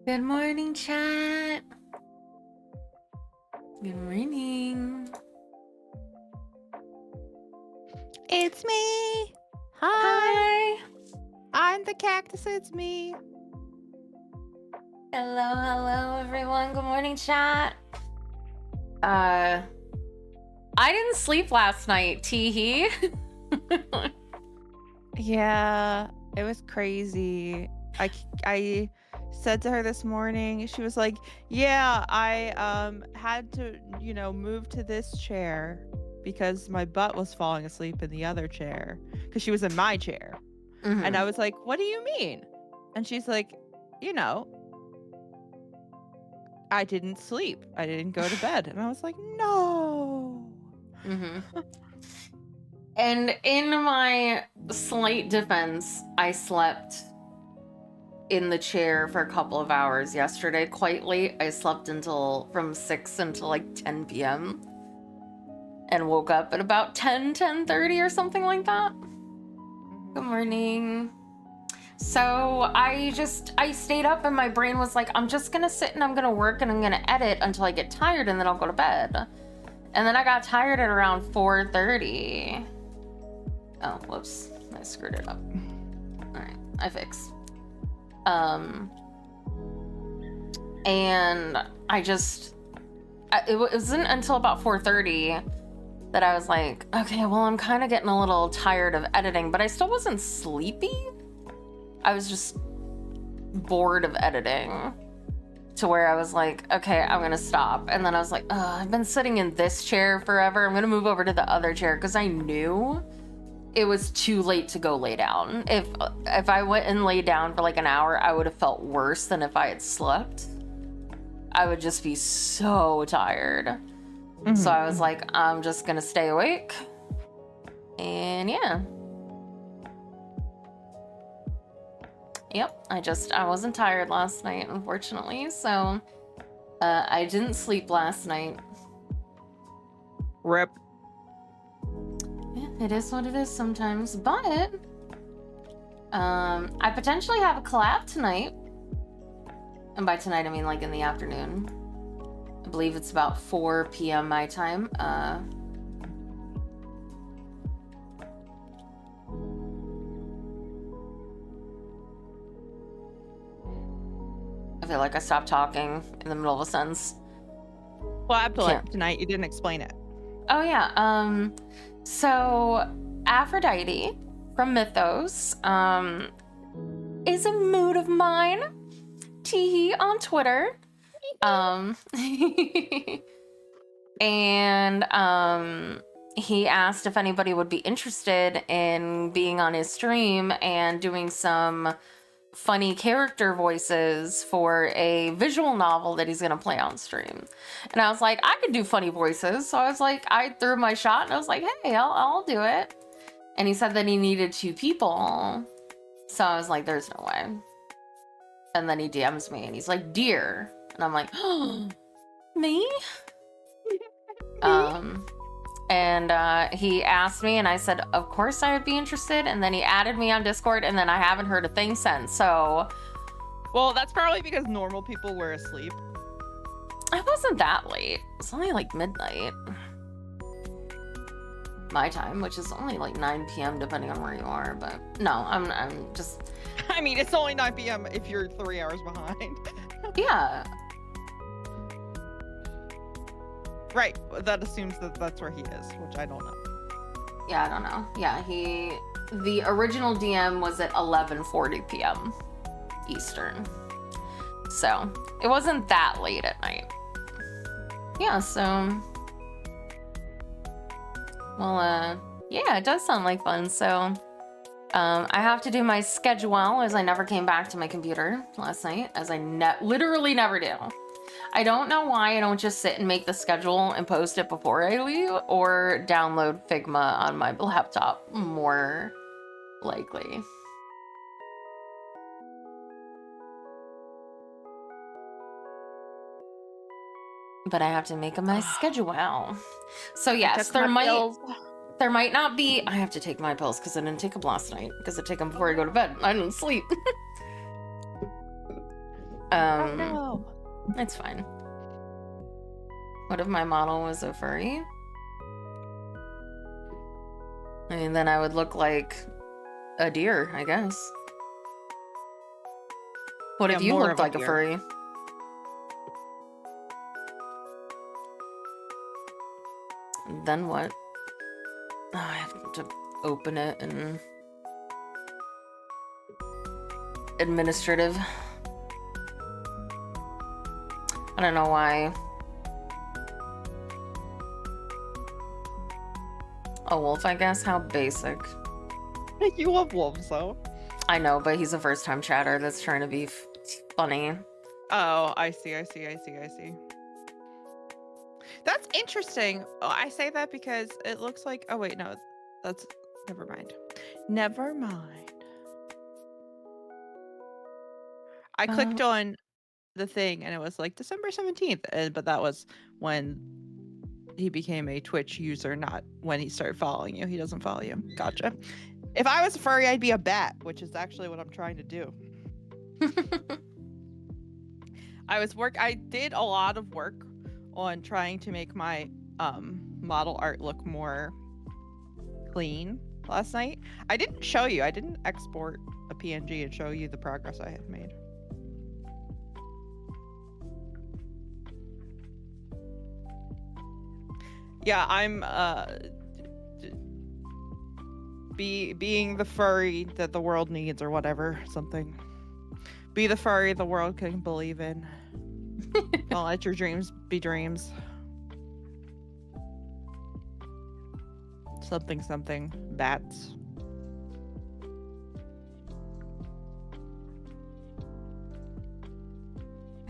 Good morning, chat. Good morning. It's me. Hi. Hi. I'm the cactus. It's me. Hello, everyone. Good morning, chat. I didn't sleep last night, teehee. Yeah, it was crazy. I said to her this morning, she was like, "Yeah, I had to, move to this chair because my butt was falling asleep in the other chair because she was in my chair." And I was like, "What do you mean?" And she's like, "You know, I didn't sleep. I didn't go to bed." And I was like, "No." And in my slight defense, I slept in the chair for a couple of hours yesterday, quite late. I slept from 6 until like 10 p.m. and woke up at about 10:30 or something like that. Good morning. So I stayed up and my brain was like, I'm just gonna sit and I'm gonna work and I'm gonna edit until I get tired and then I'll go to bed. And then I got tired at around 4:30. Oh, whoops. I screwed it up. Alright, I fixed. And it wasn't until about 4:30 that I was like, okay, well, I'm kind of getting a little tired of editing, but I still wasn't sleepy. I was just bored of editing to where I was like, okay, I'm gonna stop. And then I was like, I've been sitting in this chair forever. I'm gonna move over to the other chair because I knew it was too late to go lay down. If I went and lay down for like an hour, I would have felt worse than if I had slept. I would just be so tired. So I was like, I'm just gonna stay awake. And yeah. Yep, I wasn't tired last night, unfortunately, so I didn't sleep last night. Rip. Yeah, it is what it is sometimes, but I potentially have a collab tonight. And by tonight, I mean like in the afternoon. I believe it's about 4 p.m. my time. I feel like I stopped talking in the middle of a sentence. Well, I have to like tonight. You didn't explain it. Oh yeah. So Aphrodite from Mythos is a mood of mine. Teehee on Twitter. And he asked if anybody would be interested in being on his stream and doing some funny character voices for a visual novel that he's gonna play on stream. And I was like, I could do funny voices. So I was like, I threw my shot and I was like, hey, I'll do it. And he said that he needed 2 people. So I was like, there's no way. And then he DMs me and he's like, dear. And I'm like, oh, me? And he asked me and I said, of course I would be interested. And then he added me on Discord and then I haven't heard a thing since. So, well, that's probably because normal people were asleep. It wasn't that late. It's only like midnight. My time, which is only like 9 p.m. depending on where you are. But no, I'm just... I mean, it's only 9 p.m. if you're 3 hours behind. Yeah. Right. That assumes that that's where he is, which I don't know. Yeah, I don't know. Yeah, the original DM was at 11:40 p.m. Eastern. So, it wasn't that late at night. Yeah, so... Well, yeah, it does sound like fun, so... I have to do my schedule as I never came back to my computer last night, as I literally never do. I don't know why I don't just sit and make the schedule and post it before I leave, or download Figma on my laptop, more likely. But I have to make my schedule. So yes, there might not be... I have to take my pills because I didn't take them last night, because I take them before I go to bed. I didn't sleep. Oh no. It's fine. What if my model was a furry? I mean, then I would look like a deer, I guess. What Yeah, if you more looked of a like a deer. furry? Then what? Oh, I have to open it and administrative. I don't know why. A wolf, I guess? How basic. You love wolves, though. I know, but he's a first-time chatter that's trying to be funny. Oh, I see. That's interesting. Oh, I say that because it looks like... Oh, wait, no. That's... Never mind. Never mind. I clicked on the thing, and it was like December 17th. But that was when he became a Twitch user, not when he started following you. He doesn't follow you. Gotcha. If I was a furry, I'd be a bat, which is actually what I'm trying to do. I did a lot of work on trying to make my model art look more clean last night. I didn't show you. I didn't export a PNG and show you the progress I have made. Yeah, I'm being the furry that the world needs, or whatever, something. Be the furry the world can believe in. Don't let your dreams be dreams. Something. Bats.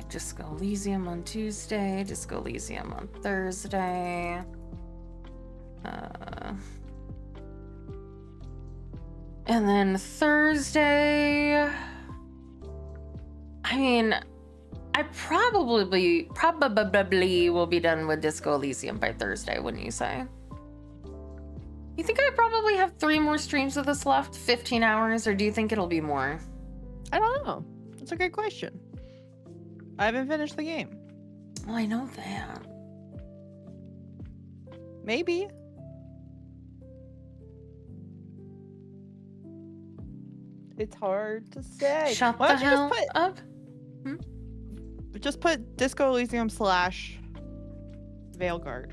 Disco Elysium on Tuesday, Disco Elysium on Thursday. And then Thursday... I mean, I probably will be done with Disco Elysium by Thursday, wouldn't you say? You think I probably have 3 more streams of this left? 15 hours, or do you think it'll be more? I don't know. That's a good question. I haven't finished the game. Well, I know that. Maybe. It's hard to say. Shut Why the don't you hell just put up. Just put Disco Elysium / Veilguard.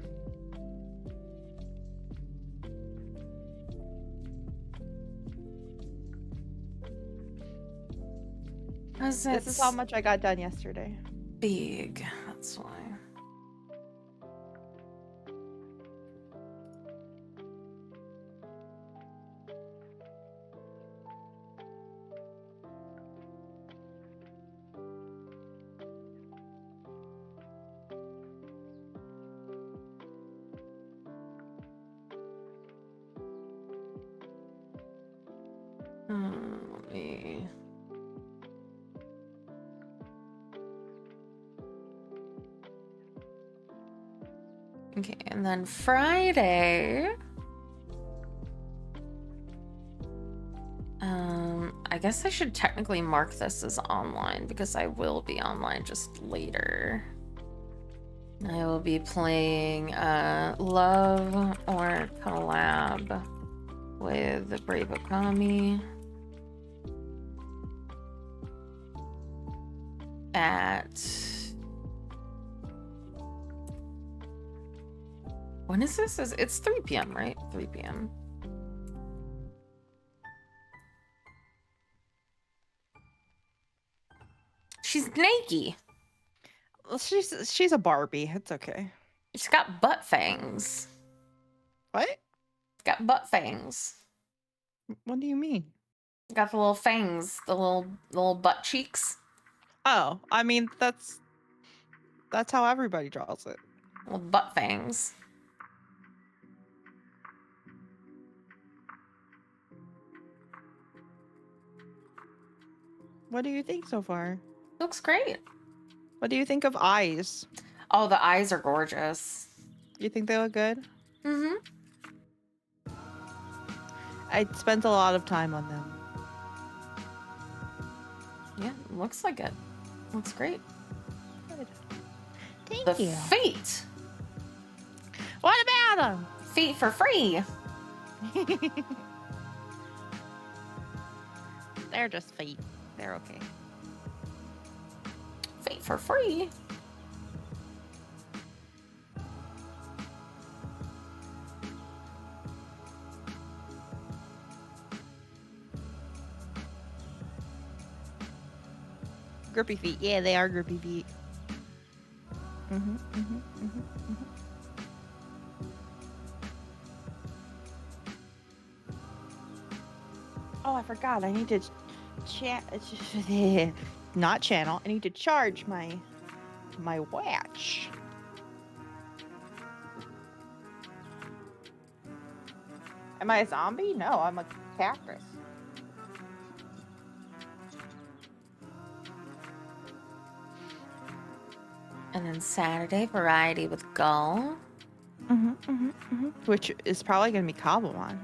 This is how much I got done yesterday. Big, that's why. Let me... Okay, and then Friday... I guess I should technically mark this as online because I will be online just later. I will be playing Love or Collab with Brave Okami at... When is this? It's 3 p.m., right? 3 p.m. She's naked. Well, she's a Barbie. It's okay. She's got butt fangs. What? She's got butt fangs. What do you mean? Got the little fangs, the little butt cheeks. Oh, I mean that's how everybody draws it. Little butt fangs. What do you think so far? Looks great. What do you think of eyes? Oh, the eyes are gorgeous. You think they look good? Mm-hmm. I spent a lot of time on them. Yeah, looks like it. That's great. Good. Thank The you. feet. What about them? Feet for free. They're just feet. They're okay. Feet for free. Grippy feet. Yeah, they are grippy feet. Oh, I forgot. I need to not channel. I need to charge my watch. Am I a zombie? No, I'm a cactus. And then Saturday, variety with Gull. Which is probably going to be Cobblemon.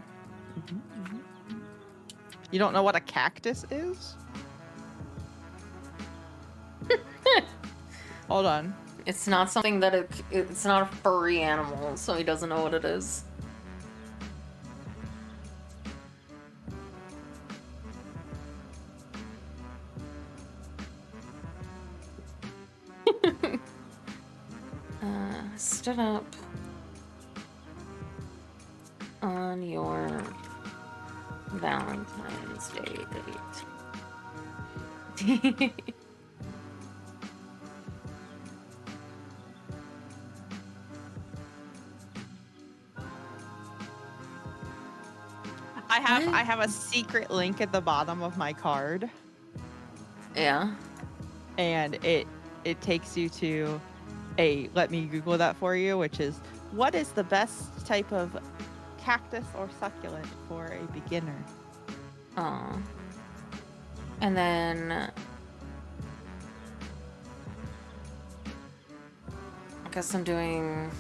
You don't know what a cactus is? Hold on. It's not something that it's not a furry animal, so he doesn't know what it is. Stood up on your Valentine's Day date. I have a secret link at the bottom of my card. Yeah. And it takes you to let me Google that for you, which is, what is the best type of cactus or succulent for a beginner? Oh. And then I guess I'm doing,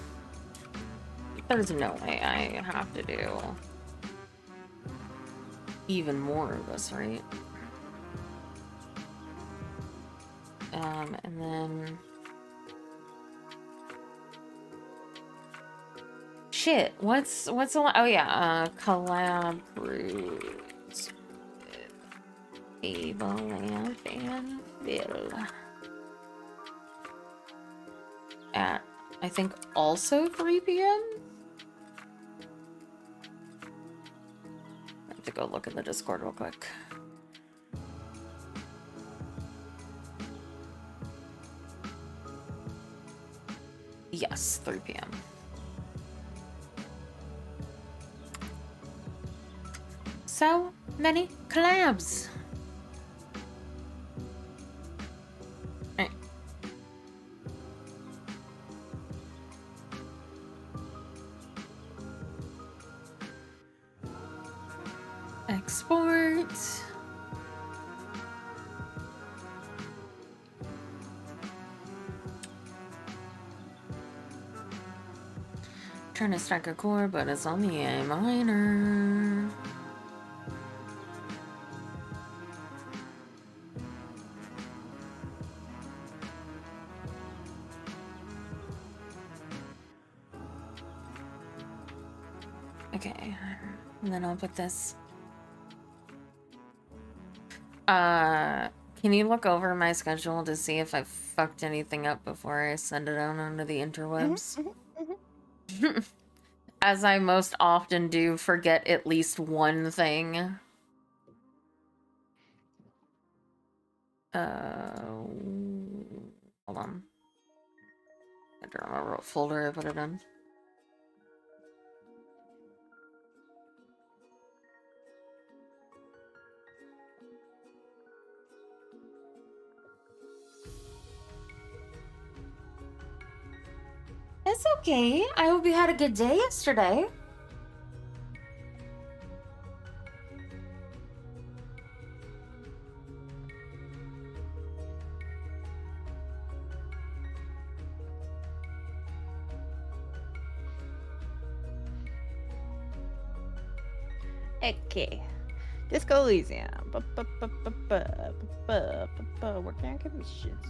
there's no way I have to do even more of this, right? And then shit, what's a lot? Oh yeah, collaborates with Avalanche and Bill at, I think, also 3 p.m. I have to go look in the Discord real quick. Yes, 3 p.m. So many collabs. Right. Export. Trying to strike a chord, but it's on the A minor. Okay, and then I'll put this. Can you look over my schedule to see if I fucked anything up before I send it out onto the interwebs? As I most often do, forget at least one thing. Hold on. I don't remember what folder I put it in. It's okay. I hope you had a good day yesterday. Okay. Disco Elysium. Working on commissions.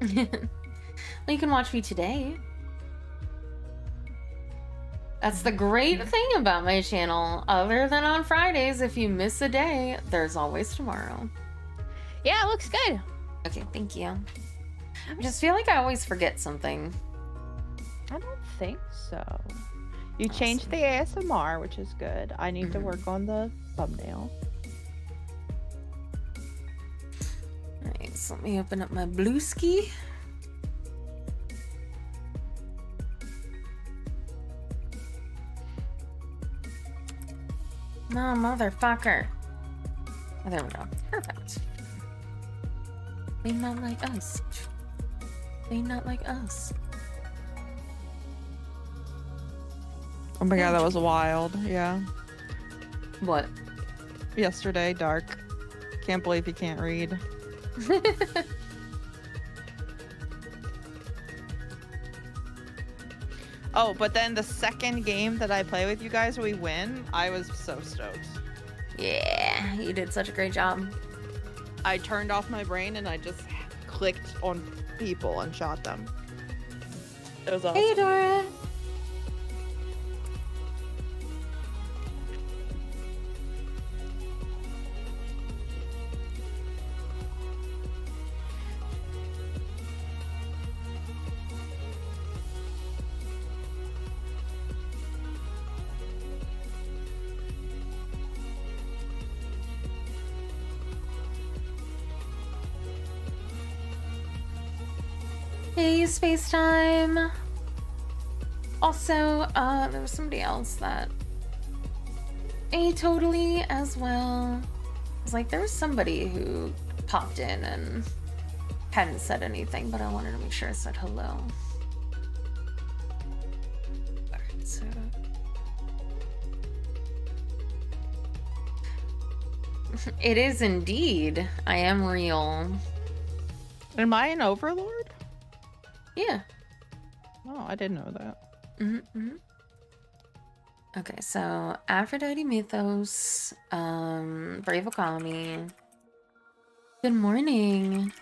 Well, you can watch me today. That's the great thing about my channel. Other than on Fridays, if you miss a day, there's always tomorrow. Yeah, it looks good. Okay, thank you. I just feel like I always forget something. I don't think so. You changed the ASMR, which is good. I need to work on the thumbnail. Alright, so let me open up my blue ski. No, motherfucker. Oh, there we go. Perfect. They not like us. They not like us. Oh my god, that was wild. Yeah. What? Yesterday, dark. Can't believe you can't read. Oh, but then the second game that I play with you guys, we win. I was so stoked. Yeah, you did such a great job. I turned off my brain and I just clicked on people and shot them. It was awesome. Hey, Dora. Hey, Space Time. Also, there was somebody else that. Hey, totally as well. It's like there was somebody who popped in and hadn't said anything, but I wanted to make sure I said hello. Alright, so. It is indeed. I am real. Am I an overlord? Yeah. Oh, I didn't know that. Mm-hmm. Okay, so Aphrodite Mythos, Brave Okami. Good morning.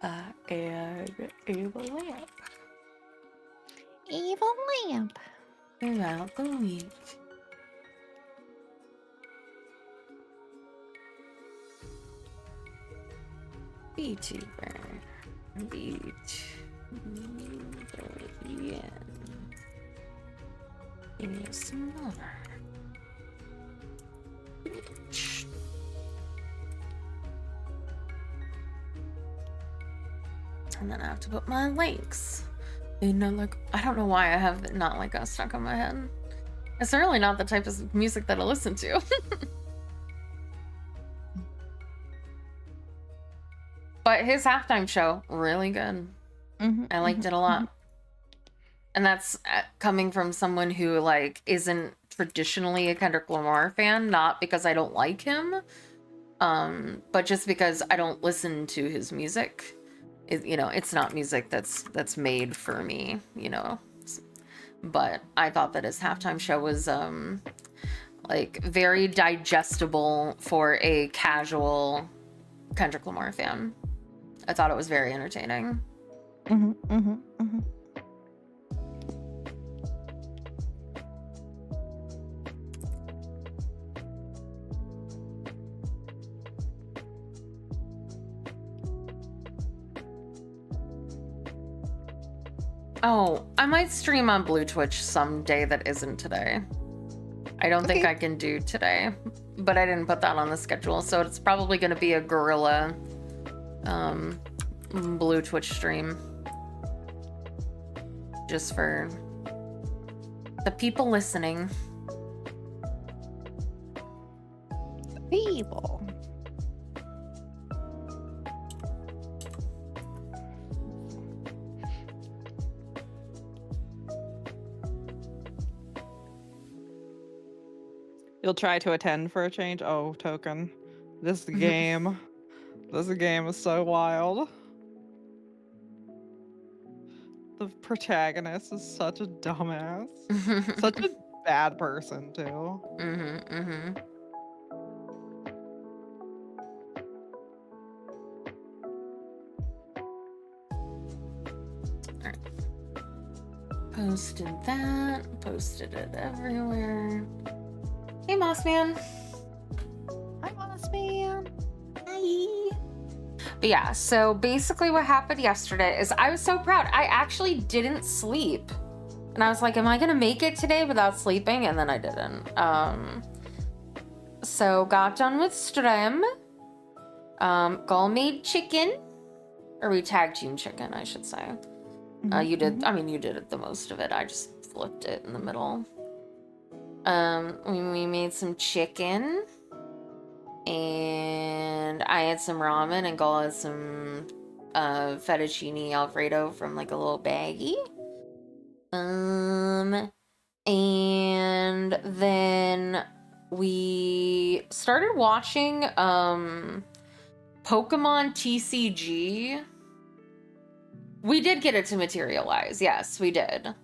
And Evil Lamp. Evil Lamp. Throughout the week. VTuber. Yeah. ASMR. And then I have to put my links. And like, I don't know why I have Not Like Us stuck on my head. It's certainly not the type of music that I listen to. But his halftime show, really good. I liked it a lot. And that's coming from someone who like isn't traditionally a Kendrick Lamar fan, not because I don't like him, but just because I don't listen to his music. It's not music that's made for me, But I thought that his halftime show was like very digestible for a casual Kendrick Lamar fan. I thought it was very entertaining. Oh, I might stream on Blue Twitch someday that isn't today. I don't think I can do today, but I didn't put that on the schedule, so it's probably going to be a guerrilla Blue Twitch stream. Just for the people listening. People. You'll try to attend for a change? Oh, Token. This game. This game is so wild. The protagonist is such a dumbass. Such a bad person, too. posted that. Posted it everywhere. Hey, Moss Man. Hi, Moss Man. Hi. But yeah, so basically what happened yesterday is I was so proud. I actually didn't sleep. And I was like, am I gonna make it today without sleeping? And then I didn't. So got done with stream. Gull made chicken. Or we tag team chicken, I should say. You did, I mean, you did the most of it. I just flipped it in the middle. We made some chicken. And I had some ramen, and Gull had some fettuccine alfredo from like a little baggie. And then we started watching Pokemon TCG. We did get it to materialize. Yes, we did.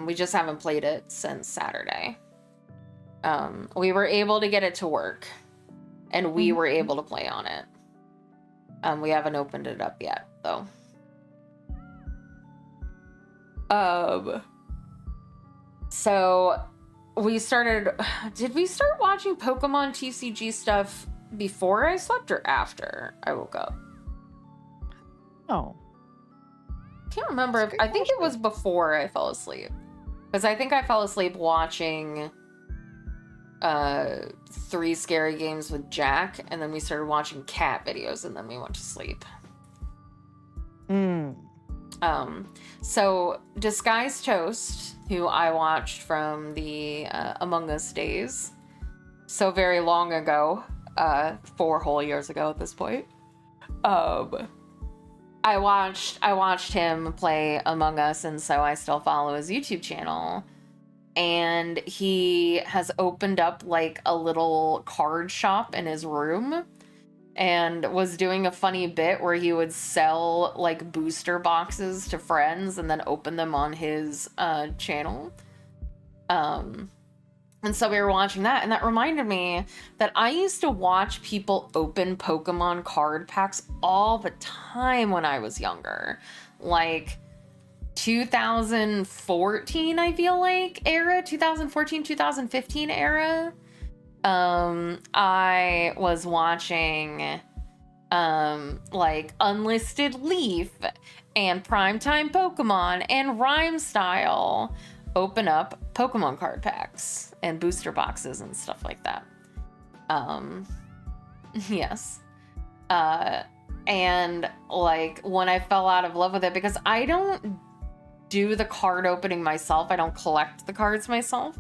We just haven't played it since Saturday. We were able to get it to work. And we were able to play on it. We haven't opened it up yet, though. So we started. Did we start watching Pokemon TCG stuff before I slept or after I woke up? Oh. Can't remember. I think it was before I fell asleep. Because I think I fell asleep watching 3 Scary Games with Jack, and then we started watching cat videos, and then we went to sleep. So Disguised Toast, who I watched from the Among Us days, so very long ago, 4 whole years ago at this point. I watched him play Among Us, and so I still follow his YouTube channel. And he has opened up like a little card shop in his room and was doing a funny bit where he would sell like booster boxes to friends and then open them on his channel. And so we were watching that, and that reminded me that I used to watch people open Pokemon card packs all the time when I was younger. Like 2014, I feel like, era, 2014, 2015 era. I was watching like Unlisted Leaf and Primetime Pokemon and Rhyme Style open up Pokemon card packs and booster boxes and stuff like that. Yes. And like when I fell out of love with it, because I don't do the card opening myself, I don't collect the cards myself,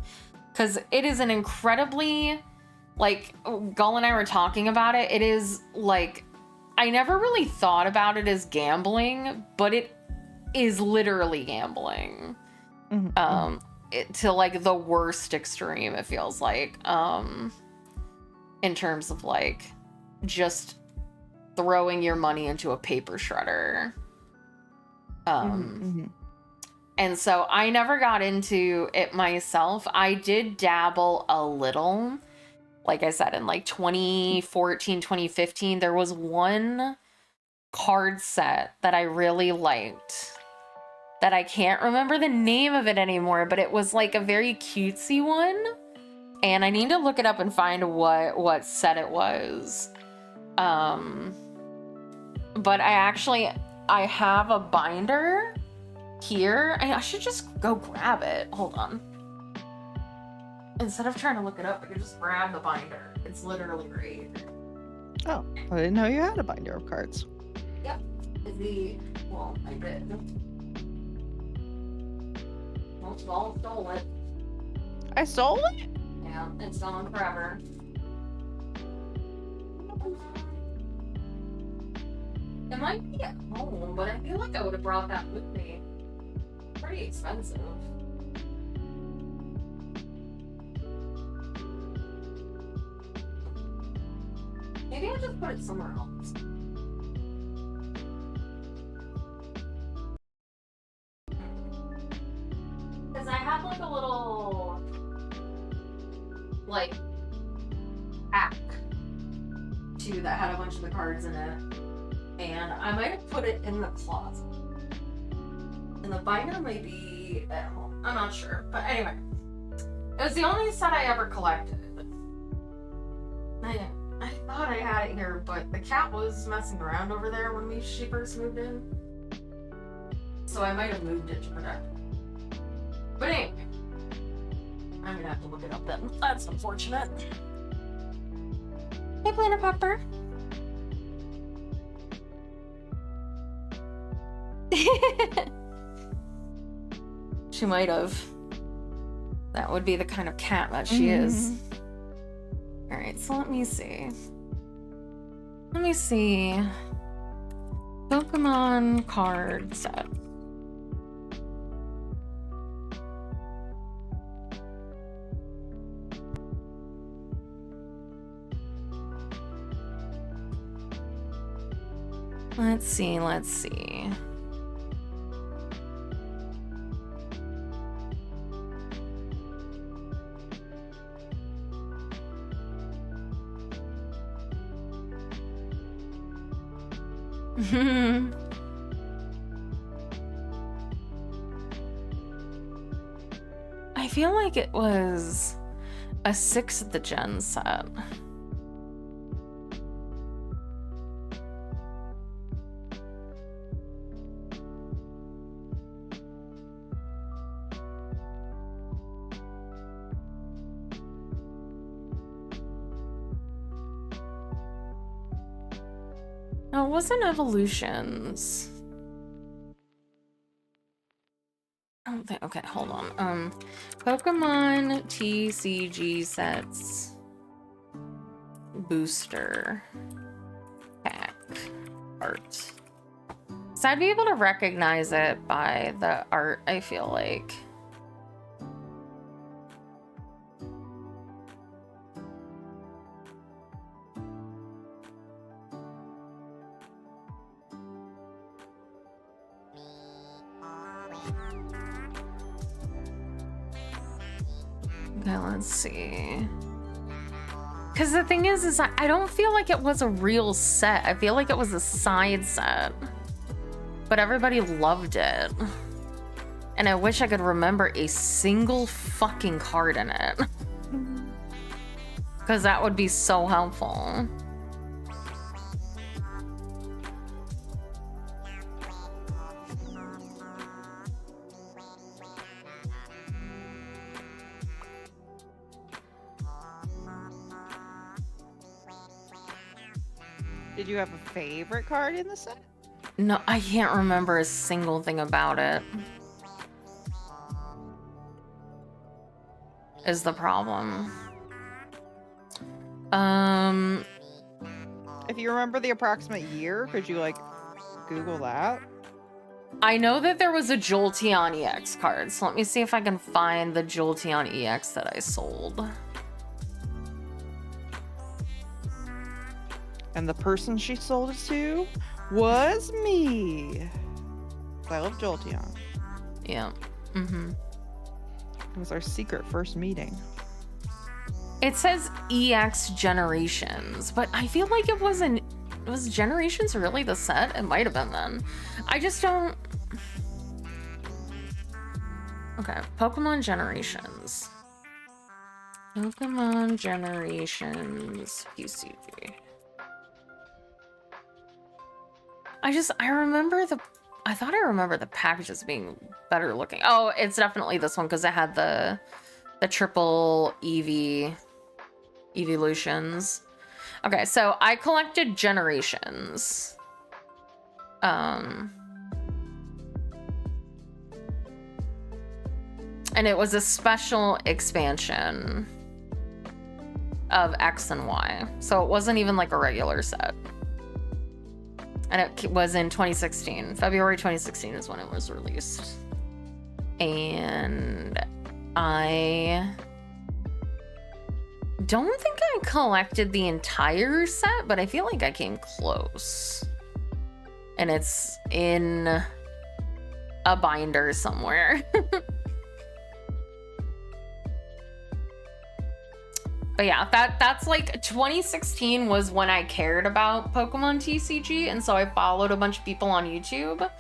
because it is an incredibly, like, Gull and I were talking about it, it is like, I never really thought about it as gambling, but it is literally gambling. To like the worst extreme, it feels like, in terms of like just throwing your money into a paper shredder. And so I never got into it myself. I did dabble a little. Like I said, in like 2014, 2015, there was one card set that I really liked that I can't remember the name of it anymore, but it was like a very cutesy one. And I need to look it up and find what set it was. But I have a binder here. I should just go grab it. Hold on. Instead of trying to look it up, I could just grab the binder. It's literally right here. Oh, I didn't know you had a binder of cards. Yep. Well, I did. Well, Gull stole it. I stole it? Yeah, it's gone forever. It might be at home, but I feel like I would have brought that with me. Pretty expensive. Maybe I just put it somewhere else. Because I have like a little, like, pack too that had a bunch of the cards in it. And I might have put it in the closet. And the binder might be be at home. I'm not sure. But anyway, it was the only set I ever collected. I thought I had it here, but the cat was messing around over there when she first moved in. So I might have moved it to protect it. But anyway, I'm gonna have to look it up then. That's unfortunate. Hey, Planner Pepper. She might have. That would be the kind of cat that she is. Alright, so let me see. Pokemon card set. Let's see. I feel like it was a 6th gen set. No, it wasn't Evolutions. I don't think. Okay, hold on. Pokemon TCG sets booster pack art. So I'd be able to recognize it by the art, I feel like. Okay, let's see. Because the thing is I don't feel like it was a real set. I feel like it was a side set. But everybody loved it. And I wish I could remember a single fucking card in it. Because that would be so helpful. Did you have a favorite card in the set? No, I can't remember a single thing about it. Is the problem. If you remember the approximate year, could you like Google that? I know that there was a Jolteon EX card, so let me see if I can find the Jolteon EX that I sold. And the person she sold it to was me. I love Jolteon. Yeah. Mm-hmm. It was our secret first meeting. It says EX Generations, but I feel like it wasn't. Was Generations really the set? It might have been then. I just don't. Okay, Pokemon Generations. Pokemon Generations PCG. I remember I thought I remember the packages being better looking. Oh, it's definitely this one because it had the triple evolutions. Okay, so I collected Generations. And it was a special expansion of X and Y. So it wasn't even like a regular set. And it was in 2016. February 2016 is when it was released. And I don't think I collected the entire set, but I feel like I came close. And it's in a binder somewhere. But yeah, that's like 2016 was when I cared about Pokemon TCG, and so I followed a bunch of people on YouTube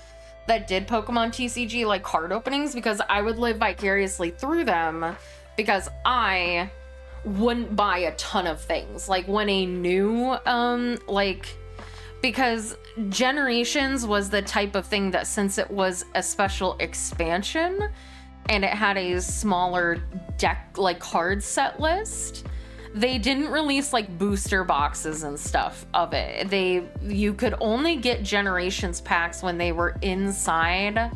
that did Pokemon TCG like card openings, because I would live vicariously through them, because I wouldn't buy a ton of things. Like when a new because Generations was the type of thing that, since it was a special expansion and it had a smaller deck, like card set list, they didn't release like booster boxes and stuff of it. You could only get Generations packs when they were inside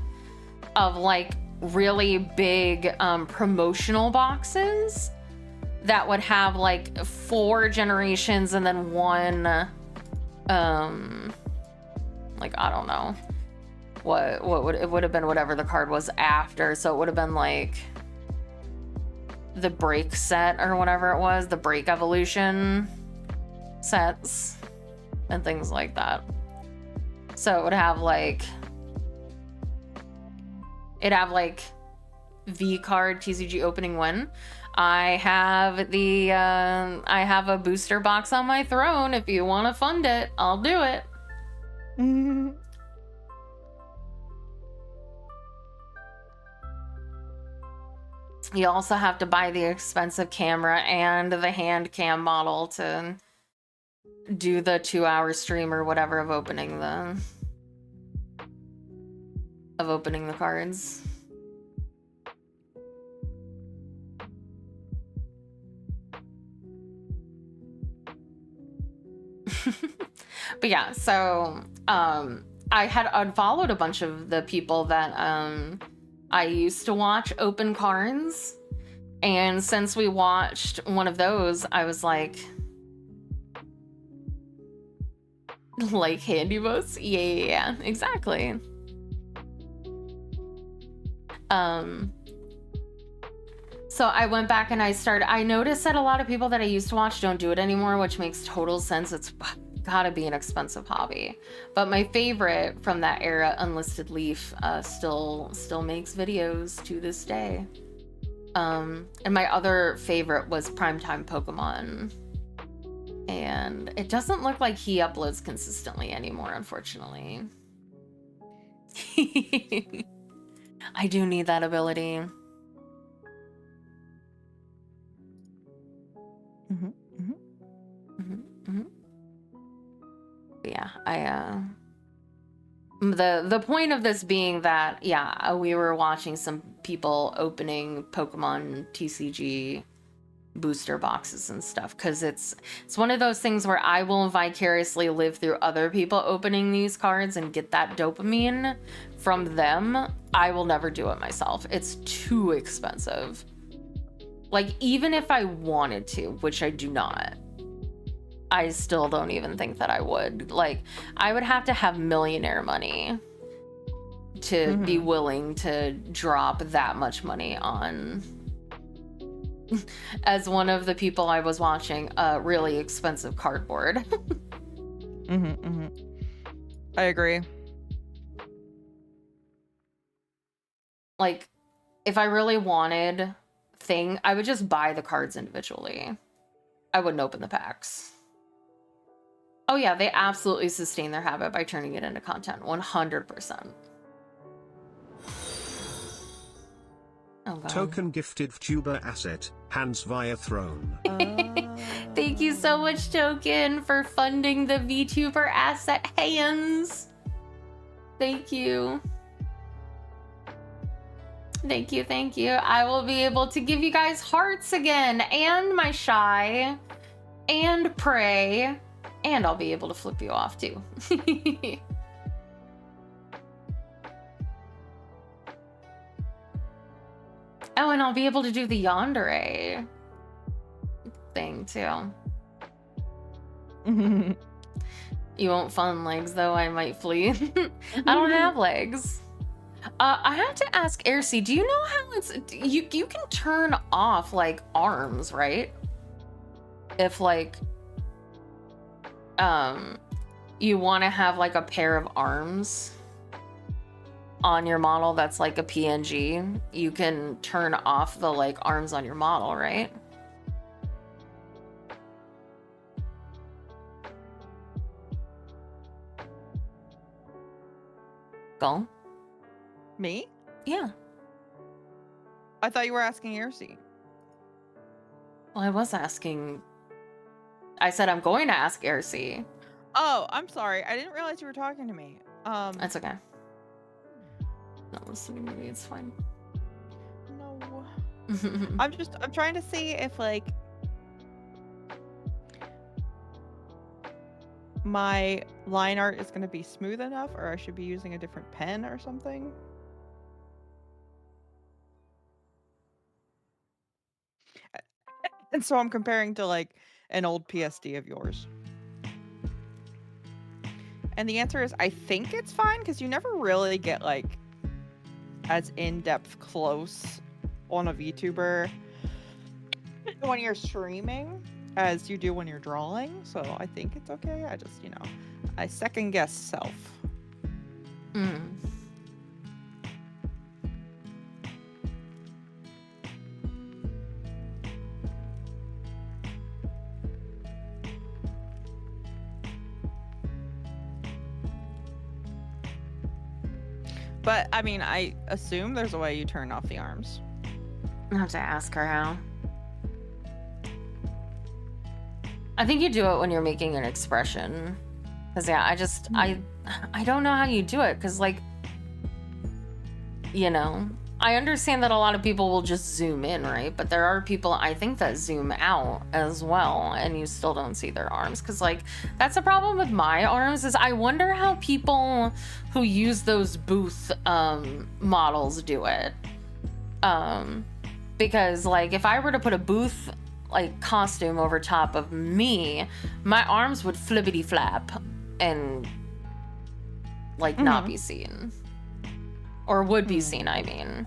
of like really big promotional boxes that would have like 4 Generations and then one like, I don't know what would it would have been, whatever the card was after. So it would have been like the break set or whatever it was, the break evolution sets and things like that. So it would have like, it'd have like V card TCG opening win. I have a booster box on my throne. If you want to fund it, I'll do it. You also have to buy the expensive camera and the hand cam model to do the 2-hour stream or whatever of opening the cards. But yeah, so I had unfollowed a bunch of the people that I used to watch open cards, and since we watched one of those, I was like handy votes? Yeah, exactly. So I went back and I noticed that a lot of people that I used to watch don't do it anymore, which makes total sense. It's gotta be an expensive hobby. But my favorite from that era, Unlisted Leaf, still makes videos to this day. And my other favorite was Primetime Pokemon. And it doesn't look like he uploads consistently anymore, unfortunately. I do need that ability. Yeah, the point of this being that, yeah, we were watching some people opening Pokemon TCG booster boxes and stuff, because it's one of those things where I will vicariously live through other people opening these cards and get that dopamine from them. I will never do it myself. It's too expensive. Like, even if I wanted to, which I do not, I still don't even think that I would. Like, I would have to have millionaire money to be willing to drop that much money on, as one of the people I was watching, a really expensive cardboard. I agree. Like, if I really wanted thing, I would just buy the cards individually. I wouldn't open the packs. Oh yeah, they absolutely sustain their habit by turning it into content, 100%. Oh god. Token gifted VTuber asset, hands via throne. Thank you so much, Token, for funding the VTuber asset hands. Thank you. Thank you, thank you. I will be able to give you guys hearts again, and my shy, and pray, and I'll be able to flip you off too. Oh, and I'll be able to do the yandere thing too. You won't fund legs though, I might flee. I don't have legs. I have to ask Aircy, do you know how it's, you can turn off like arms, right? If like, you want to have like a pair of arms on your model that's like a PNG, you can turn off the like arms on your model, right? Go. Me? Yeah. I thought you were asking Ersi. Well, I was asking. I said I'm going to ask Ersi. Oh, I'm sorry. I didn't realize you were talking to me. That's okay. Not listening to me. It's fine. No. I'm trying to see if like my line art is going to be smooth enough, or I should be using a different pen or something. And so I'm comparing to like an old PSD of yours. And the answer is I think it's fine because you never really get like as in-depth close on a VTuber when you're streaming as you do when you're drawing. So I think it's okay. I just, I second guess self. But, I mean, I assume there's a way you turn off the arms. I have to ask her how. I think you do it when you're making an expression. Because, yeah, I don't know how you do it. Because, like, I understand that a lot of people will just zoom in, right? But there are people, I think, that zoom out as well. And you still don't see their arms. Because, like, that's the problem with my arms is I wonder how people who use those booth models do it. Because, like, if I were to put a booth, like, costume over top of me, my arms would flippity flap and, like, not be seen. Or would be seen, I mean.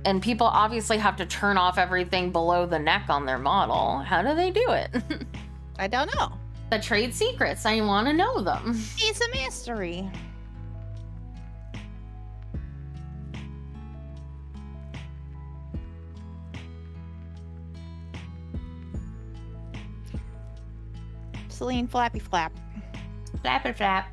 And people obviously have to turn off everything below the neck on their model. How do they do it? I don't know. The trade secrets, I want to know them. It's a mystery. Celine Flappy Flap. Flappy flap.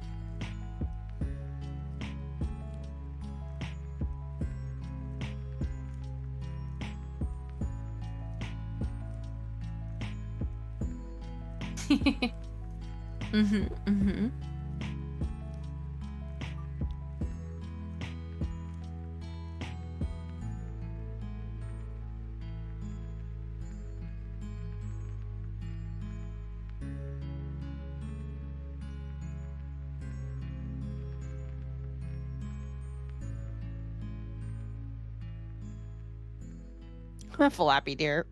Flappy dear.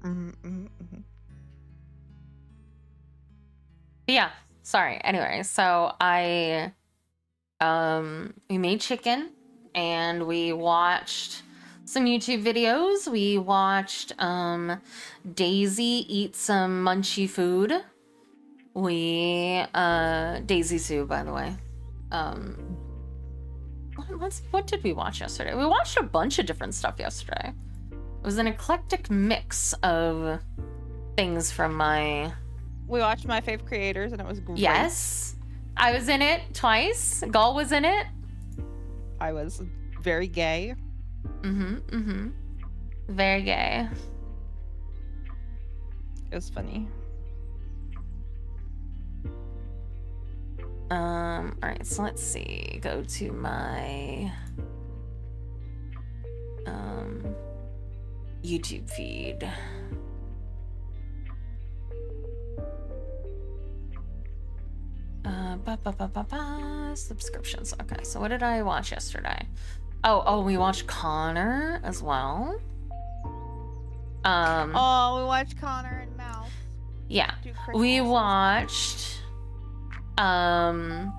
Yeah, sorry. Anyway, so we made chicken and we watched some YouTube videos. We watched Daisy eat some munchy food. Daisy Sue, by the way. What did we watch yesterday? We watched a bunch of different stuff yesterday. It was an eclectic mix of things from my... We watched My Fave Creators and it was great. Yes. I was in it twice. Gull was in it. I was very gay. Very gay. It was funny. Alright, so let's see. Go to my YouTube feed. Subscriptions. Okay, so what did I watch yesterday? Oh, we watched Connor as well. We watched Connor and Mouse. Yeah. We watched Onigiri.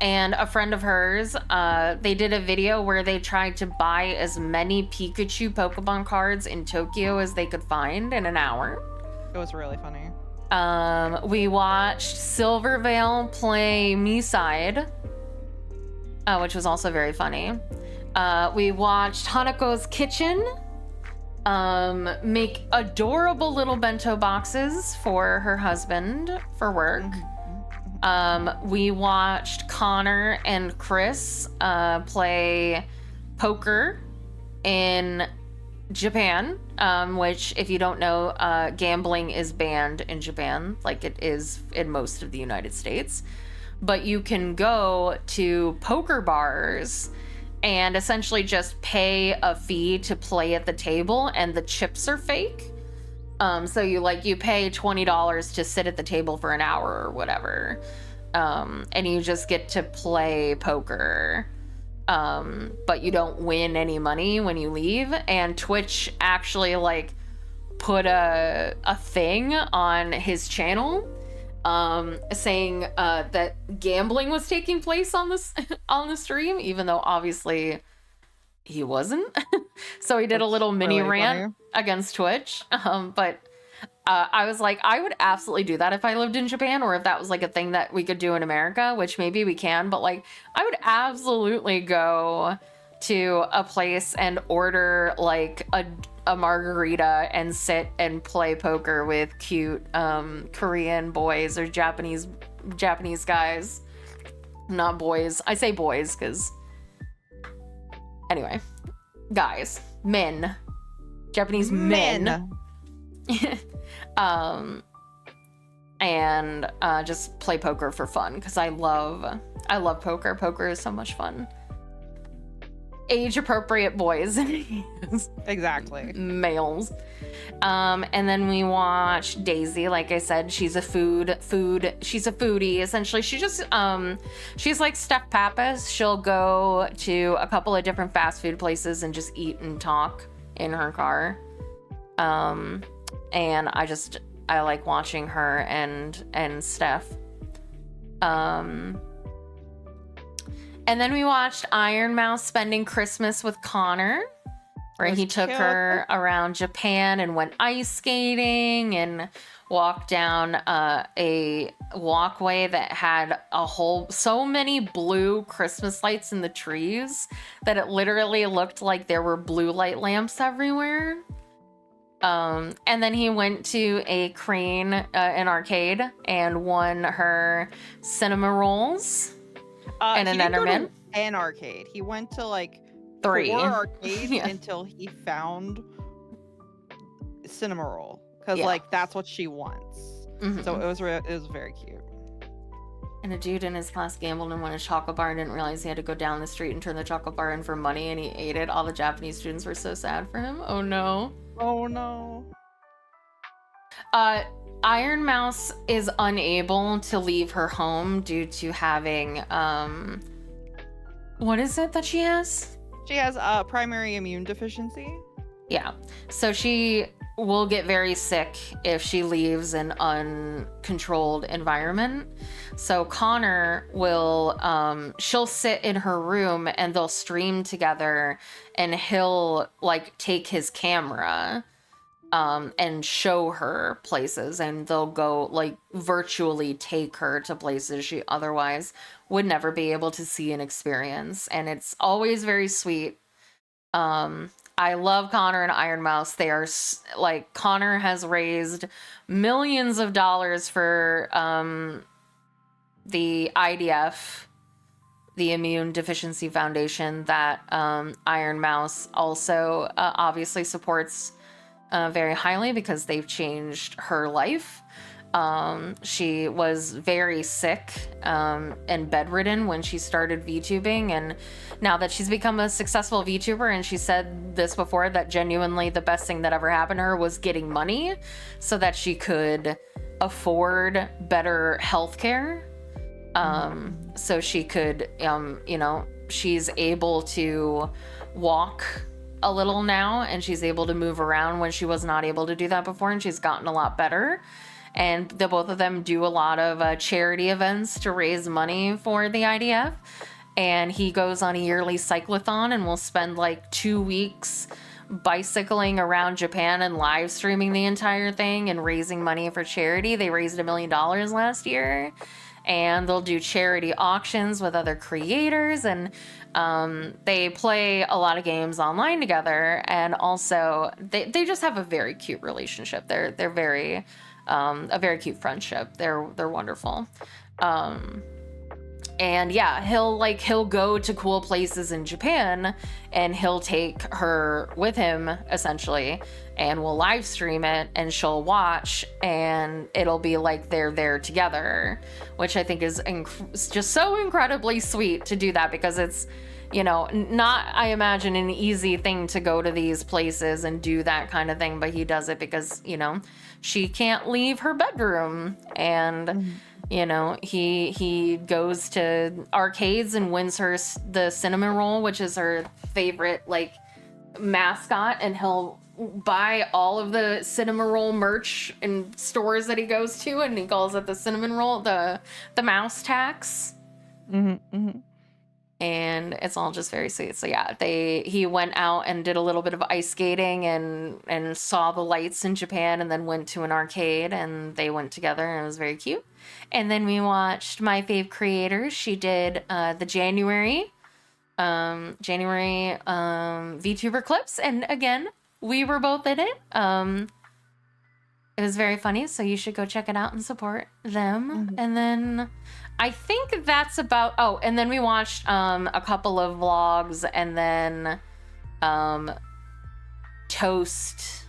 And a friend of hers, they did a video where they tried to buy as many Pikachu Pokemon cards in Tokyo as they could find in an hour. It was really funny. We watched Silvervale play Me-Side, which was also very funny. We watched Hanako's Kitchen make adorable little bento boxes for her husband for work. We watched Connor and Chris play poker in Japan, which, if you don't know, gambling is banned in Japan, like it is in most of the United States. But you can go to poker bars and essentially just pay a fee to play at the table, and the chips are fake. So you pay $20 to sit at the table for an hour or whatever. And you just get to play poker. But you don't win any money when you leave. And Twitch actually put a thing on his channel, saying that gambling was taking place on this on the stream, even though obviously he wasn't. So he did a little mini rant against Twitch. But I was like, I would absolutely do that if I lived in Japan, or if that was a thing that we could do in America, which maybe we can, but I would absolutely go to a place and order a margarita and sit and play poker with cute Korean boys or Japanese guys. Not boys. I say boys because anyway, guys, men, Japanese men. And just play poker for fun, because I love poker. Poker is so much fun. Age appropriate boys. Exactly. Males. And then we watched Daisy. Like I said, she's a she's a foodie. Essentially, she just she's like Steph Pappas. She'll go to a couple of different fast food places and just eat and talk in her car. And I like watching her and Steph. And then we watched Iron Mouse spending Christmas with Connor, where he took her around Japan and went ice skating and walked down a walkway that had so many blue Christmas lights in the trees that it literally looked like there were blue light lamps everywhere. And then he went to a Crane, an arcade, and won her cinema rolls and an Enderman. An arcade. He went to 3 4 arcades until he found cinema roll, because that's what she wants. Mm-hmm. So it was very cute. And a dude in his class gambled and won a chocolate bar and didn't realize he had to go down the street and turn the chocolate bar in for money, and he ate it. All the Japanese students were so sad for him. Oh no. Oh no. Iron Mouse is unable to leave her home due to having what is it that she has? She has primary immune deficiency. Yeah. So she will get very sick if she leaves an uncontrolled environment. So Connor will she'll sit in her room and they'll stream together, and he'll take his camera and show her places, and they'll go virtually take her to places she otherwise would never be able to see and experience. And it's always very sweet. I love Connor and Iron Mouse. They are Connor has raised millions of dollars for the IDF, the Immune Deficiency Foundation, that Iron Mouse also obviously supports very highly, because they've changed her life. She was very sick and bedridden when she started VTubing, and now that she's become a successful VTuber, and she said this before, that genuinely the best thing that ever happened to her was getting money so that she could afford better healthcare. So she could, she's able to walk a little now, and she's able to move around when she was not able to do that before, and she's gotten a lot better. And the both of them do a lot of charity events to raise money for the IDF. And he goes on a yearly cyclothon and will spend 2 weeks bicycling around Japan and live streaming the entire thing and raising money for charity. They raised $1 million last year. And they'll do charity auctions with other creators, and they play a lot of games online together. And also they just have a very cute relationship. They're very a very cute friendship. They're wonderful. And yeah, he'll go to cool places in Japan and he'll take her with him essentially, and we'll live stream it and she'll watch and it'll be like they're there together, which I think is just so incredibly sweet to do that, because it's, you know, not, I imagine, an easy thing to go to these places and do that kind of thing, but he does it because, you know, she can't leave her bedroom, and you know, he goes to arcades and wins her the cinnamon roll, which is her favorite like mascot, and he'll buy all of the cinnamon roll merch in stores that he goes to, and he calls it the cinnamon roll, the mouse tax. And it's all just very sweet. So yeah, he went out and did a little bit of ice skating and saw the lights in Japan, and then went to an arcade and they went together, and it was very cute. And then we watched my fave creators. She did the January VTuber clips, and again, we were both in it. It was very funny, so you should go check it out and support them. And then I think that's about, oh, and then we watched a couple of vlogs, and then Toast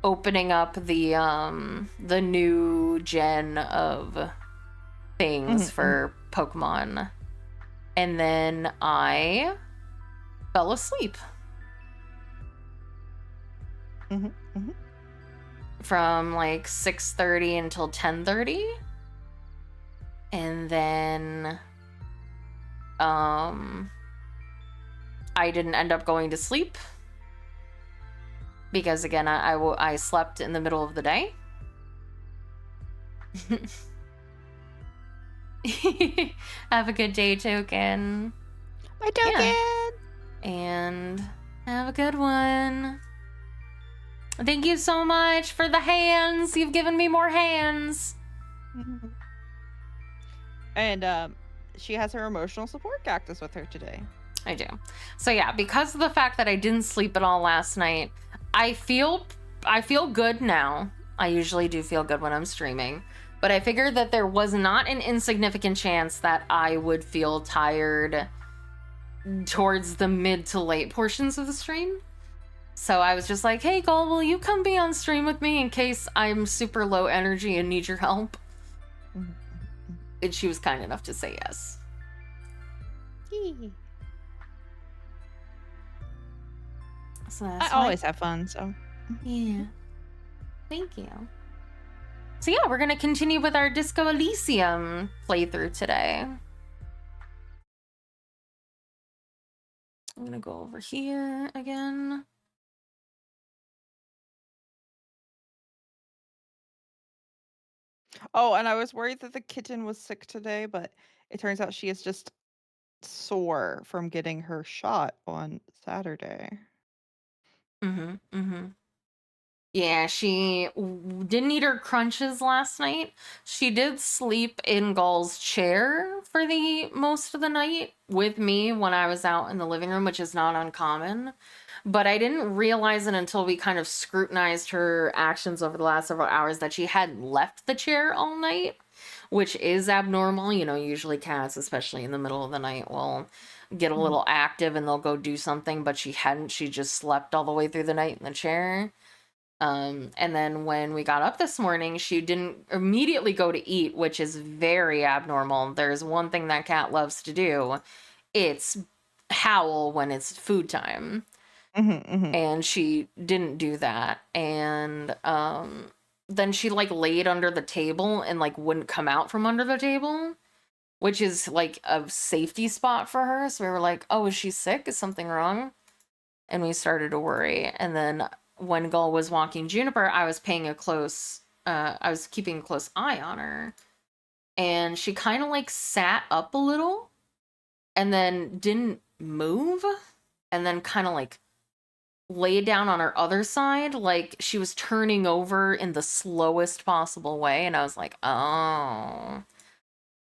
opening up the new gen of things for Pokemon. And then I fell asleep. From like 6:30 until 10:30. And then I didn't end up going to sleep because, again, I slept in the middle of the day. Have a good day, Token. My Token! Yeah. And have a good one. Thank you so much for the hands. You've given me more hands. And she has her emotional support cactus with her today. I do. So yeah, because of the fact that I didn't sleep at all last night, I feel good now. I usually do feel good when I'm streaming, but I figured that there was not an insignificant chance that I would feel tired towards the mid to late portions of the stream. So I was just like, hey, Gull, will you come be on stream with me in case I'm super low energy and need your help? And she was kind enough to say yes. So that's I always have fun, so. Yeah. Thank you. So yeah, we're going to continue with our Disco Elysium playthrough today. I'm going to go over here again. Oh, and I was worried that the kitten was sick today, but it turns out she is just sore from getting her shot on Saturday. Yeah, she didn't eat her crunches last night. She did sleep in Gull's chair for the most of the night with me when I was out in the living room, which is not uncommon. But I didn't realize it until we kind of scrutinized her actions over the last several hours that she hadn't left the chair all night, which is abnormal. You know, usually cats, especially in the middle of the night, will get a little active and they'll go do something, but she hadn't. She just slept all the way through the night in the chair. And then when we got up this morning, she didn't immediately go to eat, which is very abnormal. There's one thing that cat loves to do. It's howl when it's food time. And she didn't do that. And then she like laid under the table and like wouldn't come out from under the table, which is like a safety spot for her. So we were like, oh, is she sick? Is something wrong? And we started to worry. And then when Gull was walking Juniper, I was keeping a close eye on her. And she kind of like sat up a little and then didn't move, and then kind of like lay down on her other side, like she was turning over in the slowest possible way. And I was like, oh,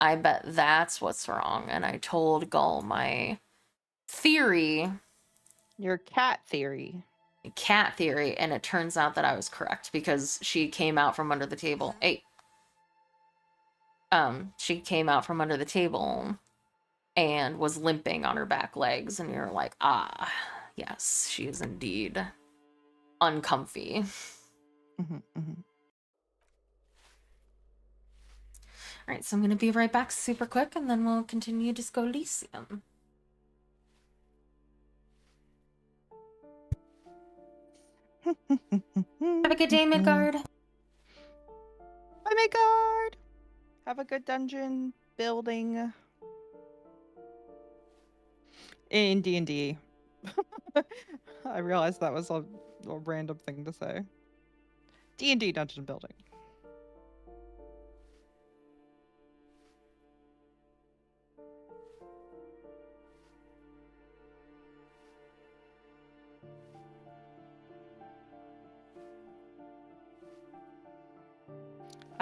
I bet that's what's wrong. And I told Gull my theory. Your cat theory. And it turns out that I was correct because she came out from under the table. Hey. she came out from under the table and was limping on her back legs, and you're like, ah, yes, she is indeed uncomfy. Mhm, mhm. All right, so I'm gonna be right back super quick, and then we'll continue Disco Elysium. Have a good day, Midgard. Bye, Midgard. Have a good dungeon building in D&D. I realized that was a random thing to say. D&D dungeon building.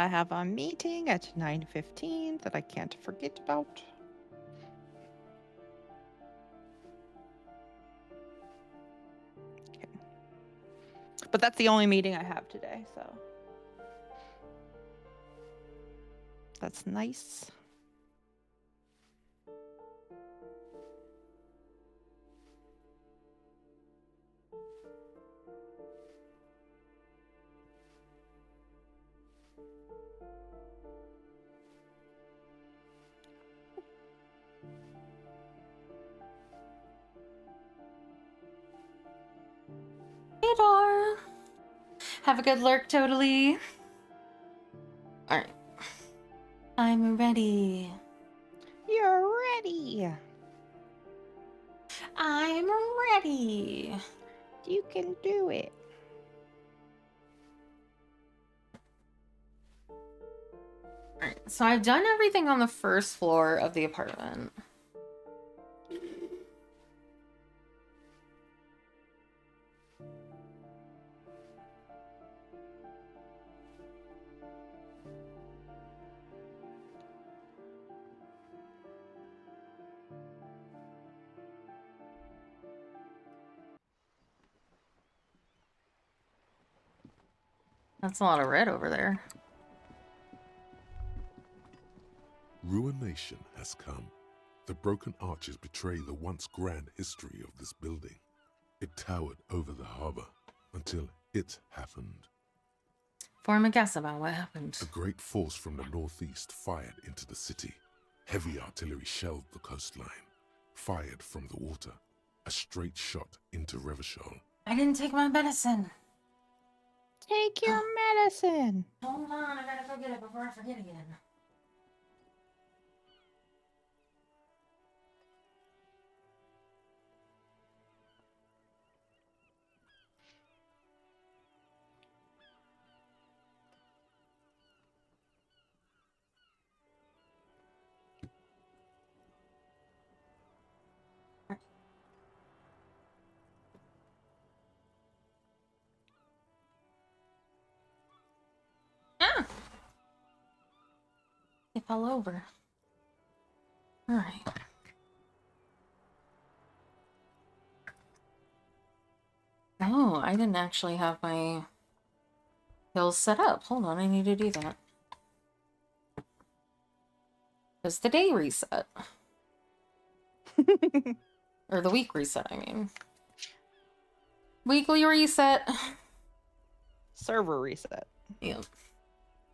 I have a meeting at 9:15 that I can't forget about. Okay. But that's the only meeting I have today, so that's nice. Hey, Dar. Have a good lurk, totally. All right. I'm ready. You're ready. I'm ready. You can do it. All right, so I've done everything on the first floor of the apartment. That's a lot of red over there. Ruination has come. The broken arches betray the once grand history of this building. It towered over the harbor until it happened. Form a guess about what happened. A great force from the northeast fired into the city. Heavy artillery shelled the coastline. Fired from the water. A straight shot into Revachol. I didn't take my medicine. Take your medicine. Hold on, I gotta go get it before I forget again. Ah! It fell over. All right. Oh, I didn't actually have my pills set up. Hold on, I need to do that. It's the day reset. Or the week reset, I mean. Weekly reset. Server reset. Yep.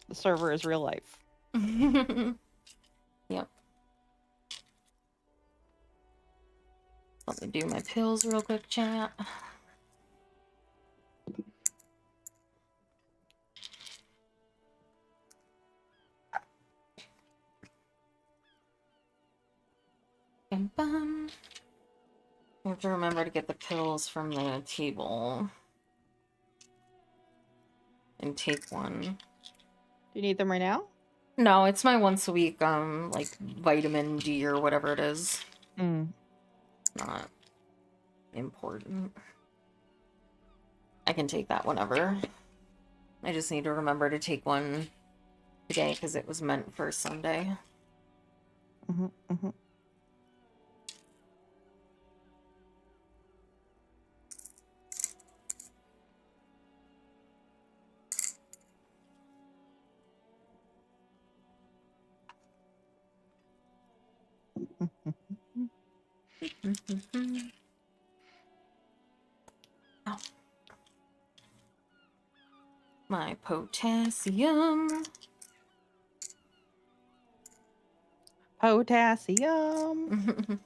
The server is real life. Yep. Let me do my pills real quick, chat. And bum. I have to remember to get the pills from the table. And take one. Do you need them right now? No, it's my once a week, like, vitamin D or whatever it is. It's not important. I can take that whenever. I just need to remember to take one today because it was meant for Sunday. Oh. My potassium. Potassium.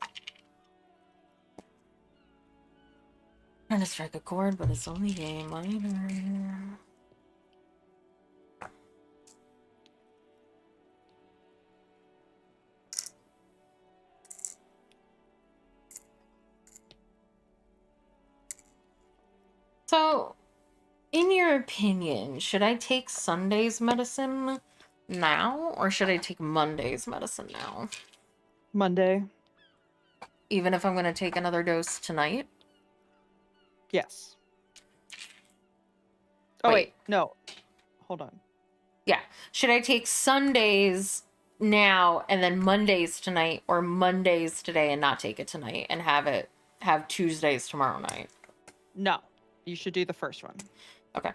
Trying to strike a chord, but it's only A minor. So, in your opinion, should I take Sunday's medicine now, or should I take Monday's medicine now? Monday. Even if I'm going to take another dose tonight? Yes. Oh, Wait. wait. No. Hold on. Yeah. Should I take Sundays now and then Mondays tonight, or Mondays today and not take it tonight and have Tuesdays tomorrow night? No. You should do the first one. Okay.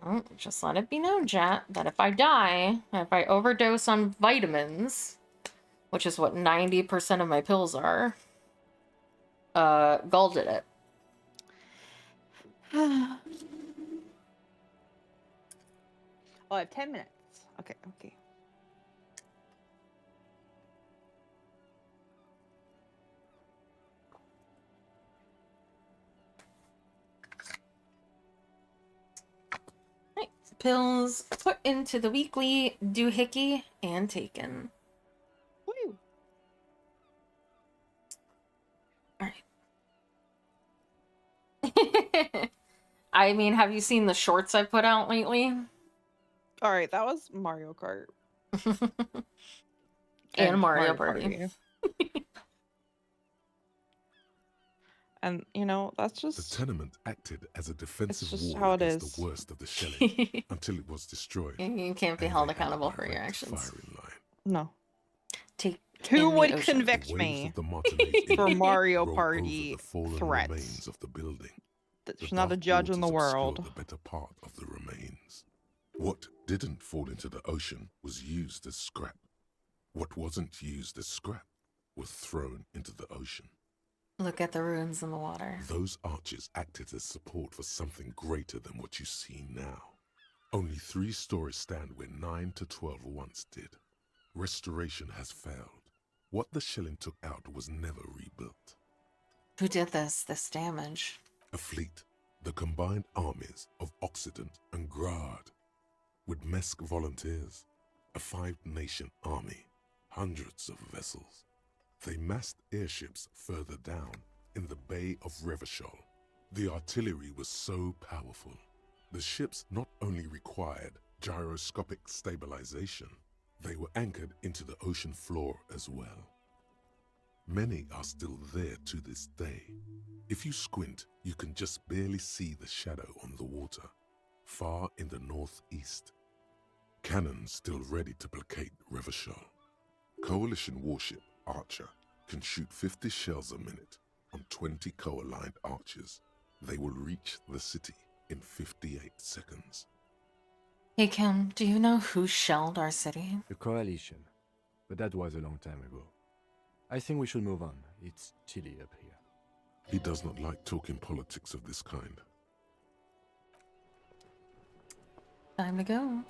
Well, just let it be known, chat, that if I die, if I overdose on vitamins, which is what 90% of my pills are, Gull did it. Oh, I have 10 minutes. Okay. Right. Pills put into the weekly doohickey and taken. Woo. I mean, have you seen the shorts I put out lately? All right, that was Mario Kart. And Mario Party. And, that's The just... tenement acted as a defensive just wall how it against is. the worst of the shelling until it was destroyed. You can't be and held they had accountable my for your red actions. firing line. No. Take Who in the would ocean. convict The waves me of the Martinez for inlet Mario rolled Party over the fallen threats? remains of the building. There's The not a dark judge in the waters obscured world. the better part of the remains. What didn't fall into the ocean was used as scrap. What wasn't used as scrap was thrown into the ocean. Look at the ruins in the water. Those arches acted as support for something greater than what you see now. Only 3 stories stand where 9 to 12 once did. Restoration has failed. What the shelling took out was never rebuilt. Who did this damage? A fleet, the combined armies of Occident and Grad, with Mesk volunteers, a 5-nation army, hundreds of vessels. They massed airships further down in the Bay of Revachol. The artillery was so powerful. The ships not only required gyroscopic stabilization, they were anchored into the ocean floor as well. Many are still there to this day. If you squint, you can just barely see the shadow on the water, far in the northeast. Cannons still ready to placate Revachol. Coalition warship Archer can shoot 50 shells a minute on 20 co-aligned archers. They will reach the city in 58 seconds. Hey Kim, do you know who shelled our city? The coalition. But that was a long time ago. I think we should move on. It's chilly up here. He does not like talking politics of this kind. Time to go.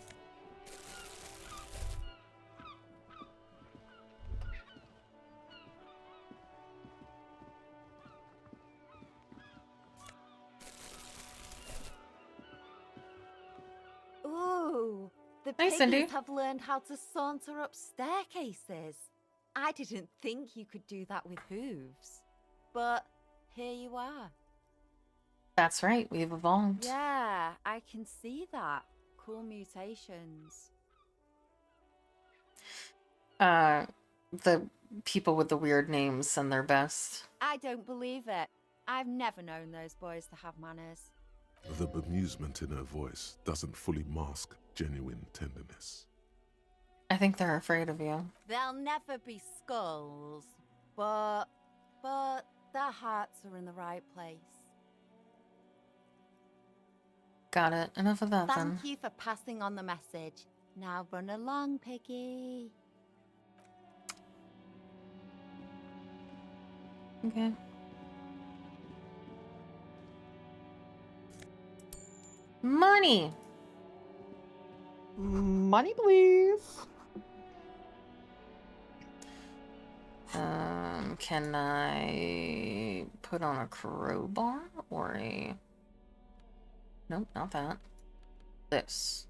Ooh, the Hi, Cindy. piggies have learned how to saunter up staircases. I didn't think you could do that with hooves. But here you are. That's right, we've evolved. Yeah, I can see that. Cool mutations. The people with the weird names send their best. I don't believe it. I've never known those boys to have manners. The bemusement in her voice doesn't fully mask genuine tenderness. I think they're afraid of you. They'll never be skulls, but their hearts are in the right place. Got it. Enough of that then. Thank you for passing on the message. Now run along, Piggy. Okay. Money. Money, please. Can I put on a crowbar or a... Nope, not that. This.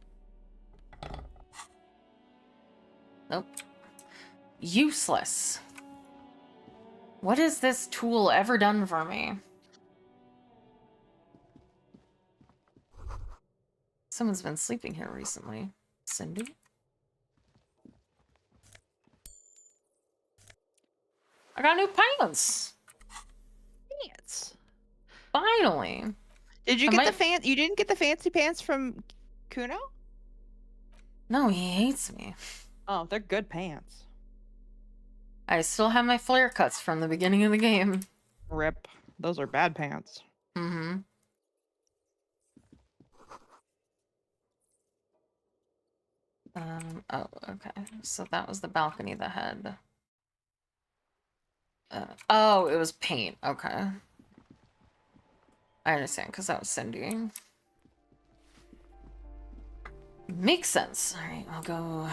Nope. Useless. What has this tool ever done for me? Someone's been sleeping here recently. Cindy? I got new pants! Pants. Finally! Did you I get the might- You didn't get the fancy pants from Kuno? No, he hates me. Oh, they're good pants. I still have my flare cuts from the beginning of the game. Rip. Those are bad pants. Mm-hmm. Oh, okay. So that was the balcony that had... oh, it was paint. Okay. I understand, because that was Cindy. Makes sense. Alright, I'll go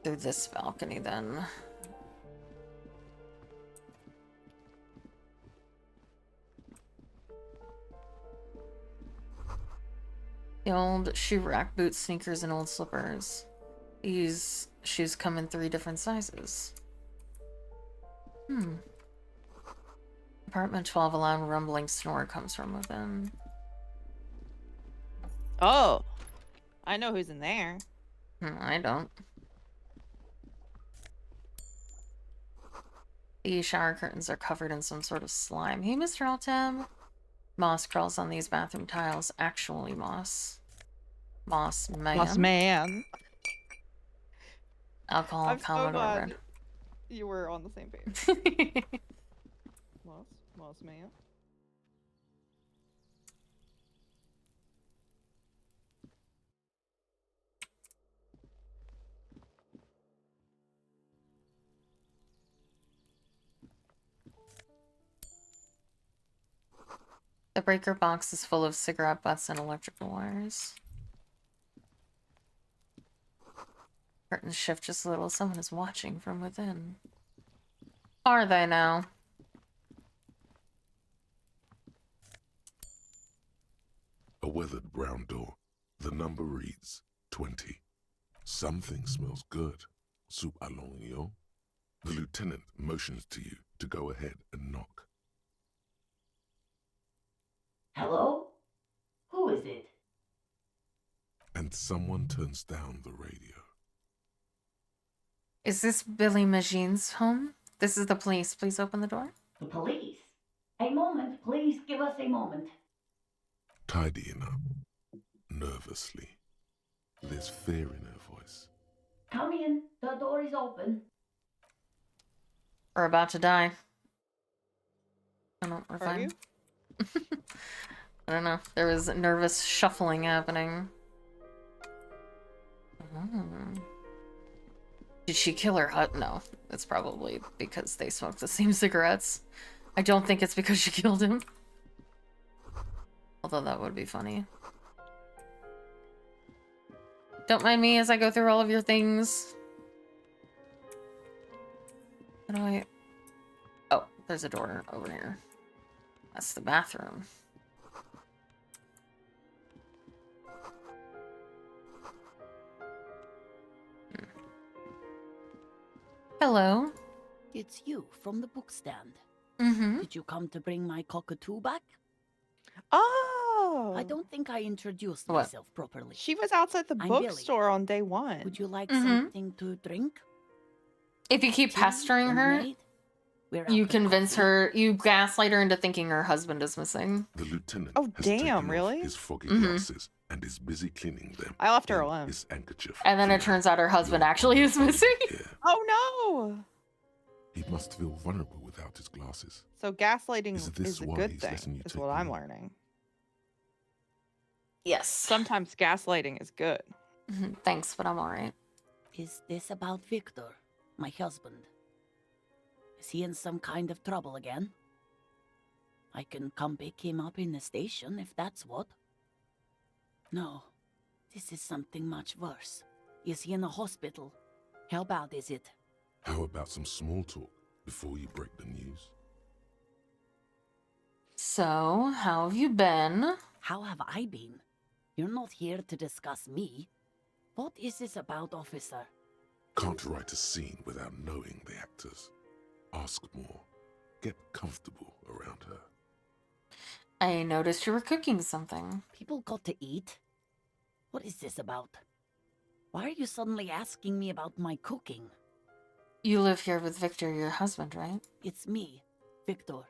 through this balcony then. The old shoe rack, boots, sneakers, and old slippers. These shoes come in 3 different sizes. Apartment 12, a loud rumbling snore comes from within. Oh. I know who's in there. I don't. The shower curtains are covered in some sort of slime. Hey, Mr. Altem. Moss crawls on these bathroom tiles. Actually moss. Moss man. Moss man. Alcohol, I'm so Commodore glad you were on the same page. Red. Moss man. The breaker box is full of cigarette butts and electrical wires. Curtains shift just a little. Someone is watching from within. Are they now? A weathered brown door. The number reads 20. Something smells good. Soup allons, yo. The lieutenant motions to you to go ahead and knock. Hello? Who is it? And someone turns down the radio. Is this Billy Magin's home? This is the police. Please open the door. The police. A moment, please give us a moment. Tidying up. Nervously. There's fear in her voice. Come in, the door is open. We're about to die. Oh no, we're Are fine. you? I don't know. There was nervous shuffling happening. Did she kill her hut? No. It's probably because they smoked the same cigarettes. I don't think it's because she killed him. Although that would be funny. Don't mind me as I go through all of your things. How do I... Oh, there's a door over here. That's the bathroom. Hello. It's you from the book stand. Mm-hmm. Did you come to bring my cockatoo back? Oh. I don't think I introduced What? myself properly. She was outside the I'm Billy. bookstore on day 1. Would you like Mhm. something to drink? If you keep Tea? pestering her, Lemonade? We're out you of convince coffee. her, you gaslight her into thinking her husband is missing. The lieutenant Oh, has damn, taken really? off his foggy Mhm. glasses and is busy cleaning them. I left her in alone. His handkerchief. And then it turns out her husband actually is missing. Yeah. Oh no! He must feel vulnerable without his glasses. So gaslighting Is this is a why good he's thing, letting you is take what the I'm lead? learning. Yes. Sometimes gaslighting is good. Thanks, but I'm alright. Is this about Victor, my husband? Is he in some kind of trouble again? I can come pick him up in the station if that's what. No, this is something much worse. Is he in the hospital? How bad is it? How about some small talk before you break the news? So, how have you been? How have I been? You're not here to discuss me. What is this about, officer? Can't write a scene without knowing the actors. Ask more. Get comfortable around her. I noticed you were cooking something. People got to eat. What is this about? Why are you suddenly asking me about my cooking? You live here with Victor, your husband, right? It's me, Victor,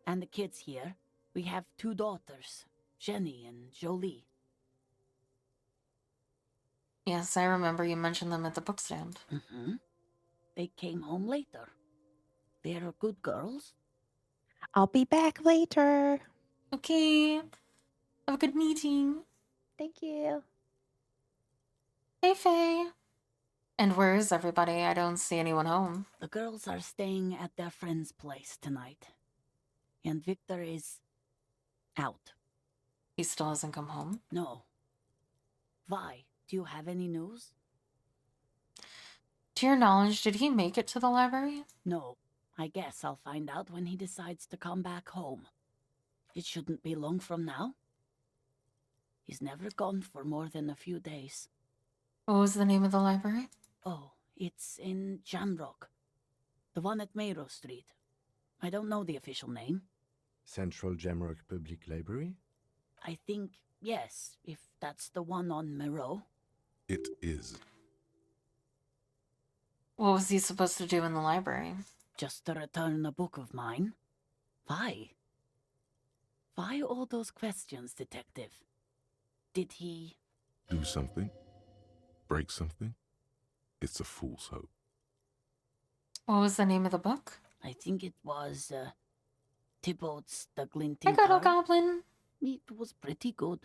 and the kids here. We have 2 daughters, Jenny and Jolie. Yes, I remember you mentioned them at the book stand. Mm-hmm. They came home later. They're good girls. I'll be back later. Okay. Have a good meeting. Thank you. Hey, Faye. And where is everybody? I don't see anyone home. The girls are staying at their friend's place tonight. And Victor is out. He still hasn't come home. No. Vi, do you have any news? To your knowledge, did he make it to the library? No. I guess I'll find out when he decides to come back home. It shouldn't be long from now. He's never gone for more than a few days. What was the name of the library? Oh, it's in Jamrock. The one at Mayro Street. I don't know the official name. Central Jamrock Public Library? I think, yes, if that's the one on Mayro. It is. What was he supposed to do in the library? Just to return a book of mine. Why? Why all those questions, Detective? Did he... Do something? Break something? It's a fool's hope. What was the name of the book? I think it was, Thibaut's The Glinting I got a Card. goblin. It was pretty good.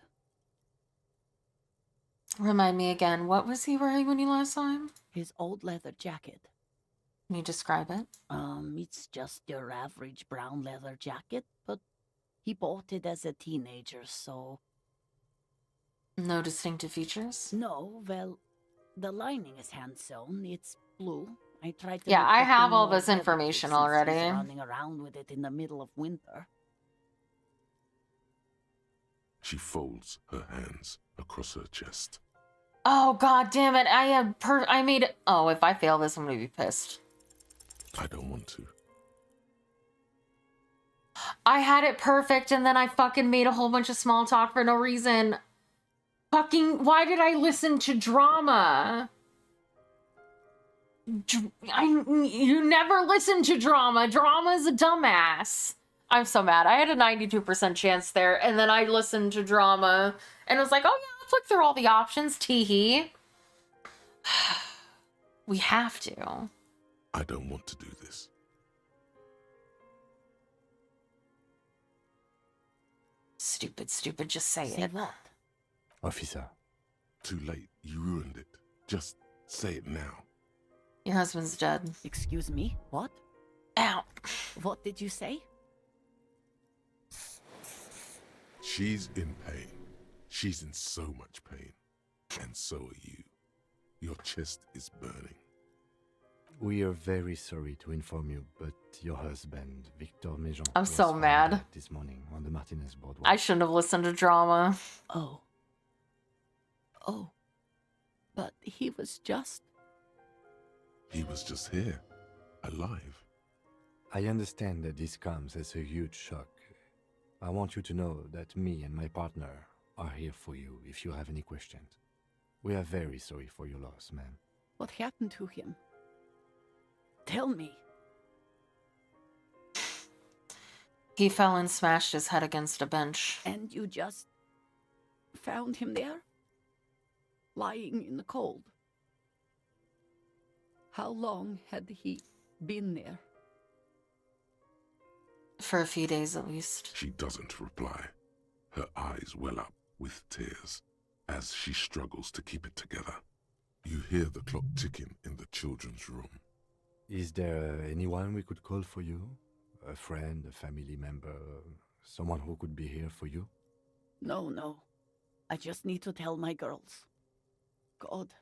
Remind me again, what was he wearing when you last saw him? His old leather jacket. Can you describe it? It's just your average brown leather jacket, but he bought it as a teenager, so... No distinctive features? No, well, the lining is hand-sewn. It's blue. I tried to Yeah, make I the have thing all more this information weatherproof since already. he's running around with it in the middle of winter. She folds her hands across her chest. Oh, god damn it. I made it. Oh, if I fail this, I'm gonna be pissed. I don't want to. I had it perfect and then I fucking made a whole bunch of small talk for no reason. Fucking, why did I listen to drama? You never listen to drama. Drama's a dumbass. I'm so mad. I had a 92% chance there, and then I listened to drama, and was like, oh yeah, let's look through all the options, teehee. We have to. I don't want to do this. Stupid, just say Say it. what? Officer, Too late. You ruined it. Just say it now. Your husband's dead. Excuse me? What? Ow. What did you say? She's in pain. She's in so much pain. And so are you. Your chest is burning. we are very sorry to inform you, but your husband, Victor Méjean, I'm was so found mad. dead this morning on the Martinez boardwalk. I shouldn't have listened to drama. Oh. Oh. But he was just... He was just here. Alive. I understand that this comes as a huge shock. I want you to know that me and my partner are here for you if you have any questions. We are very sorry for your loss, ma'am. What happened to him? Tell me. He fell and smashed his head against a bench. And you just found him there? Lying in the cold? How long had he been there? For a few days at least. She doesn't reply. Her eyes well up with tears as she struggles to keep it together. You hear the clock ticking in the children's room. Is there anyone we could call for you? A friend, a family member, Someone who could be here for you? No. I just need to tell my girls. God,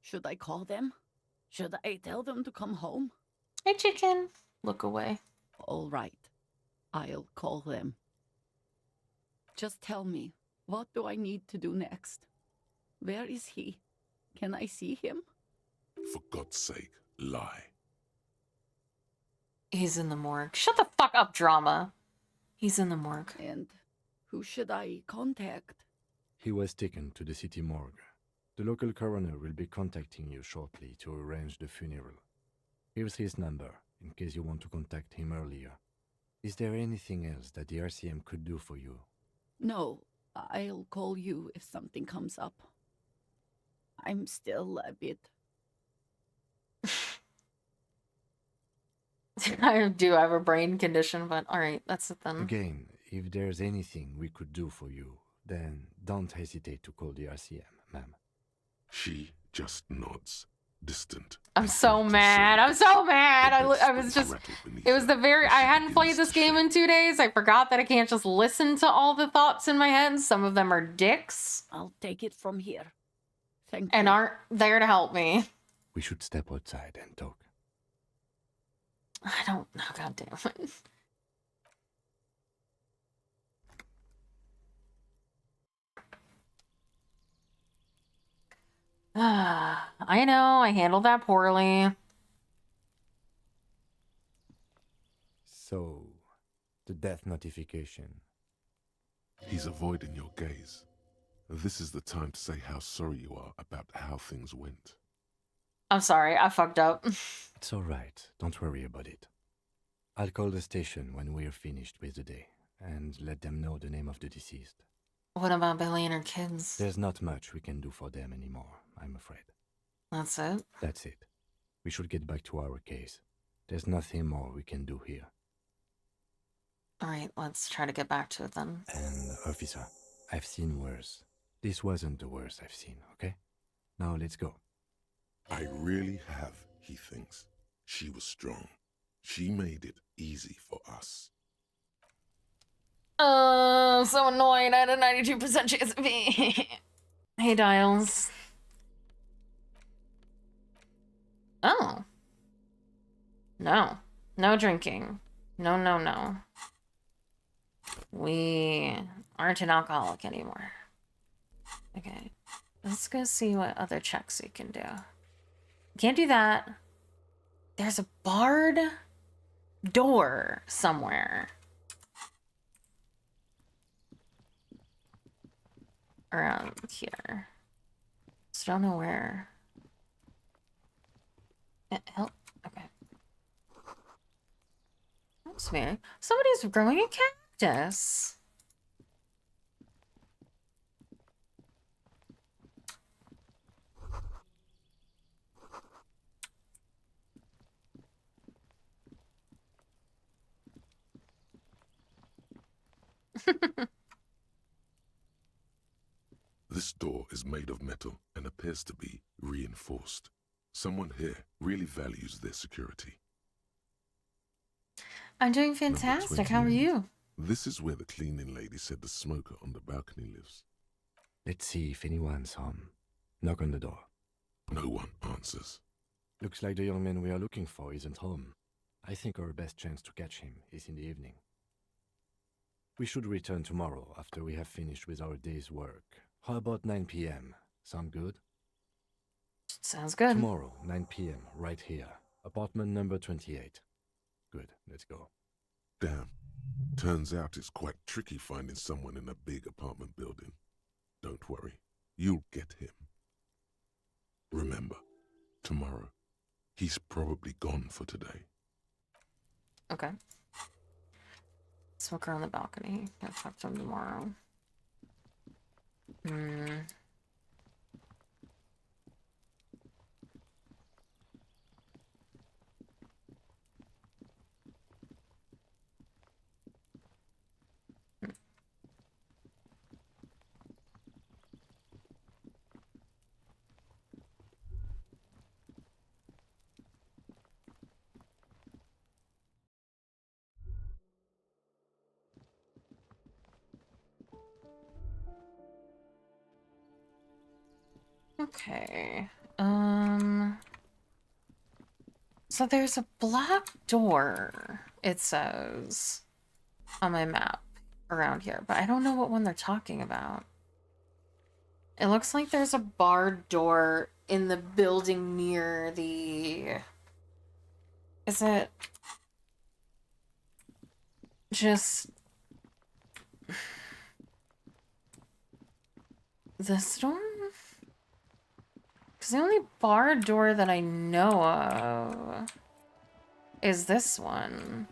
should I call them? Should I tell them to come home? Hey, chicken. Look away. All right, I'll call them. Just tell me, what do I need to do next? Where is he? Can I see him? For God's sake, lie. He's in the morgue. Shut the fuck up, drama. He's in the morgue. And who should I contact? He was taken to the city morgue. The local coroner will be contacting you shortly to arrange the funeral. Here's his number, in case you want to contact him earlier. Is there anything else that the RCM could do for you? No, I'll call you if something comes up. I'm still a bit... I do have a brain condition, but alright, that's it then. Again, if there's anything we could do for you, then don't hesitate to call the RCM, ma'am. She just nods, distant. I'm so mad. I'm so mad. I was just... It was the very... I hadn't played this game in 2 days. I forgot that I can't just listen to all the thoughts in my head. Some of them are dicks. I'll take it from here. Thank you. And aren't there to help me. We should step outside and talk. I don't know. God damn it. I know. I handled that poorly. So, the death notification. He's avoiding your gaze. This is the time to say how sorry you are about how things went. I'm sorry. I fucked up. It's alright. Don't worry about it. I'll call the station when we're finished with the day, and let them know the name of the deceased. What about Billy and her kids? There's not much we can do for them anymore, I'm afraid. That's it? That's it. We should get back to our case. There's nothing more we can do here. Alright, let's try to get back to it then. And, officer, I've seen worse. This wasn't the worst I've seen, okay? Now let's go. I really have, he thinks. She was strong. She made it easy for us. So annoyed. I had a 92% chance of me. Hey, Dials. Oh. No. No drinking. No. We aren't an alcoholic anymore. Okay. Let's go see what other checks we can do. Can't do that. There's a barred door somewhere. Around here. Just don't know where. Help. Okay. That's me. Somebody's growing a cactus. This door is made of metal and appears to be reinforced. Someone here really values their security. I'm doing fantastic. How are you? This is where the cleaning lady said the smoker on the balcony lives. Let's see if anyone's home. Knock on the door. No one answers. Looks like the young man we are looking for isn't home. I think our best chance to catch him is in the evening. We should return tomorrow after we have finished with our day's work. How about 9 p.m.? Sound good? Sounds good. Tomorrow, 9 p.m., right here. Apartment number 28. Good, let's go. Damn. Turns out it's quite tricky finding someone in a big apartment building. Don't worry. You'll get him. Remember, tomorrow. He's probably gone for today. Okay. Smoker on the balcony. I'll talk to him tomorrow. Okay. So there's a black door, it says, on my map around here, but I don't know what one they're talking about. It looks like there's a barred door in the building near the... Is it... just... this door? Because the only barred door that I know of is this one.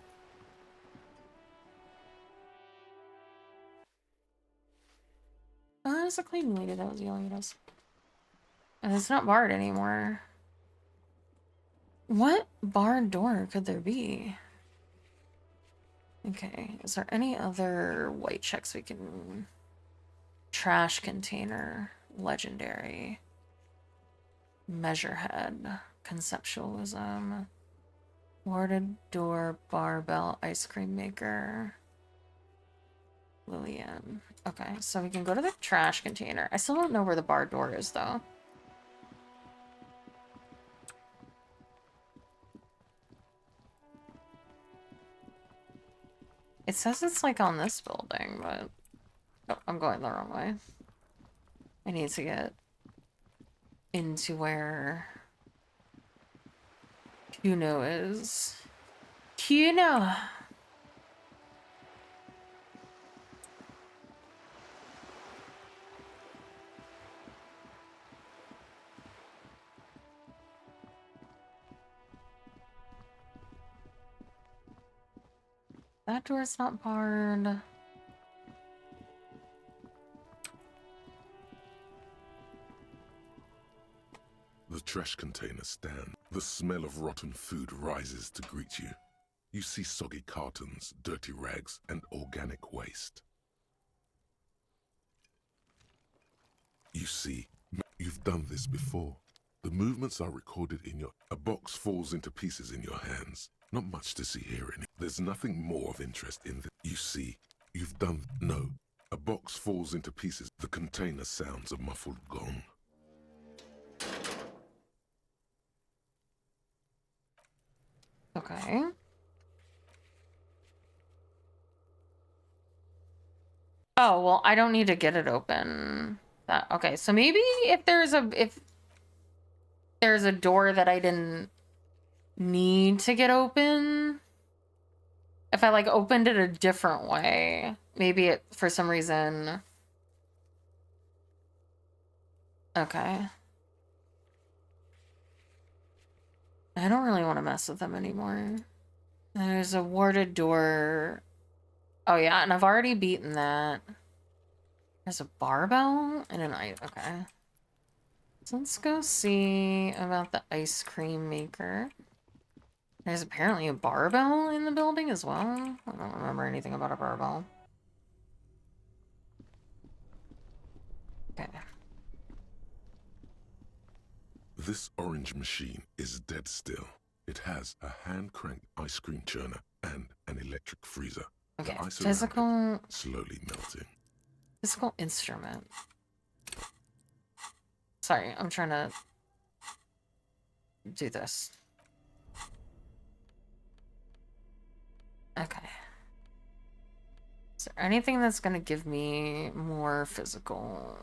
Oh, there's a cleaning lady that was yelling at us. And it's not barred anymore. What barred door could there be? Okay, is there any other white checks we can... Trash container, legendary. Measurehead, conceptualism. Warded door, barbell, ice cream maker. Lillian. Okay, so we can go to the trash container. I still don't know where the bar door is, though. It says it's, like, on this building, but... Oh, I'm going the wrong way. I need to get into where... Kuno is. Kuno! That door's not barred. The trash container stand. The smell of rotten food rises to greet you. You see soggy cartons, dirty rags, and organic waste. You see, you've done this before. The movements are recorded in your... A box falls into pieces in your hands. Not much to see here in it. There's nothing more of interest in this. You see, you've done... No. A box falls into pieces. The container sounds a muffled gong. Okay. Oh, well, I don't need to get it open. Okay, so maybe if there's a door that I didn't need to get open, if I like opened it a different way, maybe it for some reason. Okay. I don't really want to mess with them anymore. There's a warded door. Oh yeah, and I've already beaten that. There's a barbell and an ice. Okay. So let's go see about the ice cream maker. There's apparently a barbell in the building as well. I don't remember anything about a barbell. Okay. This orange machine is dead still. It has a hand-cranked ice cream churner and an electric freezer. Okay, The ice physical... around it slowly melting. Physical instrument. Sorry, I'm trying to do this. Okay. Is there anything that's gonna give me more physical?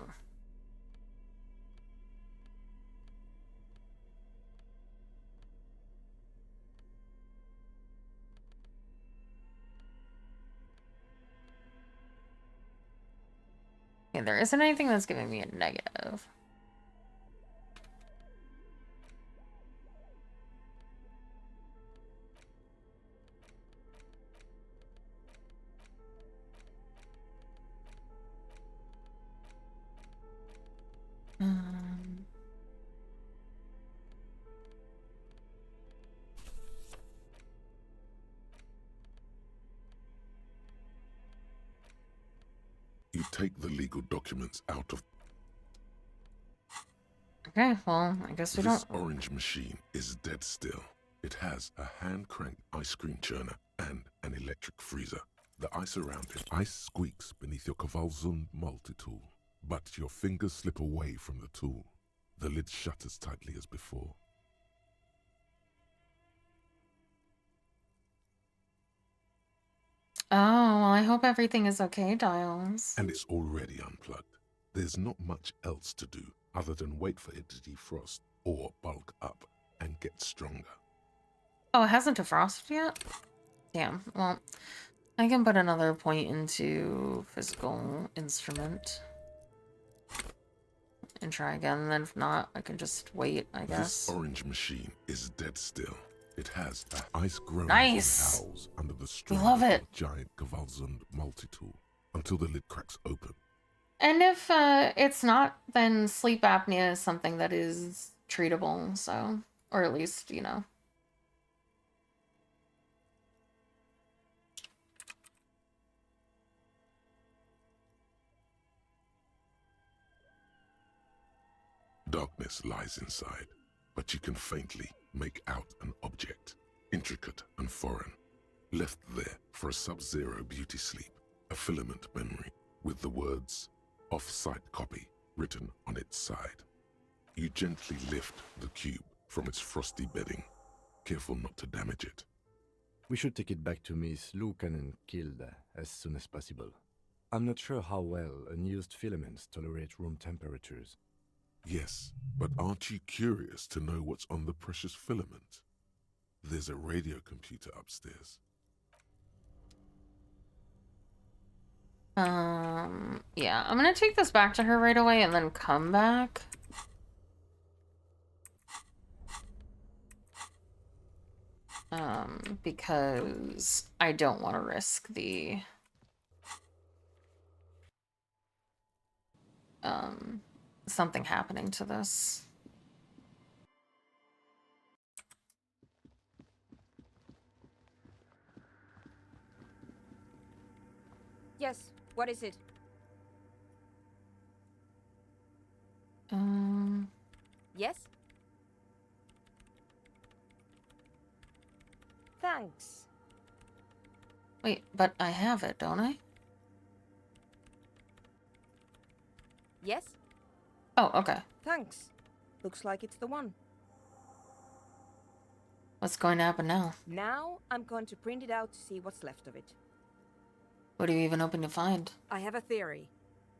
Okay, there isn't anything that's giving me a negative. You take the legal documents out of... Okay, well, I guess we This don't... orange machine is dead still. It has a hand-cranked ice cream churner and an electric freezer. The ice around it. Ice squeaks beneath your Kavalzund multi-tool, but your fingers slip away from the tool. The lid shut as tightly as before. Oh, well, I hope everything is okay, Dials. And it's already unplugged. There's not much else to do other than wait for it to defrost or bulk up and get stronger. Oh, it hasn't defrosted yet? Damn. Well, I can put another point into physical instrument. And try again, and then if not, I can just wait, I guess. This orange machine is dead still. It has ice groans Nice. and howls under the strain love of it. the giant Gewalzund multi-tool until the lid cracks open. And if it's not, then sleep apnea is something that is treatable, so, or at least, you know. Darkness lies inside, but you can faintly make out an object, intricate and foreign, left there for a sub-zero beauty sleep, a filament memory with the words "off-site copy" written on its side. You gently lift the cube from its frosty bedding, careful not to damage it. We should take it back to Miss Lukanen killed as soon as possible. I'm not sure how well unused filaments tolerate room temperatures. Yes, but aren't you curious to know what's on the precious filament? There's a radio computer upstairs. Yeah, I'm gonna take this back to her right away and then come back. Because I don't want to risk the something happening to this. Yes, what is it? Yes? Thanks. Wait, but I have it, don't I? Yes? Oh, okay. Thanks. Looks like it's the one. What's going to happen now? Now I'm going to print it out to see what's left of it. What are you even hoping to find? I have a theory.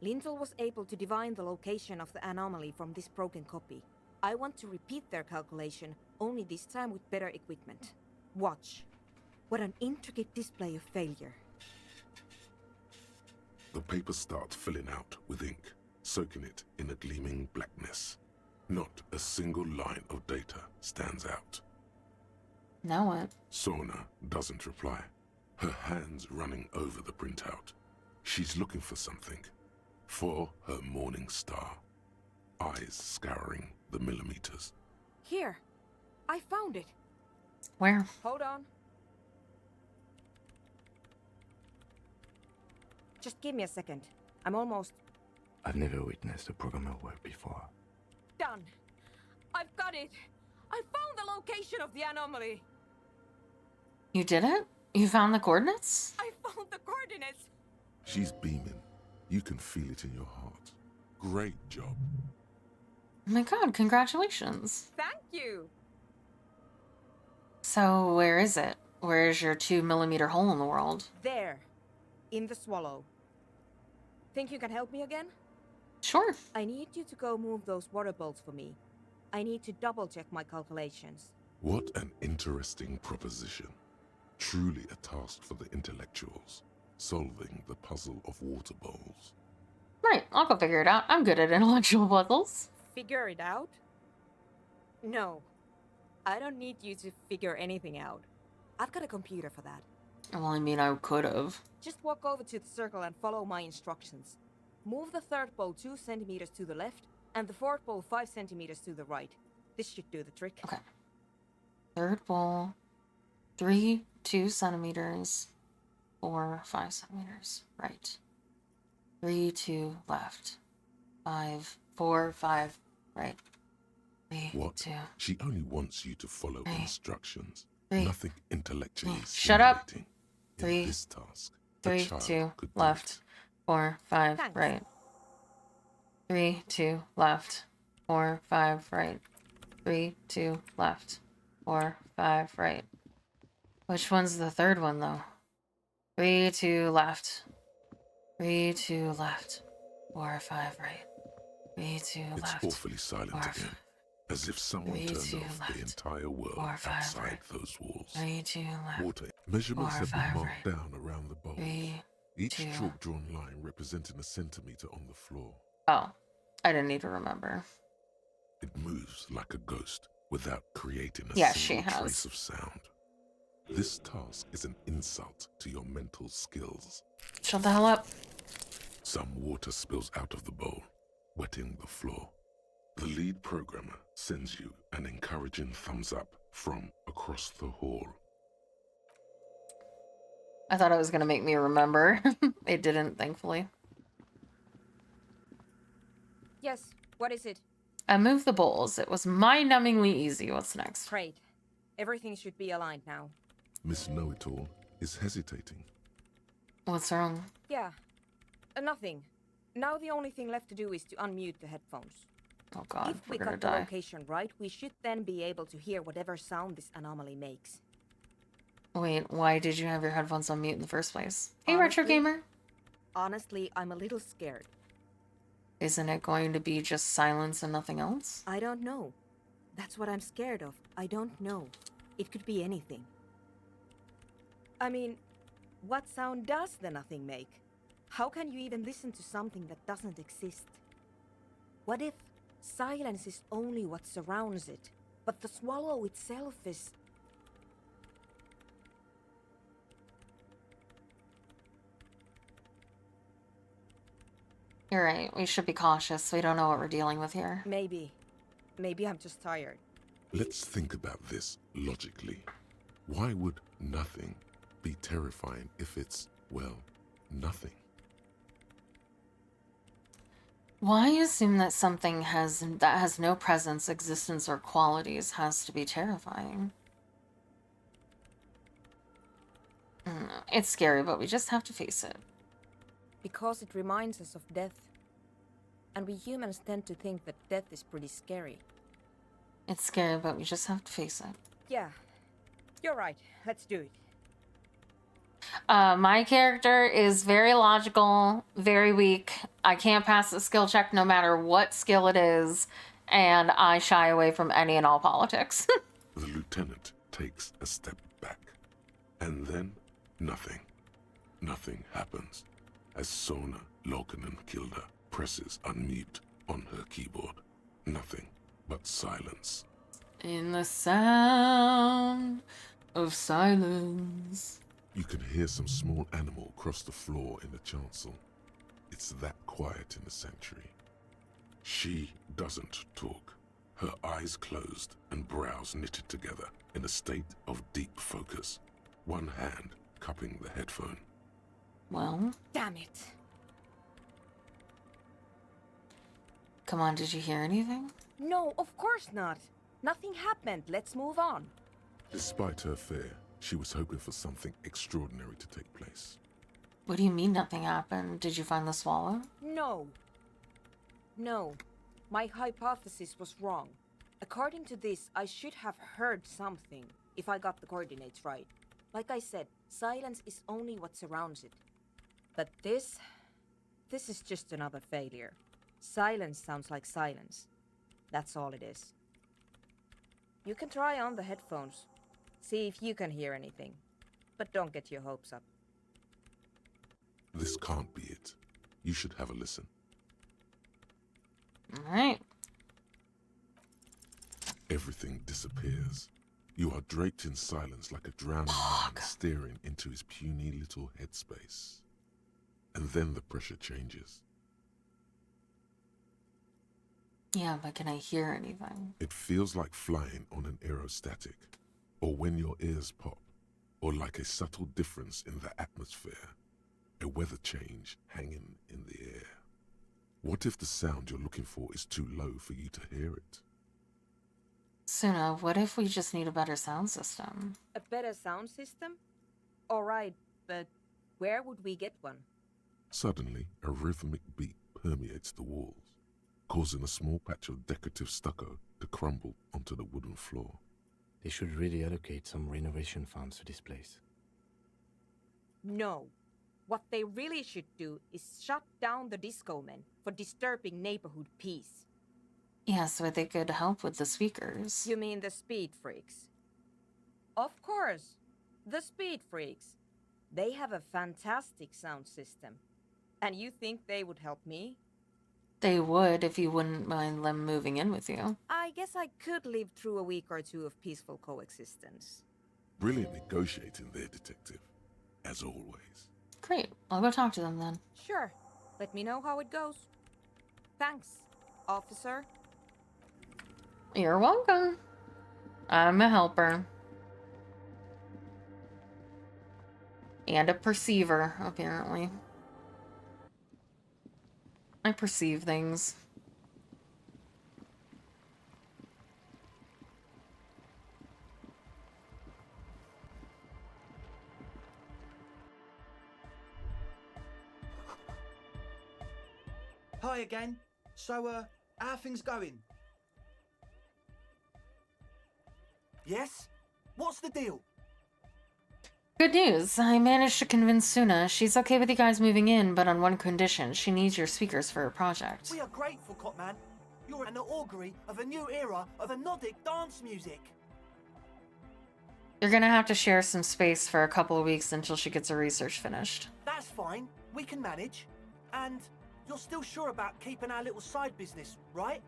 Lintel was able to divine the location of the anomaly from this broken copy. I want to repeat their calculation, only this time with better equipment. Watch. What an intricate display of failure. The paper starts filling out with ink, soaking it in a gleaming blackness. Not a single line of data stands out. Now what? Sorna doesn't reply, her hands running over the printout. She's looking for something. For her morning star. Eyes scouring the millimeters. Here. I found it. Where? Hold on. Just give me a second. I'm almost I've never witnessed a programmer work before. done. I've got it. I found the location of the anomaly. You did it? You found the coordinates? I found the coordinates. She's beaming. You can feel it in your heart. Great job. Oh my god, congratulations. Thank you. So, where is it? Where's your 2mm hole in the world? There. In the swallow. Think you can help me again? Sure. I need you to go move those water bolts for me. I need to double-check my calculations. What an interesting proposition. Truly a task for the intellectuals. Solving the puzzle of water bowls. Right, I'll go figure it out. I'm good at intellectual puzzles. Figure it out? No. I don't need you to figure anything out. I've got a computer for that. Well, I mean, I could have. Just walk over to the circle and follow my instructions. Move the third ball 2 centimeters to the left and the fourth ball 5 centimeters to the right. This should do the trick. Okay. Third ball, 3, 2 centimeters, 4, 5 centimeters. Right. 3, 2, left. 5, 4, 5, right. 3, What? 2. She only wants you to follow Three. instructions. Three. Nothing intellectually Shut up. stimulating. Three. In this task, a 3, child 2, could do left. it. 4, 5, Thanks. right. 3, 2, left. 4, 5, right. 3, 2, left. 4, 5, right. Which one's the third one, though? 3, 2, left. 3, 2, left. 4, 5, right. 3, 2, It's left. awfully silent 4, again, as if someone 3, turned 2, off the left. entire world 4, 5, outside right. those walls. 3, 2, left. Water measurements 4, have been 5, marked right. down around the bowls. 3, Each 2. chalk-drawn line representing a centimeter on the floor. Oh, I didn't need to remember. It moves like a ghost without creating a Yeah, she single has. trace of sound. This task is an insult to your mental skills. Shut the hell up. Some water spills out of the bowl, wetting the floor. The lead programmer sends you an encouraging thumbs up from across the hall. I thought it was going to make me remember. It didn't, thankfully. Yes, what is it? I moved the bowls. It was mind-numbingly easy. What's next? Great. Everything should be aligned now. Miss Know-It-All is hesitating. What's wrong? Yeah, nothing. Now the only thing left to do is to unmute the headphones. Oh god, If we're we gonna got the die. location right, we should then be able to hear whatever sound this anomaly makes. Wait, why did you have your headphones on mute in the first place? Hey, Retro Honestly- Gamer! Honestly, I'm a little scared. Isn't it going to be just silence and nothing else? I don't know. That's what I'm scared of. I don't know. It could be anything. I mean, what sound does the nothing make? How can you even listen to something that doesn't exist? What if silence is only what surrounds it, but the swallow itself is... You're right, we should be cautious. We don't know what we're dealing with here. Maybe. Maybe I'm just tired. Let's think about this logically. Why would nothing be terrifying if it's, well, nothing? Why assume that something that has no presence, existence, or qualities has to be terrifying? It's scary, but we just have to face it. Because it reminds us of death. And we humans tend to think that death is pretty scary. It's scary, but we just have to face it. Yeah, you're right. Let's do it. My character is very logical, very weak. I can't pass the skill check no matter what skill it is, and I shy away from any and all politics. The lieutenant takes a step back, and then nothing. Nothing happens as Sona Lokanen-Kilda presses unmute on her keyboard. Nothing but silence. In the sound of silence. You can hear some small animal cross the floor in the chancel. It's that quiet in the sanctuary. She doesn't talk. Her eyes closed and brows knitted together in a state of deep focus. One hand cupping the headphone. Well, Damn it. come on, did you hear anything? No, of course not. Nothing happened. Let's move on. Despite her fear, she was hoping for something extraordinary to take place. What do you mean nothing happened? Did you find the swallow? No. No. My hypothesis was wrong. According to this, I should have heard something, if I got the coordinates right. Like I said, silence is only what surrounds it. But this is just another failure. Silence sounds like silence. That's all it is. You can try on the headphones. See if you can hear anything. But don't get your hopes up. This can't be it. You should have a listen. Alright. Everything disappears. You are draped in silence like a drowning man staring into his puny little headspace. And then the pressure changes. Yeah, but can I hear anything? It feels like flying on an aerostatic, or when your ears pop, or like a subtle difference in the atmosphere, a weather change hanging in the air. What if the sound you're looking for is too low for you to hear it? Suna, what if we just need a better sound system? A better sound system? Alright, but where would we get one? Suddenly, a rhythmic beat permeates the walls. causing a small patch of decorative stucco to crumble onto the wooden floor. They should really allocate some renovation funds to this place. No. What they really should do is shut down the disco men for disturbing neighborhood peace. Yeah, so they could help with the speakers. You mean the speed freaks? Of course. The speed freaks. They have a fantastic sound system. And you think they would help me? They would if you wouldn't mind them moving in with you. I guess I could live through a week or two of peaceful coexistence. Brilliant negotiating there, detective. As always. Great. I'll go talk to them then. Sure. Let me know how it goes. Thanks, officer. You're welcome. I'm a helper. And a perceiver, apparently. I perceive things. Hi again. So, how are things going? Yes? What's the deal? Good news. I managed to convince Suna. She's okay with you guys moving in, but on one condition. She needs your speakers for her project. We are grateful, Copman. You're an augury of a new era of Nordic dance music. You're gonna have to share some space for a couple of weeks until she gets her research finished. That's fine. We can manage. And you're still sure about keeping our little side business, right?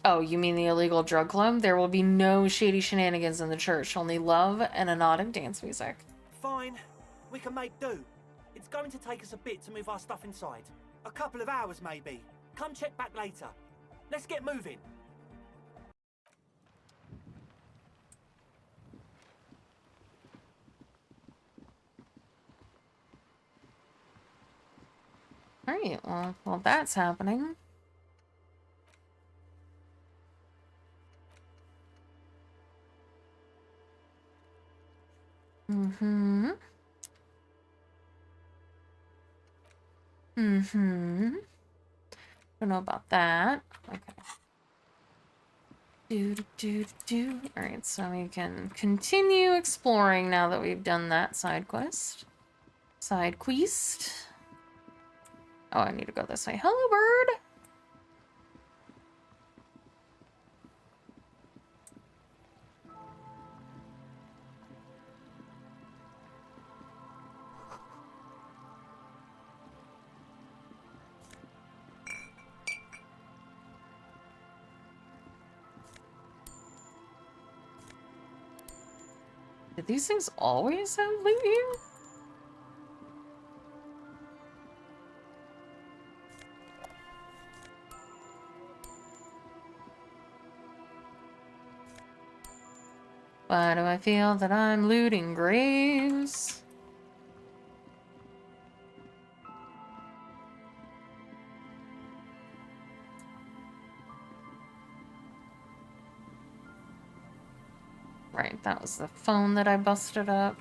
Oh, you mean the illegal drug club? There will be no shady shenanigans in the church, only love and anodic dance music. Fine. We can make do. It's going to take us a bit to move our stuff inside. A couple of hours, maybe. Come check back later. Let's get moving. Alright, well that's happening. Mm-hmm. Mm-hmm. Don't know about that. Okay. Alright, so we can continue exploring now that we've done that side quest. Side quest. Oh, I need to go this way. Hello, bird! Did these things always have loot here? Why do I feel that I'm looting graves? Right, that was the phone that I busted up.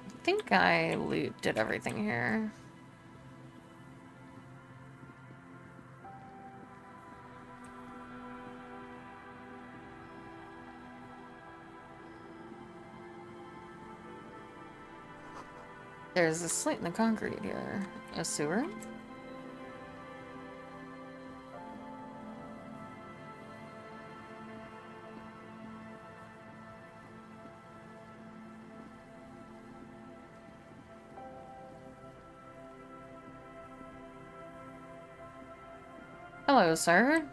I think I did everything here. There's a slit in the concrete here. A sewer? Hello, sir.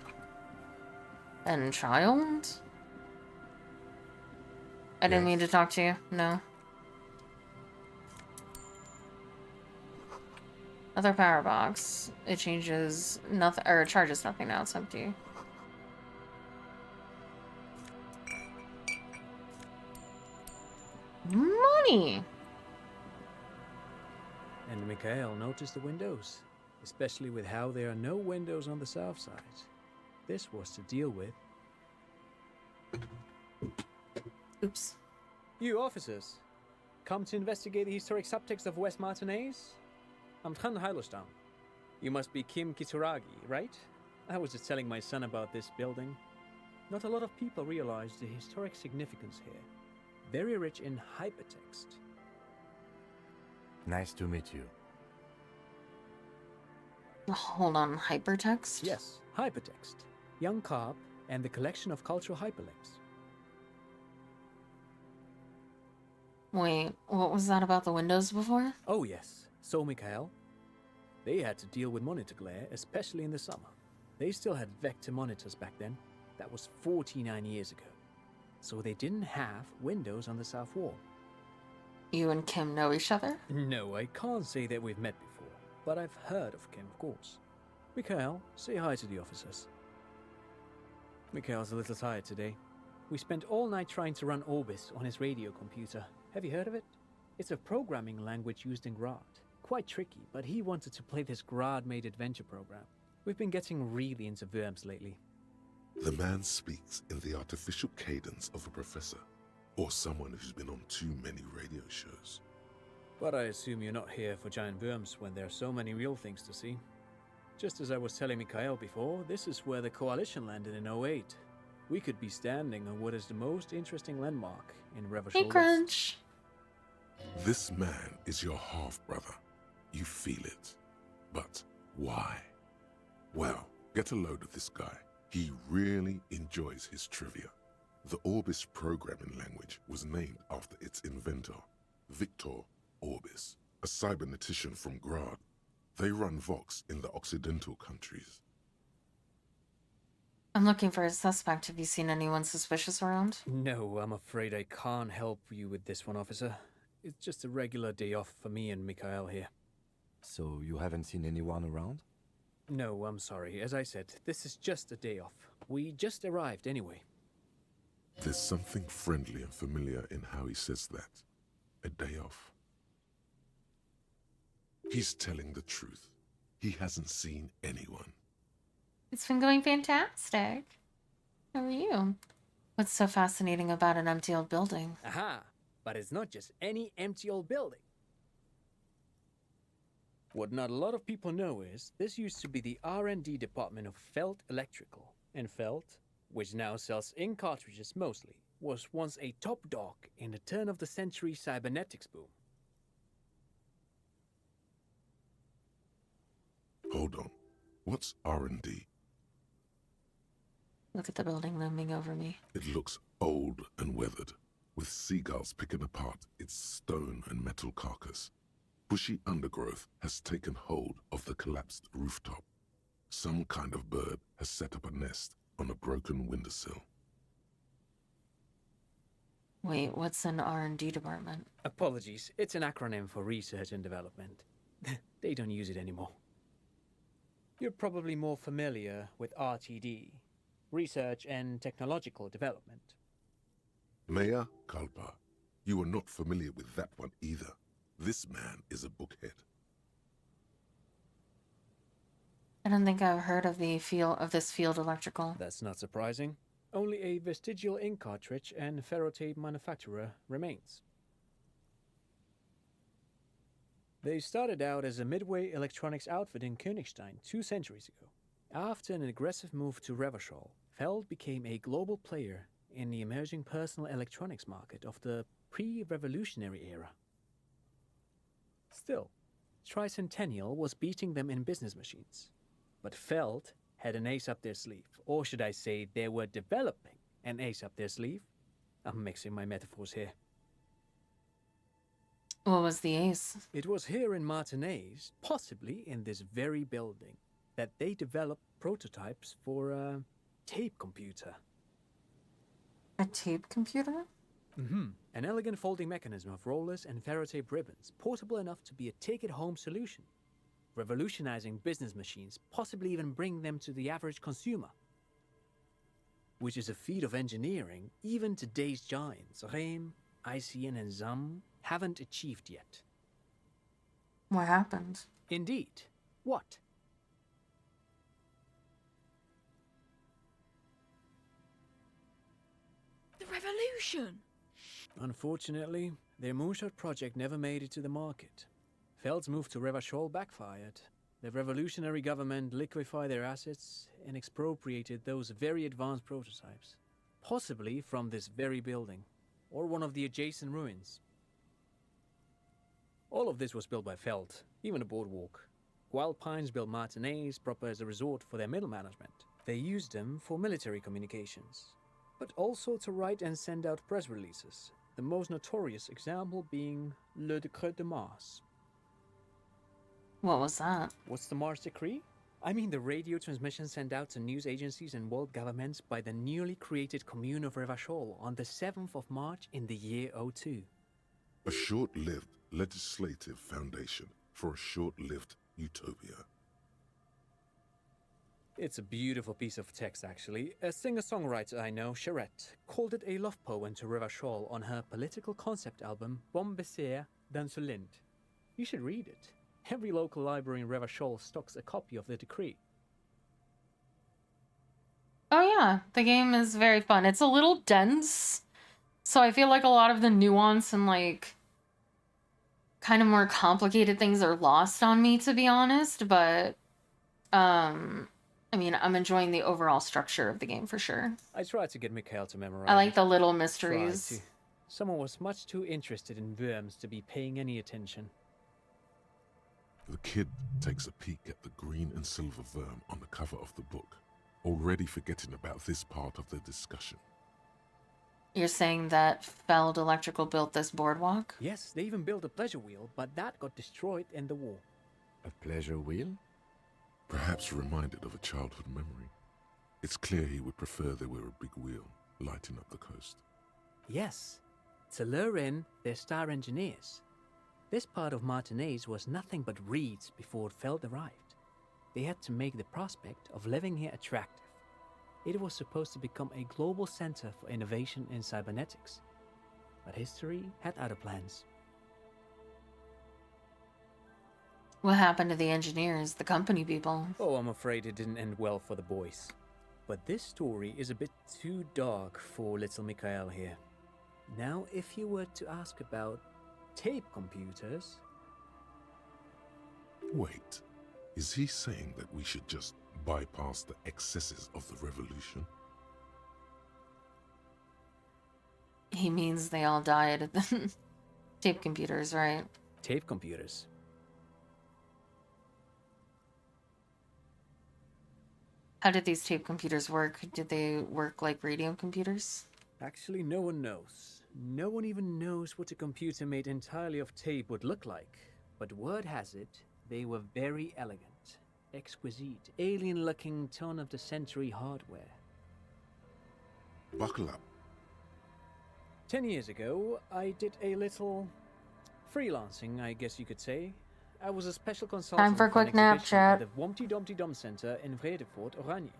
And child? I didn't mean to talk to you. No. Other power box. It changes nothing, or it charges nothing now. It's empty. Money! And Mikhail noticed the windows, especially with how there are no windows on the south side. This was to deal with. Oops. You officers, come to investigate the historic subtext of West Martinez? I'm Tran Heilostam. You must be Kim Kituragi, right? I was just telling my son about this building. Not a lot of people realize the historic significance here. Very rich in hypertext. Nice to meet you. Hold on, hypertext? Yes, hypertext. Young Carp and the collection of cultural hyperlinks. Wait, what was that about the windows before? Oh yes, so Mikhail. They had to deal with monitor glare, especially in the summer. They still had vector monitors back then. That was 49 years ago. So they didn't have windows on the south wall. You and Kim know each other? No, I can't say that we've met before, but I've heard of Kim, of course. Mikhail, say hi to the officers. Mikhail's a little tired today. We spent all night trying to run Orbis on his radio computer. Have you heard of it? It's a programming language used in Grad. Quite tricky, but he wanted to play this Grad-made adventure program. We've been getting really into Worms lately. The man speaks in the artificial cadence of a professor, or someone who's been on too many radio shows. But I assume you're not here for giant worms when there are so many real things to see. Just as I was telling Mikhail before, this is where the Coalition landed in 08. We could be standing on what is the most interesting landmark in Revachol. Hey, Crunch. This man is your half-brother. You feel it. But why? Well, get a load of this guy. He really enjoys his trivia. The Orbis programming language was named after its inventor, Victor Orbis, a cybernetician from Grad. They run Vox in the Occidental countries. I'm looking for a suspect. Have you seen anyone suspicious around? No, I'm afraid I can't help you with this one, officer. It's just a regular day off for me and Mikhail here. So you haven't seen anyone around? No, I'm sorry. As I said, this is just a day off. We just arrived anyway. There's something friendly and familiar in how he says that. A day off. He's telling the truth. He hasn't seen anyone. It's been going fantastic. How are you? What's so fascinating about an empty old building? Aha! But it's not just any empty old building. What not a lot of people know is this used to be the R&D department of Felt Electrical. And Felt, which now sells ink cartridges mostly, was once a top dog in the turn-of-the-century cybernetics boom. Hold on. What's R&D? Look at the building looming over me. It looks old and weathered, with seagulls picking apart its stone and metal carcass. Bushy undergrowth has taken hold of the collapsed rooftop. Some kind of bird has set up a nest on a broken windowsill. Wait, what's an R&D department? Apologies, it's an acronym for research and development. They don't use it anymore. You're probably more familiar with RTD, Research and Technological Development. Mea culpa. You are not familiar with that one either. This man is a bookhead. I don't think I've heard of this field electrical. That's not surprising. Only a vestigial ink cartridge and ferrotape manufacturer remains. They started out as a midway electronics outfit in Königstein 2 centuries ago. After an aggressive move to Revachol, Feld became a global player in the emerging personal electronics market of the pre-revolutionary era. Still, Tricentennial was beating them in business machines. But Feld had an ace up their sleeve, or should I say they were developing an ace up their sleeve? I'm mixing my metaphors here. What was the ace? It was here in Martinez, possibly in this very building, that they developed prototypes for a tape computer. A tape computer? An elegant folding mechanism of rollers and ferrotape ribbons, portable enough to be a take-it-home solution, revolutionizing business machines, possibly even bring them to the average consumer. Which is a feat of engineering even today's giants, Rehm, ICN and ZAM, haven't achieved yet. What happened? Indeed. What? The revolution! Unfortunately, their moonshot project never made it to the market. Feld's move to Revachol backfired. The revolutionary government liquefied their assets and expropriated those very advanced prototypes. Possibly from this very building, or one of the adjacent ruins. All of this was built by Feld, even the boardwalk. Wild Pines built Martinez proper as a resort for their middle management. They used them for military communications, but also to write and send out press releases, the most notorious example being Le Décret de Mars. What was that? What's the Mars Decree? I mean the radio transmission sent out to news agencies and world governments by the newly created commune of Revachol on the 7th of March in the year 02. A short-lived legislative foundation for a short-lived utopia. It's a beautiful piece of text, actually. A singer-songwriter I know, Charette, called it a love poem to Revachol on her political concept album, Bon Baiser dans le Lind. You should read it. Every local library in Revachol stocks a copy of the decree. Oh yeah, the game is very fun. It's a little dense, so I feel like a lot of the nuance and like kind of more complicated things are lost on me, to be honest, but I mean, I'm enjoying the overall structure of the game for sure. I tried to get Mikhail to memorize I like it. the little mysteries. Someone was much too interested in worms to be paying any attention. The kid takes a peek at the green and silver worm on the cover of the book, already forgetting about this part of the discussion. You're saying that Feld Electrical built this boardwalk? Yes, they even built a pleasure wheel, but that got destroyed in the war. A pleasure wheel? Perhaps reminded of a childhood memory. It's clear he would prefer there were a big wheel lighting up the coast. Yes, to lure in their star engineers. This part of Martinez was nothing but reeds before Feld arrived. They had to make the prospect of living here attractive. It was supposed to become a global center for innovation in cybernetics. But history had other plans. What happened to the engineers, the company people? Oh, I'm afraid it didn't end well for the boys. But this story is a bit too dark for little Mikhail here. Now, if you were to ask about tape computers... Wait, is he saying that we should just bypass the excesses of the revolution? He means they all died at the tape computers, right? Tape computers. How did these tape computers work? Did they work like radio computers? Actually, no one knows. No one even knows what a computer made entirely of tape would look like. But word has it, they were very elegant, exquisite, alien-looking turn-of-the-century hardware. Buckle up. 10 years ago, I did a little freelancing, I guess you could say. I was a special consultant Time for a an quick nap, exhibition chat. at the Womty Dumpty Dum Center in Vredefort, Oranje.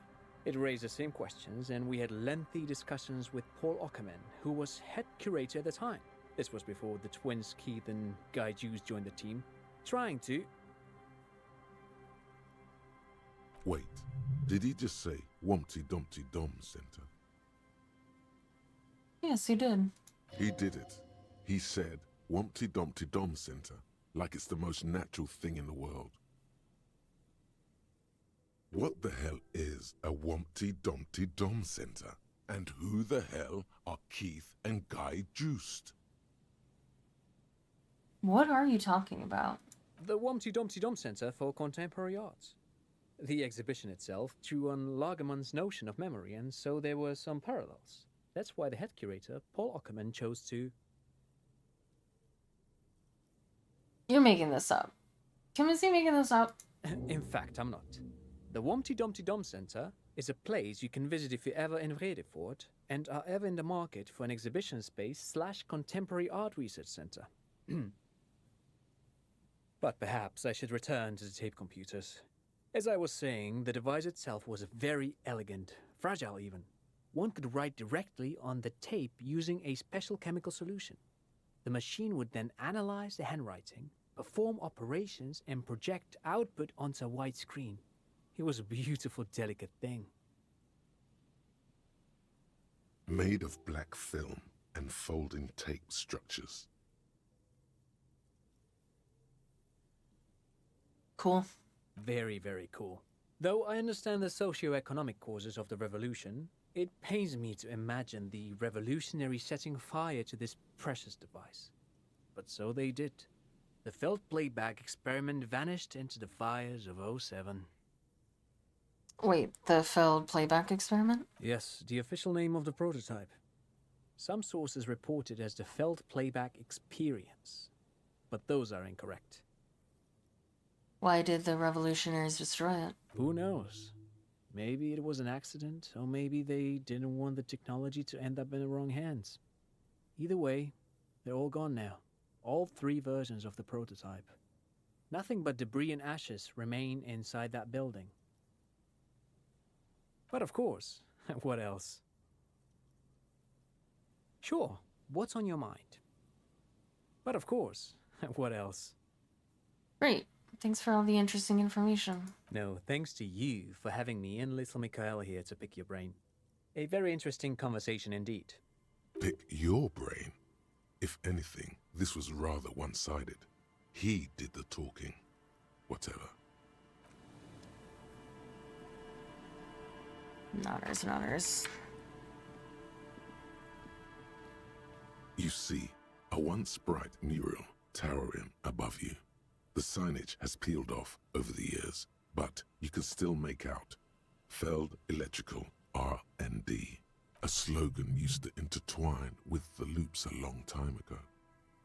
It raised the same questions, and we had lengthy discussions with Paul Ockerman, who was head curator at the time. This was before the twins Keith and Guy Juice joined the team, trying to... Wait, did he just say Wumpty Dumpty Dum Center? Yes, he did. He did it. He said Wumpty Dumpty Dum Center, like it's the most natural thing in the world. What the hell is a Wumpty Dumpty Dum Center? And who the hell are Keith and Guy Juiced? What are you talking about? The Womty Dumpty Dum Center for Contemporary Arts. The exhibition itself drew on Lagerman's notion of memory, and so there were some parallels. That's why the head curator, Paul Ockerman, chose to... You're making this up. Kim, is he making this up? In fact, I'm not. The Womty Dumpty Dum Center is a place you can visit if you're ever in Vredefort and are ever in the market for an exhibition space / contemporary art research center. But perhaps I should return to the tape computers. As I was saying, the device itself was very elegant, fragile even. One could write directly on the tape using a special chemical solution. The machine would then analyze the handwriting, perform operations, and project output onto a white screen. It was a beautiful, delicate thing. Made of black film and folding tape structures. Cool. Very, very cool. Though I understand the socio-economic causes of the revolution, it pains me to imagine the revolutionaries setting fire to this precious device. But so they did. The felt playback experiment vanished into the fires of '07. Wait, the failed playback experiment? Yes, the official name of the prototype. Some sources report it as the felt playback experience, but those are incorrect. Why did the revolutionaries destroy it? Who knows? Maybe it was an accident, or maybe they didn't want the technology to end up in the wrong hands. Either way, they're all gone now. All 3 versions of the prototype. Nothing but debris and ashes remain inside that building. But of course, what else? Sure, what's on your mind? But of course, what else? Great. Thanks for all the interesting information. No, thanks to you for having me and little Mikhail here to pick your brain. A very interesting conversation indeed. Pick your brain? If anything, this was rather one-sided. He did the talking. Whatever. Nodders. You see, a once bright mural towering above you. The signage has peeled off over the years, but you can still make out Feld Electrical R&D. A slogan used to intertwine with the loops a long time ago.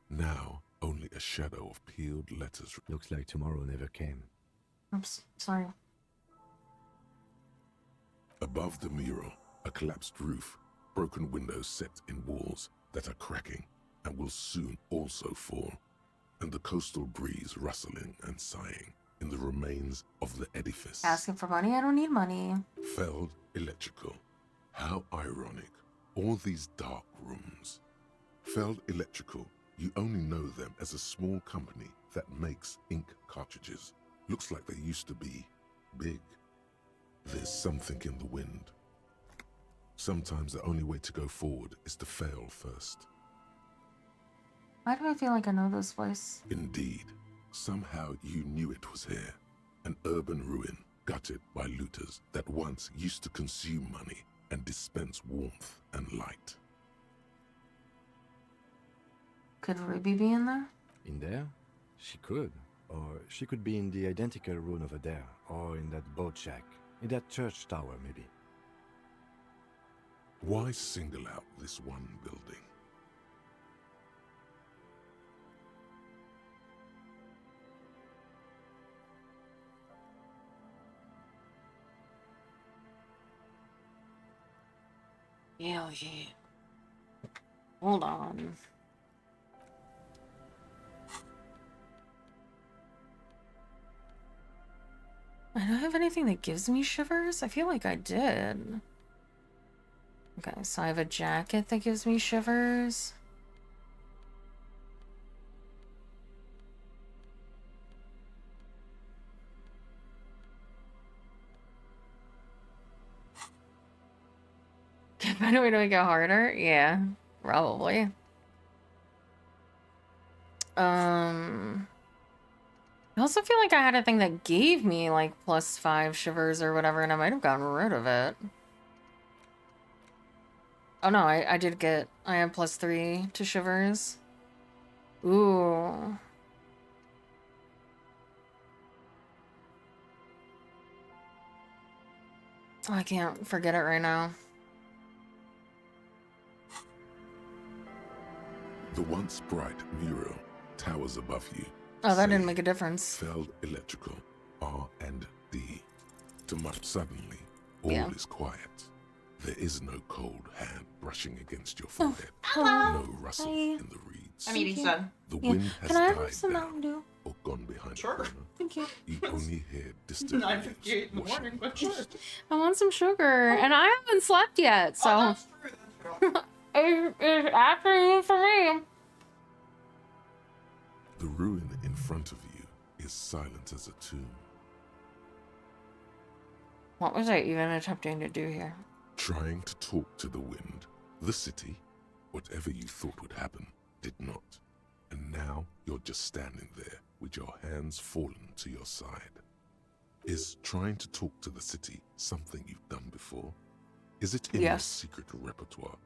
Now, only a shadow of peeled letters. Looks like tomorrow never came. Oops, sorry. Above the mural, a collapsed roof, broken windows set in walls that are cracking and will soon also fall, and the coastal breeze rustling and sighing in the remains of the edifice. Asking for money? I don't need money. Feld Electrical. How ironic. All these dark rooms. Feld Electrical, you only know them as a small company that makes ink cartridges. Looks like they used to be big. There's something in the wind. Sometimes the only way to go forward is to fail first. Why do I feel like I know this voice? Indeed. Somehow you knew it was here. An urban ruin gutted by looters that once used to consume money and dispense warmth and light. Could Ruby be in there? In there? She could. Or she could be in the identical room over there. Or in that boat shack. In that church tower, maybe. Why single out this one building? Hell yeah. Hold on. I don't have anything that gives me shivers? I feel like I did. Okay, so I have a jacket that gives me shivers. Can I find a way to make it harder? Yeah, probably. I also feel like I had a thing that gave me like +5 shivers or whatever, and I might have gotten rid of it. Oh no, I did get, I have +3 to shivers. Ooh. Oh, I can't forget it right now. The once bright mural towers above you. Oh, that didn't make a difference. Feld Electrical R&D. Too much suddenly, all is quiet. There is no cold hand brushing against your forehead. No rustle in the reeds. I'm eating some. The wind has Can I died have some down Mountain Dew? or gone behind Sure. the corner. Thank you. You only hear distant 9:58 in the waves morning, but washing sure. I want some sugar, and I haven't slept yet, so. It's afternoon for me. The ruin in front of you is silent as a tomb. What was I even attempting to do here? Trying to talk to the wind, the city, whatever you thought would happen, did not. And now you're just standing there, with your hands fallen to your side. Is trying to talk to the city something you've done before? Is it in your Yes. secret repertoire?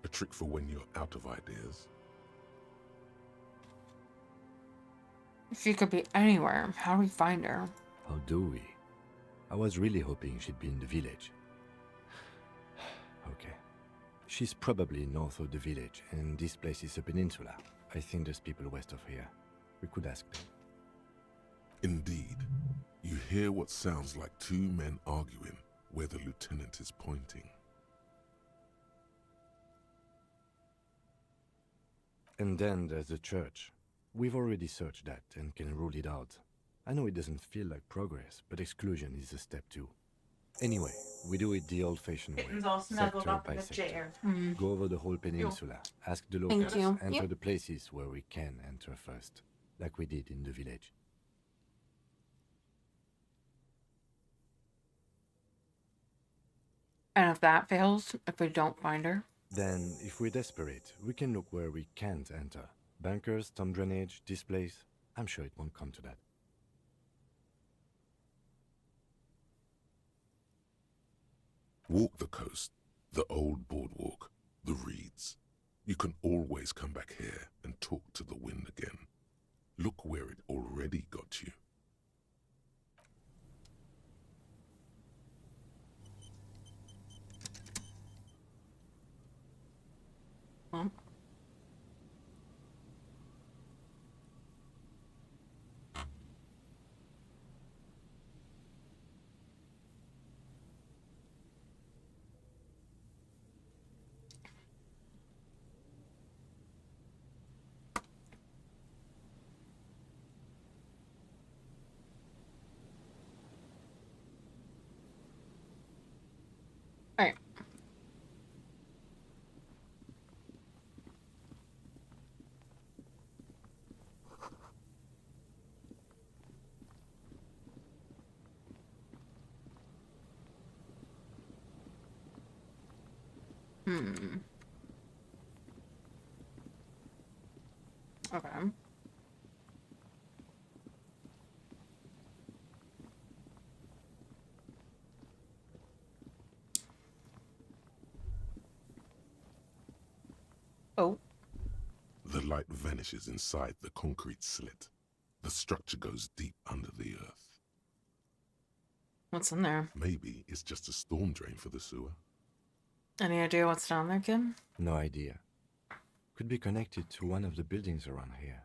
A trick for when you're out of ideas? She could be anywhere. How do we find her? How do we? I was really hoping she'd be in the village. Okay. She's probably north of the village, and this place is a peninsula. I think there's people west of here. We could ask them. Indeed. You hear what sounds like two men arguing where the lieutenant is pointing. And then there's the church. We've already searched that and can rule it out. I know it doesn't feel like progress, but exclusion is a step too. Anyway, we do it the old-fashioned way, Kitten's all snuggled sector up by in the sector. chair. Go over the whole peninsula, ask the Thank locals, you. enter Yep. the places where we can enter first, like we did in the village. And if that fails, if we don't find her, Then, if we're desperate, we can look where we can't enter. Bunkers, storm drainage, this place. I'm sure it won't come to that. Walk the coast, the old boardwalk, the reeds. You can always come back here and talk to the wind again. Look where it already got you. well, all right. Okay. Oh, The light vanishes inside the concrete slit. The structure goes deep under the earth. what's in there? Maybe it's just a storm drain for the sewer. Any idea what's down there, kid? No idea. Could be connected to one of the buildings around here.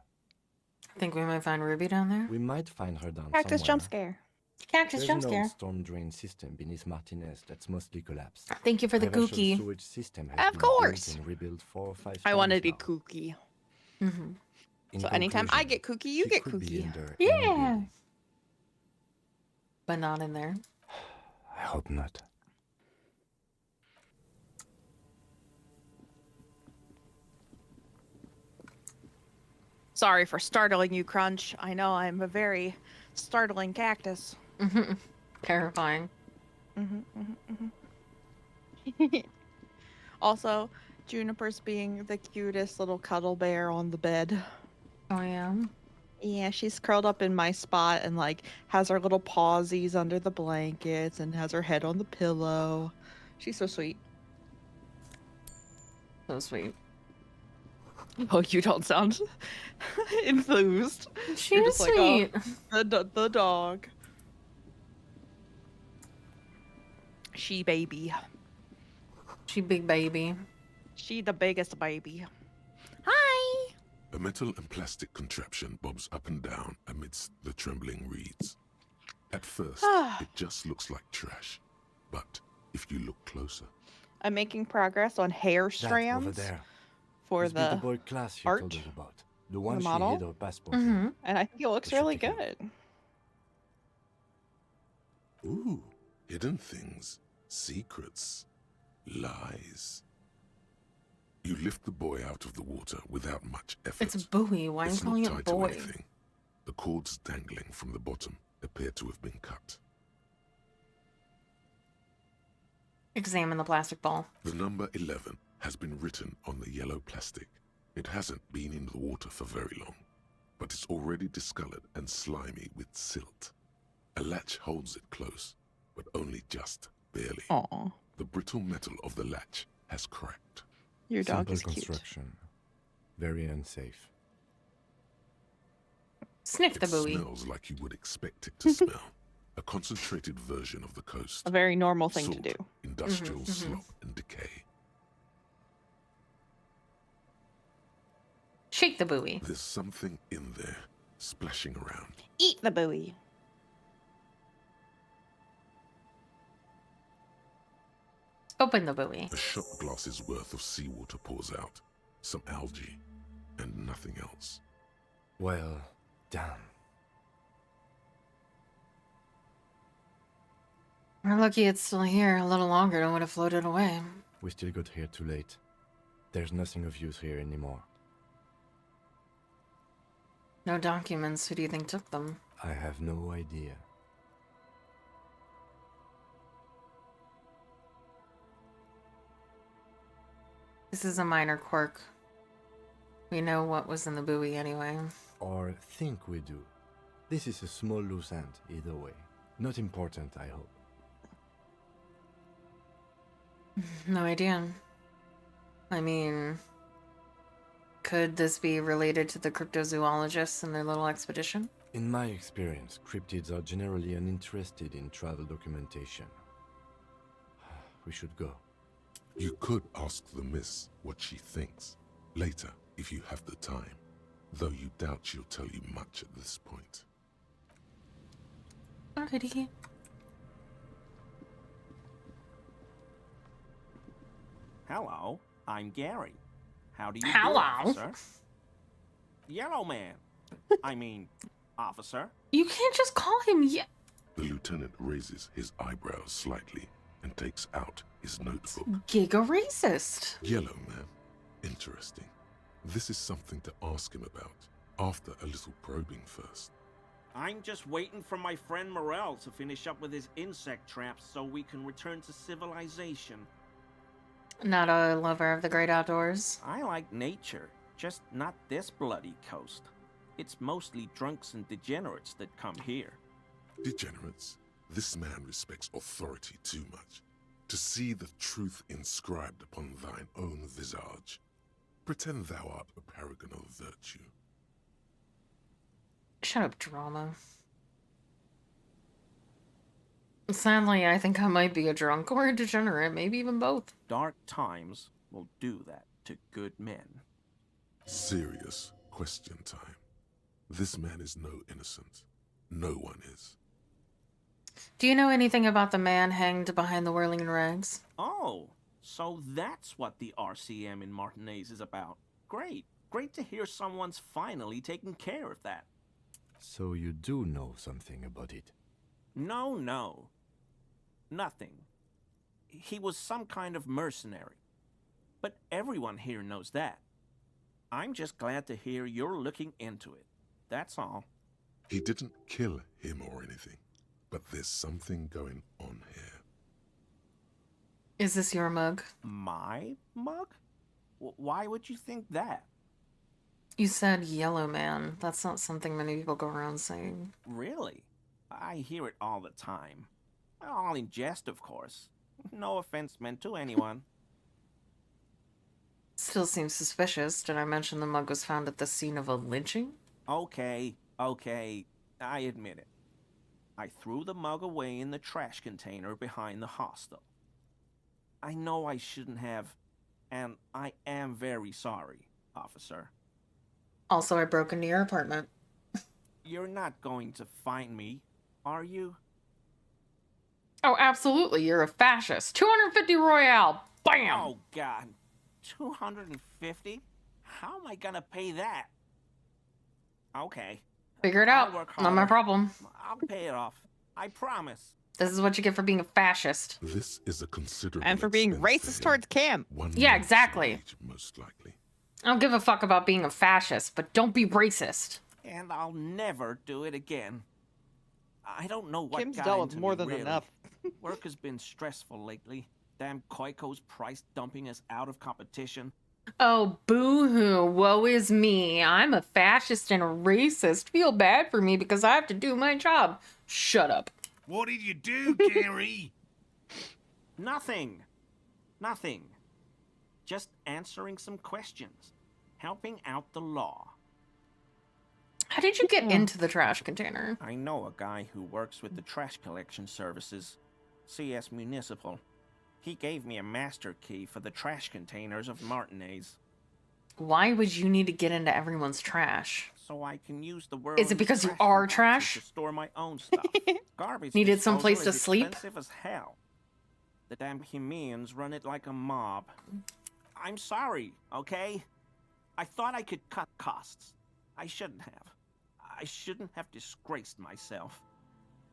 Think we might find Ruby down there? We might find her down Cactus somewhere. jump scare. Cactus There's jump an scare. old storm drain system beneath Martinez that's mostly collapsed. Thank you for the Reverential kooky. sewage system has Of been course. built and rebuilt 4 or 5 I want to times be now. kooky. Mm-hmm. In So anytime I conclusion, get kooky, you she get could be kooky. under any Yeah. building. But not in there. I hope not. Sorry for startling you, Crunch. I know I'm a very startling cactus. Mm-hmm. Terrifying. Also, Juniper's being the cutest little cuddle bear on the bed. Oh, yeah. Yeah, she's curled up in my spot and like has her little pawsies under the blankets and has her head on the pillow. She's so sweet. So sweet. Oh, you don't sound enthused. She You're is just like, oh, sweet. the dog. She baby. She big baby. She the biggest baby. Hi. A metal and plastic contraption bobs up and down amidst the trembling reeds. At first, it just looks like trash. But if you look closer, I'm making progress on hair That over strands there. for Must be the the boy class you art, told us about. The one she model. hid her passport in. Mm-hmm. and I think it looks We should really take a look. good. ooh, hidden things, secrets, lies. You lift the boy out of the water without much effort. It's a buoy. Why are you It's calling not it tied to boy? anything. The cords dangling from the bottom appear to have been cut. Examine the plastic ball. The number 11 has been written on the yellow plastic. It hasn't been in the water for very long, but it's already discolored and slimy with silt. A latch holds it close, but only just barely. Aw, The brittle metal of the latch has cracked. your dog Simple is cute. construction. Very unsafe. Sniff the It buoy. smells like you would expect it to smell. A concentrated version of the coast. A very normal thing Salt, to do. industrial slop and decay. Shake the buoy. There's something in there, splashing around. Eat the buoy. Open the buoy. A shot glass's worth of seawater pours out. Some algae, and nothing else. Well, damn. We're lucky it's still here. A little longer and it would have floated away. We still got here too late. There's nothing of use here anymore. No documents. Who do you think took them? I have no idea. This is a minor quirk. We know what was in the buoy anyway. Or think we do. This is a small loose end, either way. Not important, I hope. No idea. I mean, could this be related to the cryptozoologists and their little expedition? In my experience, cryptids are generally uninterested in travel documentation. We should go. You could ask the miss what she thinks. Later, if you have the time. Though you doubt she'll tell you much at this point. Alrighty. Hello, I'm Gary. How do you Hello. do, officer? Yellow man. I mean, officer. You can't just call him The lieutenant raises his eyebrows slightly and takes out his notebook. Giga racist. Yellow man. Interesting. This is something to ask him about. After a little probing first. I'm just waiting for my friend Morel to finish up with his insect traps so we can return to civilization. Not a lover of the great outdoors. I like nature, just not this bloody coast. It's mostly drunks and degenerates that come here. Degenerates. This man respects authority too much. To see the truth inscribed upon thine own visage. Pretend thou art a paragon of virtue. Shut up, drama. Sadly, I think I might be a drunk or a degenerate, maybe even both. Dark times will do that to good men. Serious question time. This man is no innocent. No one is. Do you know anything about the man hanged behind the whirling rags? Oh, so that's what the RCM in Martinez is about. Great. Great to hear someone's finally taking care of that. So you do know something about it? No. Nothing. He was some kind of mercenary. But everyone here knows that. I'm just glad to hear you're looking into it. That's all. He didn't kill him or anything. But there's something going on here. Is this your mug? My mug? Why would you think that? You said yellow man. That's not something many people go around saying. Really? I hear it all the time. All in jest, of course. No offense meant to anyone. Still seems suspicious. Did I mention the mug was found at the scene of a lynching? Okay. I admit it. I threw the mug away in the trash container behind the hostel. I know I shouldn't have, and I am very sorry, officer. Also, I broke into your apartment. You're not going to find me, are you? Oh, absolutely. You're a fascist. 250 Royale. Bam! Oh, God. 250? How am I gonna pay that? Okay. Figure it I'll out. work Not my harder. problem. I'll pay it off. I promise. This is what you get for being a fascist. This is a considerable And for being expense to racist him. towards Cam. One Yeah, month's exactly. wage, most likely. I don't give a fuck about being a fascist, but don't be racist. And I'll never do it again. I don't know what Kim's got dealt with into more me, than really. enough. Work has been stressful lately. Damn Koiko's price dumping us out of competition. Oh, boo-hoo, woe is me. I'm a fascist and a racist. Feel bad for me because I have to do my job. Shut up. What did you do, Gary? Nothing. Nothing. Just answering some questions. Helping out the law. How did you get into the trash container? I know a guy who works with the trash collection services. CS Municipal. He gave me a master key for the trash containers of Martinez. Why would you need to get into everyone's trash? So I can use the world. Is it because you are trash? To store my own stuff. Garbage Needed someplace disposal to is sleep? Expensive as hell. The damn Bohemians run it like a mob. I'm sorry, okay? I thought I could cut costs. I shouldn't have. I shouldn't have disgraced myself.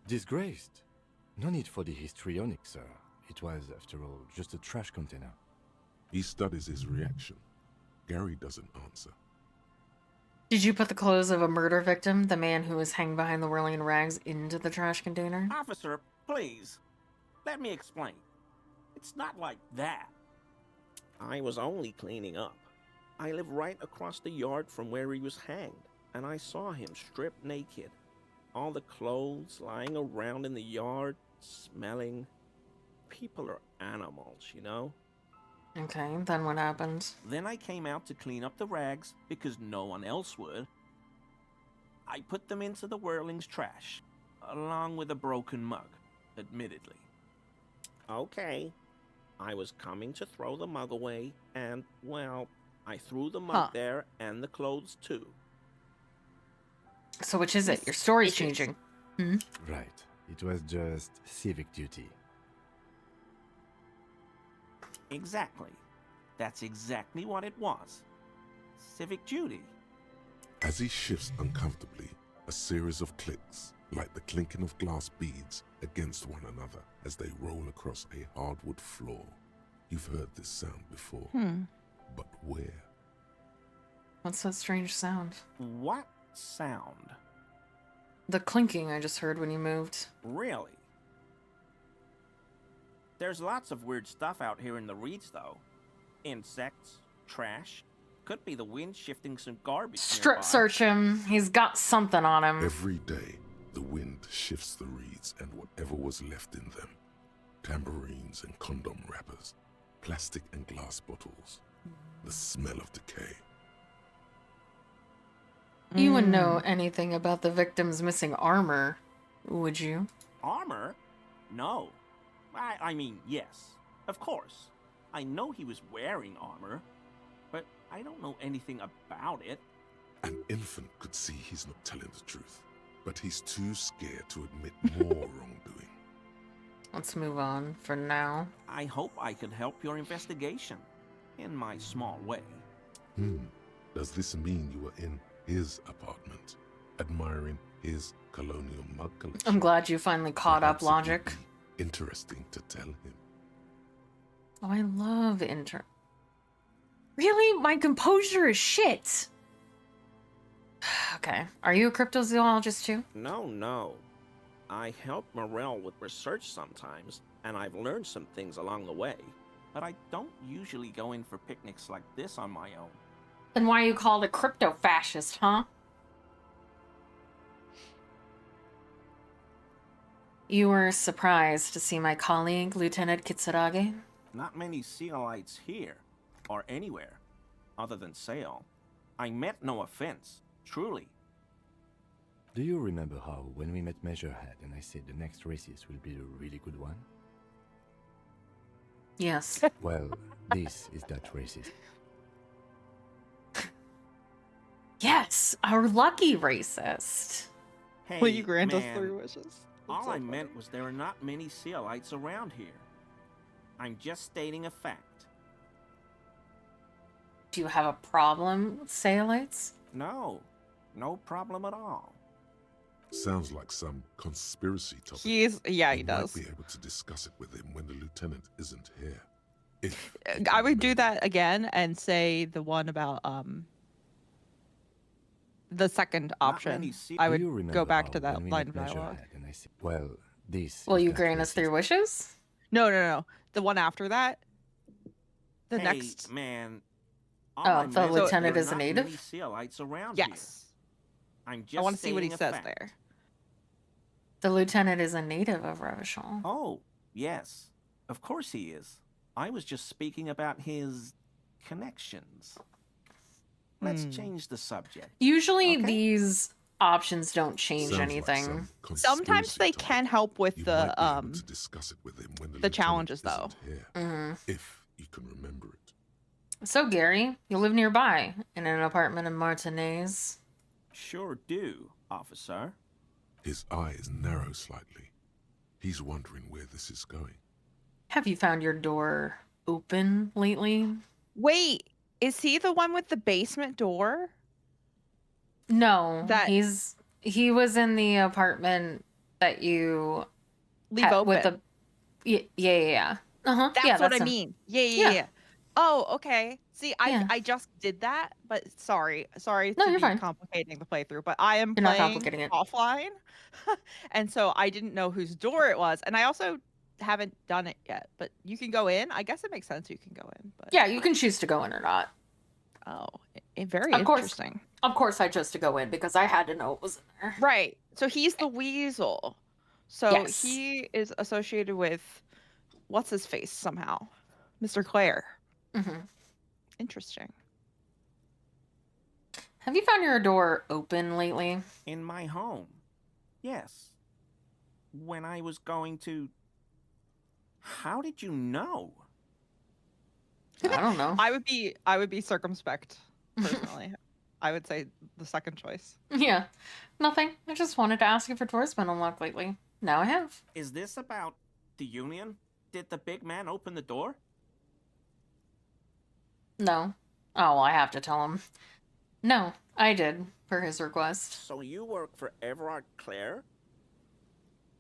Disgraced? No need for the histrionic, sir. It was, after all, just a trash container. He studies his reaction. Gary doesn't answer. Did you put the clothes of a murder victim, the man who was hanged behind the whirling rags, into the trash container? Officer, please. Let me explain. It's not like that. I was only cleaning up. I live right across the yard from where he was hanged, and I saw him stripped naked. All the clothes lying around in the yard, smelling. People are animals, you know? Okay, then what happened? Then I came out to clean up the rags because no one else would. I put them into the whirling's trash, along with a broken mug, admittedly. Okay, I was coming to throw the mug away, and, well, I threw the mug there and the clothes too. So which is it? Your story's changing. Hmm? Right. It was just civic duty. Exactly. That's exactly what it was. Civic duty. As he shifts uncomfortably, a series of clicks, like the clinking of glass beads against one another as they roll across a hardwood floor. You've heard this sound before. But where? What's that strange sound? What sound? The clinking I just heard when you moved. Really? There's lots of weird stuff out here in the reeds, though. Insects, trash. Could be the wind shifting some garbage. Strip nearby. search him. He's got something on him. Every day, the wind shifts the reeds and whatever was left in them. Tambourines and condom wrappers, plastic and glass bottles, the smell of decay. You wouldn't know anything about the victim's missing armor, would you? Armor? No. I mean, yes. Of course. I know he was wearing armor, but I don't know anything about it. An infant could see he's not telling the truth, but he's too scared to admit more wrongdoing. Let's move on for now. I hope I could help your investigation, in my small way. Does this mean you were in his apartment, admiring his colonial mug collection? I'm glad you finally caught up, Perhaps it would Logic. be interesting to tell him. Oh, I love Really? My composure is shit. Okay. Are you a cryptozoologist too? No. I help Morel with research sometimes, and I've learned some things along the way. But I don't usually go in for picnics like this on my own. Then why are you called a crypto-fascist, huh? You were surprised to see my colleague, Lieutenant Kitsuragi? Not many Sealites here, or anywhere, other than Sail. I meant no offense, truly. Do you remember how, when we met Measurehead and I said the next races will be a really good one? Yes. Well, this is that racist. Yes, our lucky racist. Hey, Will you grant us man, 3 wishes? all I meant was there are not many Sealites around here. I'm just stating a fact. Do you have a problem with Sailites? No problem at all. Sounds like some conspiracy topic. He does. Might be able to discuss it with him when the lieutenant isn't here. If I would do that again and say the one about the second option. I Do you would remember go back how, to that when we line met of dialogue. Measurehead and I said, well, this Will is you that grant us 3 racist. wishes? No. The one after that. The Hey, next. man, All Oh, I the meant lieutenant there are is a not native? many Sealites around here. Yes. I'm just I want to see what he stating a says fact. there. The lieutenant is a native of Revachol. Oh, yes. Of course he is. I was just speaking about his connections. Let's change the subject. Usually Okay? these options don't change Sounds like anything. some Sometimes conspiracy they talk. can help with You the might be able to discuss it with him when the lieutenant challenges though. isn't here, Mm-hmm. if you can remember it. So, Gary, you live nearby in an apartment in Martinez. Sure do, officer. His eye is narrow slightly. He's wondering where this is going. Have you found your door open lately? Wait, is he the one with the basement door? No, That he was in the apartment that you leave open. with the yeah. Uh-huh. That's yeah, what that's I him. mean. Yeah. Oh, okay. See, Yeah. I just did that, but sorry No, to you're be fine. complicating the playthrough, but I am You're not playing complicating it. offline, and so I didn't know whose door it was, and I also haven't done it yet. But you can go in. I guess it makes sense you can go in, but Yeah, you can choose to go in or not. oh, very Of course. interesting. Of course, I chose to go in because I had to know it was in there. Right. So he's the weasel. So Yes. he is associated with what's his face somehow, Mr. Clare. Mm-hmm. Interesting. Have you found your door open lately? In my home. Yes. When I was going to... How did you know? I don't know. I would be circumspect personally. I would say the second choice. Yeah, nothing. I just wanted to ask if your door's been unlocked lately. Now I have. Is this about the Union? Did the big man open the door? No. Oh, well, I have to tell him. No, I did, per his request. So you work for Everard Clare?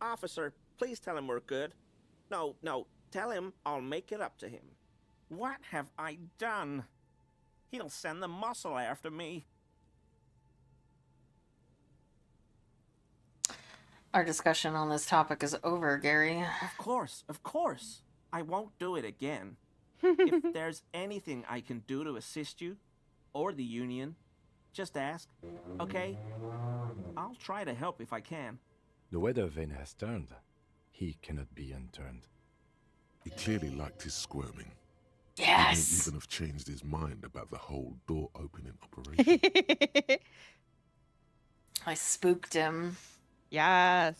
Officer, please tell him we're good. No, tell him I'll make it up to him. What have I done? He'll send the muscle after me. Our discussion on this topic is over, Gary. Of course. I won't do it again. If there's anything I can do to assist you, or the Union, just ask, okay? I'll try to help if I can. The weather vane has turned. He cannot be unturned. He clearly liked his squirming. Yes! He may even have changed his mind about the whole door opening operation. I spooked him. Yes.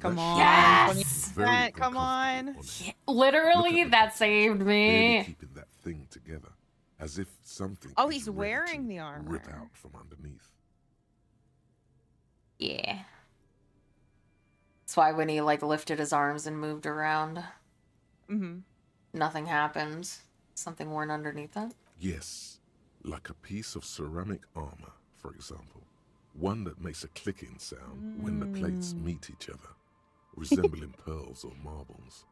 Come on. Yes! 20%, come on. Yeah, literally, that saved Barely me. keeping that thing together, as if something. Oh, is he's ready wearing to the armor. Rip out from underneath. Yeah. That's why when he, lifted his arms and moved around, nothing happened. Something worn underneath it. Yes, like a piece of ceramic armor, for example. One that makes a clicking sound when the plates meet each other, resembling pearls or marbles,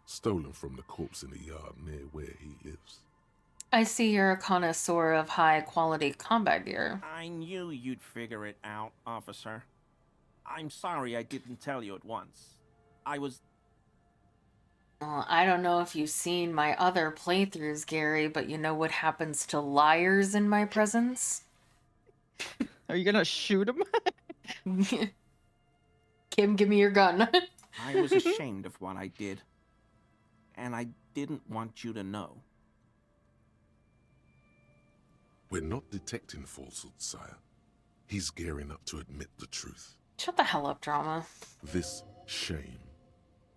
stolen from the corpse in the yard near where he lives. I see you're a connoisseur of high-quality combat gear. I knew you'd figure it out, officer. I'm sorry I didn't tell you at once. I was... Well, I don't know if you've seen my other playthroughs, Gary, but you know what happens to liars in my presence? Are you gonna shoot him? Kim, give me your gun. I was ashamed of what I did. And I didn't want you to know. We're not detecting falsehoods, sire. He's gearing up to admit the truth. Shut the hell up, drama. This shame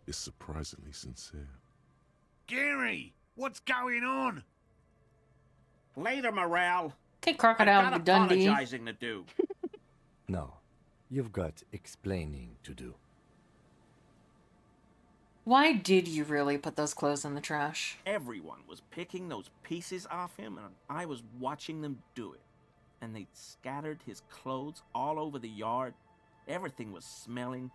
is surprisingly sincere. Gary, what's going on? Later, Morale. Okay, Crocodile I've got Dundee. apologizing to do. No, you've got explaining to do. Why did you really put those clothes in the trash? Everyone was picking those pieces off him, and I was watching them do it. And they'd scattered his clothes all over the yard. Everything was smelling.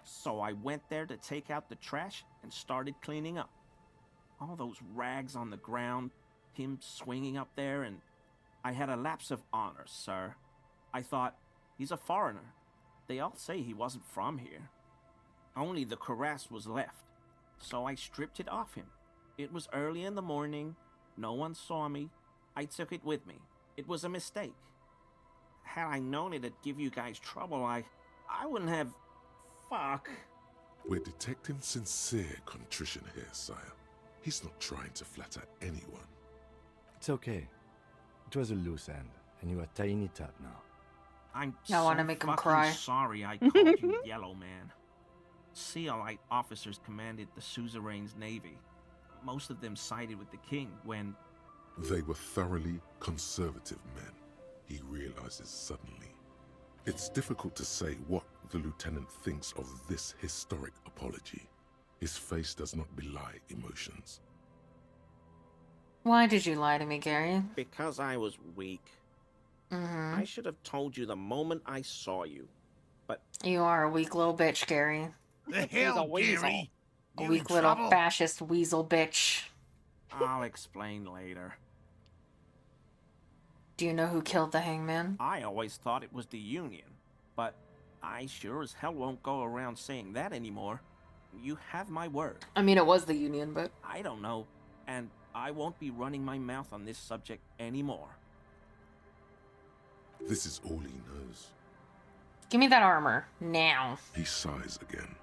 So I went there to take out the trash and started cleaning up. All those rags on the ground, him swinging up there, and I had a lapse of honor, sir. I thought, he's a foreigner. They all say he wasn't from here. Only the cuirass was left, so I stripped it off him. It was early in the morning, no one saw me. I took it with me. It was a mistake. Had I known it'd give you guys trouble, I wouldn't have... Fuck. We're detecting sincere contrition here, sire. He's not trying to flatter anyone. It's okay. It was a loose end, and you are tying it up now. I'm I wanna so make him fucking cry. sorry I called you Yellow Man. Sealite officers commanded the suzerain's navy. Most of them sided with the king when... They were thoroughly conservative men, he realizes suddenly. It's difficult to say what the lieutenant thinks of this historic apology. His face does not belie emotions. Why did you lie to me, Gary? Because I was weak. Mm-hmm. I should have told you the moment I saw you. But You are a weak little bitch, Gary. The He's a hell, weasel. Gary? A You weak in little trouble? fascist weasel bitch. I'll explain later. Do you know who killed the hangman? I always thought it was the Union, but I sure as hell won't go around saying that anymore. You have my word. I mean, it was the Union, but... I don't know, and I won't be running my mouth on this subject anymore. This is all he knows. Give me that armor. Now. He sighs again,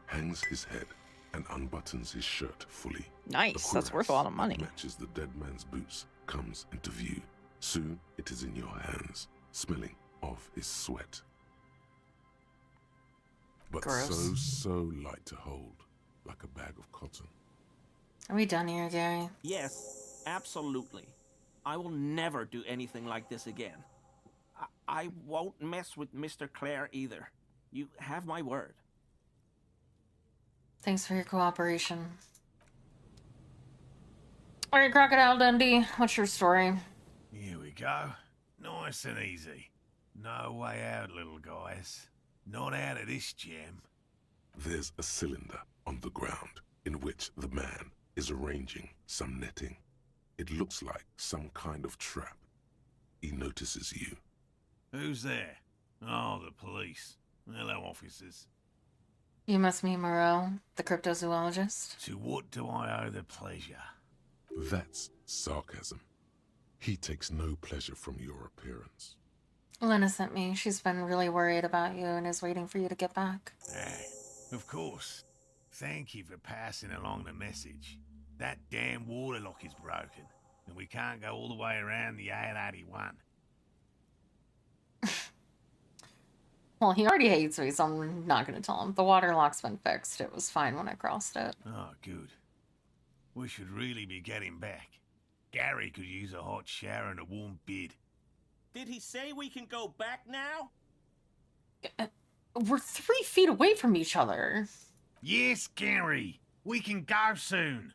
hangs his head, and unbuttons his shirt fully. Nice. A That's worth a lot of cuirass money. that matches the dead man's boots comes into view. Soon it is in your hands, smelling of his sweat. But Gross. so light to hold, like a bag of cotton. Are we done here, Gary? Yes, absolutely. I will never do anything like this again. I won't mess with Mr. Clare either. You have my word. Thanks for your cooperation. Alright, Crocodile Dundee, what's your story? Here we go. Nice and easy. No way out, little guys. Not out of this jam. There's a cylinder on the ground in which the man is arranging some netting. It looks like some kind of trap. He notices you. Who's there? Oh, the police. Hello, officers. You must be Moreau, the cryptozoologist. To what do I owe the pleasure? That's sarcasm. He takes no pleasure from your appearance. Lena sent me. She's been really worried about you and is waiting for you to get back. Of course. Thank you for passing along the message. That damn water lock is broken, and we can't go all the way around the 881. Well, he already hates me, so I'm not going to tell him. The water lock's been fixed. It was fine when I crossed it. Oh, good. We should really be getting back. Gary could use a hot shower and a warm bed. Did he say we can go back now? We're 3 feet away from each other. Yes, Gary. We can go soon.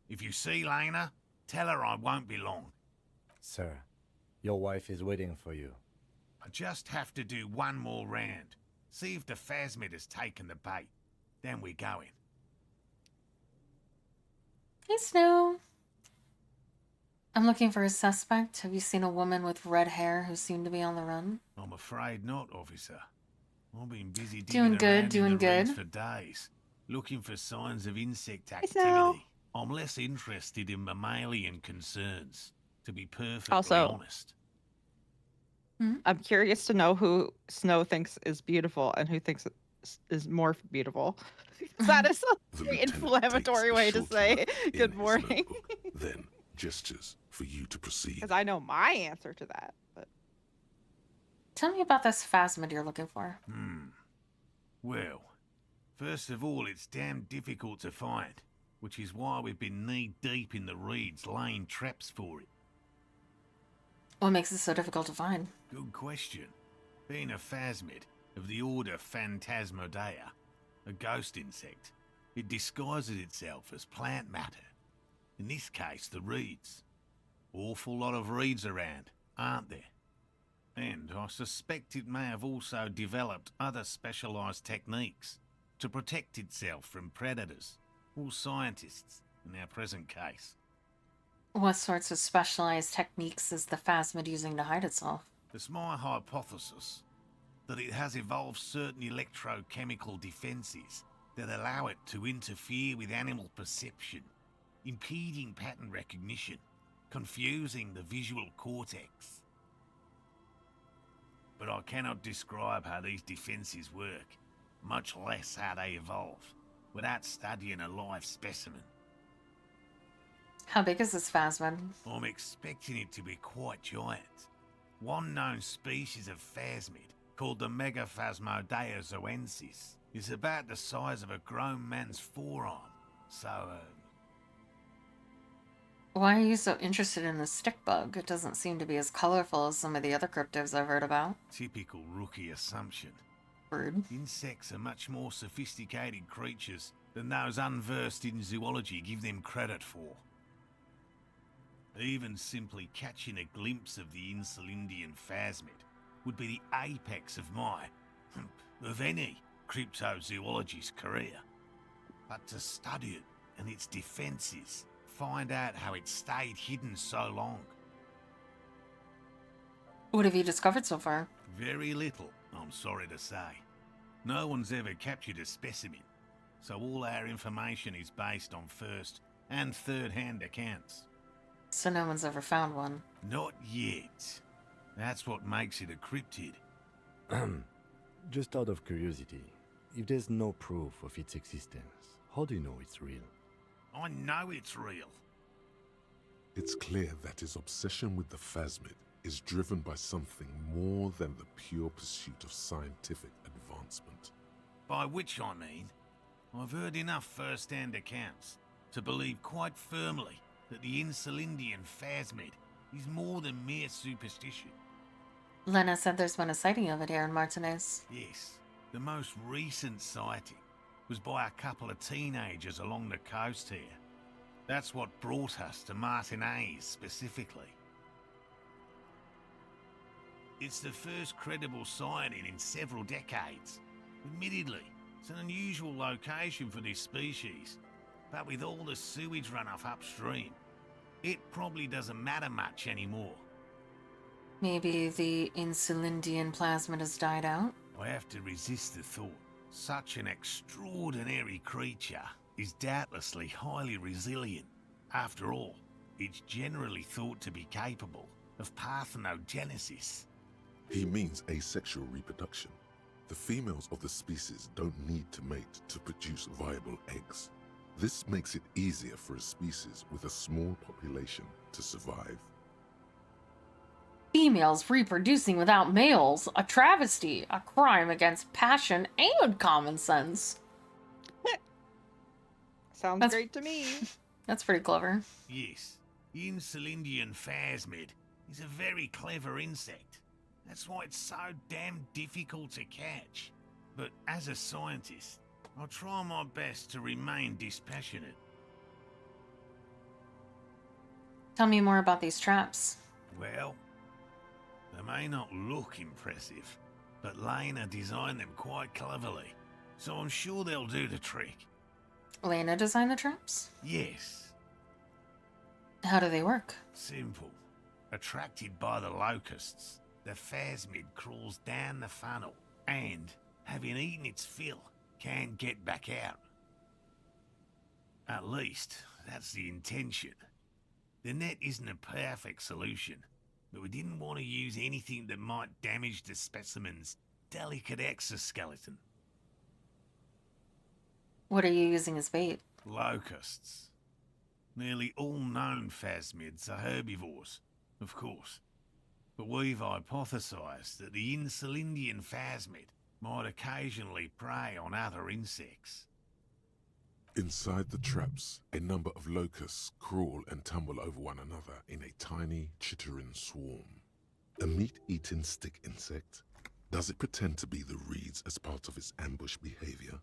If you see Lena, tell her I won't be long. Sir, your wife is waiting for you. I just have to do one more round. See if the phasmid has taken the bait. Then we're going. Hey, Snow. I'm looking for a suspect. Have you seen a woman with red hair who seemed to be on the run? I'm afraid not, officer. I've been busy Doing digging good, around in doing the reeds good. for days, looking for signs of insect Snow. activity. I'm less interested in mammalian concerns, to be perfectly Also- honest. I'm curious to know who Snow thinks is beautiful and who thinks is more beautiful. That is a The very lieutenant inflammatory takes a way to short say look in good his morning. notebook, then gestures for you to proceed. Because I know my answer to that. But Tell me about this phasmid you're looking for. Well, first of all, it's damn difficult to find, which is why we've been knee-deep in the reeds laying traps for it. What makes it so difficult to find? Good question. Being a phasmid of the order Phantasmodea, a ghost insect, it disguises itself as plant matter. In this case, the reeds. Awful lot of reeds around, aren't there? And I suspect it may have also developed other specialised techniques to protect itself from predators or scientists in our present case. What sorts of specialized techniques is the phasmid using to hide itself? It's my hypothesis that it has evolved certain electrochemical defenses that allow it to interfere with animal perception, impeding pattern recognition, confusing the visual cortex. But I cannot describe how these defenses work, much less how they evolve, without studying a live specimen. How big is this phasmid? I'm expecting it to be quite giant. One known species of phasmid, called the Megaphasmodea zoensis, is about the size of a grown man's forearm. So, Why are you so interested in the stick bug? It doesn't seem to be as colorful as some of the other cryptids I've heard about. typical rookie assumption. Rude. Insects are much more sophisticated creatures than those unversed in zoology give them credit for. Even simply catching a glimpse of the Insulindian phasmid would be the apex of of any cryptozoologist's career. But to study it and its defenses, find out how it stayed hidden so long. What have you discovered so far? Very little, I'm sorry to say. No one's ever captured a specimen, so all our information is based on first and third-hand accounts. So no one's ever found one? Not yet. That's what makes it a cryptid. Just out of curiosity, if there's no proof of its existence, how do you know it's real? I know it's real. It's clear that his obsession with the phasmid is driven by something more than the pure pursuit of scientific advancement. By which I mean, I've heard enough first-hand accounts to believe quite firmly that the Insulindian phasmid is more than mere superstition. Lena said there's been a sighting of it here in Martinez. Yes, the most recent sighting was by a couple of teenagers along the coast here. That's what brought us to Martinez specifically. It's the first credible sighting in several decades. Admittedly, it's an unusual location for this species, but with all the sewage runoff upstream, it probably doesn't matter much anymore. Maybe the Insulindian plasmid has died out? I have to resist the thought. Such an extraordinary creature is doubtlessly highly resilient. After all, it's generally thought to be capable of parthenogenesis. He means asexual reproduction. The females of the species don't need to mate to produce viable eggs. This makes it easier for a species with a small population to survive. Females reproducing without males, a travesty, a crime against passion and common sense. Sounds great to me. That's pretty clever. Yes, the Insulindian phasmid is a very clever insect. That's why it's so damn difficult to catch. But as a scientist, I'll try my best to remain dispassionate. Tell me more about these traps. Well, they may not look impressive, but Lena designed them quite cleverly, so I'm sure they'll do the trick. Lena designed the traps? Yes. How do they work? Simple. Attracted by the locusts, the phasmid crawls down the funnel and, having eaten its fill, can't get back out. At least, that's the intention. The net isn't a perfect solution, but we didn't want to use anything that might damage the specimen's delicate exoskeleton. What are you using as bait? Locusts. Nearly all known phasmids are herbivores, of course. But we've hypothesized that the Insulindian phasmid might occasionally prey on other insects. Inside the traps, a number of locusts crawl and tumble over one another in a tiny, chittering swarm. A meat-eating stick insect? Does it pretend to be the reeds as part of its ambush behavior?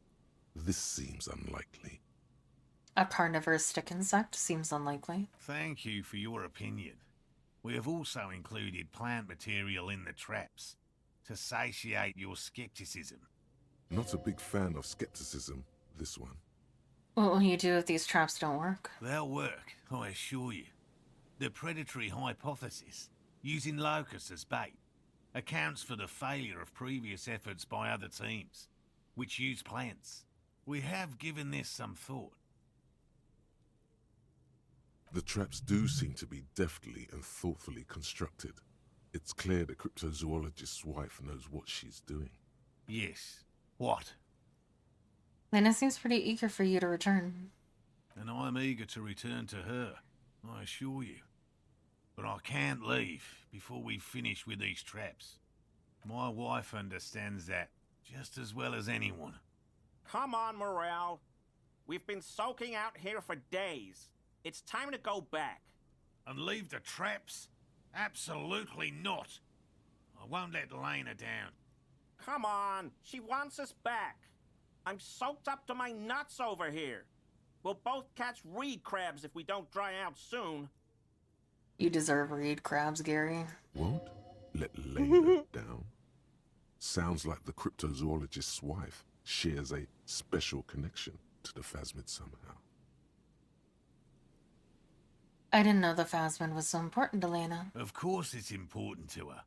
This seems unlikely. A carnivorous stick insect seems unlikely. Thank you for your opinion. We have also included plant material in the traps to satiate your skepticism. Not a big fan of skepticism, this one. What will you do if these traps don't work? They'll work, I assure you. The predatory hypothesis, using locusts as bait, accounts for the failure of previous efforts by other teams, which use plants. We have given this some thought. The traps do seem to be deftly and thoughtfully constructed. It's clear the cryptozoologist's wife knows what she's doing. Yes. What? Lena seems pretty eager for you to return. And I'm eager to return to her, I assure you. But I can't leave before we finish with these traps. My wife understands that just as well as anyone. Come on, Morel. We've been soaking out here for days. It's time to go back. And leave the traps? Absolutely not. I won't let Lena down. Come on, she wants us back. I'm soaked up to my nuts over here. We'll both catch reed crabs if we don't dry out soon. You deserve reed crabs, Gary. Won't let Lena down? Sounds like the cryptozoologist's wife shares a special connection to the phasmid somehow. I didn't know the phasmid was so important to Lena. Of course it's important to her.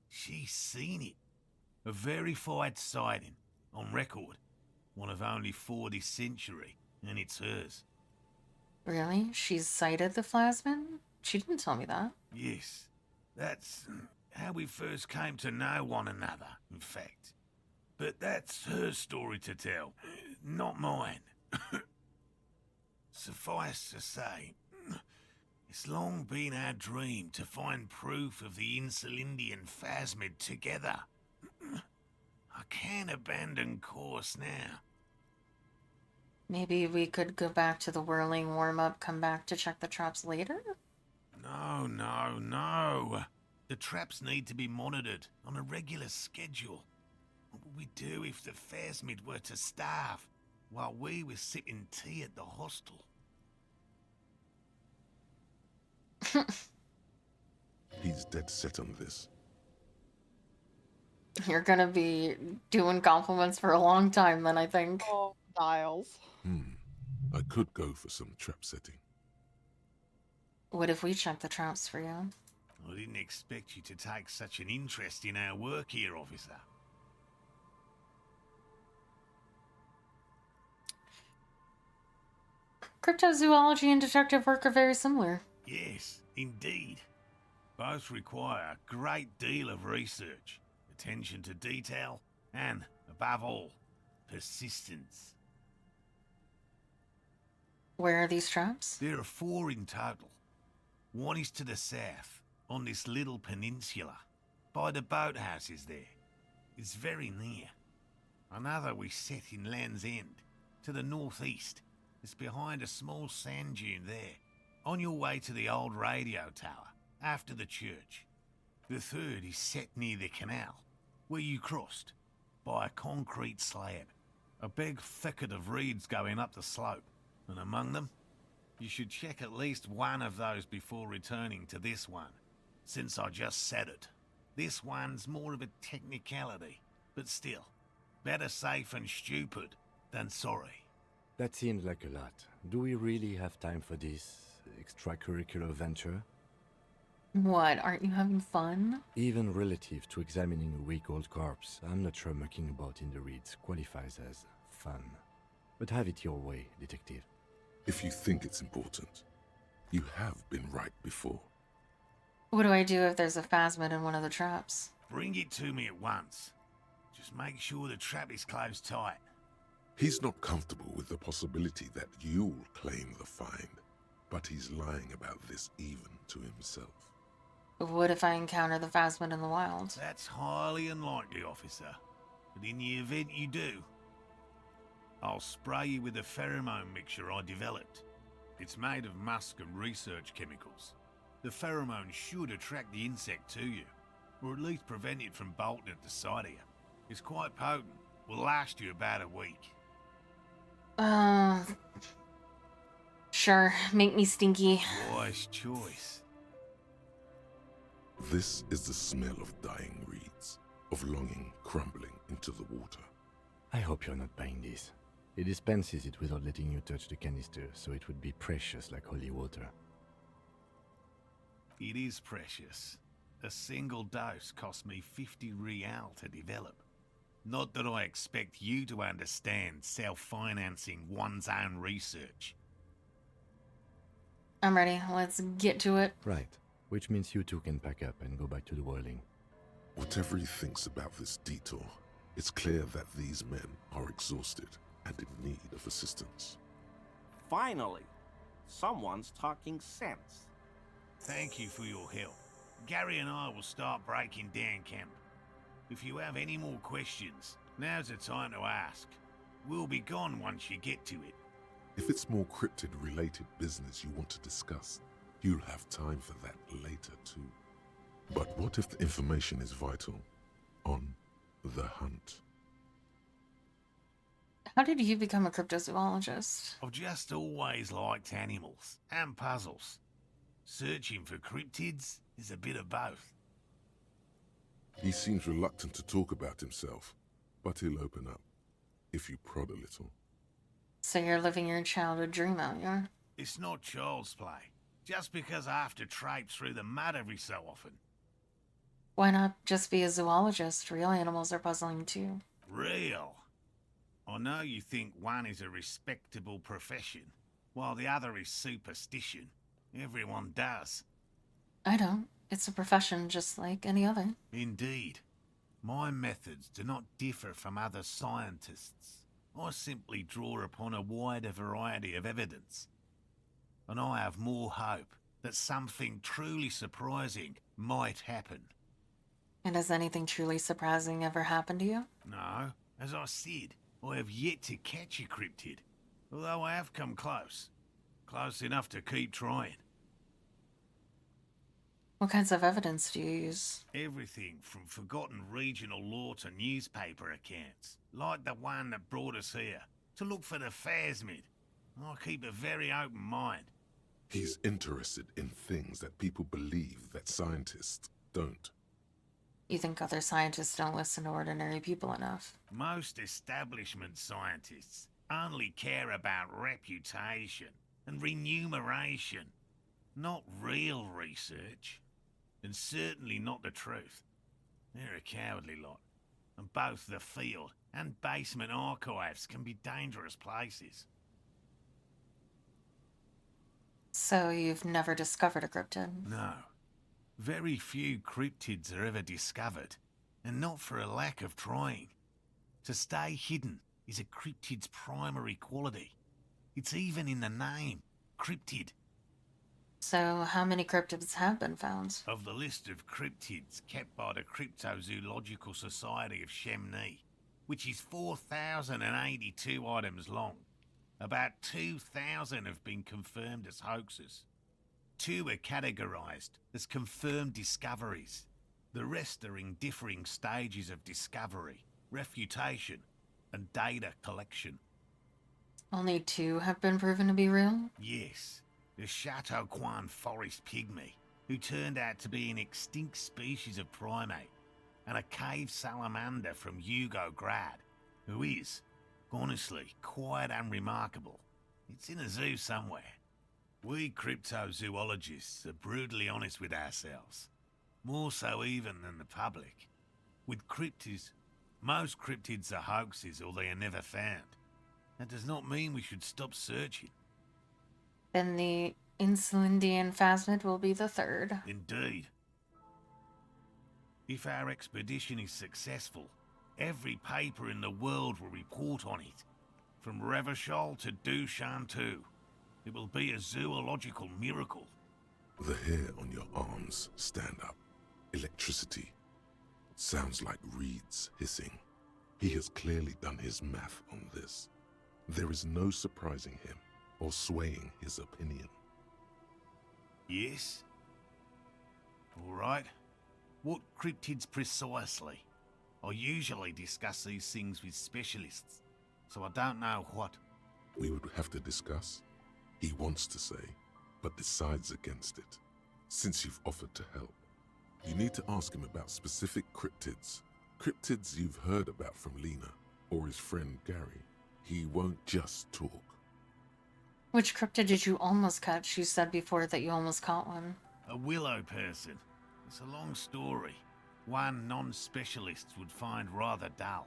She's seen it. A verified sighting, on record. One of only 4 this century, and it's hers. Really? She's sighted the phasmid? She didn't tell me that. Yes. That's how we first came to know one another, in fact. But that's her story to tell, not mine. Suffice to say, it's long been our dream to find proof of the Insulindian phasmid together. I can't abandon course now. Maybe we could go back to the whirling warm-up, come back to check the traps later? No. The traps need to be monitored on a regular schedule. What would we do if the phasmid were to starve while we were sipping tea at the hostel? He's dead set on this. You're gonna be doing compliments for a long time then, I think. Oh, Niles. I could go for some trap setting. What if we check the traps for you? I didn't expect you to take such an interest in our work here, officer. Cryptozoology and detective work are very similar. Yes, indeed. Both require a great deal of research, attention to detail, and, above all, persistence. Where are these traps? There are 4 in total. One is to the south, on this little peninsula, by the boathouses there. It's very near. Another we set in Land's End, to the northeast. It's behind a small sand dune there, on your way to the old radio tower, after the church. The third is set near the canal, where you crossed, by a concrete slab. A big thicket of reeds going up the slope, and among them, you should check at least one of those before returning to this one, since I just said it. This one's more of a technicality, but still, better safe and stupid than sorry. That seems like a lot. Do we really have time for this extracurricular venture? What, aren't you having fun? Even relative to examining a week-old corpse, I'm not sure mucking about in the reeds qualifies as fun. But have it your way, detective. If you think it's important, you have been right before. What do I do if there's a phasmid in one of the traps? Bring it to me at once. Just make sure the trap is closed tight. He's not comfortable with the possibility that you'll claim the find, but he's lying about this even to himself. What if I encounter the phasmid in the wild? That's highly unlikely, officer. But in the event you do, I'll spray you with a pheromone mixture I developed. It's made of musk and research chemicals. The pheromone should attract the insect to you, or at least prevent it from bolting at the sight of you. It's quite potent. Will last you about a week. Sure. Make me stinky. Wise choice. This is the smell of dying reeds, of longing crumbling into the water. I hope you're not buying this. It dispenses it without letting you touch the canister, so it would be precious like holy water. It is precious. A single dose cost me 50 real to develop. Not that I expect you to understand self-financing one's own research. I'm ready. Let's get to it. Right. Which means you two can pack up and go back to the boiling. Whatever he thinks about this detour, it's clear that these men are exhausted and in need of assistance. Finally, someone's talking sense. Thank you for your help. Gary and I will start breaking down camp. If you have any more questions, now's the time to ask. We'll be gone once you get to it. If it's more cryptid-related business you want to discuss, you'll have time for that later too. But what if the information is vital? On the hunt. How did you become a cryptozoologist? I've just always liked animals and puzzles. Searching for cryptids is a bit of both. He seems reluctant to talk about himself, but he'll open up, if you prod a little. So you're living your childhood dream out, yeah? It's not child's play, just because I have to traipse through the mud every so often. Why not just be a zoologist? Real animals are puzzling too. Real? I know you think one is a respectable profession, while the other is superstition. Everyone does. I don't. It's a profession just like any other. Indeed. My methods do not differ from other scientists. I simply draw upon a wider variety of evidence. And I have more hope that something truly surprising might happen. And has anything truly surprising ever happened to you? No, as I said, I have yet to catch a cryptid, although I have come close. Close enough to keep trying. What kinds of evidence do you use? Everything from forgotten regional lore to newspaper accounts, like the one that brought us here, to look for the phasmid. I keep a very open mind. He's interested in things that people believe that scientists don't. You think other scientists don't listen to ordinary people enough? Most establishment scientists only care about reputation and remuneration, not real research. And certainly not the truth. They're a cowardly lot, and both the field and basement archives can be dangerous places. So you've never discovered a cryptid? No. Very few cryptids are ever discovered, and not for a lack of trying. To stay hidden is a cryptid's primary quality. It's even in the name, cryptid. So how many cryptids have been found? Of the list of cryptids kept by the Cryptozoological Society of Chemnee, which is 4,082 items long, about 2,000 have been confirmed as hoaxes. 2 are categorized as confirmed discoveries. The rest are in differing stages of discovery, refutation, and data collection. Only 2 have been proven to be real? Yes. The Chateauquan forest pygmy, who turned out to be an extinct species of primate, and a cave salamander from Yugograd, who is, honestly, quite unremarkable. It's in a zoo somewhere. We cryptozoologists are brutally honest with ourselves, more so even than the public. With cryptids, most cryptids are hoaxes or they are never found. That does not mean we should stop searching. Then the Insulindian phasmid will be the 3rd. Indeed. If our expedition is successful, every paper in the world will report on it. From Revachol to Dushantu. It will be a zoological miracle. The hair on your arms stand up. Electricity. Sounds like reeds hissing. He has clearly done his math on this. There is no surprising him or swaying his opinion. Yes? All right. What cryptids precisely? I usually discuss these things with specialists, so I don't know what. We would have to discuss. He wants to say, but decides against it. Since you've offered to help, you need to ask him about specific cryptids. Cryptids you've heard about from Lena or his friend Gary. He won't just talk. Which cryptid did you almost catch? You said before that you almost caught one. A willow person. It's a long story. One non-specialist would find rather dull.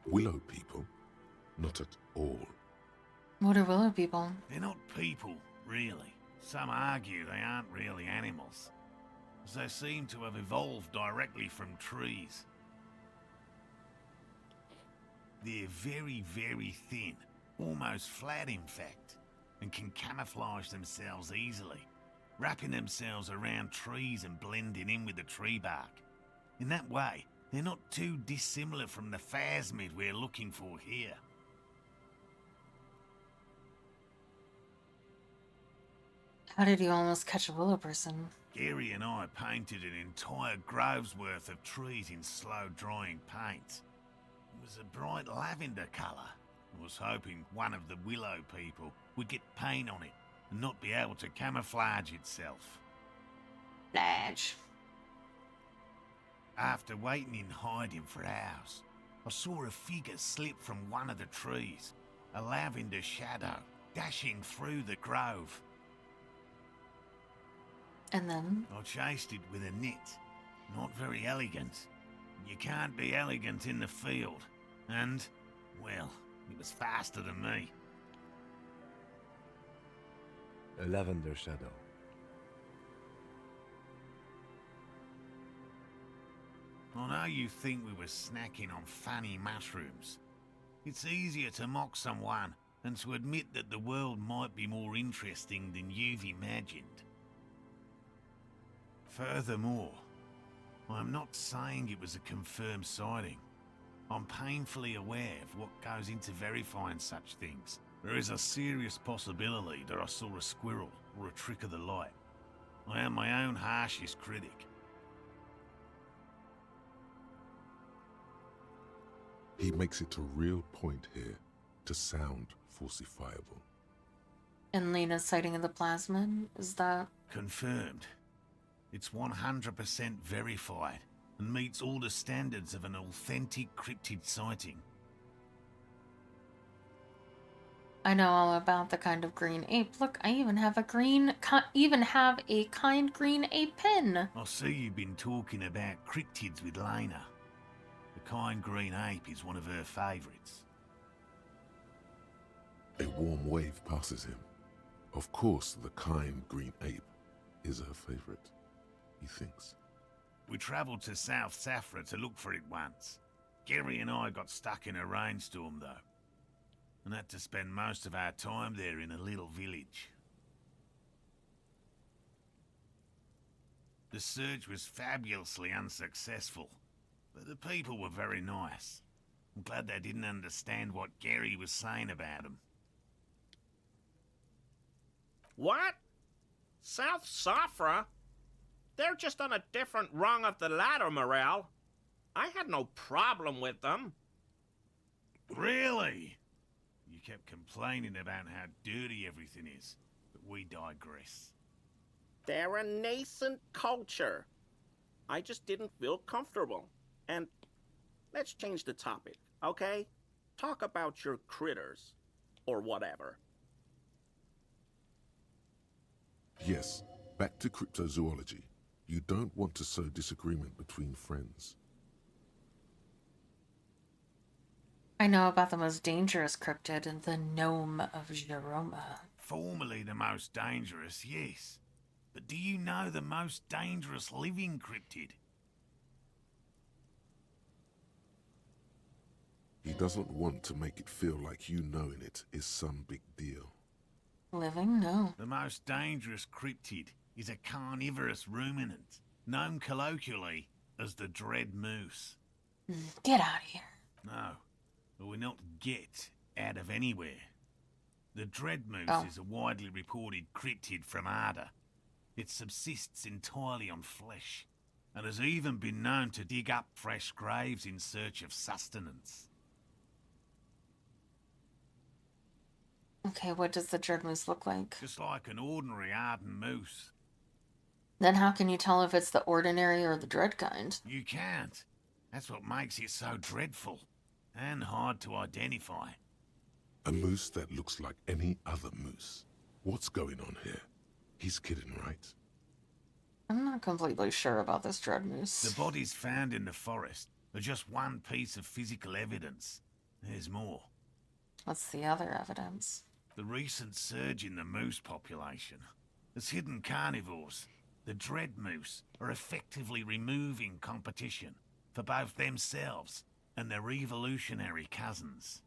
Willow people? Not at all. What are willow people? They're not people, really. Some argue they aren't really animals, as they seem to have evolved directly from trees. They're very, very thin, almost flat in fact, and can camouflage themselves easily, wrapping themselves around trees and blending in with the tree bark. In that way, they're not too dissimilar from the phasmid we're looking for here. How did you almost catch a willow person? Gary and I painted an entire grove's worth of trees in slow-drying paint. It was a bright lavender colour. I was hoping one of the willow people would get paint on it and not be able to camouflage itself. Flash. After waiting in hiding for hours, I saw a figure slip from one of the trees, a lavender shadow dashing through the grove. And then? I chased it with a net. Not very elegant. You can't be elegant in the field. And, well, it was faster than me. A lavender shadow. I know you think we were snacking on funny mushrooms. It's easier to mock someone than to admit that the world might be more interesting than you've imagined. Furthermore, I'm not saying it was a confirmed sighting. I'm painfully aware of what goes into verifying such things. There is a serious possibility that I saw a squirrel or a trick of the light. I am my own harshest critic. He makes it a real point here to sound falsifiable. And Lena's sighting of the plasmid, is that? Confirmed. It's 100% verified and meets all the standards of an authentic cryptid sighting. I know all about the kind of green ape. Look, I even have a kind green ape pin. I see you've been talking about cryptids with Lena. The kind green ape is one of her favourites. A warm wave passes him. Of course, the kind green ape is her favorite, he thinks. We travelled to South Safra to look for it once. Gary and I got stuck in a rainstorm, though, and had to spend most of our time there in a little village. The search was fabulously unsuccessful, but the people were very nice. I'm glad they didn't understand what Gary was saying about them. What? South Safra? They're just on a different rung of the ladder, Morel. I had no problem with them. Really? You kept complaining about how dirty everything is, but we digress. They're a nascent culture. I just didn't feel comfortable. And let's change the topic, okay? Talk about your critters, or whatever. Yes, back to cryptozoology. You don't want to sow disagreement between friends. I know about the most dangerous cryptid, the gnome of Jeroma. Formerly the most dangerous, yes. But do you know the most dangerous living cryptid? He doesn't want to make it feel like you knowing it is some big deal. Living? No. The most dangerous cryptid is a carnivorous ruminant, known colloquially as the dread moose. Get out of here. No, but we're not get out of anywhere. The dread moose is a widely reported cryptid from Arda. It subsists entirely on flesh, and has even been known to dig up fresh graves in search of sustenance. Okay, what does the dread moose look like? Just like an ordinary Arden moose. Then how can you tell if it's the ordinary or the dread kind? You can't. That's what makes it so dreadful and hard to identify. A moose that looks like any other moose. What's going on here? He's kidding, right? I'm not completely sure about this dread moose. The bodies found in the forest are just one piece of physical evidence. There's more. What's the other evidence? The recent surge in the moose population. As hidden carnivores, the dread moose are effectively removing competition for both themselves and their evolutionary cousins.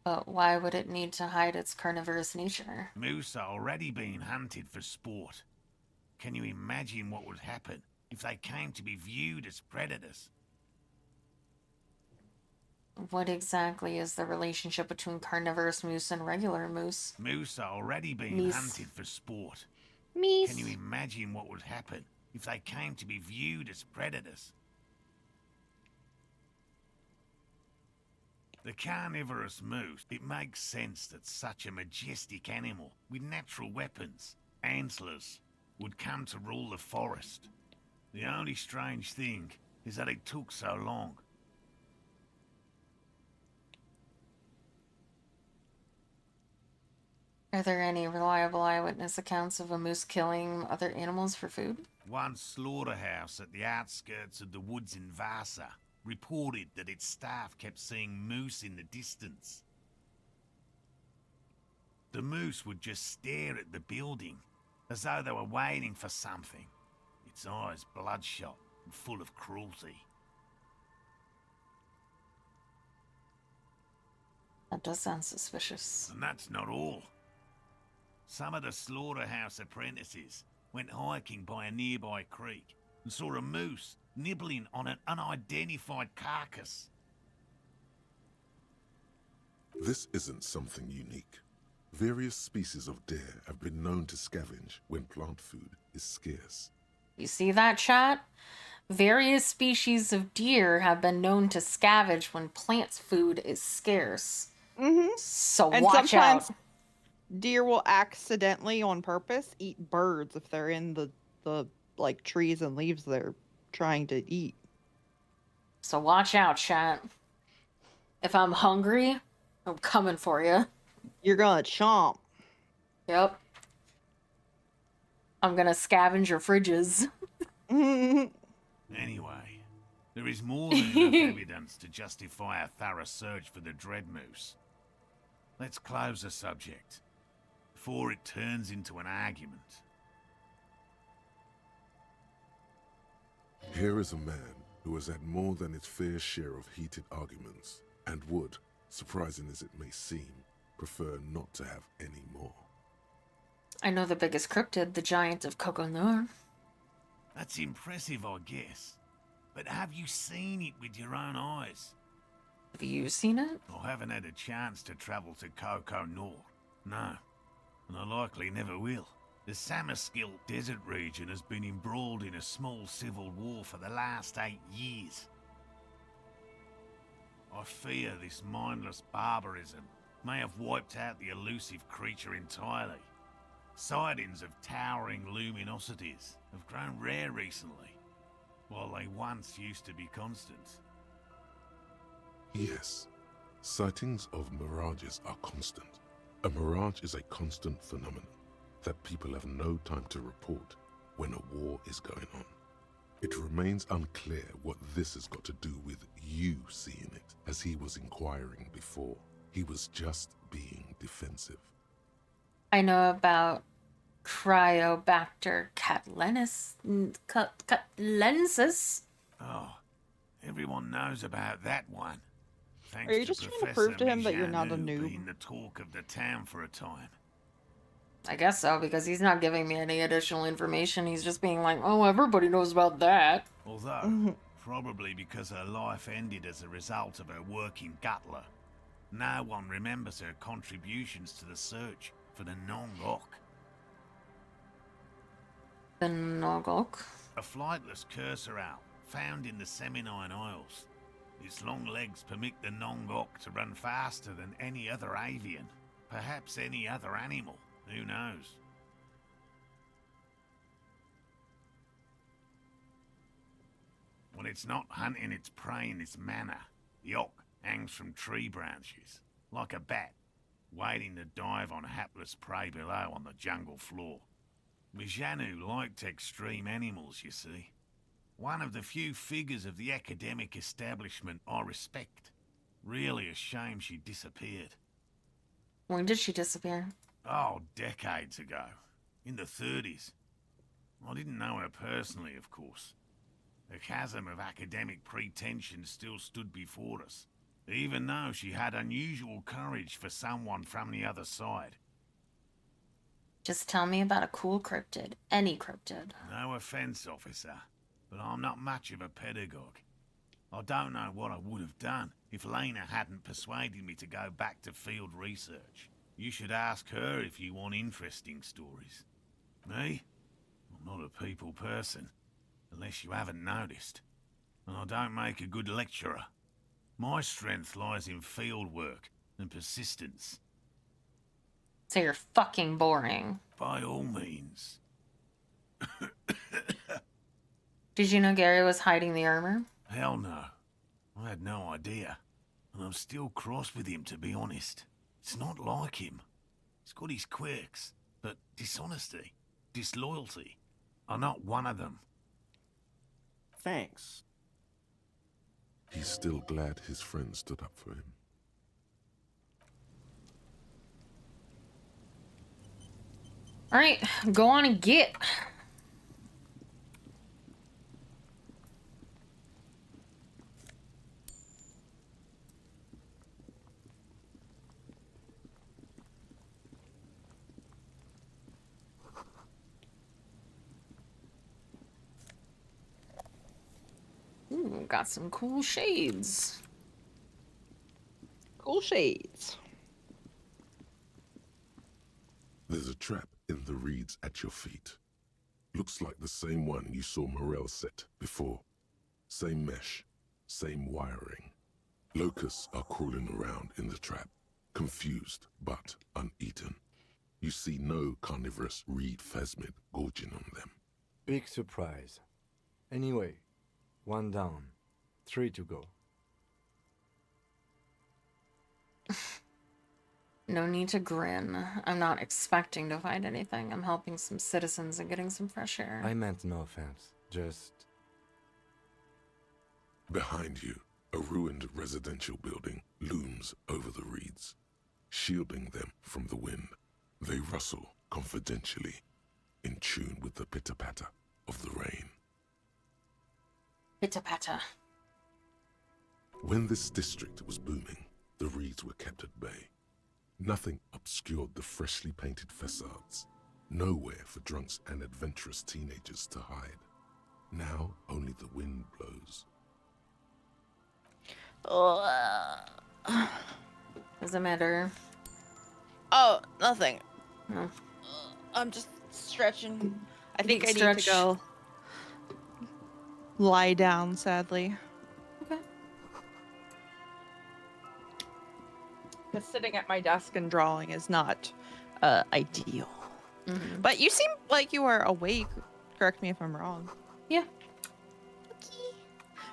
But why would it need to hide its carnivorous nature? Moose are already being hunted for sport. Can you imagine what would happen if they came to be viewed as predators? What exactly is the relationship between carnivorous moose and regular moose? Moose are already being Meese. hunted for sport. Meese. Can you imagine what would happen if they came to be viewed as predators? The carnivorous moose, it makes sense that such a majestic animal with natural weapons, antlers, would come to rule the forest. The only strange thing is that it took so long. Are there any reliable eyewitness accounts of a moose killing other animals for food? One slaughterhouse at the outskirts of the woods in Vasa reported that its staff kept seeing moose in the distance. The moose would just stare at the building, as though they were waiting for something, its eyes bloodshot and full of cruelty. That does sound suspicious. And that's not all. Some of the slaughterhouse apprentices went hiking by a nearby creek and saw a moose nibbling on an unidentified carcass. This isn't something unique. Various species of deer have been known to scavenge when plant food is scarce. You see that, chat? Various species of deer have been known to scavenge when plant food is scarce. Mm-hmm. So And watch sometimes out. deer will accidentally, on purpose, eat birds if they're in the like trees and leaves they're trying to eat. So watch out, chat. If I'm hungry, I'm coming for you. You're gonna chomp. Yep. I'm gonna scavenge your fridges. Anyway, there is more than enough evidence to justify a thorough search for the dread moose. Let's close the subject before it turns into an argument. Here is a man who has had more than his fair share of heated arguments, and would, surprising as it may seem, prefer not to have any more. I know the biggest cryptid, the giant of Coconut. That's impressive, I guess. But have you seen it with your own eyes? Have you seen it? I haven't had a chance to travel to Coconut. No. And I likely never will. The Samaskill desert region has been embroiled in a small civil war for the last 8 years. I fear this mindless barbarism may have wiped out the elusive creature entirely. Sightings of towering luminosities have grown rare recently, while they once used to be constant. Yes, sightings of mirages are constant. A mirage is a constant phenomenon that people have no time to report when a war is going on. It remains unclear what this has got to do with you seeing it, as he was inquiring before. He was just being defensive. I know about Cryobacter catlensis. Oh, everyone knows about that one. Thanks Are you just trying to prove to him that you're not a noob? Being the talk of the town for a time. I guess so, because he's not giving me any additional information. He's just being like, oh, everybody knows about that. Although, probably because her life ended as a result of her work in Gutler, no one remembers her contributions to the search for the Nongok. The Nogok? A flightless cursor owl found in the Seminine Isles. Its long legs permit the Nongok to run faster than any other avian, perhaps any other animal. Who knows? When it's not hunting its prey in this manner, the Ock hangs from tree branches, like a bat, waiting to dive on hapless prey below on the jungle floor. Mijanu liked extreme animals, you see. One of the few figures of the academic establishment I respect. Really a shame she disappeared. When did she disappear? Oh, decades ago. In the 30s. I didn't know her personally, of course. The chasm of academic pretension still stood before us, even though she had unusual courage for someone from the other side. Just tell me about a cool cryptid. Any cryptid. No offense, officer, but I'm not much of a pedagogue. I don't know what I would have done if Lena hadn't persuaded me to go back to field research. You should ask her if you want interesting stories. Me? I'm not a people person, unless you haven't noticed. And I don't make a good lecturer. My strength lies in field work and persistence. So you're fucking boring. By all means. Did you know Gary was hiding the armor? Hell no. I had no idea. And I'm still cross with him, to be honest. It's not like him. He's got his quirks, but dishonesty, disloyalty are not one of them. Thanks. He's still glad his friend stood up for him. Alright, go on and get. Ooh, got some cool shades. Cool shades. There's a trap in the reeds at your feet. Looks like the same one you saw Morel set before. Same mesh, same wiring. Locusts are crawling around in the trap, confused but uneaten. You see no carnivorous reed phasmid gorging on them. Big surprise. Anyway, 1 down, 3 to go. No need to grin. I'm not expecting to find anything. I'm helping some citizens and getting some fresh air. I meant no offense, just... Behind you, a ruined residential building looms over the reeds, shielding them from the wind. They rustle confidentially, in tune with the pitter-patter of the rain. Pitter-patter. When this district was booming, the reeds were kept at bay. Nothing obscured the freshly painted facades. Nowhere for drunks and adventurous teenagers to hide. Now only the wind blows. Does it matter? Oh, nothing. No. I'm just stretching. I think think I need to go lie down, sadly. Okay. Because sitting at my desk and drawing is not ideal. Mm-hmm. But you seem like you are awake. Correct me if I'm wrong. Yeah. Okay.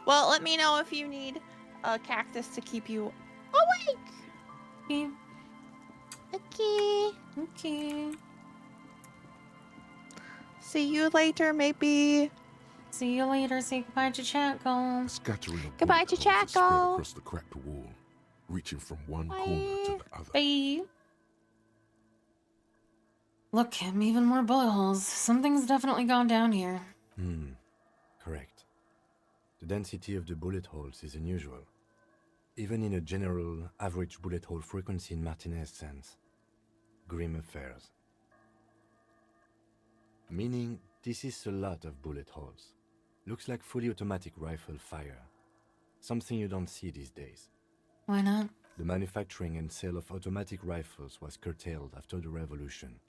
Well, let me know if you need a cactus to keep you awake. Okay. Okay. Okay. See you later, maybe. See you later. Say goodbye to Chatco. A scattering of Goodbye bullet to holes is spread Chatco. across the cracked wall, reaching from one corner to the other. Bye. Look, Kim, even more bullet holes. Something's definitely gone down here. Correct. The density of the bullet holes is unusual. Even in a general average bullet hole frequency in Martinez sense. Grim affairs. Meaning, this is a lot of bullet holes. Looks like fully automatic rifle fire. Something you don't see these days. Why not? The manufacturing and sale of automatic rifles was curtailed after the revolution.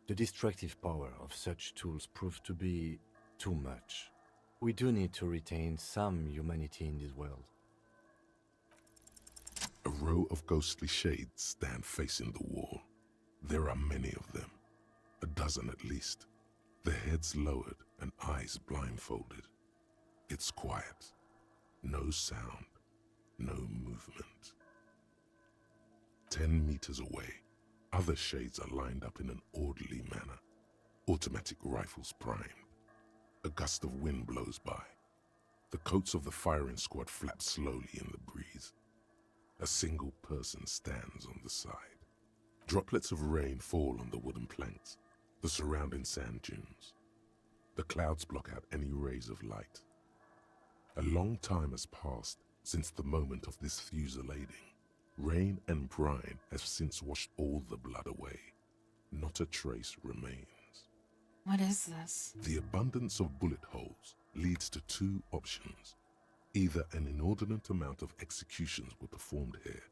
The destructive power of such tools proved to be too much. We do need to retain some humanity in this world. A row of ghostly shades stand facing the wall. There are many of them, a dozen at least, their heads lowered and eyes blindfolded. It's quiet, no sound, no movement. 10 meters away, other shades are lined up in an orderly manner, automatic rifles primed. A gust of wind blows by. The coats of the firing squad flap slowly in the breeze. A single person stands on the side. Droplets of rain fall on the wooden planks, the surrounding sand dunes. The clouds block out any rays of light. A long time has passed since the moment of this fusillading. Rain and brine have since washed all the blood away. Not a trace remains. What is this? The abundance of bullet holes leads to two options. Either an inordinate amount of executions were performed here,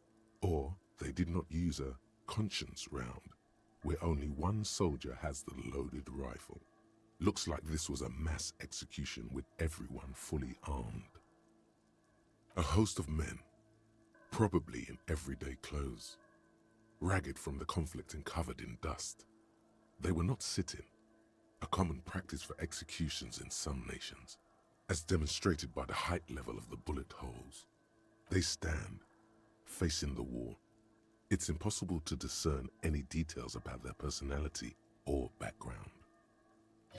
or they did not use a conscience round, where only one soldier has the loaded rifle. Looks like this was a mass execution with everyone fully armed. A host of men, probably in everyday clothes, ragged from the conflict and covered in dust. They were not sitting, a common practice for executions in some nations, as demonstrated by the height level of the bullet holes. They stand, facing the wall. It's impossible to discern any details about their personality or background.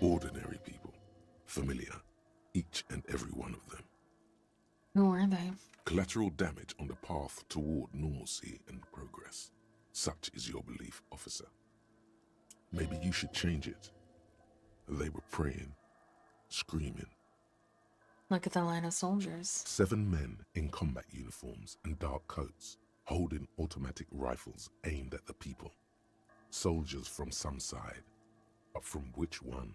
Ordinary people, familiar, each and every one of them. Who are they? Collateral damage on the path toward normalcy and progress. Such is your belief, officer. Maybe you should change it. They were praying, screaming. Look at the line of soldiers. 7 men in combat uniforms and dark coats, holding automatic rifles aimed at the people. Soldiers from some side, but from which one?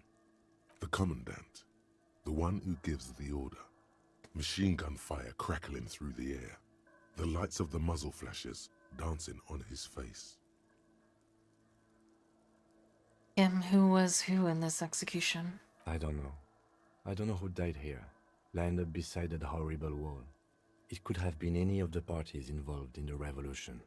The commandant, the one who gives the order. Machine gun fire crackling through the air, the lights of the muzzle flashes dancing on his face. Who was who in this execution? I don't know. I don't know who died here, lined up beside that horrible wall. It could have been any of the parties involved in the revolution.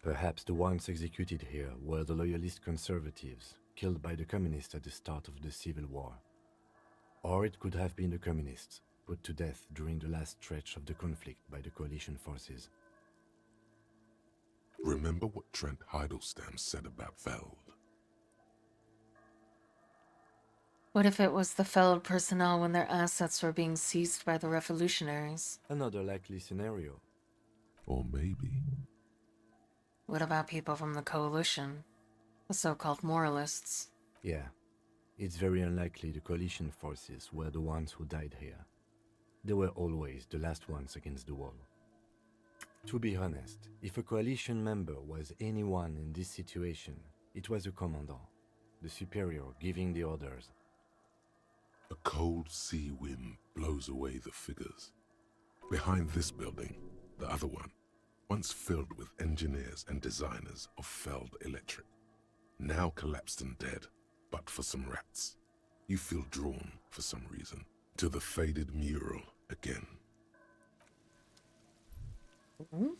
Perhaps the ones executed here were the loyalist conservatives, killed by the communists at the start of the Civil War. Or it could have been the communists, put to death during the last stretch of the conflict by the coalition forces. Remember what Trent Heidelstein said about Feld? What if it was the Feld personnel when their assets were being seized by the revolutionaries? Another likely scenario. Or maybe... What about people from the coalition? The so-called moralists? Yeah. It's very unlikely the coalition forces were the ones who died here. They were always the last ones against the wall. To be honest, if a coalition member was anyone in this situation, it was the commandant, the superior giving the orders. A cold sea wind blows away the figures. Behind this building, the other one, once filled with engineers and designers of Feld Electric, now collapsed and dead, but for some rats. You feel drawn, for some reason, to the faded mural again. Mm-hmm.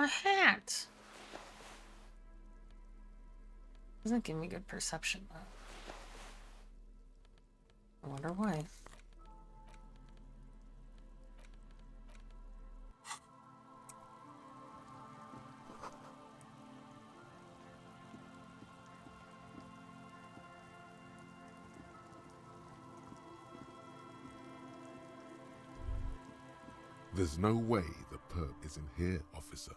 A hat. Doesn't give me good perception though. I wonder why. There's no way the perp isn't here, officer.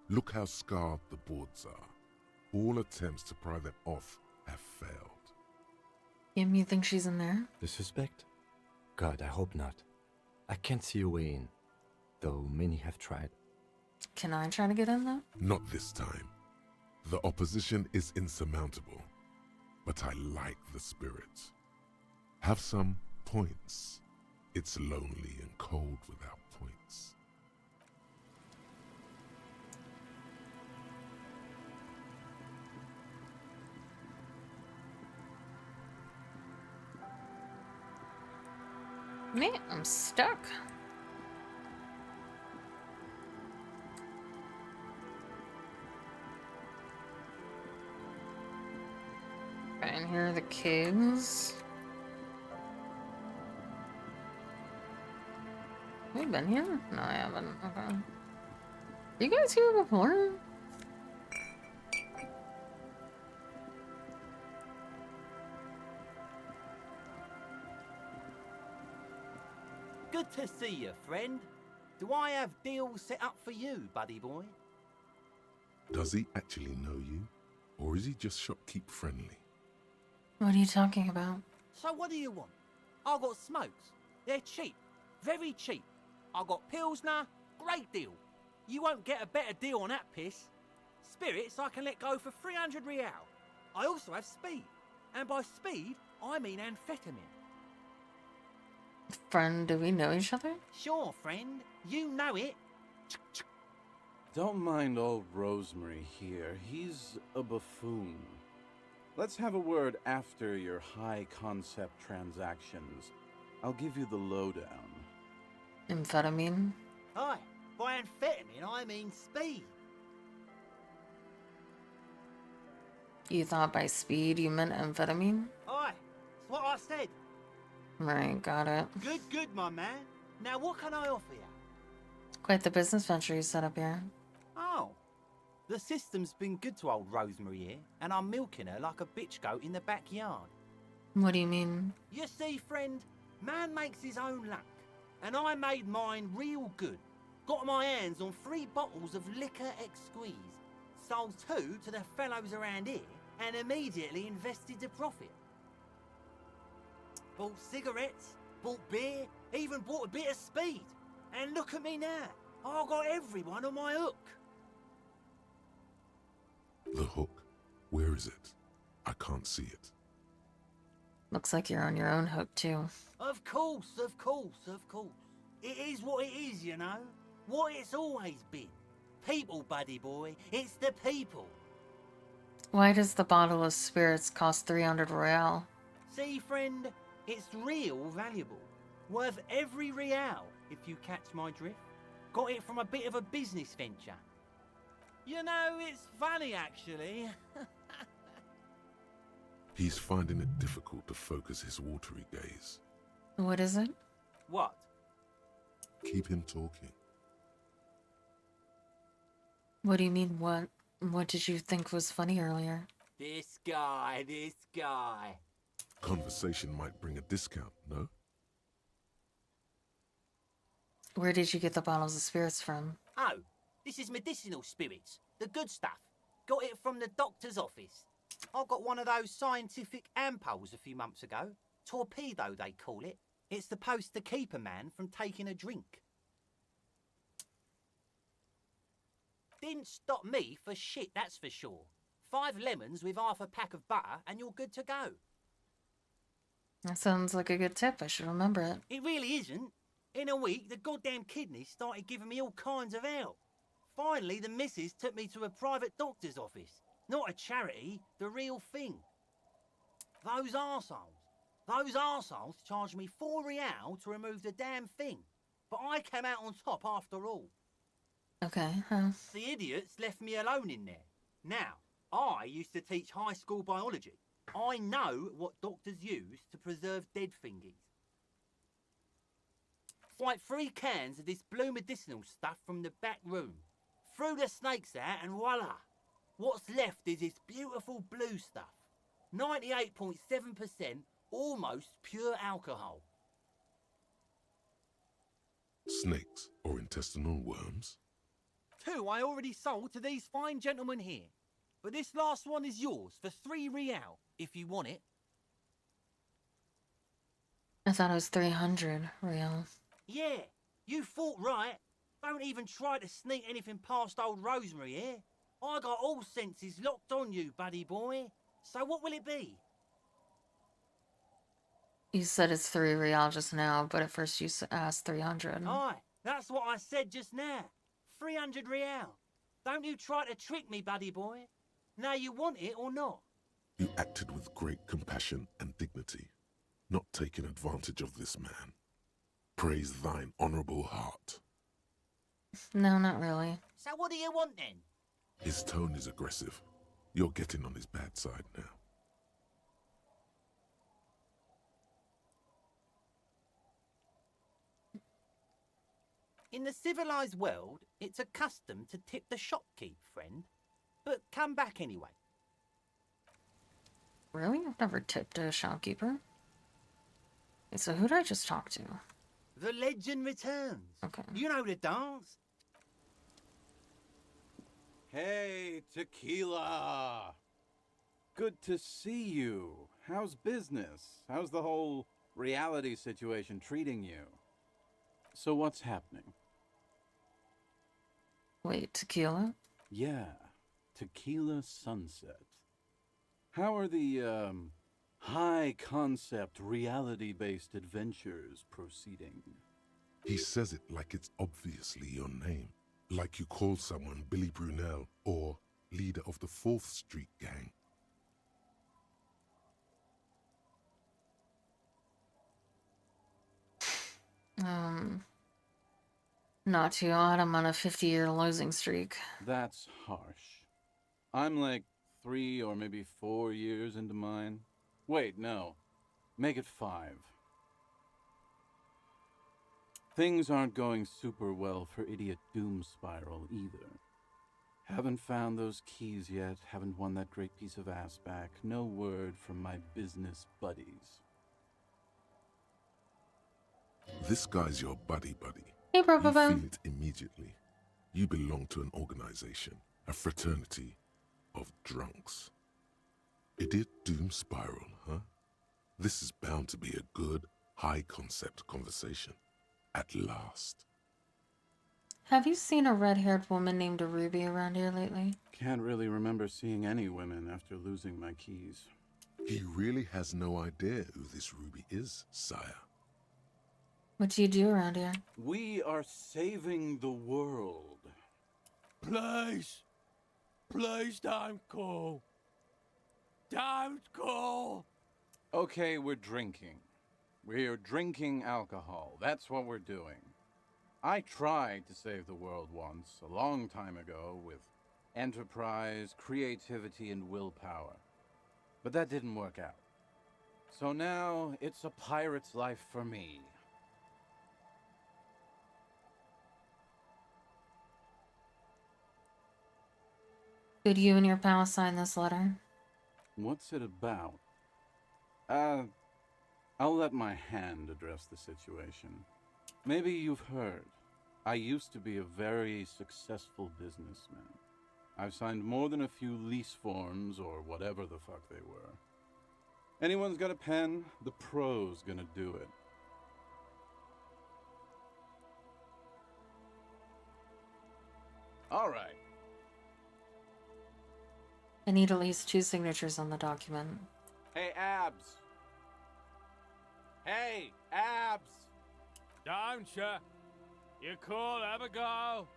Look how scarred the boards are. All attempts to pry them off have failed. You think she's in there? The suspect? God, I hope not. I can't see a way in, though many have tried. Can I try to get in though? Not this time. The opposition is insurmountable, but I like the spirit. Have some points. It's lonely and cold without points. Me? I'm stuck. and here are the kids. Have we been here? No, I haven't. Okay. You guys here before? Good to see you, friend. Do I have deals set up for you, buddy boy? Does he actually know you? Or is he just shopkeep friendly? What are you talking about? So what do you want? I got smokes. They're cheap. Very cheap. I got Pilsner. Great deal. You won't get a better deal on that piss. Spirits I can let go for 300 real. I also have speed. And by speed, I mean amphetamine. Friend, do we know each other? Sure, friend. You know it. Don't mind old Rosemary here. He's a buffoon. Let's have a word after your high-concept transactions. I'll give you the lowdown. Amphetamine? Aye, by amphetamine I mean speed. You thought by speed you meant amphetamine? Aye, that's what I said. Right, got it. Good, my man. Now what can I offer you? Quite the business venture you set up here. Oh, the system's been good to old Rosemary here, and I'm milking her like a bitch goat in the backyard. What do you mean? You see, friend, man makes his own luck, and I made mine real good. Got my hands on 3 bottles of liquor exquise, sold 2 to the fellows around here, and immediately invested the profit. Bought cigarettes, bought beer, even bought a bit of speed. And look at me now. I got everyone on my hook. The hook? Where is it? I can't see it. Looks like you're on your own hook, too. Of course. It is what it is, you know. What it's always been. People, buddy boy. It's the people. Why does the bottle of spirits cost 300 real? See, friend, it's real valuable. Worth every real, if you catch my drift. Got it from a bit of a business venture. You know, it's funny, actually. He's finding it difficult to focus his watery gaze. What is it? What? Keep him talking. What do you mean, what? What did you think was funny earlier? This guy. Conversation might bring a discount, no? Where did you get the bottles of spirits from? Oh, this is medicinal spirits. The good stuff. Got it from the doctor's office. I got one of those scientific ampoules a few months ago. Torpedo, they call it. It's supposed to keep a man from taking a drink. Didn't stop me for shit, that's for sure. 5 lemons with half a pack of butter and you're good to go. That sounds like a good tip. I should remember it. It really isn't. In a week, the goddamn kidneys started giving me all kinds of help. Finally, the missus took me to a private doctor's office. Not a charity, the real thing. Those arseholes charged me 4 real to remove the damn thing. But I came out on top after all. Okay, huh? The idiots left me alone in there. Now, I used to teach high school biology. I know what doctors use to preserve dead thingies. It's like 3 cans of this blue medicinal stuff from the back room. Threw the snakes out and voila! What's left is this beautiful blue stuff. 98.7% almost pure alcohol. Snakes or intestinal worms? 2 I already sold to these fine gentlemen here. But this last one is yours for 3 real, if you want it. I thought it was 300 real. Yeah, you thought right. Don't even try to sneak anything past old Rosemary here. I got all senses locked on you, buddy boy. So what will it be? You said it's 3 real just now, but at first you asked 300. Aye, that's what I said just now. 300 real. Don't you try to trick me, buddy boy. Now you want it or not? You acted with great compassion and dignity, not taking advantage of this man. Praise thine honourable heart. No, not really. So what do you want then? His tone is aggressive. You're getting on his bad side now. In the civilized world, it's a custom to tip the shopkeep, friend. But come back anyway. Really? I've never tipped a shopkeeper. Okay, so who did I just talk to? The legend returns. Okay. You know the dance. Hey, Tequila! Good to see you. How's business? How's the whole reality situation treating you? So what's happening? Wait, Tequila? Yeah, Tequila Sunset. How are the, high-concept, reality-based adventures proceeding? He says it like it's obviously your name. Like you call someone Billy Brunel or leader of the 4th Street Gang. Not too odd. I'm on a 50-year losing streak. That's harsh. I'm like 3 or maybe 4 years into mine. Wait, no. Make it 5. Things aren't going super well for Idiot Doom Spiral either. Haven't found those keys yet, haven't won that great piece of ass back. No word from my business buddies. This guy's your buddy. Hey, bro, You feel it immediately. You belong to an organization, a fraternity of drunks. Idiot Doom Spiral, huh? This is bound to be a good, high-concept conversation. At last. Have you seen a red-haired woman named Ruby around here lately? Can't really remember seeing any women after losing my keys. He really has no idea who this Ruby is, sire. What do you do around here? We are saving the world. Please don't call. Don't call. Okay, we're drinking. We're drinking alcohol. That's what we're doing. I tried to save the world once, a long time ago, with enterprise, creativity, and willpower. But that didn't work out. So now, it's a pirate's life for me. Could you and your pal sign this letter? What's it about? I'll let my hand address the situation. Maybe you've heard. I used to be a very successful businessman. I've signed more than a few lease forms or whatever the fuck they were. Anyone's got a pen? The pro's gonna do it. All right. I need at least 2 signatures on the document. Hey, Abs. Hey, Abs. Don't you? You call Abigail?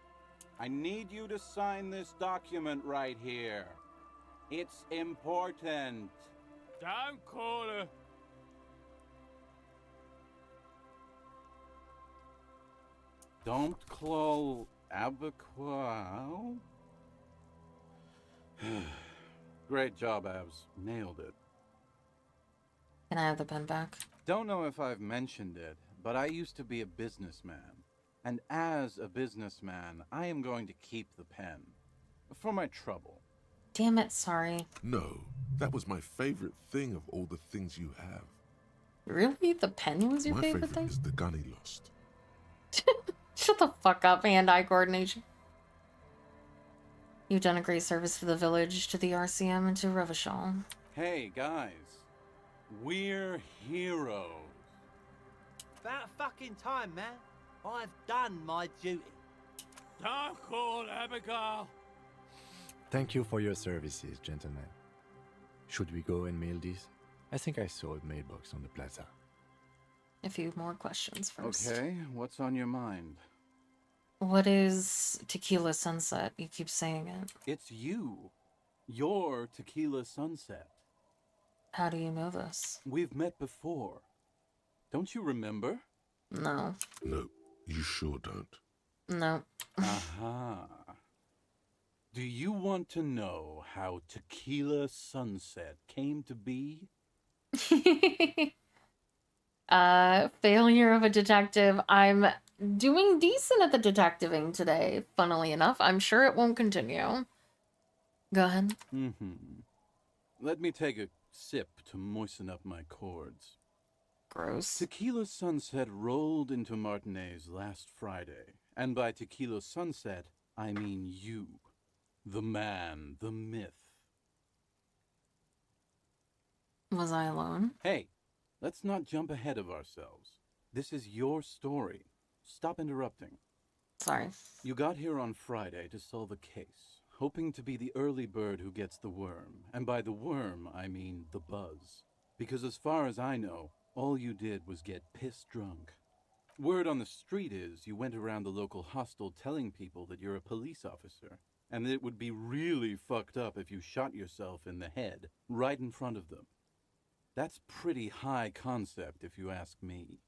I need you to sign this document right here. It's important. Don't call her. Don't call Abigail. Great job, Abs. Nailed it. Can I have the pen back? Don't know if I've mentioned it, but I used to be a businessman. And as a businessman, I am going to keep the pen. For my trouble. Damn it, sorry. No, that was my favorite thing of all the things you have. Really? The pen was your My favorite thing? is the gun he lost. Shut the fuck up, hand-eye coordination. You've done a great service for the village, to the RCM, and to Revachol. Hey, guys. We're heroes. About fucking time, man. I've done my duty. Don't call Abigail. Thank you for your services, gentlemen. Should we go and mail these? I think I saw a mailbox on the plaza. A few more questions first. Okay, what's on your mind? What is Tequila Sunset? You keep saying it. It's you. You're Tequila Sunset. How do you know this? We've met before. Don't you remember? No. No, you sure don't. No. Aha. Do you want to know how Tequila Sunset came to be? Failure of a detective. I'm doing decent at the detectiving today, funnily enough. I'm sure it won't continue. Go ahead. Let me take a sip to moisten up my cords. Gross. Tequila Sunset rolled into Martinez last Friday, and by Tequila Sunset, I mean you. The man, the myth. Was I alone? Hey, let's not jump ahead of ourselves. This is your story. Stop interrupting. Sorry. You got here on Friday to solve a case, hoping to be the early bird who gets the worm. And by the worm, I mean the buzz. Because as far as I know, all you did was get piss drunk. Word on the street is you went around the local hostel telling people that you're a police officer, and that it would be really fucked up if you shot yourself in the head right in front of them. That's pretty high concept, if you ask me.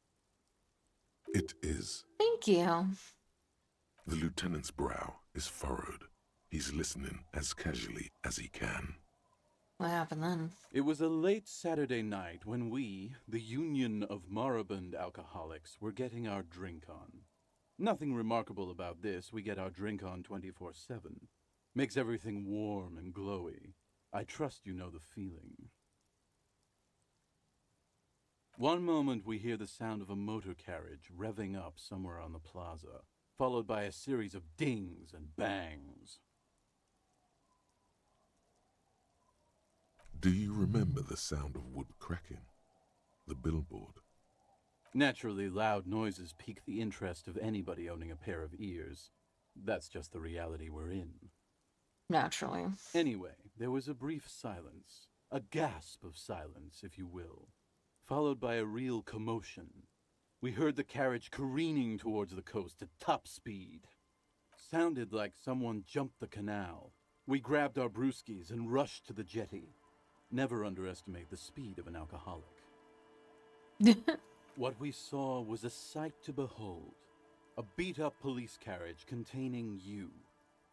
It is. Thank you. The lieutenant's brow is furrowed. He's listening as casually as he can. What happened then? It was a late Saturday night when we, the Union of Moribund Alcoholics, were getting our drink on. Nothing remarkable about this. We get our drink on 24/7. Makes everything warm and glowy. I trust you know the feeling. One moment we hear the sound of a motor carriage revving up somewhere on the plaza, followed by a series of dings and bangs. Do you remember the sound of wood cracking? The billboard? Naturally, loud noises pique the interest of anybody owning a pair of ears. That's just the reality we're in. Naturally. Anyway, there was a brief silence. A gasp of silence, if you will. Followed by a real commotion. We heard the carriage careening towards the coast at top speed. Sounded like someone jumped the canal. We grabbed our brewskis and rushed to the jetty. Never underestimate the speed of an alcoholic. What we saw was a sight to behold. A beat-up police carriage containing you.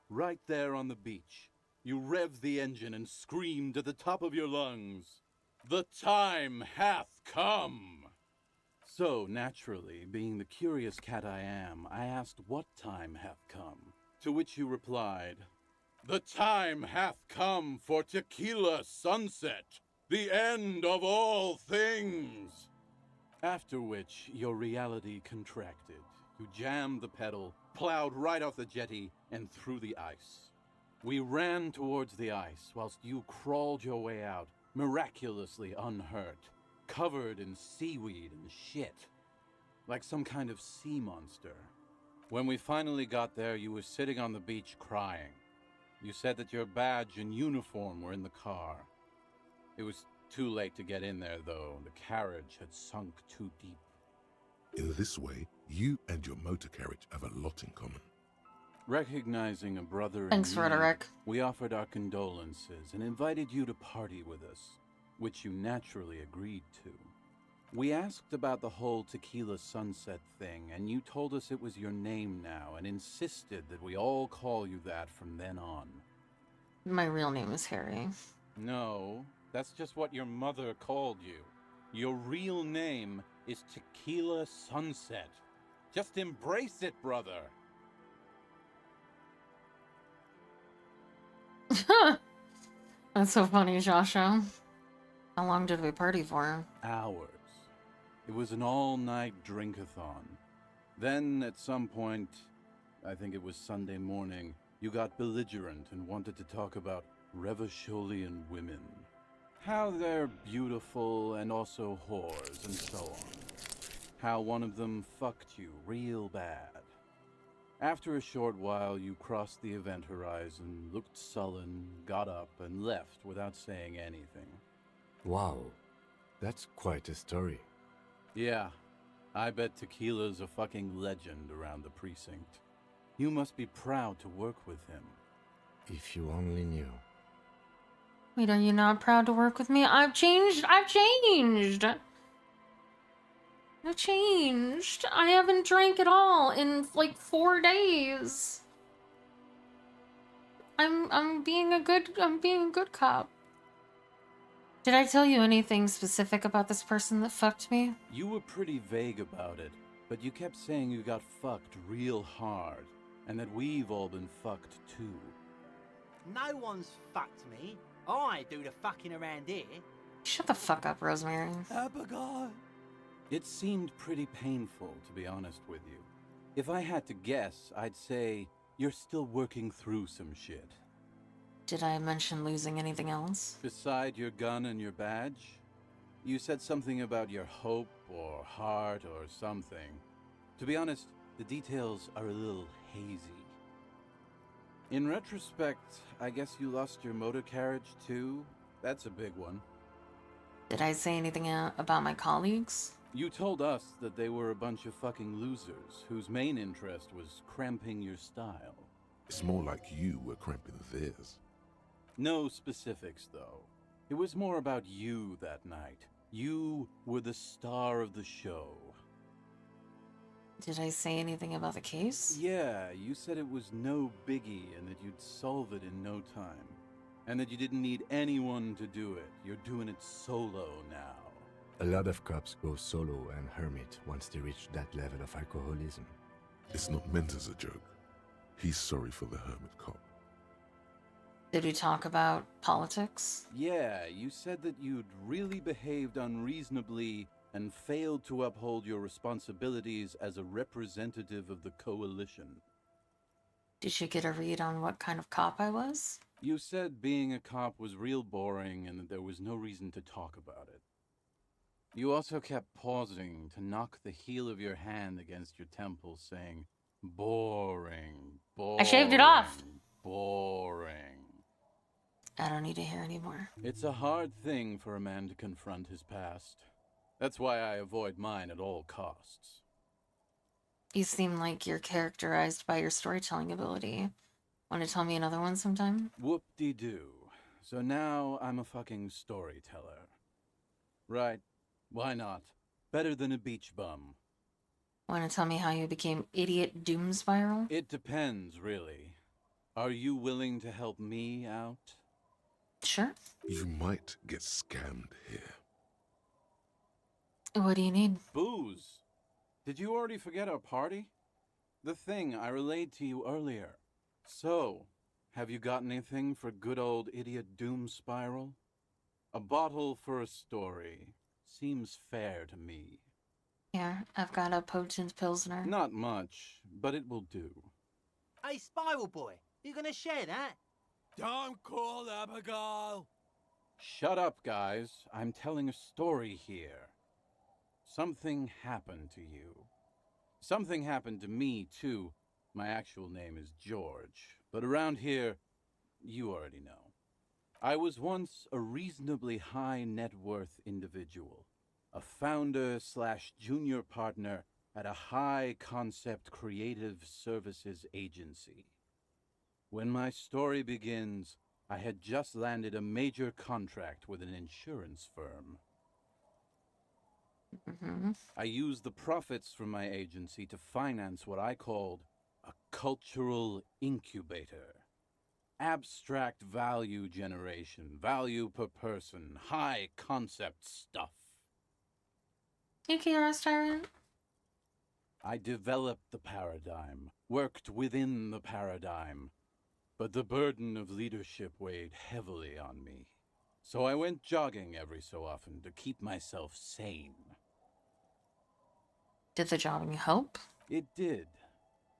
Right there on the beach. You revved the engine and screamed at the top of your lungs, "The time hath come!" So, naturally, being the curious cat I am, I asked what time hath come. To which you replied, "The time hath come for Tequila Sunset, the end of all things." After which, your reality contracted. You jammed the pedal, plowed right off the jetty, and through the ice. We ran towards the ice, whilst you crawled your way out, miraculously unhurt, covered in seaweed and shit, like some kind of sea monster. When we finally got there, you were sitting on the beach crying. You said that your badge and uniform were in the car. It was too late to get in there, though. The carriage had sunk too deep. In this way, you and your motor carriage have a lot in common. Recognizing a brother in Thanks, need, Frederick. we offered our condolences and invited you to party with us, which you naturally agreed to. We asked about the whole Tequila Sunset thing, and you told us it was your name now and insisted that we all call you that from then on. My real name is Harry. No, that's just what your mother called you. Your real name is Tequila Sunset. Just embrace it, brother. That's so funny, Joshua. How long did we party for? Hours. It was an all-night drink-a-thon. Then, at some point, I think it was Sunday morning, you got belligerent and wanted to talk about Revacholian women. How they're beautiful and also whores and so on. How one of them fucked you real bad. After a short while, you crossed the event horizon, looked sullen, got up, and left without saying anything. Wow, that's quite a story. Yeah, I bet Tequila's a fucking legend around the precinct. You must be proud to work with him. If you only knew. Wait, are you not proud to work with me? I've changed! I've changed! I've changed! I haven't drank at all in like 4 days. I'm being a good cop. Did I tell you anything specific about this person that fucked me? You were pretty vague about it, but you kept saying you got fucked real hard, and that we've all been fucked too. No one's fucked me. I do the fucking around here. Shut the fuck up, Rosemary. Abigail. It seemed pretty painful, to be honest with you. If I had to guess, I'd say you're still working through some shit. Did I mention losing anything else? Beside your gun and your badge? You said something about your hope or heart or something. To be honest, the details are a little hazy. In retrospect, I guess you lost your motor carriage too? That's a big one. Did I say anything about my colleagues? You told us that they were a bunch of fucking losers whose main interest was cramping your style. It's more like you were cramping theirs. No specifics, though. It was more about you that night. You were the star of the show. Did I say anything about the case? Yeah, you said it was no biggie and that you'd solve it in no time. And that you didn't need anyone to do it. You're doing it solo now. A lot of cops go solo and hermit once they reach that level of alcoholism. It's not meant as a joke. He's sorry for the hermit cop. Did we talk about politics? Yeah, you said that you'd really behaved unreasonably and failed to uphold your responsibilities as a representative of the coalition. Did you get a read on what kind of cop I was? You said being a cop was real boring and that there was no reason to talk about it. You also kept pausing to knock the heel of your hand against your temple, saying, boring, boring. I shaved it off. Boring. I don't need to hear anymore. It's a hard thing for a man to confront his past. That's why I avoid mine at all costs. You seem like you're characterized by your storytelling ability. Want to tell me another one sometime? Whoop-de-doo. So now I'm a fucking storyteller. Right. Why not? Better than a beach bum. Want to tell me how you became idiot doom spiral? It depends, really. Are you willing to help me out? Sure. You might get scammed here. What do you need? Booze. Did you already forget our party? The thing I relayed to you earlier. So, have you got anything for good old idiot doom spiral? A bottle for a story. Seems fair to me. Here, I've got a potent pilsner. Not much, but it will do. Hey, Spiral Boy, you gonna share that? Don't call Abigail. Shut up, guys. I'm telling a story here. Something happened to you. Something happened to me, too. My actual name is George, but around here, you already know. I was once a reasonably high net worth individual, a founder/junior partner at a high concept creative services agency. When my story begins, I had just landed a major contract with an insurance firm. I used the profits from my agency to finance what I called a cultural incubator. Abstract value generation, value per person, high concept stuff. You KRS Tyrant? I developed the paradigm, worked within the paradigm, but the burden of leadership weighed heavily on me. So I went jogging every so often to keep myself sane. Did the jogging help? It did.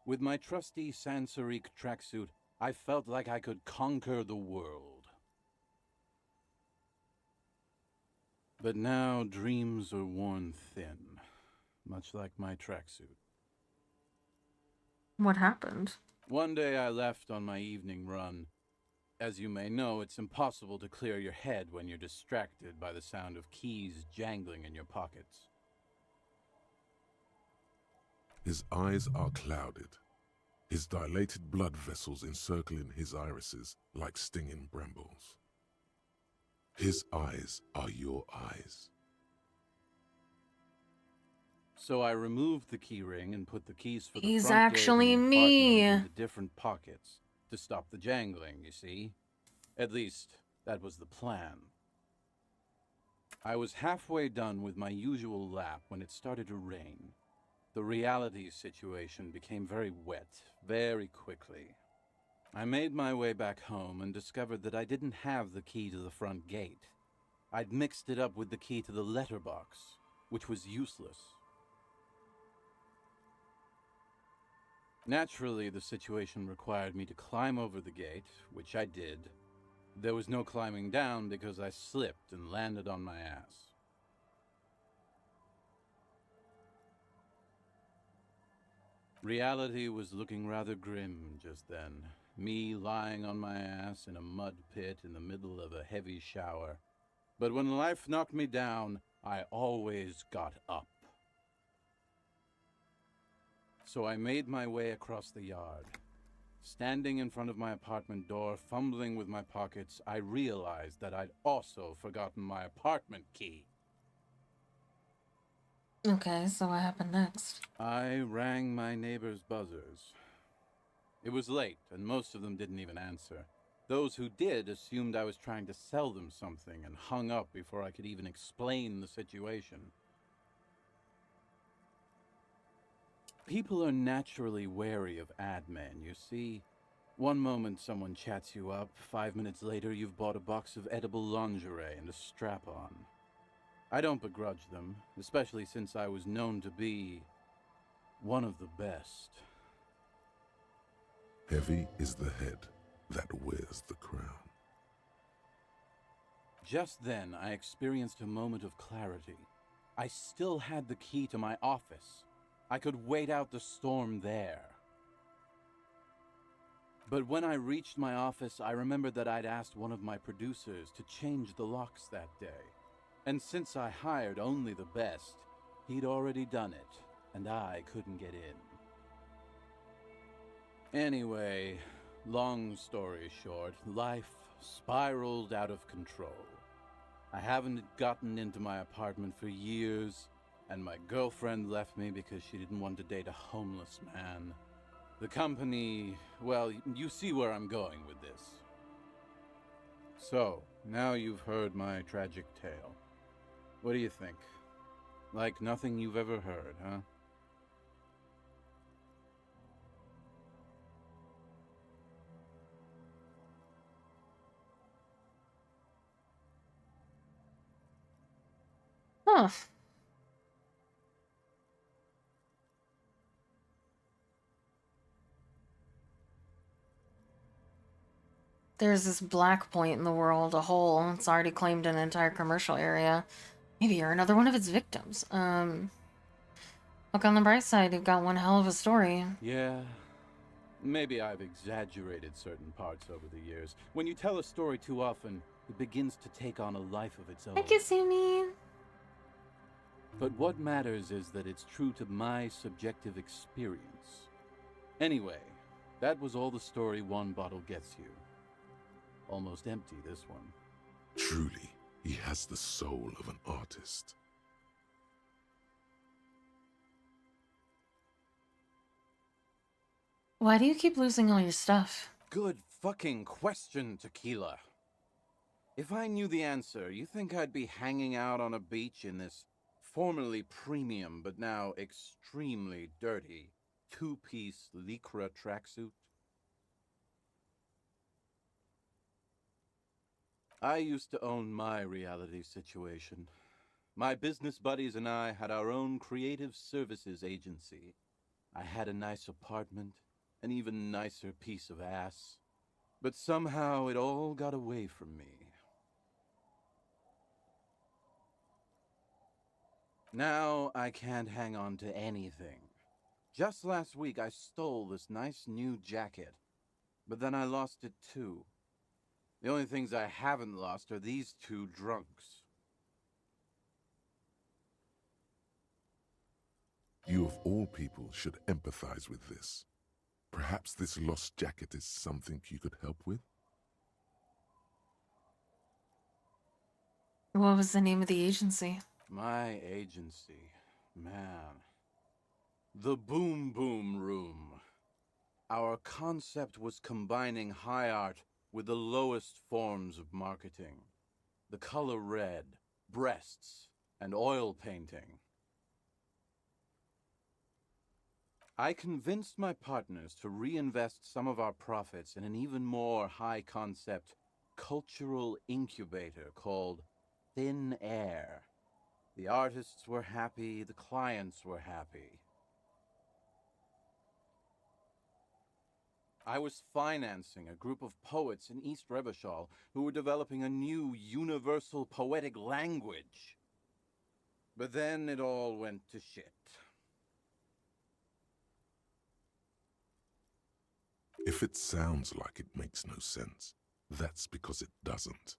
With my trusty Sansarique tracksuit, I felt like I could conquer the world. But now dreams are worn thin, much like my tracksuit. What happened? One day I left on my evening run. As you may know, it's impossible to clear your head when you're distracted by the sound of keys jangling in your pockets. His eyes are clouded, his dilated blood vessels encircling his irises like stinging brambles. His eyes are your eyes. So I removed the key ring and put the keys for the He's front actually gate and the me. apartment into different pockets to stop the jangling, you see? At least, that was the plan. I was halfway done with my usual lap when it started to rain. The reality situation became very wet, very quickly. I made my way back home and discovered that I didn't have the key to the front gate. I'd mixed it up with the key to the letterbox, which was useless. Naturally, the situation required me to climb over the gate, which I did. There was no climbing down because I slipped and landed on my ass. Reality was looking rather grim just then. Me lying on my ass in a mud pit in the middle of a heavy shower. But when life knocked me down, I always got up. So I made my way across the yard. Standing in front of my apartment door, fumbling with my pockets, I realized that I'd also forgotten my apartment key. Okay, so what happened next? I rang my neighbor's buzzers. It was late, and most of them didn't even answer. Those who did assumed I was trying to sell them something and hung up before I could even explain the situation. People are naturally wary of ad men, you see. One moment someone chats you up, 5 minutes later you've bought a box of edible lingerie and a strap-on. I don't begrudge them, especially since I was known to be one of the best. Heavy is the head that wears the crown. Just then, I experienced a moment of clarity. I still had the key to my office. I could wait out the storm there. But when I reached my office, I remembered that I'd asked one of my producers to change the locks that day. And since I hired only the best, he'd already done it, and I couldn't get in. Anyway, long story short, life spiraled out of control. I haven't gotten into my apartment for years, and my girlfriend left me because she didn't want to date a homeless man. The company, well, you see where I'm going with this. So, now you've heard my tragic tale. What do you think? Like nothing you've ever heard, huh? Huh. There's this black point in the world, a hole. It's already claimed an entire commercial area. Maybe you're another one of its victims. Look on the bright side, you've got one hell of a story. Yeah. Maybe I've exaggerated certain parts over the years. When you tell a story too often, it begins to take on a life of its own. I guess you mean. But what matters is that it's true to my subjective experience. Anyway, that was all the story one bottle gets you. Almost empty, this one. Truly, he has the soul of an artist. Why do you keep losing all your stuff? Good fucking question, Tequila. If I knew the answer, you think I'd be hanging out on a beach in this formerly premium but now extremely dirty two-piece lycra tracksuit? I used to own my reality situation. My business buddies and I had our own creative services agency. I had a nice apartment, an even nicer piece of ass. But somehow it all got away from me. Now I can't hang on to anything. Just last week I stole this nice new jacket, but then I lost it too. The only things I haven't lost are these two drunks. You of all people should empathize with this. Perhaps this lost jacket is something you could help with? What was the name of the agency? My agency, man. The Boom Boom Room. Our concept was combining high art with the lowest forms of marketing. The color red, breasts, and oil painting. I convinced my partners to reinvest some of our profits in an even more high-concept cultural incubator called Thin Air. The artists were happy, the clients were happy. I was financing a group of poets in East Revachol who were developing a new universal poetic language. But then it all went to shit. If it sounds like it makes no sense, that's because it doesn't.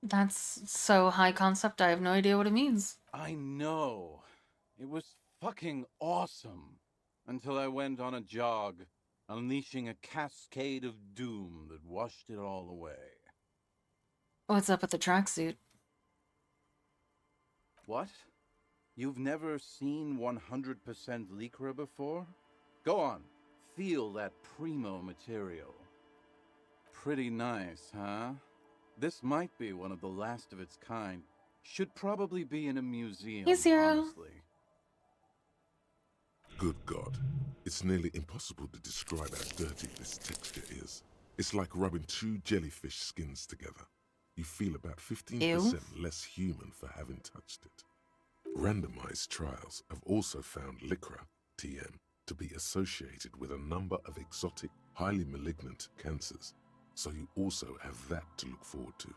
That's so high concept, I have no idea what it means. I know. It was fucking awesome. Until I went on a jog, unleashing a cascade of doom that washed it all away. What's up with the tracksuit? What? You've never seen 100% Lycra before? Go on, feel that primo material. Pretty nice, huh? This might be one of the last of its kind. Should probably be in a museum, Hey, Zero. honestly. Good God, it's nearly impossible to describe how dirty this texture is. It's like rubbing two jellyfish skins together. You feel about 15% less human for having touched it. Randomized trials have also found Lycra, TM, to be associated with a number of exotic, highly malignant cancers. So you also have that to look forward to.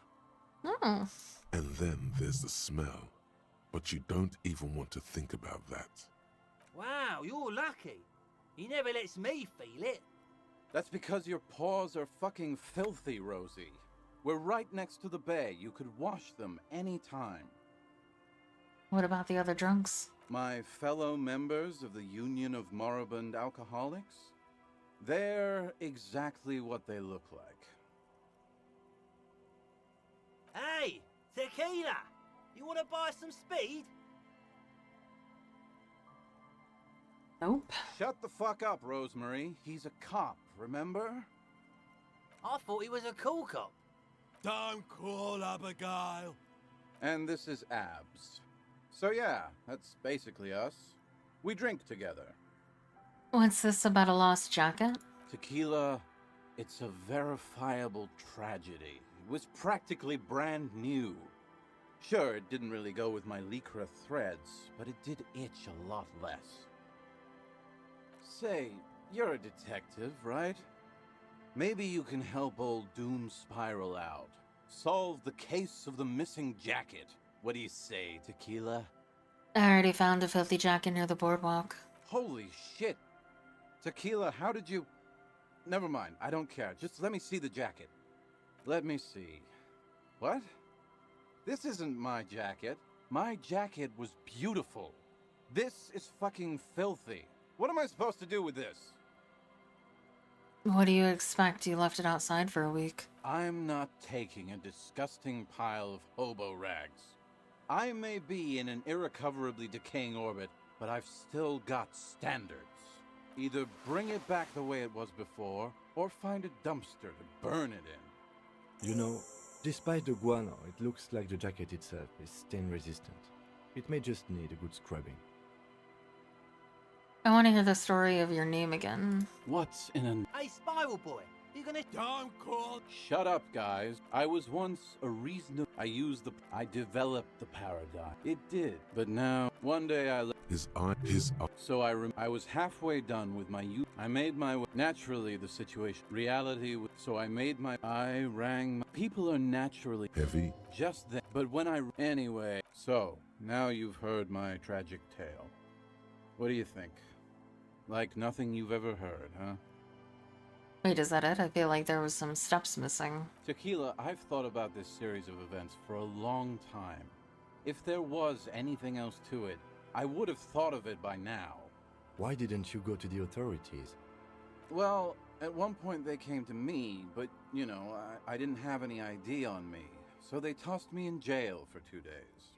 Oh. And then there's the smell. But you don't even want to think about that. Wow, you're lucky. He never lets me feel it. That's because your paws are fucking filthy, Rosie. We're right next to the bay. You could wash them any time. What about the other drunks? My fellow members of the Union of Moribund Alcoholics? They're exactly what they look like. Hey, tequila! You want to buy some speed? Nope. Shut the fuck up, Rosemary. He's a cop, remember? I thought he was a cool cop. Don't call Abigail. And this is Abs. So yeah, that's basically us. We drink together. What's this about a lost jacket? Tequila, it's a verifiable tragedy. It was practically brand new. Sure, it didn't really go with my Lycra threads, but it did itch a lot less. Say, you're a detective, right? Maybe you can help old Doom Spiral out. Solve the case of the missing jacket. What do you say, Tequila? I already found a filthy jacket near the boardwalk. Holy shit! Tequila, how did you... Never mind, I don't care. Just let me see the jacket. Let me see. What? This isn't my jacket. My jacket was beautiful. This is fucking filthy. What am I supposed to do with this? What do you expect? You left it outside for a week. I'm not taking a disgusting pile of hobo rags. I may be in an irrecoverably decaying orbit, but I've still got standards. Either bring it back the way it was before, or find a dumpster to burn it in. You know, despite the guano, it looks like the jacket itself is stain resistant. It may just need a good scrubbing. I want to hear the story of your name again. What's in an... Hey, Spiral Boy, you gonna... Don't call... Shut up, guys. I was once a reasonable... I developed the paradigm. It did. But now, one day I... His eye... So I was halfway done with my youth. I made my way... Naturally, the situation... Reality... So I made my... I rang... People are naturally... Heavy. Just then. But when I... Anyway. So, now you've heard my tragic tale. What do you think? Like nothing you've ever heard, huh? Wait, is that it? I feel like there was some steps missing. Tequila, I've thought about this series of events for a long time. If there was anything else to it, I would have thought of it by now. Why didn't you go to the authorities? Well, at one point they came to me, but, you know, I didn't have any ID on me. So they tossed me in jail for 2 days.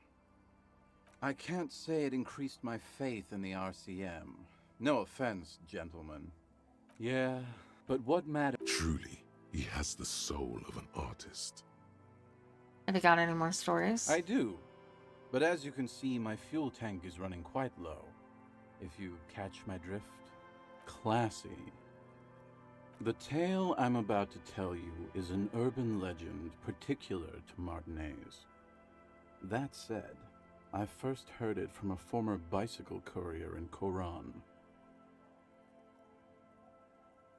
I can't say it increased my faith in the RCM. No offense, gentlemen. Yeah, but what matters... Truly, he has the soul of an artist. Have you got any more stories? I do. But as you can see, my fuel tank is running quite low. If you catch my drift. Classy. The tale I'm about to tell you is an urban legend particular to Martinez. That said, I first heard it from a former bicycle courier in Koran.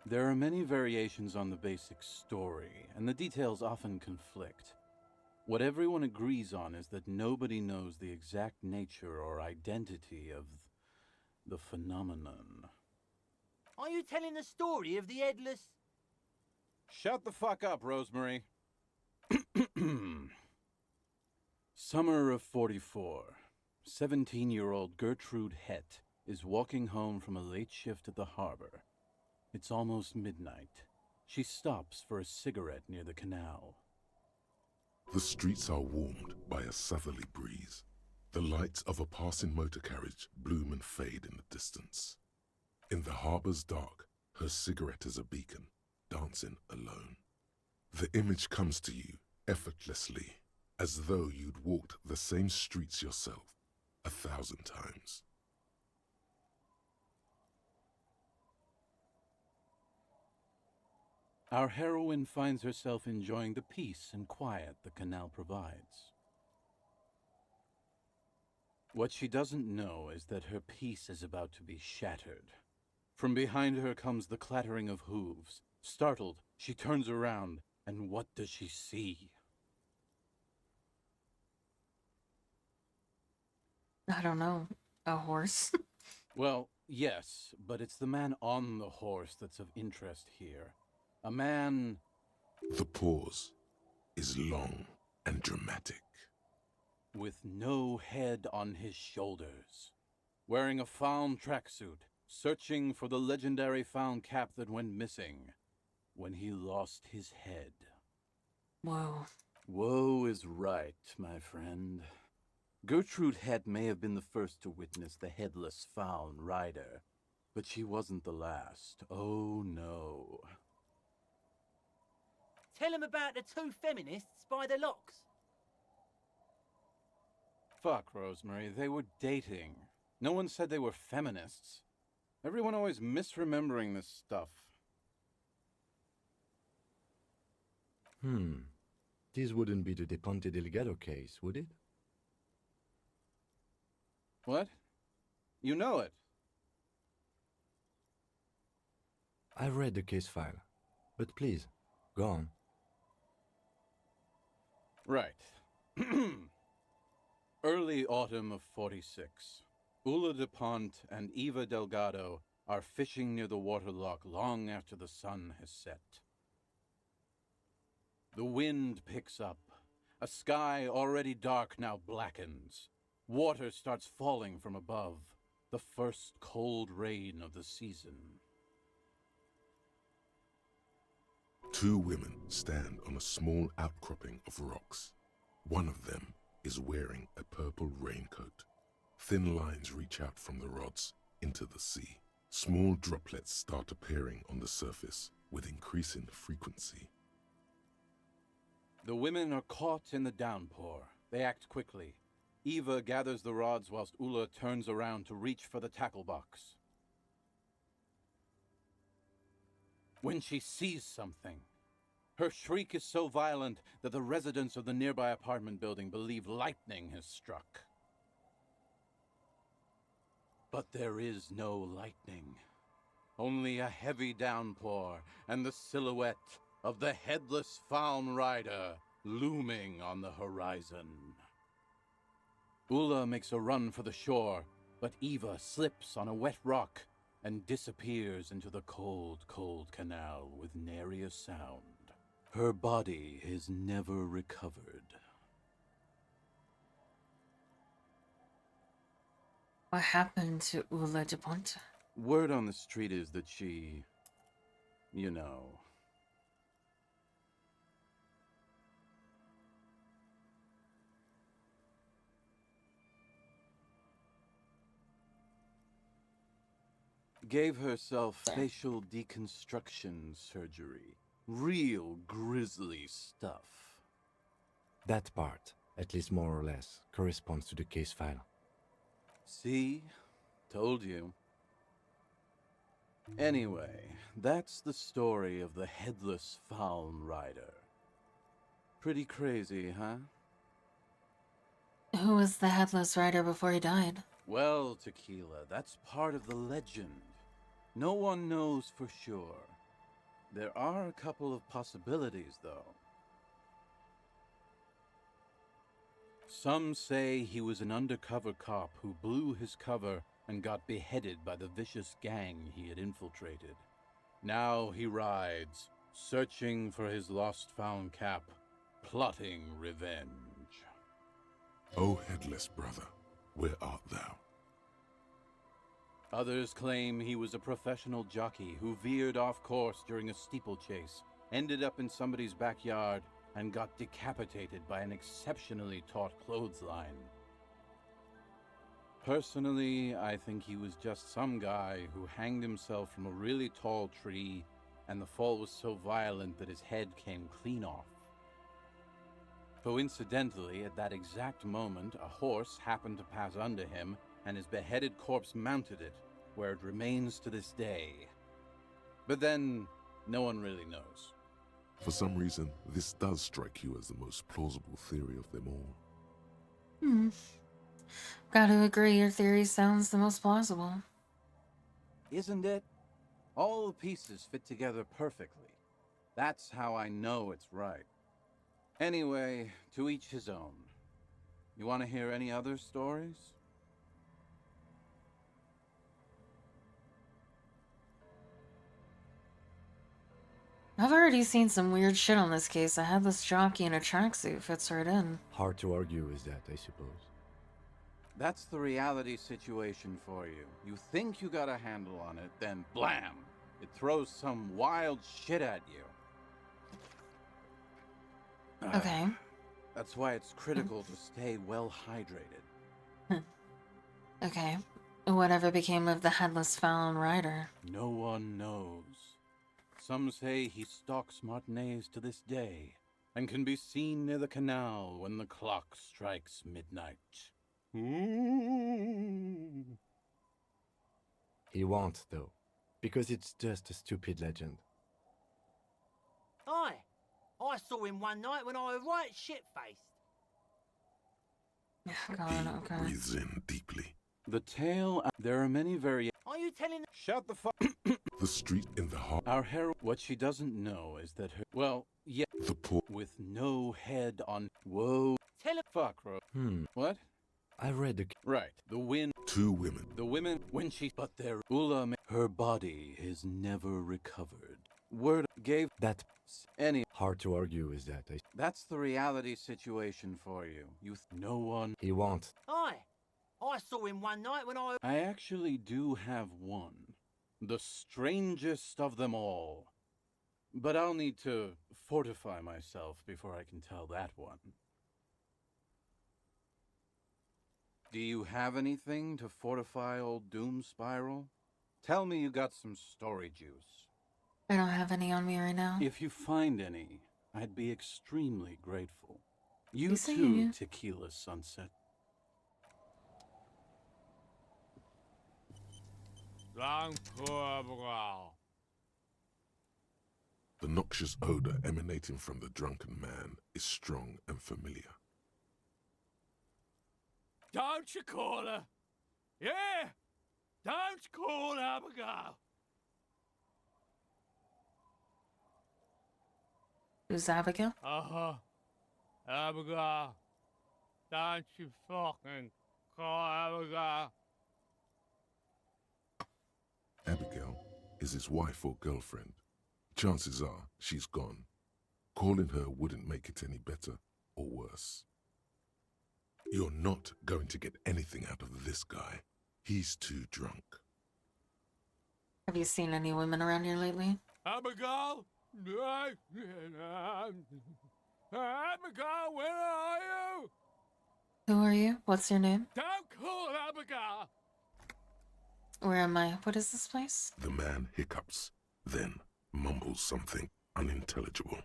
There are many variations on the basic story, and the details often conflict. What everyone agrees on is that nobody knows the exact nature or identity of the phenomenon. Are you telling the story of the headless... Shut the fuck up, Rosemary. Summer of 44. 17-year-old Gertrude Hett is walking home from a late shift at the harbor. It's almost midnight. She stops for a cigarette near the canal. The streets are warmed by a southerly breeze. The lights of a passing motor carriage bloom and fade in the distance. In the harbor's dark, her cigarette is a beacon, dancing alone. The image comes to you effortlessly, as though you'd walked the same streets yourself 1,000 times. Our heroine finds herself enjoying the peace and quiet the canal provides. What she doesn't know is that her peace is about to be shattered. From behind her comes the clattering of hooves. Startled, she turns around, and what does she see? I don't know. A horse? Well, yes, but it's the man on the horse that's of interest here. A man... The pause is long and dramatic. With no head on his shoulders. Wearing a fawn tracksuit, searching for the legendary fawn cap that went missing when he lost his head. Whoa. Woe is right, my friend. Gertrude Hett may have been the first to witness the headless fawn rider, but she wasn't the last. Oh no. Tell him about the two feminists by the locks. Fuck, Rosemary, they were dating. No one said they were feminists. Everyone always misremembering this stuff. This wouldn't be the De Ponte Delgado case, would it? What? You know it? I've read the case file, but please, go on. Right. Early autumn of 46. Ulla DuPont and Eva Delgado are fishing near the waterlock long after the sun has set. The wind picks up. A sky already dark now blackens. Water starts falling from above. The first cold rain of the season. Two women stand on a small outcropping of rocks. One of them is wearing a purple raincoat. Thin lines reach out from the rods into the sea. Small droplets start appearing on the surface with increasing frequency. The women are caught in the downpour. They act quickly. Eva gathers the rods whilst Ulla turns around to reach for the tackle box. When she sees something, her shriek is so violent that the residents of the nearby apartment building believe lightning has struck. But there is no lightning. Only a heavy downpour and the silhouette of the headless fawn rider looming on the horizon. Ulla makes a run for the shore, but Eva slips on a wet rock and disappears into the cold, cold canal with nary a sound. Her body is never recovered. What happened to Ulla DuPont? Word on the street is that she, you know... gave herself facial deconstruction surgery. Real grisly stuff. That part, at least more or less, corresponds to the case file. See? Told you. Anyway, that's the story of the Headless Faun Rider. Pretty crazy, huh? Who was the Headless Rider before he died? Well, Tequila, that's part of the legend. No one knows for sure. There are a couple of possibilities, though. Some say he was an undercover cop who blew his cover and got beheaded by the vicious gang he had infiltrated. Now he rides, searching for his lost-found cap, plotting revenge. O headless brother, where art thou? Others claim he was a professional jockey who veered off course during a steeplechase, ended up in somebody's backyard, and got decapitated by an exceptionally taut clothesline. Personally, I think he was just some guy who hanged himself from a really tall tree, and the fall was so violent that his head came clean off. Coincidentally, at that exact moment, a horse happened to pass under him, and his beheaded corpse mounted it, where it remains to this day. But then, no one really knows. For some reason, this does strike you as the most plausible theory of them all. Gotta agree, your theory sounds the most plausible. Isn't it? All the pieces fit together perfectly. That's how I know it's right. Anyway, to each his own. You want to hear any other stories? I've already seen some weird shit on this case. A headless jockey in a tracksuit fits right in. Hard to argue with that, I suppose. That's the reality situation for you. You think you got a handle on it, then blam! It throws some wild shit at you. Okay. That's why it's critical to stay well hydrated. Okay. Whatever became of the Headless Faun Rider? No one knows. Some say he stalks Martinez to this day, and can be seen near the canal when the clock strikes midnight. He won't, though, because it's just a stupid legend. Aye. I saw him one night when I was right shit-faced. God, okay. Breathes in deeply. The tale, there are many variations. Are you telling... Shut the fuck... The street in the heart. Our hero... What she doesn't know is that her... Well, yeah... The poor... With no head on... Whoa... Tell her... Fuck, bro. What? I read the... Right. The wind... 2 women. The women, when she... But their... her body is never recovered. Word gave... That... Any... Hard to argue with that, That's the reality situation for you. No one... He won't. Aye. I saw him one night when I... I actually do have one. The strangest of them all. But I'll need to fortify myself before I can tell that one. Do you have anything to fortify old Doom Spiral? Tell me you got some story juice. I don't have any on me right now. If you find any, I'd be extremely grateful. You Yes, I too, am. Tequila Sunset. The noxious odor emanating from the drunken man is strong and familiar. Don't you call her? Yeah! Don't call Abigail! Who's Abigail? Uh-huh. Abigail. Don't you fucking call Abigail. Abigail is his wife or girlfriend. Chances are she's gone. Calling her wouldn't make it any better or worse. You're not going to get anything out of this guy. He's too drunk. Have you seen any women around here lately? Abigail? Abigail, where are you? Who are you? What's your name? Don't call Abigail! Where am I? What is this place? The man hiccups, then mumbles something unintelligible.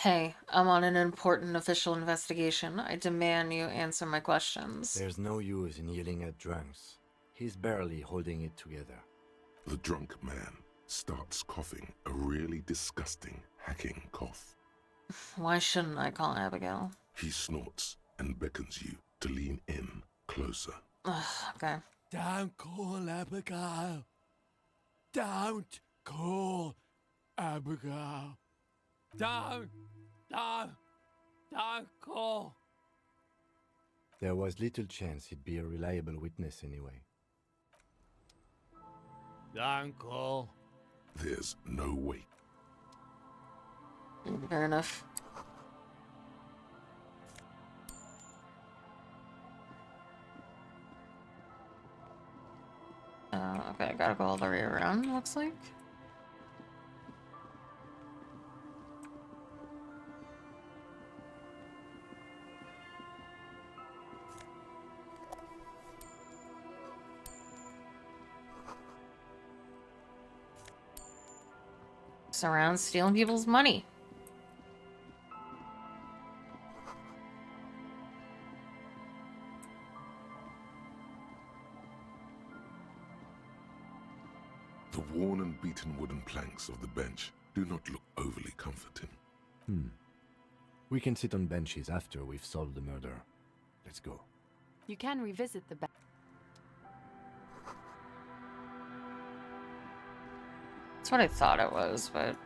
Hey, I'm on an important official investigation. I demand you answer my questions. There's no use in yelling at drunks. He's barely holding it together. The drunk man starts coughing a really disgusting, hacking cough. Why shouldn't I call Abigail? He snorts and beckons you to lean in closer. Ugh, okay. Don't call Abigail. Don't call Abigail. Don't call. There was little chance he'd be a reliable witness anyway. Don't call. There's no way. Fair enough. Okay, I gotta go all the way around, looks like. Around stealing people's money. The worn and beaten wooden planks of the bench do not look overly comforting. We can sit on benches after we've solved the murder. Let's go. You can revisit the That's what I thought it was, but...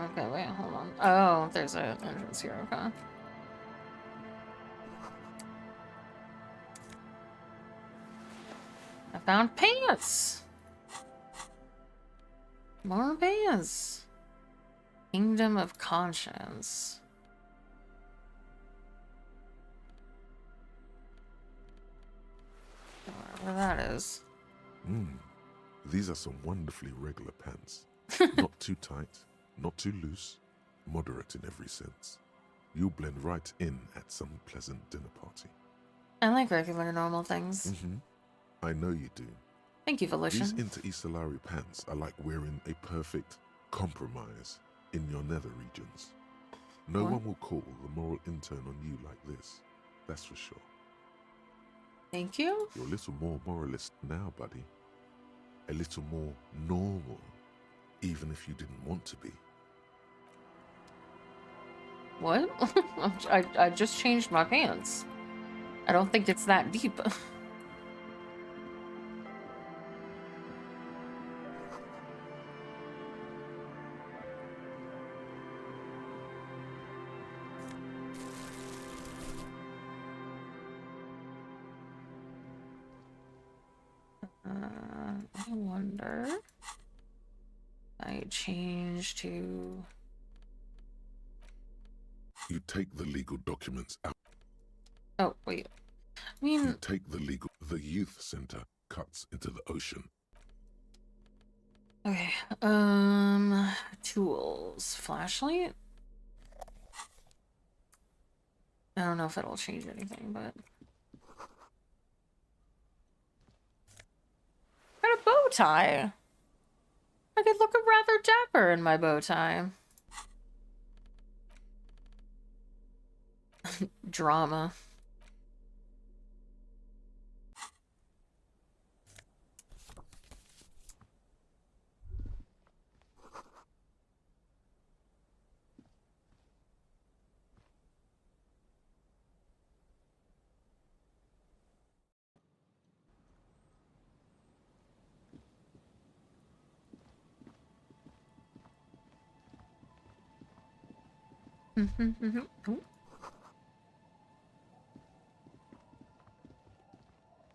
Okay, wait, hold on. Oh, there's an entrance here, okay. I found pants! More pants! Kingdom of Conscience. Where that is. These are some wonderfully regular pants. Not too tight, not too loose, moderate in every sense. You'll blend right in at some pleasant dinner party. I like regular, normal things. I know you do. Thank you, Volition. These inter-Isolari pants are like wearing a perfect compromise in your nether regions. No What? one will call the moral intern on you like this. That's for sure. Thank you. You're a little more moralist now, buddy. A little more normal, even if you didn't want to be. What? I just changed my pants. I don't think it's that deep. I wonder. I change to... You take the legal documents out. Oh, wait. I mean... You take the youth center cuts into the ocean. Okay, tools. Flashlight? I don't know if it'll change anything, but... Got a bow tie! I could look rather dapper in my bow tie. Drama.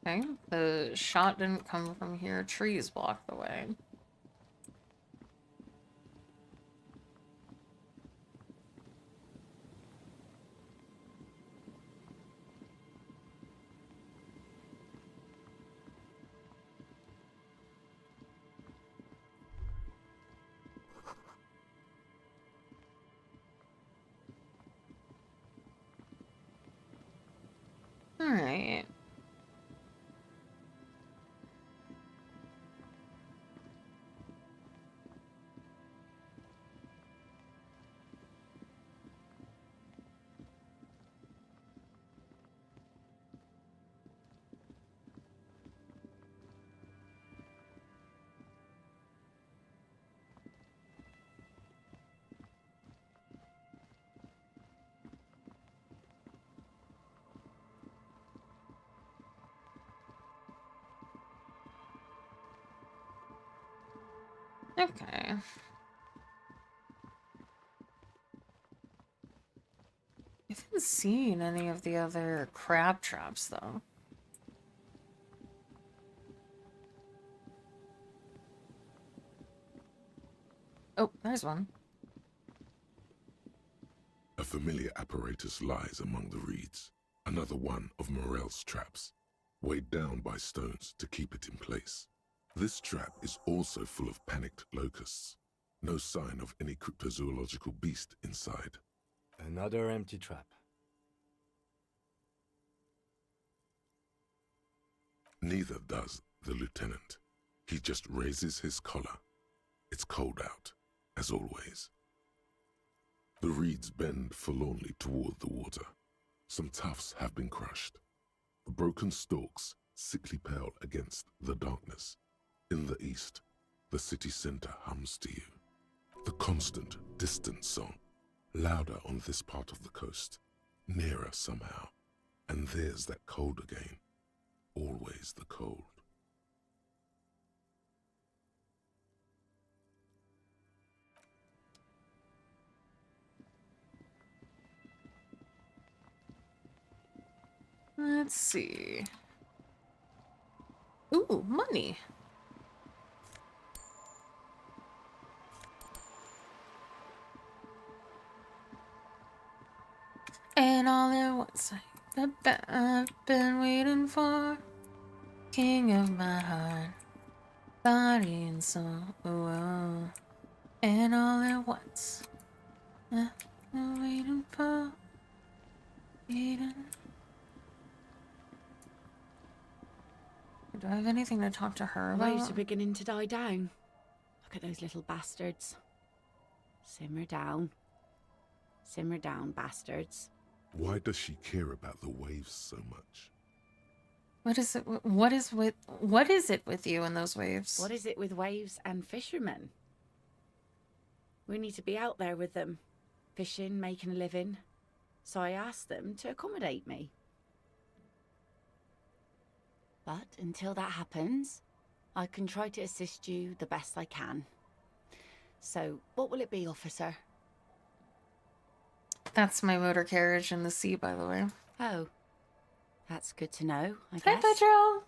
Okay, the shot didn't come from here. Trees blocked the way. Alright. Okay. I haven't seen any of the other crab traps, though. Oh, there's one. A familiar apparatus lies among the reeds, another one of Morel's traps, weighed down by stones to keep it in place. This trap is also full of panicked locusts. No sign of any cryptozoological beast inside. Another empty trap. Neither does the lieutenant. He just raises his collar. It's cold out, as always. The reeds bend forlornly toward the water. Some tufts have been crushed. The broken stalks, sickly pale against the darkness. In the east, the city center hums to you. The constant, distant song, louder on this part of the coast, nearer somehow. And there's that cold again. Always the cold. Let's see. Ooh, money. And all at once, I've been waiting for king of my heart, body and soul. Oh, and all at once, I've been waiting for Eden. Do I have anything to talk to her The waves about? are beginning to die down. Look at those little bastards. Simmer down. Simmer down, bastards. Why does she care about the waves so much? What is it? What is it with you and those waves? What is it with waves and fishermen? We need to be out there with them, fishing, making a living. So I asked them to accommodate me. But until that happens, I can try to assist you the best I can. So, what will it be, officer? That's my motor carriage in the sea, by the way. Oh, that's good to know, I Hi, guess. Pedro.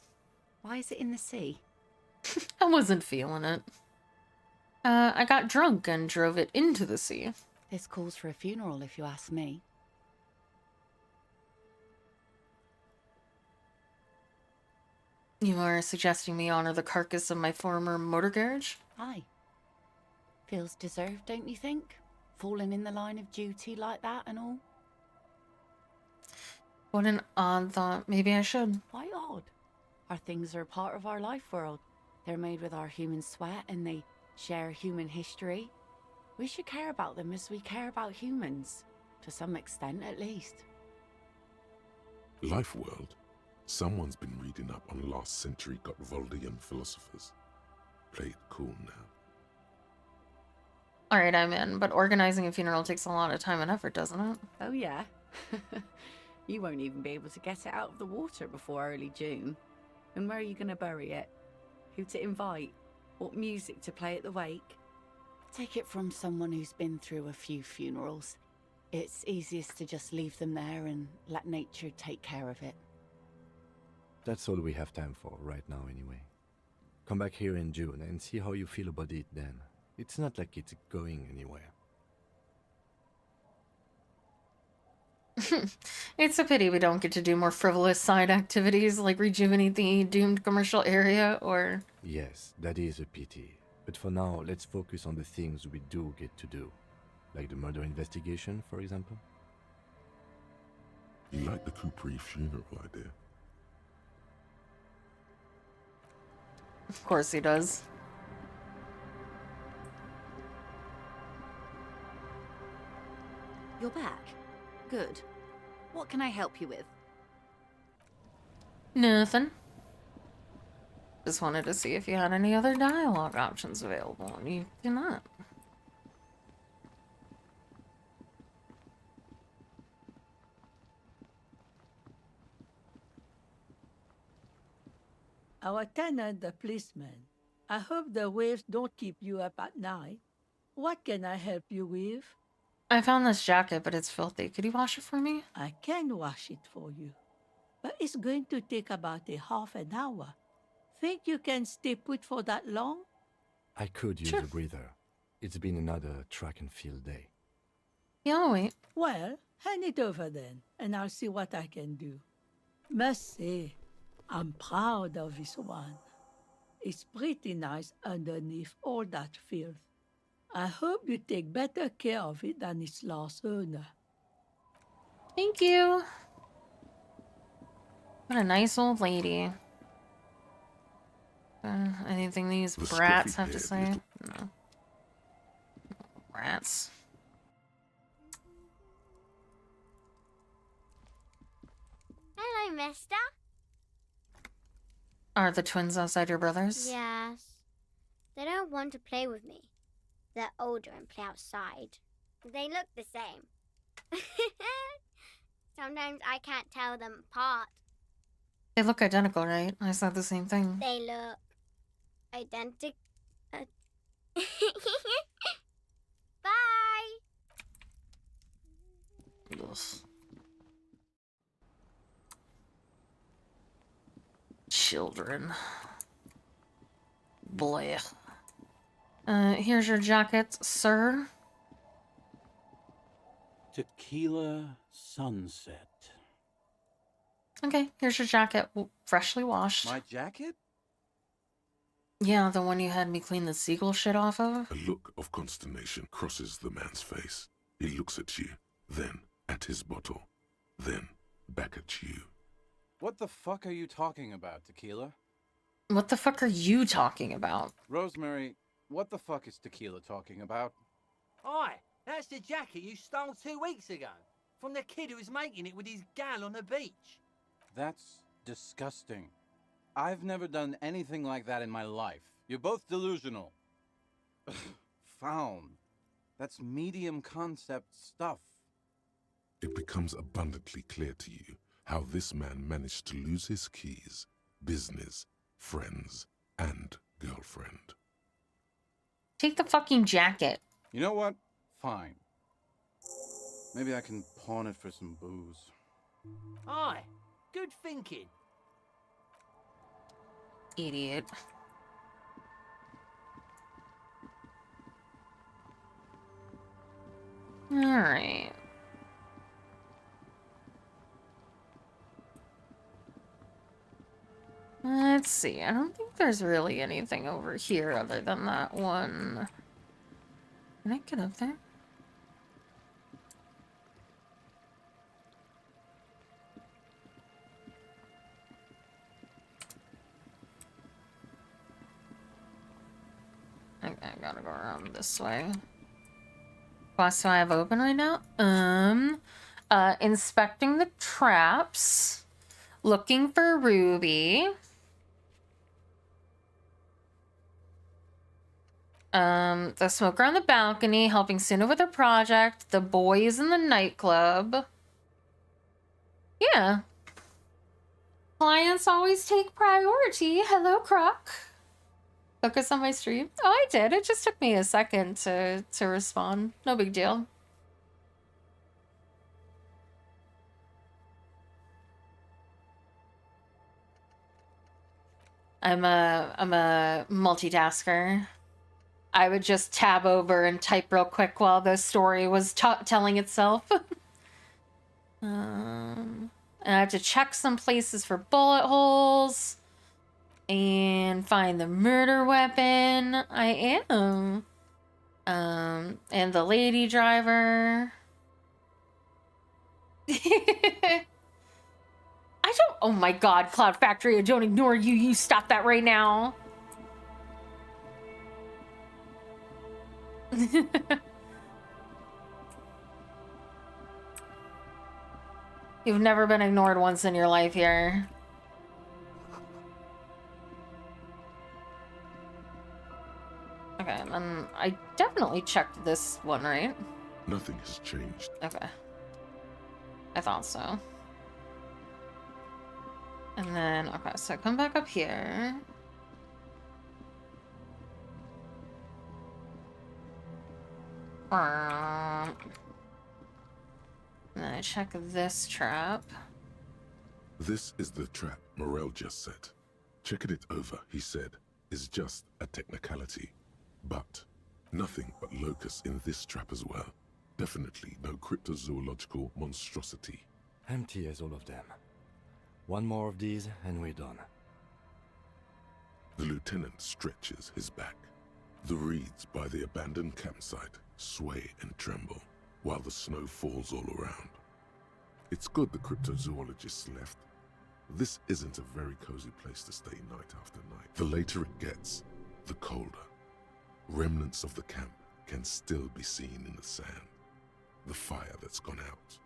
Why is it in the sea? I wasn't feeling it. I got drunk and drove it into the sea. This calls for a funeral, if you ask me. You are suggesting me honor the carcass of my former motor carriage? Aye. Feels deserved, don't you think? Falling in the line of duty like that and all? What an odd thought. Maybe I should. Why odd? Our things are a part of our life world. They're made with our human sweat and they share human history. We should care about them as we care about humans. To some extent, at least. Life world? Someone's been reading up on last century Gottwaldian philosophers. Play it cool now. Alright, I'm in, but organizing a funeral takes a lot of time and effort, doesn't it? Oh yeah? You won't even be able to get it out of the water before early June. And where are you going to bury it? Who to invite? What music to play at the wake? Take it from someone who's been through a few funerals. It's easiest to just leave them there and let nature take care of it. That's all we have time for right now anyway. Come back here in June and see how you feel about it then. It's not like it's going anywhere. It's a pity we don't get to do more frivolous side activities like rejuvenate the doomed commercial area or... Yes, that is a pity. But for now, let's focus on the things we do get to do. Like the murder investigation, for example. You like the Capri funeral idea? Of course he does. You're back. Good. What can I help you with? Nothing. Just wanted to see if you had any other dialogue options available, and you do not. Our tenant, the policeman. I hope the waves don't keep you up at night. What can I help you with? I found this jacket, but it's filthy. Could you wash it for me? I can wash it for you, but it's going to take about a half an hour. Think you can stay put for that long? I could use a breather. It's been another track and field day. Yeah, I'll wait. Well, hand it over then, and I'll see what I can do. Must say, I'm proud of this one. It's pretty nice underneath all that filth. I hope you take better care of it than its last owner. Thank you. What a nice old lady. Anything these brats have to say? No. Rats. Hello, mister. Are the twins outside your brothers? Yes. They don't want to play with me. They're older and play outside. They look the same. Sometimes I can't tell them apart. They look identical, right? I said the same thing. They look identical. Bye. Ugh. Children. Blech. Here's your jacket, sir. Tequila sunset. Okay, here's your jacket, freshly washed. My jacket? Yeah, the one you had me clean the seagull shit off of. A look of consternation crosses the man's face. He looks at you, then at his bottle, then back at you. What the fuck are you talking about, Tequila? What the fuck are you talking about? Rosemary, what the fuck is Tequila talking about? Aye, that's the jacket you stole 2 weeks ago. From the kid who was making it with his gal on the beach. That's disgusting. I've never done anything like that in my life. You're both delusional. Found. That's medium concept stuff. It becomes abundantly clear to you how this man managed to lose his keys, business, friends, and girlfriend. Take the fucking jacket. You know what? Fine. Maybe I can pawn it for some booze. Aye, good thinking. Idiot. Alright. Let's see. I don't think there's really anything over here other than that one. Can I get up there? Okay, I gotta go around this way. Quest do I have open right now? Inspecting the traps. Looking for Ruby. The smoker on the balcony, helping Suna with her project. The boys in the nightclub. Yeah. Clients always take priority. Hello, Croc. Focus on my stream. Oh, I did. It just took me a second to respond. No big deal. I'm a multitasker. I would just tab over and type real quick while the story was telling itself. And I have to check some places for bullet holes. And find the murder weapon. I am. And the lady driver. I don't. Oh my god, Cloud Factory, I don't ignore you. You stop that right now. You've never been ignored once in your life here. Okay, and then I definitely checked this one, right? Nothing has changed. Okay. I thought so. And then, okay, so come back up here. And then I check this trap. This is the trap Morel just set. Checking it over, he said, is just a technicality. But nothing but locusts in this trap as well. Definitely no cryptozoological monstrosity. Empty as all of them. One more of these and we're done. The lieutenant stretches his back. The reeds by the abandoned campsite sway and tremble, while the snow falls all around. It's good the cryptozoologists left. This isn't a very cozy place to stay night after night. The later it gets, the colder. Remnants of the camp can still be seen in the sand. The fire that's gone out.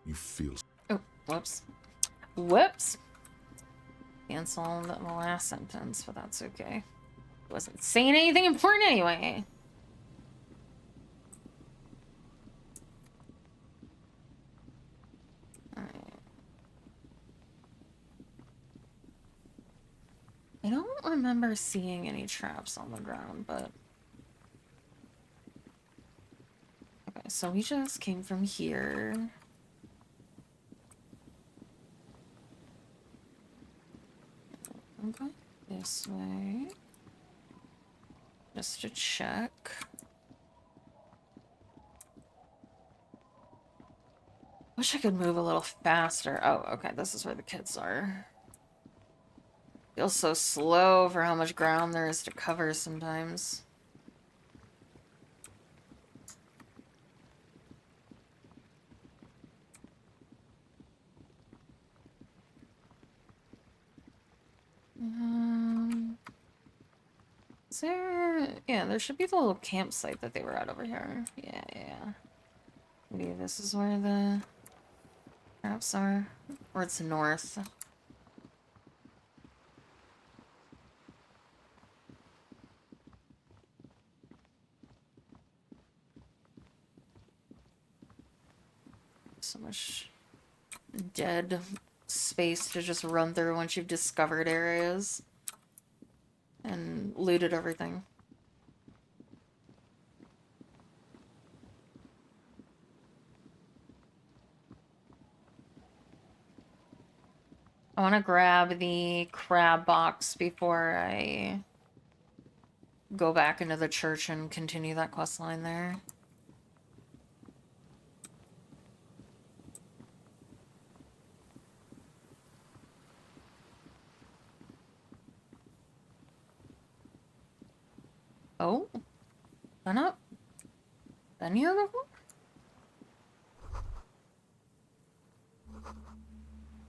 You feel... Oh, whoops. Whoops! Cancel the last sentence, but that's okay. Wasn't saying anything important anyway. I don't remember seeing any traps on the ground, but... Okay, so we just came from here. Okay, this way. Just to check. Wish I could move a little faster. Oh, okay, this is where the kids are. Feels so slow for how much ground there is to cover sometimes. Is there... Yeah, there should be the little campsite that they were at over here. Yeah. Maybe this is where the traps are. Or it's north. So much dead space to just run through once you've discovered areas and looted everything. I want to grab the crab box before I go back into the church and continue that quest line there. Oh? Been up? Been here before?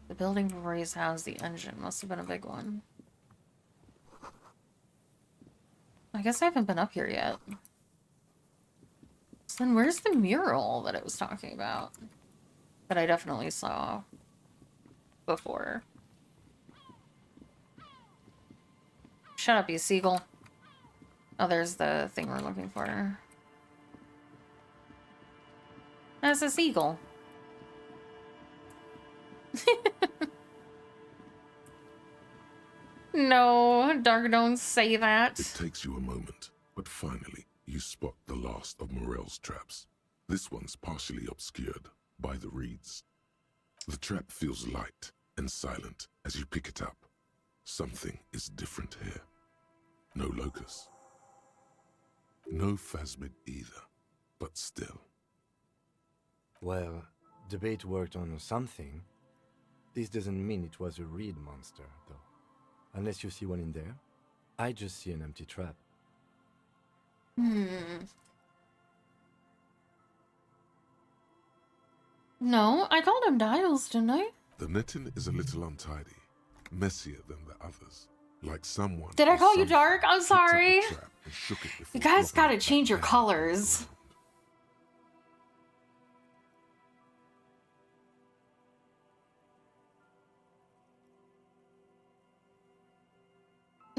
The building before he's housed the engine. Must have been a big one. I guess I haven't been up here yet. So then where's the mural that it was talking about? That I definitely saw before. Shut up, you seagull. Oh, there's the thing we're looking for. That's a seagull. No, Dark, don't say that. It takes you a moment, but finally, you spot the last of Morel's traps. This one's partially obscured by the reeds. The trap feels light and silent as you pick it up. Something is different here. No locust. No phasmid either, but still. Well, the bait worked on something. This doesn't mean it was a reed monster, though. Unless you see one in there. I just see an empty trap. No, I called him Dials, didn't I? The netting is a little untidy, messier than the others. Like someone... Did I call you Dark? I'm sorry. Shook it You guys gotta change your colors.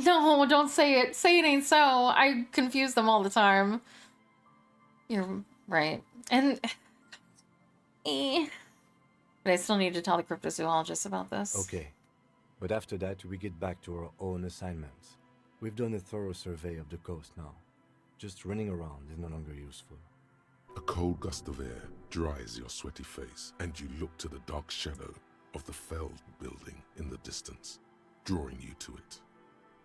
No, don't say it. Say it ain't so. I confuse them all the time. You're right. And... But I still need to tell the cryptozoologist about this. Okay. But after that, we get back to our own assignments. We've done a thorough survey of the coast now. Just running around is no longer useful. A cold gust of air dries your sweaty face, and you look to the dark shadow of the felled building in the distance, drawing you to it.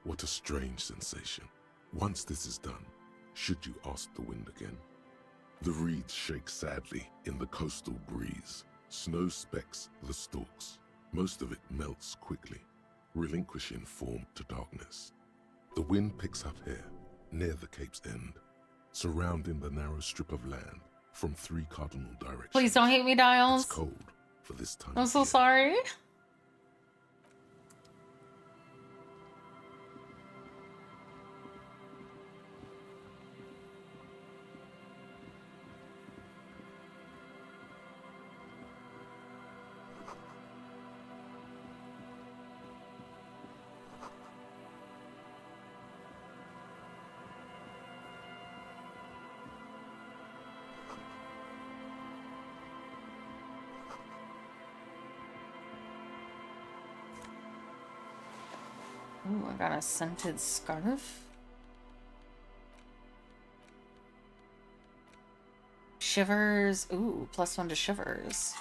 What a strange sensation. Once this is done, should you ask the wind again? The reeds shake sadly in the coastal breeze. Snow specks the stalks. Most of it melts quickly, relinquishing form to darkness. The wind picks up here, near the Cape's end, surrounding the narrow strip of land from 3 cardinal directions. Please don't hate me, Dials. It's cold for this time I'm of so year. sorry. Ooh, I got a scented scarf. Shivers. Ooh, +1 to shivers.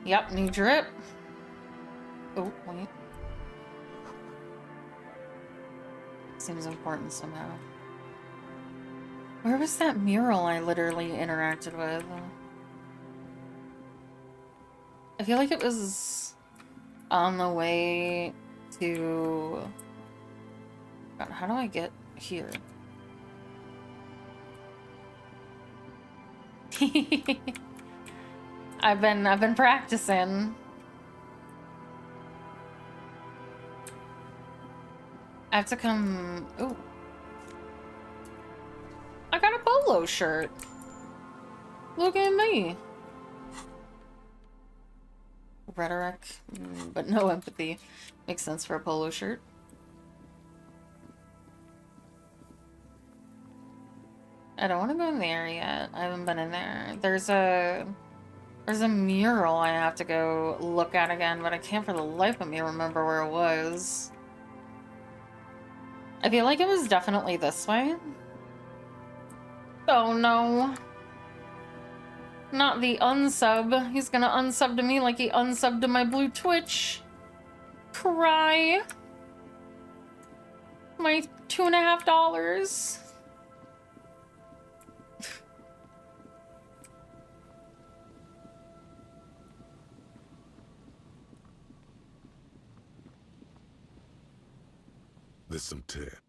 Yep, new drip. Oh, wait. Seems important somehow. Where was that mural I literally interacted with? I feel like it was on the way to... God, how do I get here? I've been practicing. I have to come... Ooh. I got a polo shirt. Look at me. Rhetoric, but no empathy. Makes sense for a polo shirt. I don't want to go in there yet. I haven't been in there. There's a mural I have to go look at again, but I can't for the life of me remember where it was. I feel like it was definitely this way. Oh no. Not the unsub. He's gonna unsub to me like he unsubbed to my blue Twitch. Cry. My $2.50. There's some tear.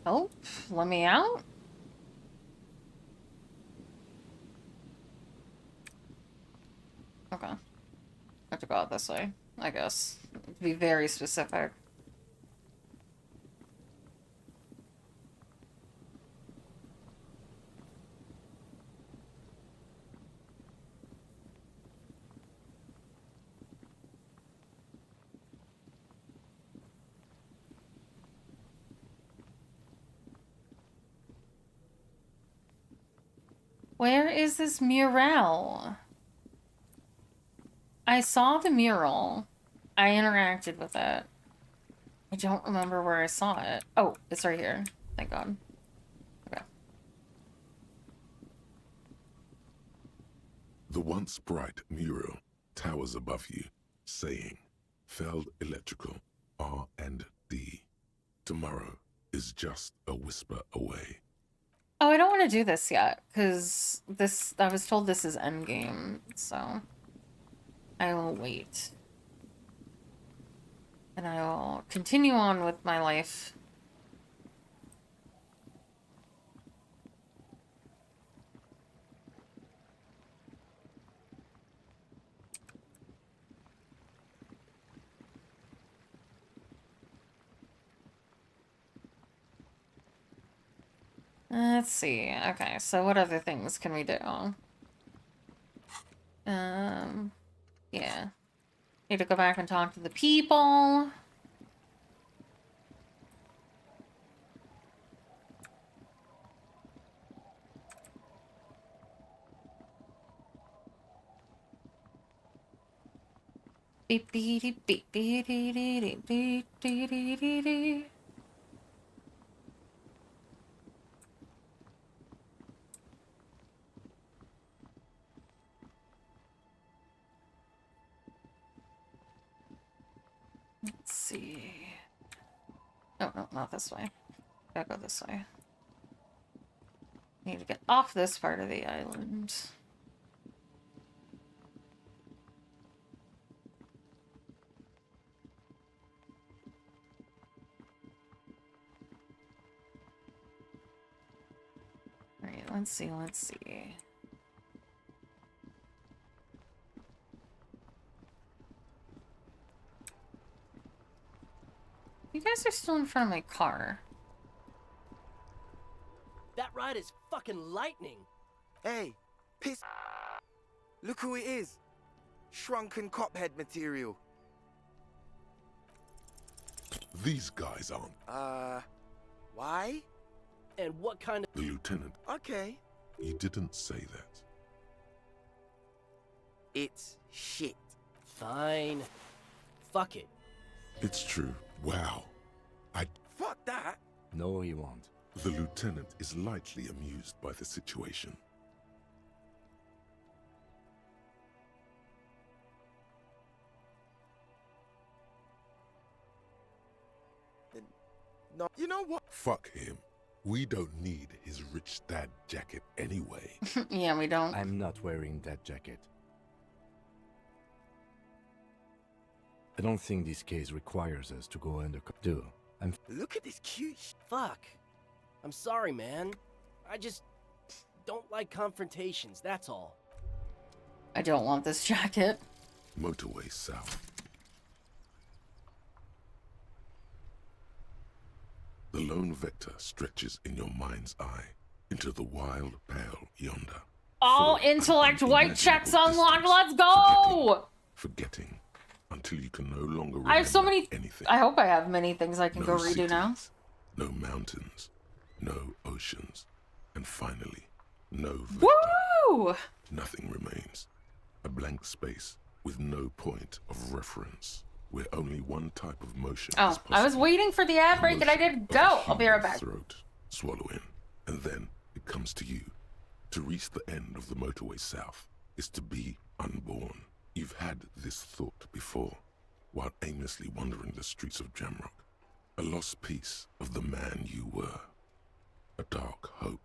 Oh, let me out. Okay. I have to go out this way, I guess. To be very specific. Where is this mural? I saw the mural. I interacted with it. I don't remember where I saw it. Oh, it's right here. Thank God. Okay. The once bright mural towers above you, saying, Feld Electrical, R&D. Tomorrow is just a whisper away. Oh, I don't want to do this yet, because I was told this is endgame, so I will wait. And I will continue on with my life. Let's see. Okay, so what other things can we do? Yeah. Need to go back and talk to the people. Beep beep beep beep beep beep beep beep beep. Let's see. Oh, no, not this way. Gotta go this way. Need to get off this part of the island. Alright, let's see, let's see. You guys are still in front of my car. That ride is fucking lightning. Hey, piss. Look who it is. Shrunken cophead material. These guys aren't. Why? And what kind of... The lieutenant. Okay. You didn't say that. It's shit. Fine. Fuck it. It's true. Wow. Fuck that. No, he won't. The lieutenant is lightly amused by the situation. No, you know what? Fuck him. We don't need his rich dad jacket anyway. Yeah, we don't. I'm not wearing that jacket. I don't think this case requires us to go undercover. Look at this cute Fuck. I'm sorry, man. I just don't like confrontations, that's all. I don't want this jacket. Motorway south. The lone vector stretches in your mind's eye into the wild pale yonder. All intellect white checks unlocked. Let's go! Forgetting until you can no longer remember I have so many. anything. I hope I have many things I can go redo cities, now. No mountains, no oceans, and finally, no vector. Woo! Nothing remains. A blank space with no point of reference, where only one type of motion is Oh, possible. I was waiting for the ad break and I didn't go. I'll be right back. Throat, swallow in, and then it comes to you. To reach the end of the motorway south is to be unborn. You've had this thought before, while aimlessly wandering the streets of Jamrock. A lost piece of the man you were. A dark hope.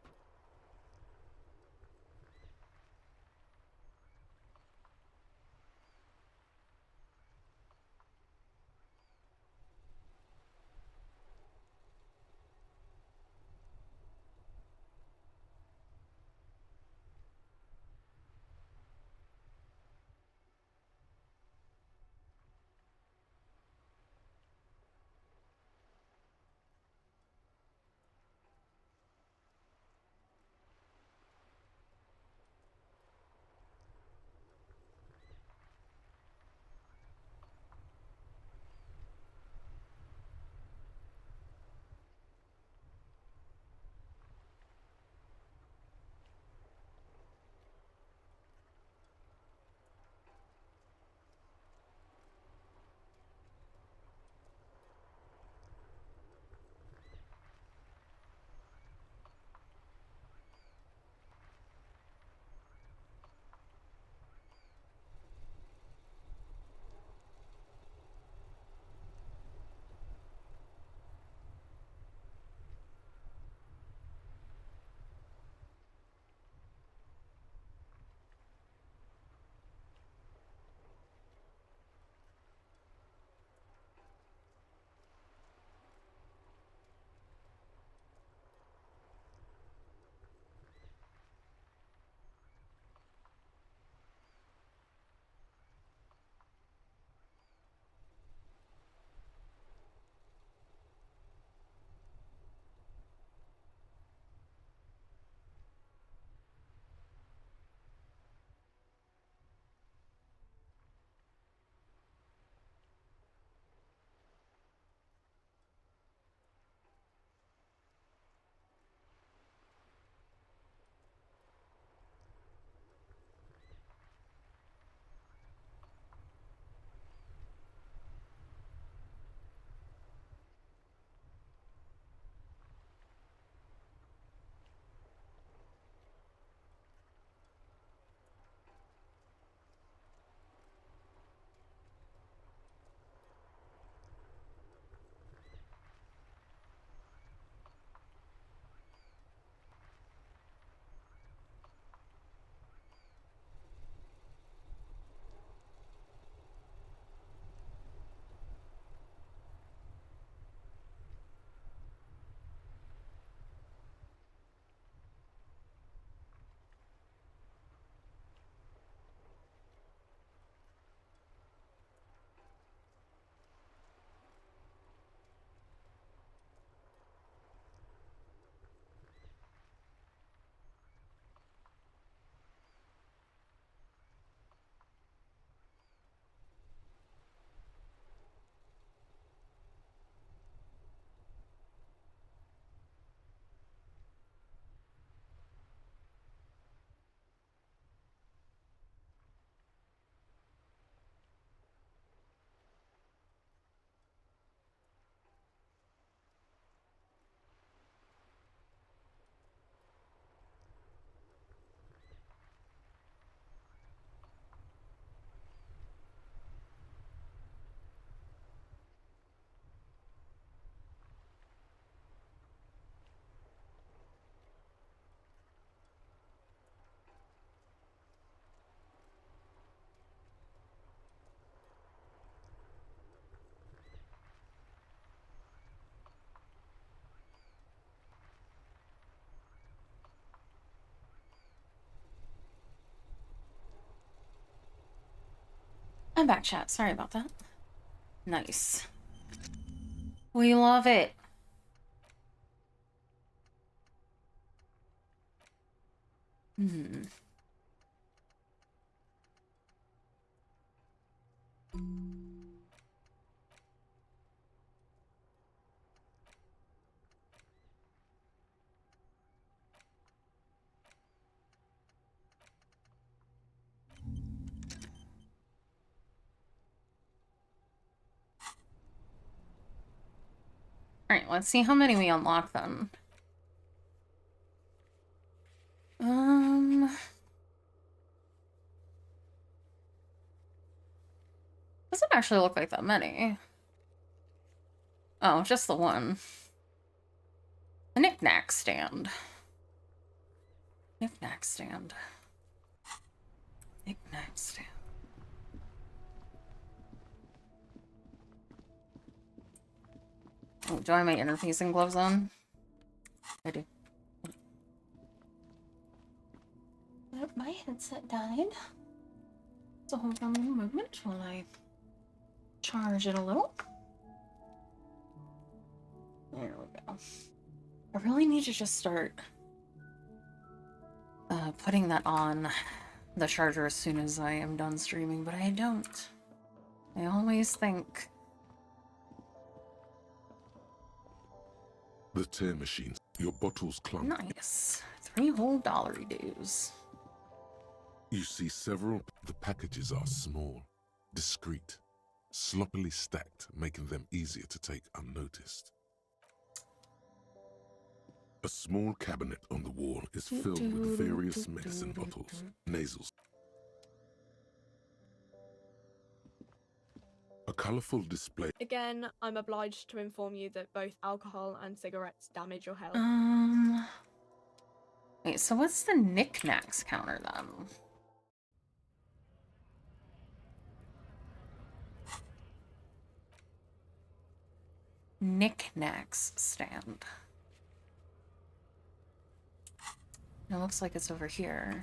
I'm back, chat. Sorry about that. Nice. We love it. Hmm. Alright, let's see how many we unlock then. Doesn't actually look like that many. Oh, just the one. The knick-knack stand. Knick-knack stand. Knick-knack stand. Oh, do I have my interfacing gloves on? I do. Yep, my headset died. So hold on a moment while I charge it a little. There we go. I really need to just start putting that on the charger as soon as I am done streaming, but I don't. I always think. The tear machines. Your bottles clunk. Nice. 3 whole dollary dues. You see several. The packages are small, discreet, sloppily stacked, making them easier to take unnoticed. A small cabinet on the wall is filled with various medicine bottles, nasals. A colorful display. Again, I'm obliged to inform you that both alcohol and cigarettes damage your health. Wait, so what's the knickknacks counter then? Knickknacks stand. It looks like it's over here.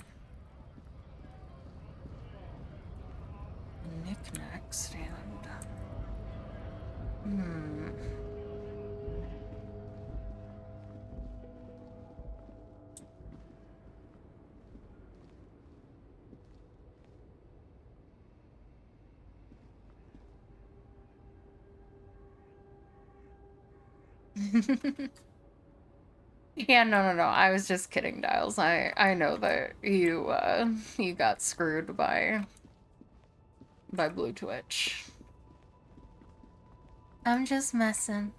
Knickknack stand. Yeah, no. I was just kidding, Dials. I know that you got screwed by Blue Twitch. I'm just messing.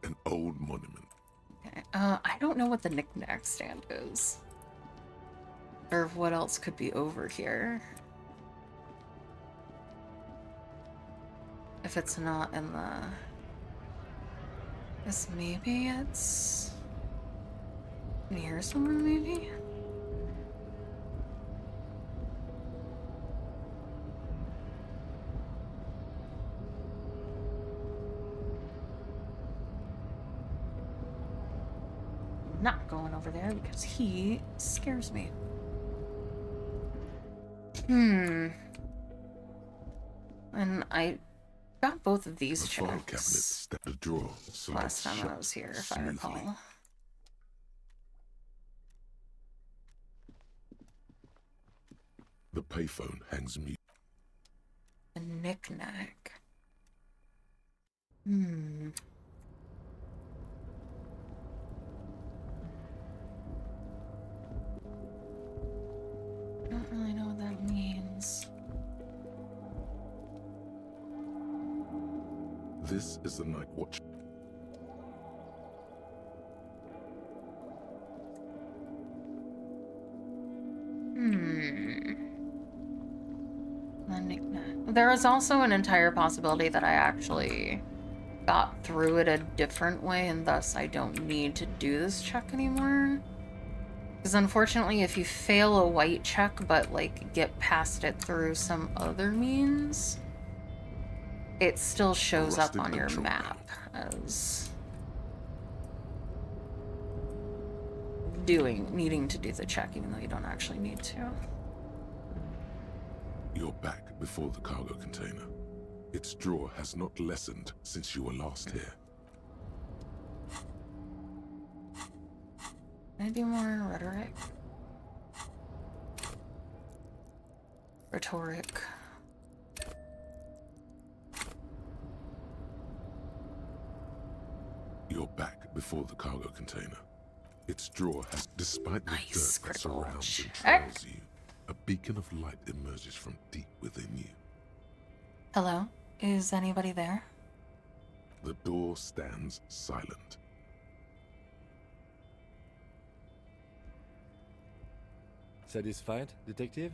An old monument. Okay. I don't know what the knickknack stand is. Or what else could be over here. If it's not in the... Guess maybe it's... in here somewhere, maybe? Not going over there because he scares me. And I got both of these checks The drawer last time I was here, if I recall. The payphone hangs mute. A knick-knack. Don't really know what that means. This is the night watch. The knick-knack. There is also an entire possibility that I actually got through it a different way, and thus I don't need to do this check anymore. Because unfortunately, if you fail a white check, but, like, get past it through some other means, it still shows up on your map as needing to do the check, even though you don't actually need to. You're back before the cargo container. Its draw has not lessened since you were last here. Can I do more rhetoric? Rhetoric. You're back before the cargo container. Its draw has, despite the dirt that surrounds and trails you, a beacon of light emerges from deep within you. Hello? Is anybody there? The door stands silent. Satisfied, detective?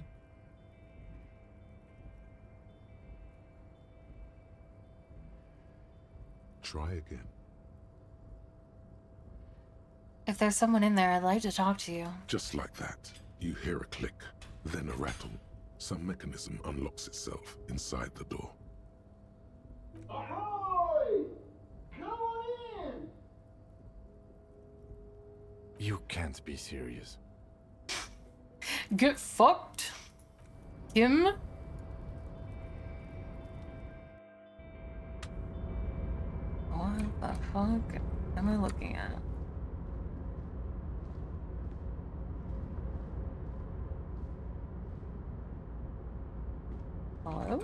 Try again. If there's someone in there, I'd like to talk to you. Just like that, you hear a click, then a rattle. Some mechanism unlocks itself inside the door. Ahoy! Come on in! You can't be serious. Get fucked, Kim. What the fuck am I looking at? Hello?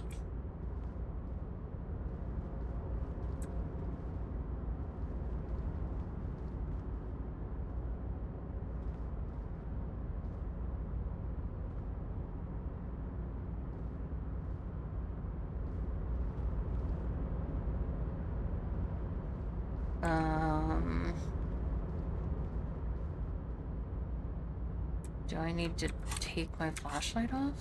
Do I need to take my flashlight off?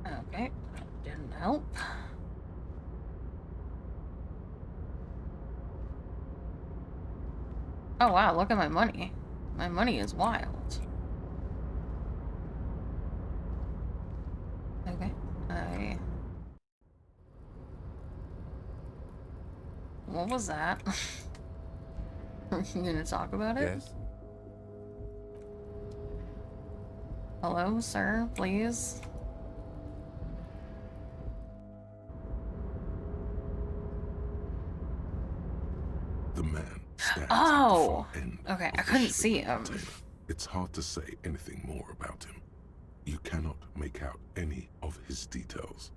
Okay, that didn't help. Oh wow, look at my money. My money is wild. Okay, What was that? Are you gonna talk about it? Yes. Hello, sir, please? The man stands Oh! at the far end Okay, I of the couldn't see shipping him. container. It's hard to say anything more about him. You cannot make out any of his details,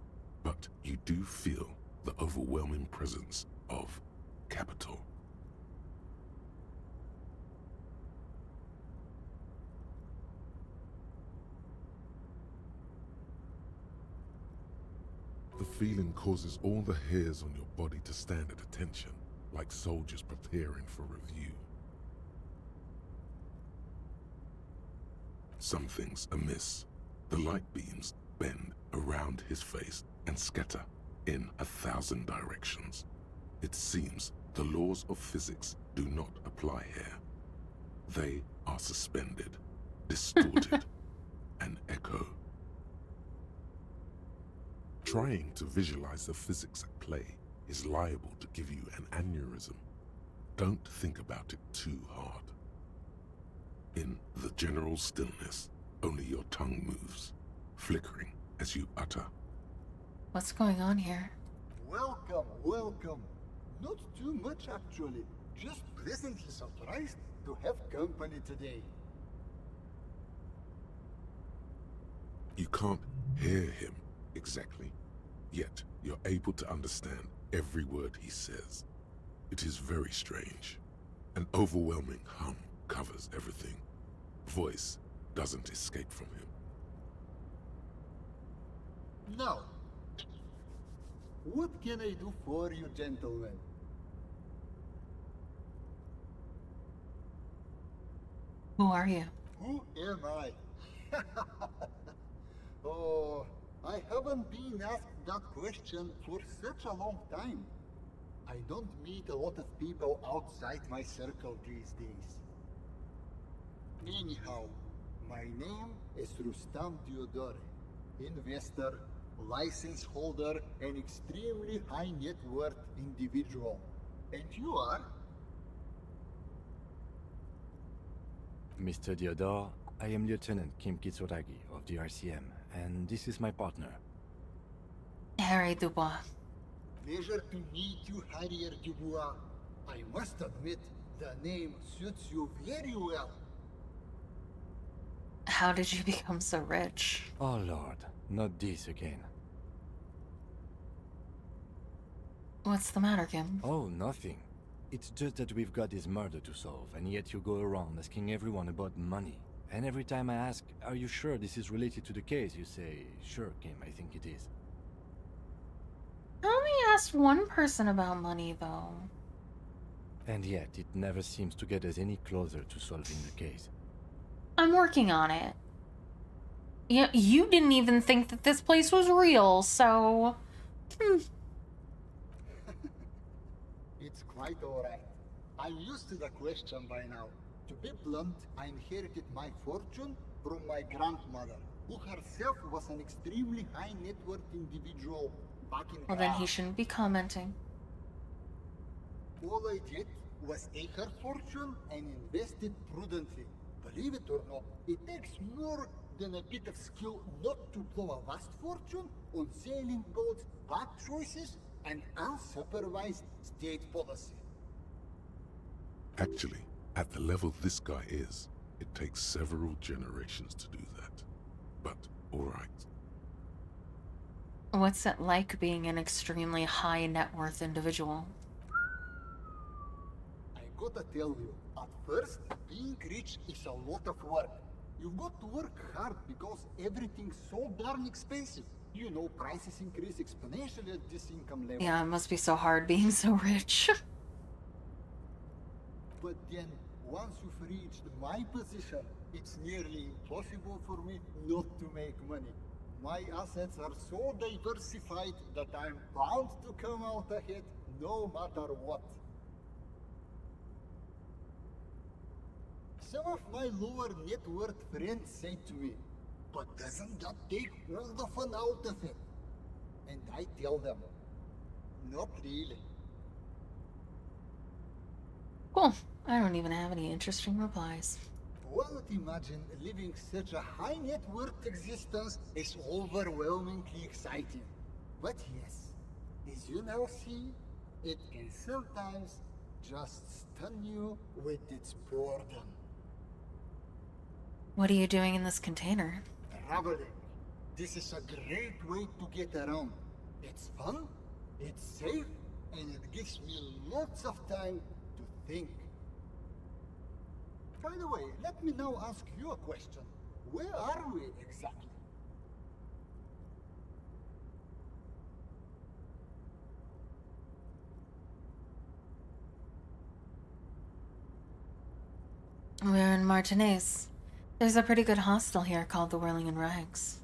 but you do feel the overwhelming presence of capital. The feeling causes all the hairs on your body to stand at attention, like soldiers preparing for review. Something's amiss. The light beams bend around his face and scatter in 1,000 directions. It seems the laws of physics do not apply here. They are suspended, distorted, and echo. Trying to visualize the physics at play is liable to give you an aneurysm. Don't think about it too hard. In the general stillness, only your tongue moves, flickering as you utter. What's going on here? Welcome, welcome. Not too much actually. Just pleasantly surprised to have company today. You can't hear him exactly, yet you're able to understand every word he says. It is very strange. An overwhelming hum covers everything. Voice doesn't escape from him. Now, what can I do for you, gentlemen? Who are you? Who am I? Oh, I haven't been asked that question for such a long time. I don't meet a lot of people outside my circle these days. Anyhow, my name is Rustam Diodore, investor, license holder, and extremely high net worth individual. And you are? Mr. Diodore, I am Lieutenant Kim Kitsuragi of the RCM, and this is my partner. Harry Dubois. Pleasure to meet you, Harrier Dubois. I must admit, the name suits you very well. How did you become so rich? Oh Lord, not this again. What's the matter, Kim? Oh, nothing. It's just that we've got this murder to solve, and yet you go around asking everyone about money. And every time I ask, are you sure this is related to the case, you say, sure, Kim, I think it is. I only asked one person about money, though. And yet, it never seems to get us any closer to solving the case. I'm working on it. Yeah, you didn't even think that this place was real, so... It's quite alright. I'm used to the question by now. To be blunt, I inherited my fortune from my grandmother, who herself was an extremely high net worth individual back in Well, then he shouldn't be commenting. All I did was take her fortune and invest it prudently. Believe it or not, it takes more than a bit of skill not to blow a vast fortune on sailing boats, bad choices, and unsupervised state policy. Actually, at the level this guy is, it takes several generations to do that. But, alright. What's it like being an extremely high net worth individual? I gotta tell you, at first, being rich is a lot of work. You've got to work hard because everything's so darn expensive. You know, prices increase exponentially at this income level. Yeah, it must be so hard being so rich. But then, once you've reached my position, it's nearly impossible for me not to make money. My assets are so diversified that I'm bound to come out ahead no matter what. Some of my lower net worth friends say to me, but doesn't that take all the fun out of it? And I tell them, not really. Cool. I don't even have any interesting replies. Well, imagine living such a high net worth existence is overwhelmingly exciting. But yes, as you now see, it can sometimes just stun you with its boredom. What are you doing in this container? Traveling. This is a great way to get around. It's fun, it's safe, and it gives me lots of time to think. By the way, let me now ask you a question. Where are we exactly? We're in Martinez. There's a pretty good hostel here called the Whirling in Rags.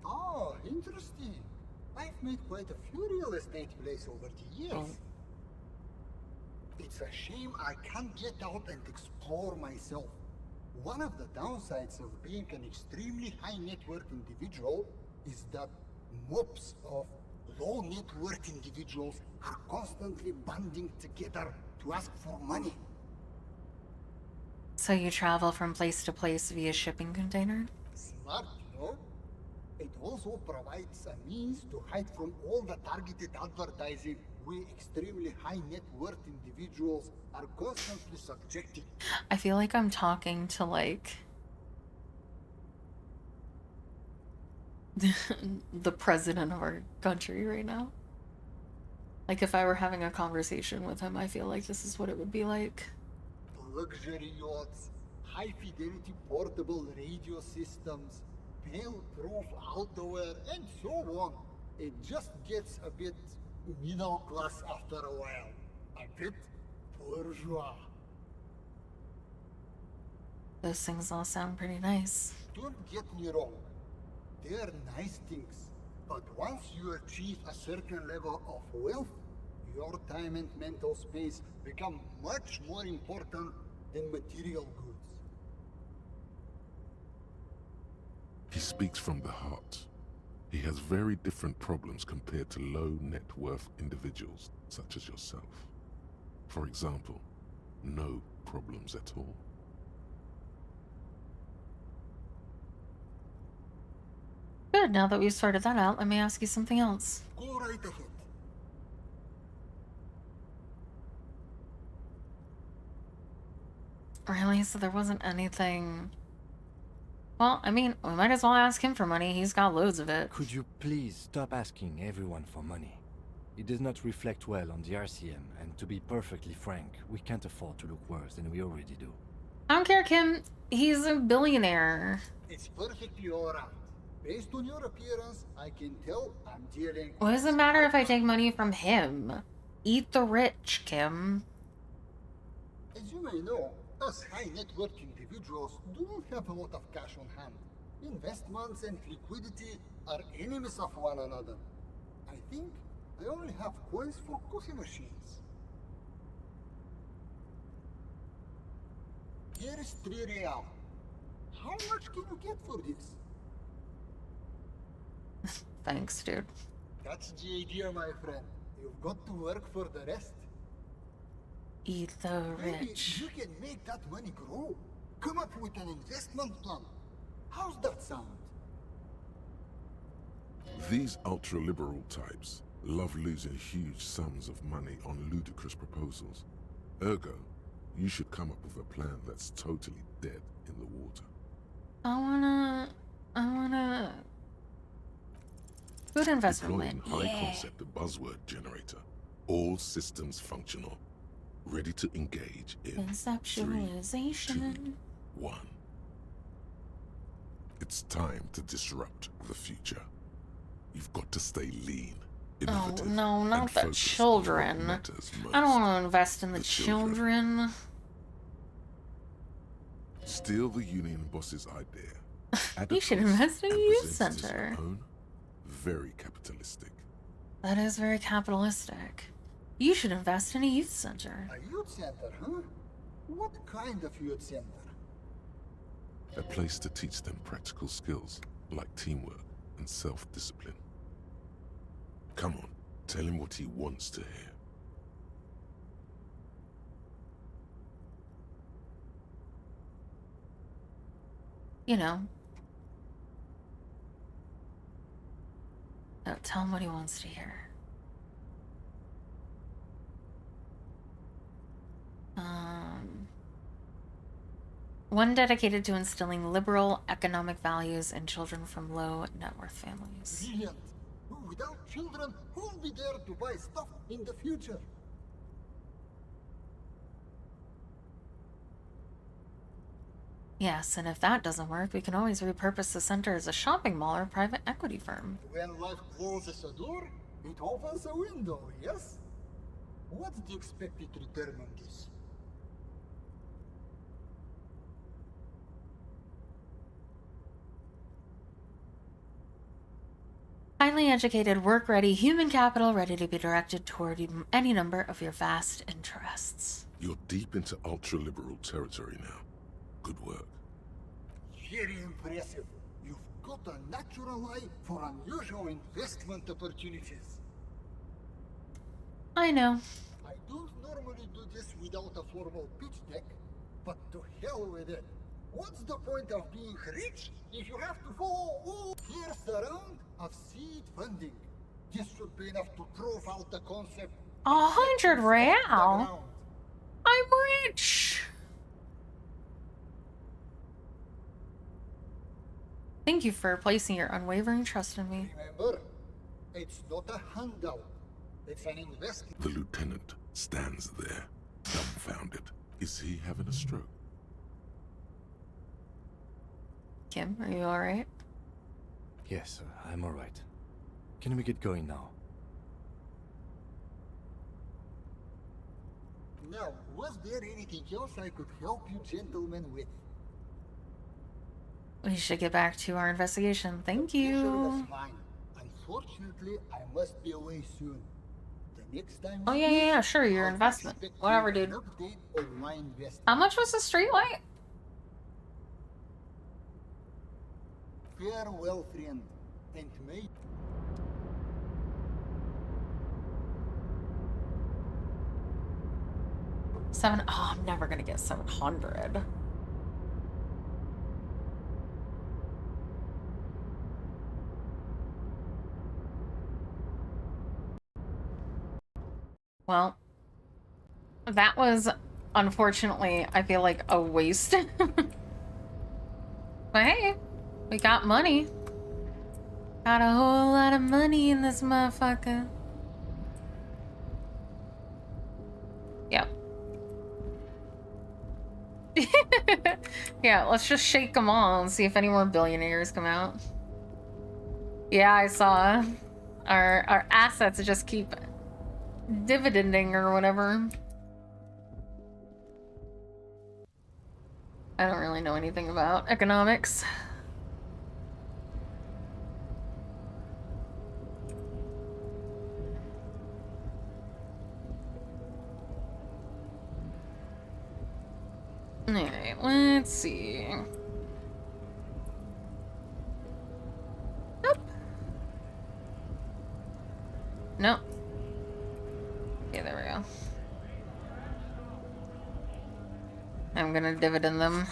Oh, interesting. I've made quite a few real estate plays over the years. Oh. It's a shame I can't get out and explore myself. One of the downsides of being an extremely high net worth individual is that mobs of low net worth individuals are constantly banding together to ask for money. So you travel from place to place via shipping container? Smart, no? It also provides a means to hide from all the targeted advertising we extremely high net worth individuals are constantly subjected. I feel like I'm talking to, like, the president of our country right now. Like, if I were having a conversation with him, I feel like this is what it would be like. Luxury yachts, high fidelity portable radio systems, fail-proof outerwear, and so on. It just gets a bit middle class after a while. A bit bourgeois. Those things all sound pretty nice. Don't get me wrong. They're nice things. But once you achieve a certain level of wealth, your time and mental space become much more important than material goods. He speaks from the heart. He has very different problems compared to low net worth individuals such as yourself. For example, no problems at all. Good, now that we've sorted that out, let me ask you something else. Go right ahead. Really? So there wasn't anything... Well, I mean, we might as well ask him for money. He's got loads of it. Could you please stop asking everyone for money? It does not reflect well on the RCM, and to be perfectly frank, we can't afford to look worse than we already do. I don't care, Kim. He's a billionaire. It's perfectly alright. Based on your appearance, I can tell I'm dealing. What does it matter if I take money from him? Eat the rich, Kim. As you may know, us high net worth individuals do not have a lot of cash on hand. Investments and liquidity are enemies of one another. I think I only have coins for coffee machines. Here is 3 real. How much can you get for this? Thanks, dude. That's the idea, my friend. You've got to work for the rest. Eat the Maybe rich. you can make that money grow. Come up with an investment plan. How's that sound? These ultra-liberal types love losing huge sums of money on ludicrous proposals. Ergo, you should come up with a plan that's totally dead in the water. I wanna... Good investment Deploying plan. Yeah. high-concept buzzword generator. All systems functional. Ready to engage in 3, Conceptualization. 2, 1. It's time to disrupt the future. You've got to stay lean, Oh, innovative, no, and not the focused on what children. matters most. I don't want to invest in the children. Steal the union boss's idea. Add a You should twist, invest in a and youth present it as your center. own. Very capitalistic. That is very capitalistic. You should invest in a youth center. A youth center, huh? What kind of youth center? A place to teach them practical skills like teamwork and self-discipline. Come on, tell him what he wants to hear. You know. Tell him what he wants to hear. One dedicated to instilling liberal economic values in children from low net worth families. Brilliant. Without children, who'll be there to buy stuff in the future? Yes, and if that doesn't work, we can always repurpose the center as a shopping mall or private equity firm. When life closes a door, it opens a window, yes? What's the expected return on this? Highly educated, work-ready human capital ready to be directed toward any number of your vast interests. You're deep into ultra-liberal territory now. Good work. Very impressive. You've got a natural eye for unusual investment opportunities. I know. I don't normally do this without a formal pitch deck, but to hell with it. What's the point of being rich if you have to follow all? Here's the round of seed funding. This should be enough to prove out the concept. 100 real? I'm rich! Thank you for placing your unwavering trust in me. Remember, it's not a handout. It's an investment. The lieutenant stands there, dumbfounded. Is he having a stroke? Kim, are you alright? Yes, I'm alright. Can we get going now? Now, was there anything else I could help you gentlemen with? We should get back to our investigation. Thank Pleasure you. was mine. Unfortunately, I must be away soon. The next time Oh, we yeah, meet, yeah, sure, your I'll investment. expect Whatever, an dude. update on my investment. How much was the street light? Farewell, friend, and may Oh, I'm never gonna get 700. Well, that was unfortunately, I feel like a waste. But hey, we got money. Got a whole lot of money in this motherfucker. Yep. Yeah, let's just shake them all and see if any more billionaires come out. Yeah, I saw our assets just keep dividending or whatever. I don't really know anything about economics. Alright, let's see. Nope. Nope. Okay, there we go. I'm gonna dividend them.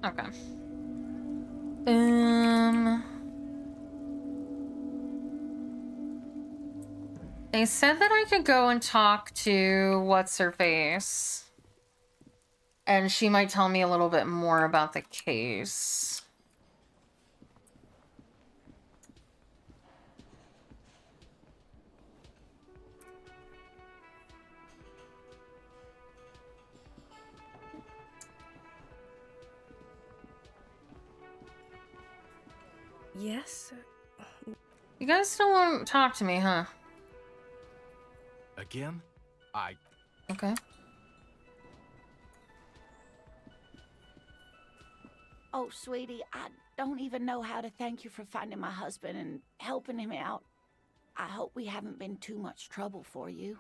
Okay. They said that I could go and talk to what's-her-face. And she might tell me a little bit more about the case. Yes? You guys still won't talk to me, huh? Again? Okay. Oh, sweetie, I don't even know how to thank you for finding my husband and helping him out. I hope we haven't been too much trouble for you.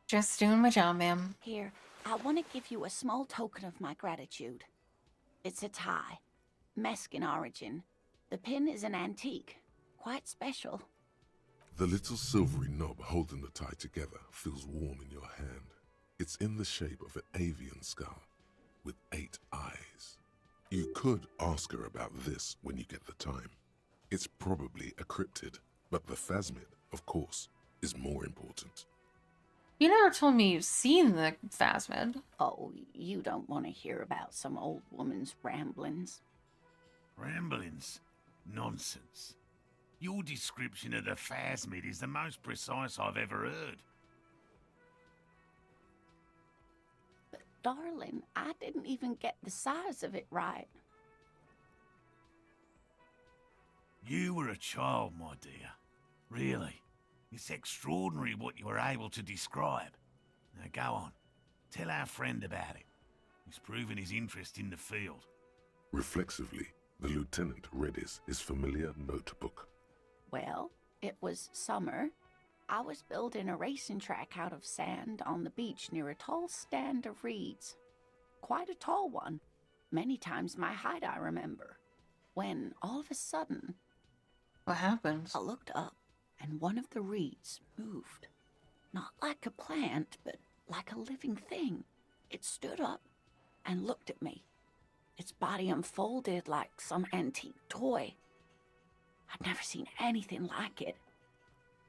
Just doing my job, ma'am. Here, I want to give you a small token of my gratitude. It's a tie, Mexican origin. The pin is an antique, quite special. The little silvery knob holding the tie together feels warm in your hand. It's in the shape of an avian skull with 8 eyes. You could ask her about this when you get the time. It's probably a cryptid, but the phasmid, of course, is more important. You never told me you've seen the phasmid. Oh, you don't want to hear about some old woman's ramblings. Ramblings? Nonsense. Your description of the phasmid is the most precise I've ever heard. But darling, I didn't even get the size of it right. You were a child, my dear. Really. It's extraordinary what you were able to describe. Now go on. Tell our friend about it. He's proven his interest in the field. Reflexively, the lieutenant read his familiar notebook. Well, it was summer. I was building a racing track out of sand on the beach near a tall stand of reeds. Quite a tall one. Many times my height, I remember. When, all of a sudden... What happened? I looked up, and one of the reeds moved. Not like a plant, but like a living thing. It stood up and looked at me. Its body unfolded like some antique toy. I'd never seen anything like it.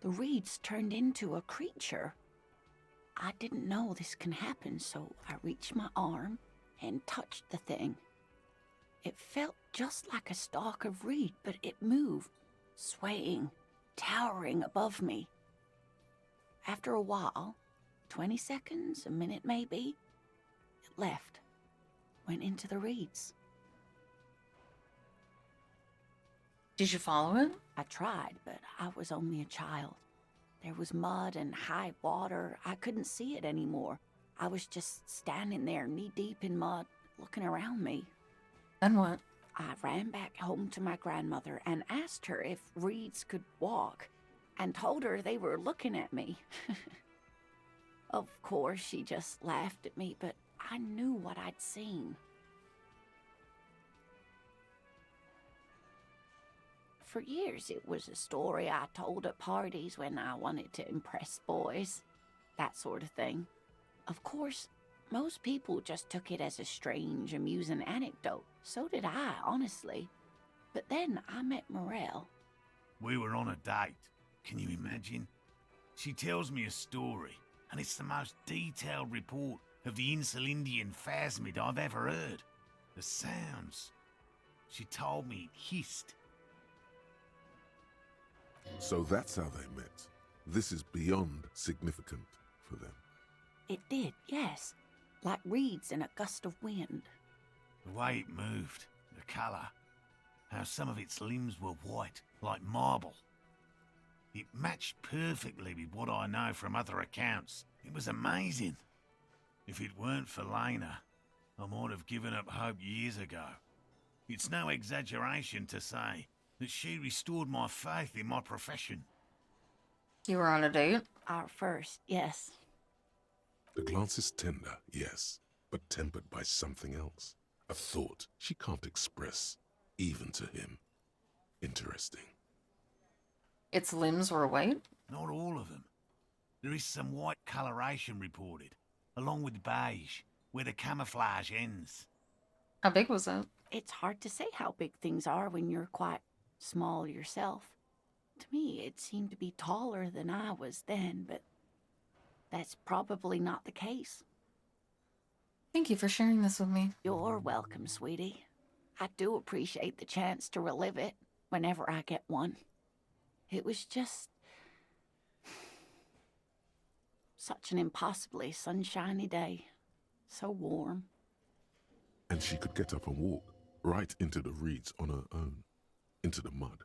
The reeds turned into a creature. I didn't know this can happen, so I reached my arm and touched the thing. It felt just like a stalk of reed, but it moved, swaying, towering above me. After a while, 20 seconds, a minute maybe, it left, went into the reeds. Did you follow it? I tried, but I was only a child. There was mud and high water. I couldn't see it anymore. I was just standing there knee-deep in mud, looking around me. Then what? I ran back home to my grandmother and asked her if reeds could walk, and told her they were looking at me. Of course, she just laughed at me, but I knew what I'd seen. For years, it was a story I told at parties when I wanted to impress boys, that sort of thing. Of course, most people just took it as a strange, amusing anecdote. So did I, honestly. But then I met Morel. We were on a date. Can you imagine? She tells me a story, and it's the most detailed report of the Insulindian phasmid I've ever heard. The sounds. She told me it hissed. So that's how they met. This is beyond significant for them. It did, yes. Like reeds in a gust of wind. The way it moved, the colour, how some of its limbs were white, like marble. It matched perfectly with what I know from other accounts. It was amazing. If it weren't for Lena, I might have given up hope years ago. It's no exaggeration to say that she restored my faith in my profession. You were on a date? Our first, yes. The glance is tender, yes, but tempered by something else. A thought she can't express, even to him. Interesting. Its limbs were white? Not all of them. There is some white coloration reported, along with beige, where the camouflage ends. How big was it? It's hard to say how big things are when you're quite small yourself. To me, it seemed to be taller than I was then, but that's probably not the case. Thank you for sharing this with me. You're welcome, sweetie. I do appreciate the chance to relive it whenever I get one. It was just such an impossibly sunshiny day. So warm. And she could get up and walk right into the reeds on her own, into the mud,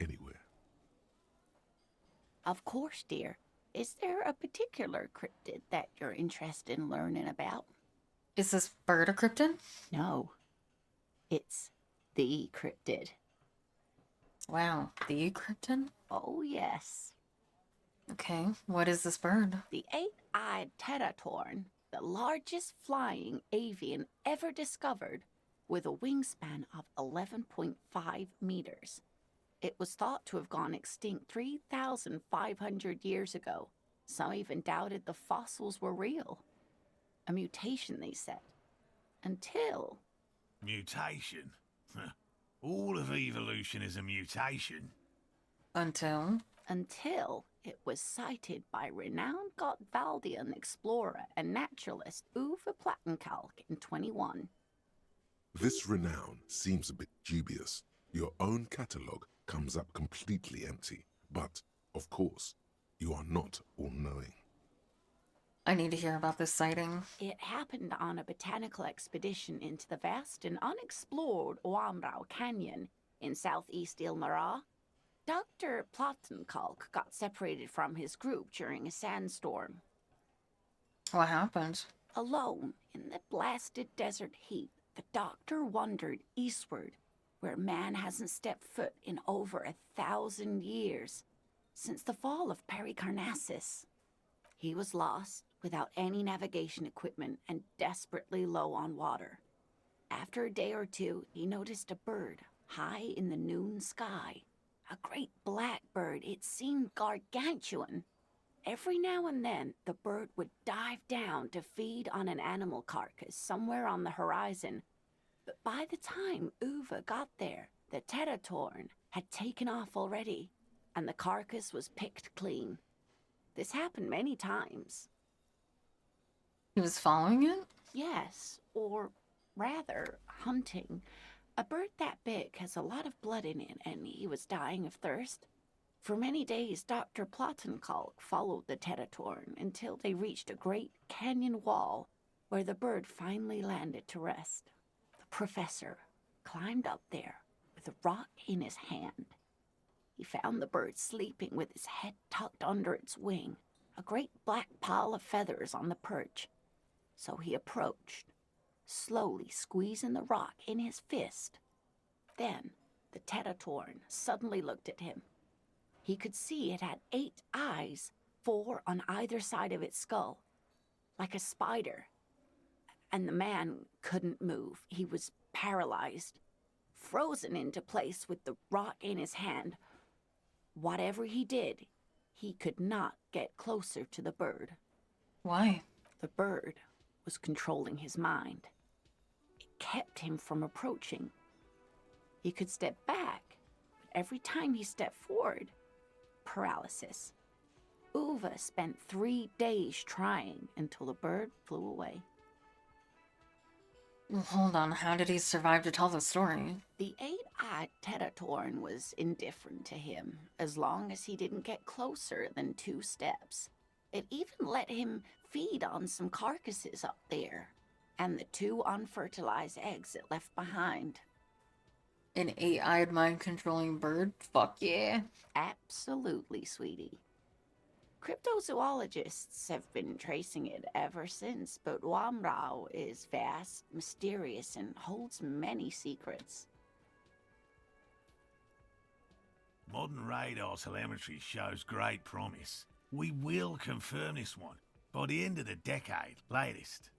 anywhere. Of course, dear. Is there a particular cryptid that you're interested in learning about? Is this bird a cryptid? No. It's the cryptid. Wow, the cryptid? Oh, yes. Okay, what is this bird? The eight-eyed teratorn, the largest flying avian ever discovered, with a wingspan of 11.5 meters. It was thought to have gone extinct 3,500 years ago. Some even doubted the fossils were real. A mutation, they said. Until... Mutation? All of evolution is a mutation. Until it was cited by renowned Gotvaldian explorer and naturalist Uwe Plattenkalk in 21. This renown seems a bit dubious. Your own catalogue comes up completely empty. But, of course, you are not all-knowing. I need to hear about this sighting. It happened on a botanical expedition into the vast and unexplored Oamrau Canyon in southeast Ilnara. Dr. Plattenkalk got separated from his group during a sandstorm. What happened? Alone in the blasted desert heat, the doctor wandered eastward, where man hasn't stepped foot in over 1,000 years, since the fall of Pericarnassus. He was lost, without any navigation equipment and desperately low on water. After a day or two, he noticed a bird high in the noon sky. A great black bird, it seemed gargantuan. Every now and then, the bird would dive down to feed on an animal carcass somewhere on the horizon. But by the time Uwe got there, the teratorn had taken off already, and the carcass was picked clean. This happened many times. He was following it? Yes, or rather, hunting. A bird that big has a lot of blood in it, and he was dying of thirst. For many days, Dr. Plattenkalk followed the teratorn until they reached a great canyon wall where the bird finally landed to rest. The professor climbed up there with a rock in his hand. He found the bird sleeping with his head tucked under its wing, a great black pile of feathers on the perch. So he approached, slowly squeezing the rock in his fist then, the Tetatorn suddenly looked at him. He could see it had 8 eyes, 4 on either side of its skull, like a spider. And the man couldn't move. He was paralyzed, frozen into place with the rock in his hand. Whatever he did, he could not get closer to the bird. Why? The bird was controlling his mind. It kept him from approaching. He could step back, but every time he stepped forward, paralysis. Uva spent 3 days trying until the bird flew away. Hold on, how did he survive to tell the story? The 8-eyed Tetatorn was indifferent to him, as long as he didn't get closer than 2 steps. It even let him feed on some carcasses up there, and the 2 unfertilized eggs it left behind. An 8-eyed mind-controlling bird? Fuck yeah. Absolutely, sweetie. Cryptozoologists have been tracing it ever since, but Wamrao is vast, mysterious, and holds many secrets. Modern radar telemetry shows great promise. We will confirm this one by the end of the decade, latest.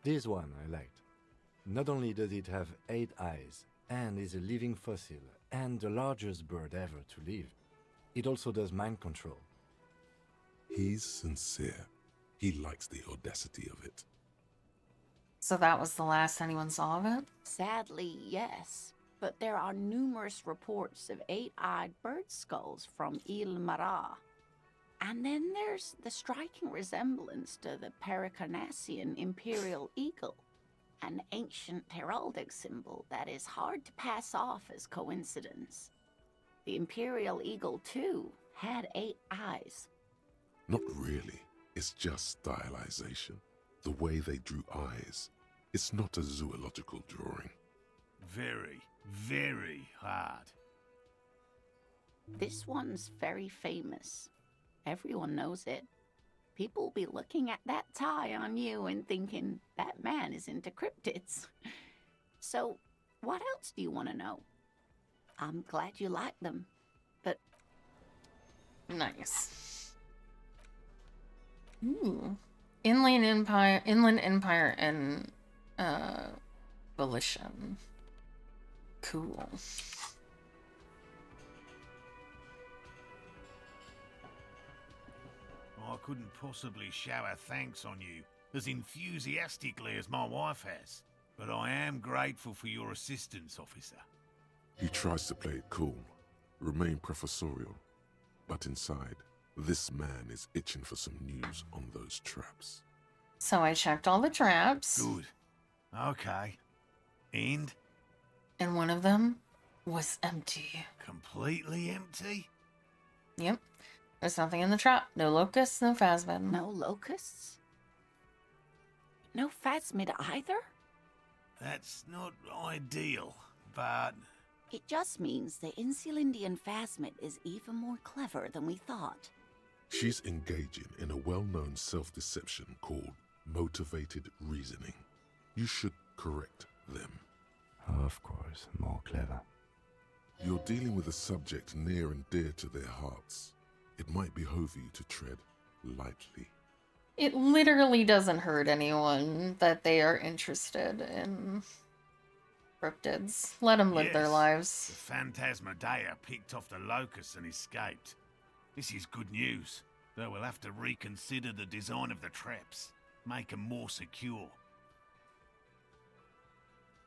This one I liked. Not only does it have 8 eyes, and is a living fossil, and the largest bird ever to live, it also does mind control. He's sincere. He likes the audacity of it. So that was the last anyone saw of it? Sadly, yes. But there are numerous reports of 8-eyed bird skulls from Il Mara. And then there's the striking resemblance to the Pericarnassian imperial eagle, an ancient heraldic symbol that is hard to pass off as coincidence. The imperial eagle, too, had 8 eyes. Not really. It's just stylization. The way they drew eyes. It's not a zoological drawing. Very, very hard. This one's very famous. Everyone knows it. People will be looking at that tie on you and thinking, that man is into cryptids. So, what else do you want to know? I'm glad you like them, but... Nice. Ooh. Inland Empire and Volition. Cool. I couldn't possibly shower thanks on you as enthusiastically as my wife has, but I am grateful for your assistance, officer. He tries to play it cool, remain professorial, but inside, this man is itching for some news on those traps. So I checked all the traps. Good. Okay. And? And one of them was empty. Completely empty? Yep. There's nothing in the trap. No locusts, no phasmid. No locusts? No phasmid either? That's not ideal, but... It just means the Insulindian phasmid is even more clever than we thought. She's engaging in a well-known self-deception called motivated reasoning. You should correct them. Of course, more clever. You're dealing with a subject near and dear to their hearts. It might behoove you to tread lightly. It literally doesn't hurt anyone that they are interested in cryptids. Let them live their lives. The Phantasmadeia picked off the locusts and escaped. This is good news, though we'll have to reconsider the design of the traps, make them more secure.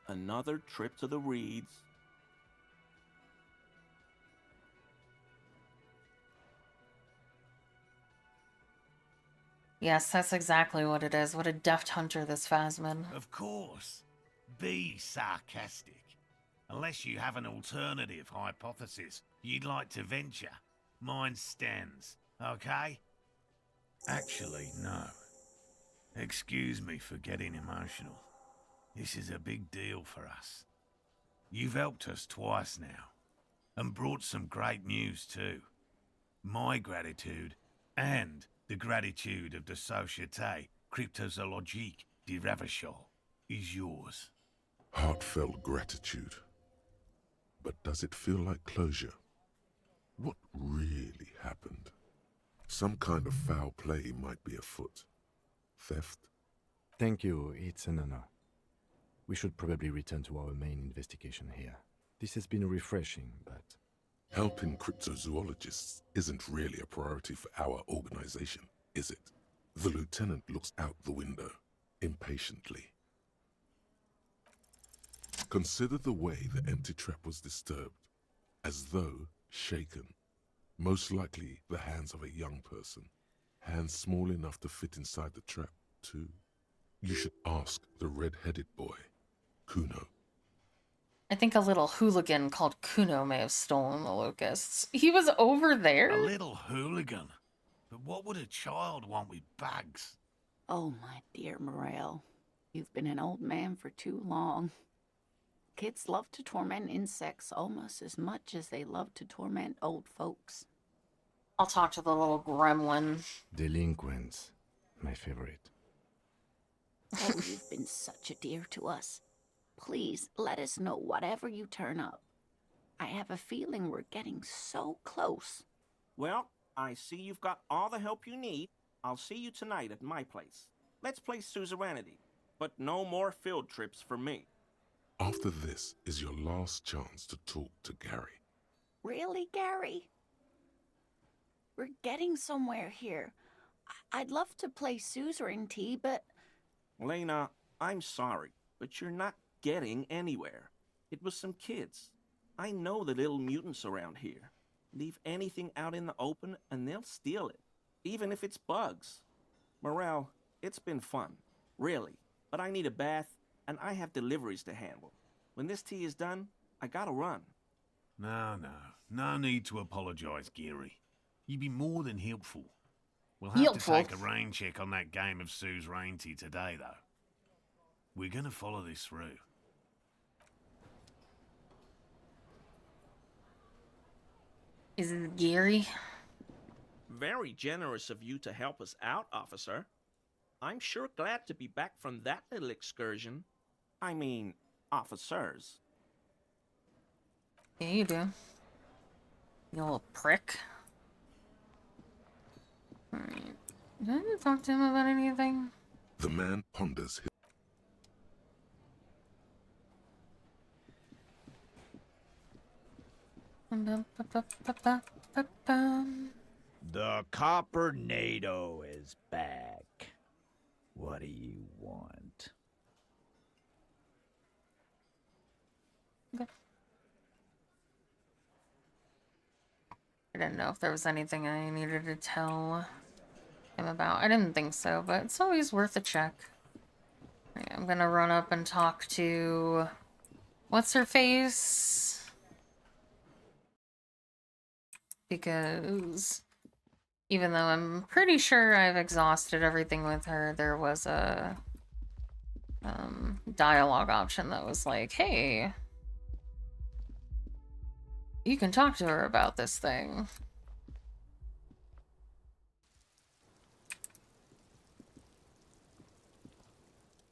Another trip to the reeds. Yes, that's exactly what it is. What a deft hunter this phasmid. Of course. Be sarcastic. Unless you have an alternative hypothesis you'd like to venture, mine stands, okay? Actually, no. Excuse me for getting emotional. This is a big deal for us. You've helped us twice now, and brought some great news too. My gratitude, and the gratitude of the Société Cryptozoologique de Ravachol, is yours. Heartfelt gratitude. But does it feel like closure? What really happened? Some kind of foul play might be afoot. Theft? Thank you, it's an honor. We should probably return to our main investigation here. This has been refreshing, but... Helping cryptozoologists isn't really a priority for our organization, is it? The lieutenant looks out the window, impatiently. Consider the way the empty trap was disturbed, as though shaken. Most likely the hands of a young person. Hands small enough to fit inside the trap, too. You should ask the red-headed boy, Kuno. I think a little hooligan called Kuno may have stolen the locusts. He was over there? A little hooligan? But what would a child want with bags? Oh, my dear Morel. You've been an old man for too long. Kids love to torment insects almost as much as they love to torment old folks. I'll talk to the little gremlin. Delinquents. My favorite. Oh, you've been such a dear to us. Please, let us know whatever you turn up. I have a feeling we're getting so close. Well, I see you've got all the help you need. I'll see you tonight at my place. Let's play suzerainty, but no more field trips for me. After this is your last chance to talk to Gary. Really, Gary? We're getting somewhere here. I'd love to play suzerainty, but... Lena, I'm sorry, but you're not getting anywhere. It was some kids. I know the little mutants around here. Leave anything out in the open and they'll steal it, even if it's bugs. Morel, it's been fun, really, but I need a bath and I have deliveries to handle. When this tea is done, I gotta run. No need to apologize, Geary. You'd be more than helpful. We'll have to take a rain check on that game of suzerainty today, though. We're gonna follow this through. Is it Gary? Very generous of you to help us out, officer. I'm sure glad to be back from that little excursion. I mean, officers. Yeah, you do. You little prick. Alright. Did I talk to him about anything? The man ponders his... The Coppernado is back. What do you want? Okay. I didn't know if there was anything I needed to tell him about. I didn't think so, but it's always worth a check. Right, I'm gonna run up and talk to... What's her face? Because even though I'm pretty sure I've exhausted everything with her, there was a dialogue option that was like, hey, you can talk to her about this thing.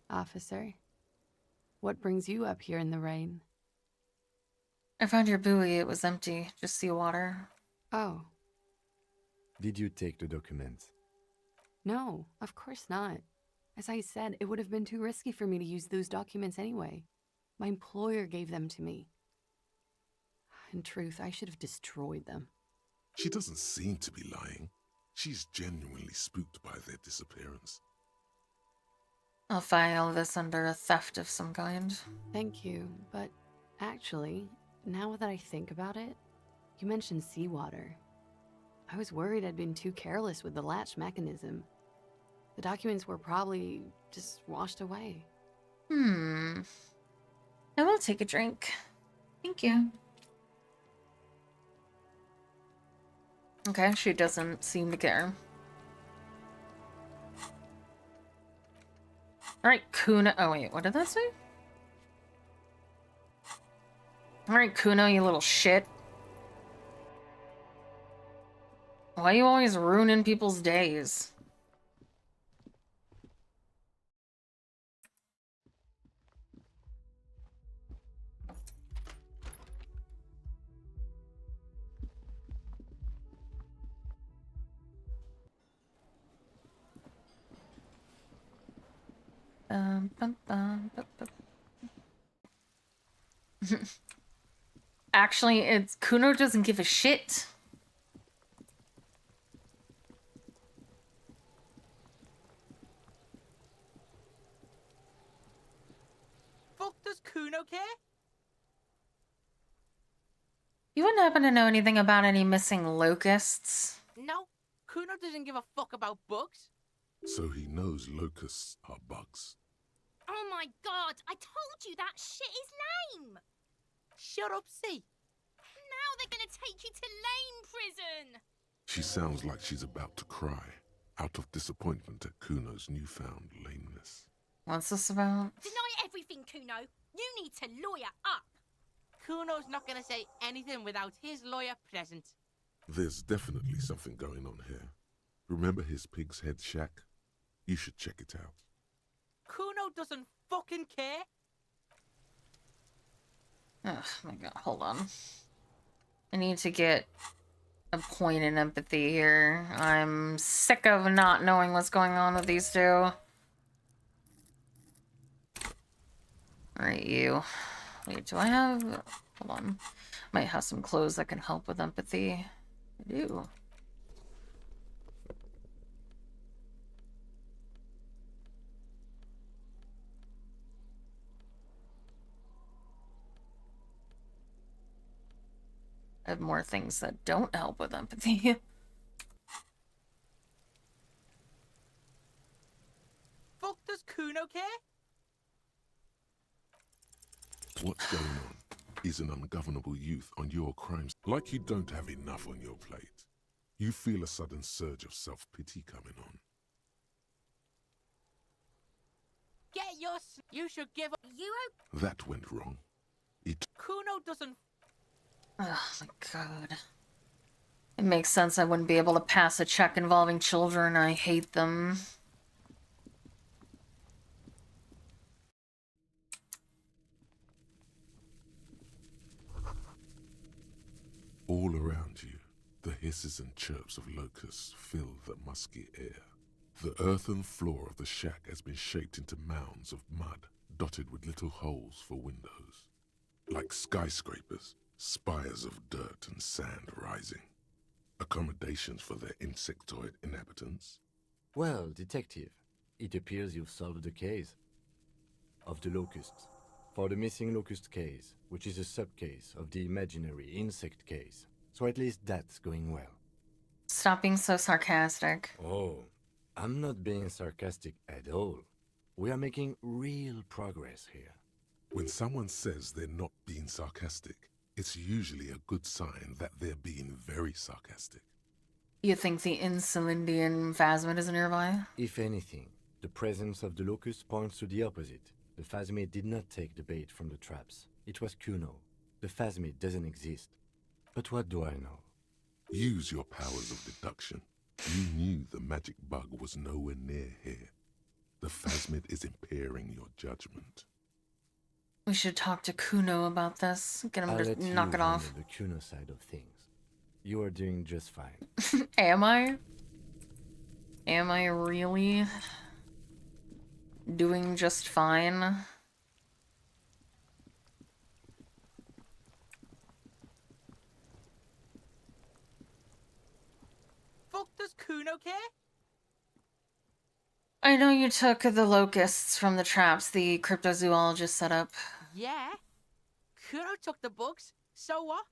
Officer, what brings you up here in the rain? I found your buoy. It was empty. Just seawater. Oh. Did you take the documents? No, of course not. As I said, it would have been too risky for me to use those documents anyway. My employer gave them to me. In truth, I should have destroyed them. She doesn't seem to be lying. She's genuinely spooked by their disappearance. I'll file this under a theft of some kind. Thank you, but actually, now that I think about it, you mentioned seawater. I was worried I'd been too careless with the latch mechanism. The documents were probably just washed away. I will take a drink. Thank you. Okay, she doesn't seem to care. Alright, Kuno. Oh, wait, what did that say? Alright, Kuno, you little shit. Why are you always ruining people's days? Bum, bum, bum, bum, bum. Actually, it's Kuno doesn't give a shit. Fuck does Kuno care? You wouldn't happen to know anything about any missing locusts? No, Kuno doesn't give a fuck about bugs. So he knows locusts are bugs. Oh my god, I told you that shit is lame! Shut up, C. Now they're gonna take you to lame prison! She sounds like she's about to cry, out of disappointment at Kuno's newfound lameness. What's this about? Deny everything, Kuno. You need to lawyer up. Kuno's not gonna say anything without his lawyer present. There's definitely something going on here. Remember his pig's head shack? You should check it out. Kuno doesn't fucking care. Oh my god, hold on. I need to get a point in empathy here. I'm sick of not knowing what's going on with these two. Alright, you. Wait, do I have... Hold on. Might have some clothes that can help with empathy. I do. I have more things that don't help with empathy. Fuck does Kuno care? What's going on? He's an ungovernable youth on your crimes. Like you don't have enough on your plate. You feel a sudden surge of self-pity coming on. Get your... You should give up... You... That went wrong. Kuno doesn't... Oh my god. It makes sense I wouldn't be able to pass a check involving children. I hate them. All around you, the hisses and chirps of locusts fill the musky air. The earthen floor of the shack has been shaped into mounds of mud, dotted with little holes for windows. Like skyscrapers, spires of dirt and sand rising. Accommodations for their insectoid inhabitants. Well, detective, it appears you've solved the case of the locusts. For the missing locust case, which is a sub-case of the imaginary insect case. So at least that's going well. Stop being so sarcastic. Oh, I'm not being sarcastic at all. We are making real progress here. When someone says they're not being sarcastic, it's usually a good sign that they're being very sarcastic. You think the Insulindian phasmid is nearby? If anything, the presence of the locust points to the opposite. The phasmid did not take the bait from the traps. It was Kuno. The phasmid doesn't exist. But what do I know? Use your powers of deduction. You knew the magic bug was nowhere near here. The phasmid is impairing your judgment. We should talk to Kuno about this. Get him I'll to let knock you it off. handle the Kuno side of things. You are doing just fine. Am I? Am I really doing just fine? Fuck does Kuno care? I know you took the locusts from the traps the cryptozoologist set up. Yeah. Kuno took the bugs. So what?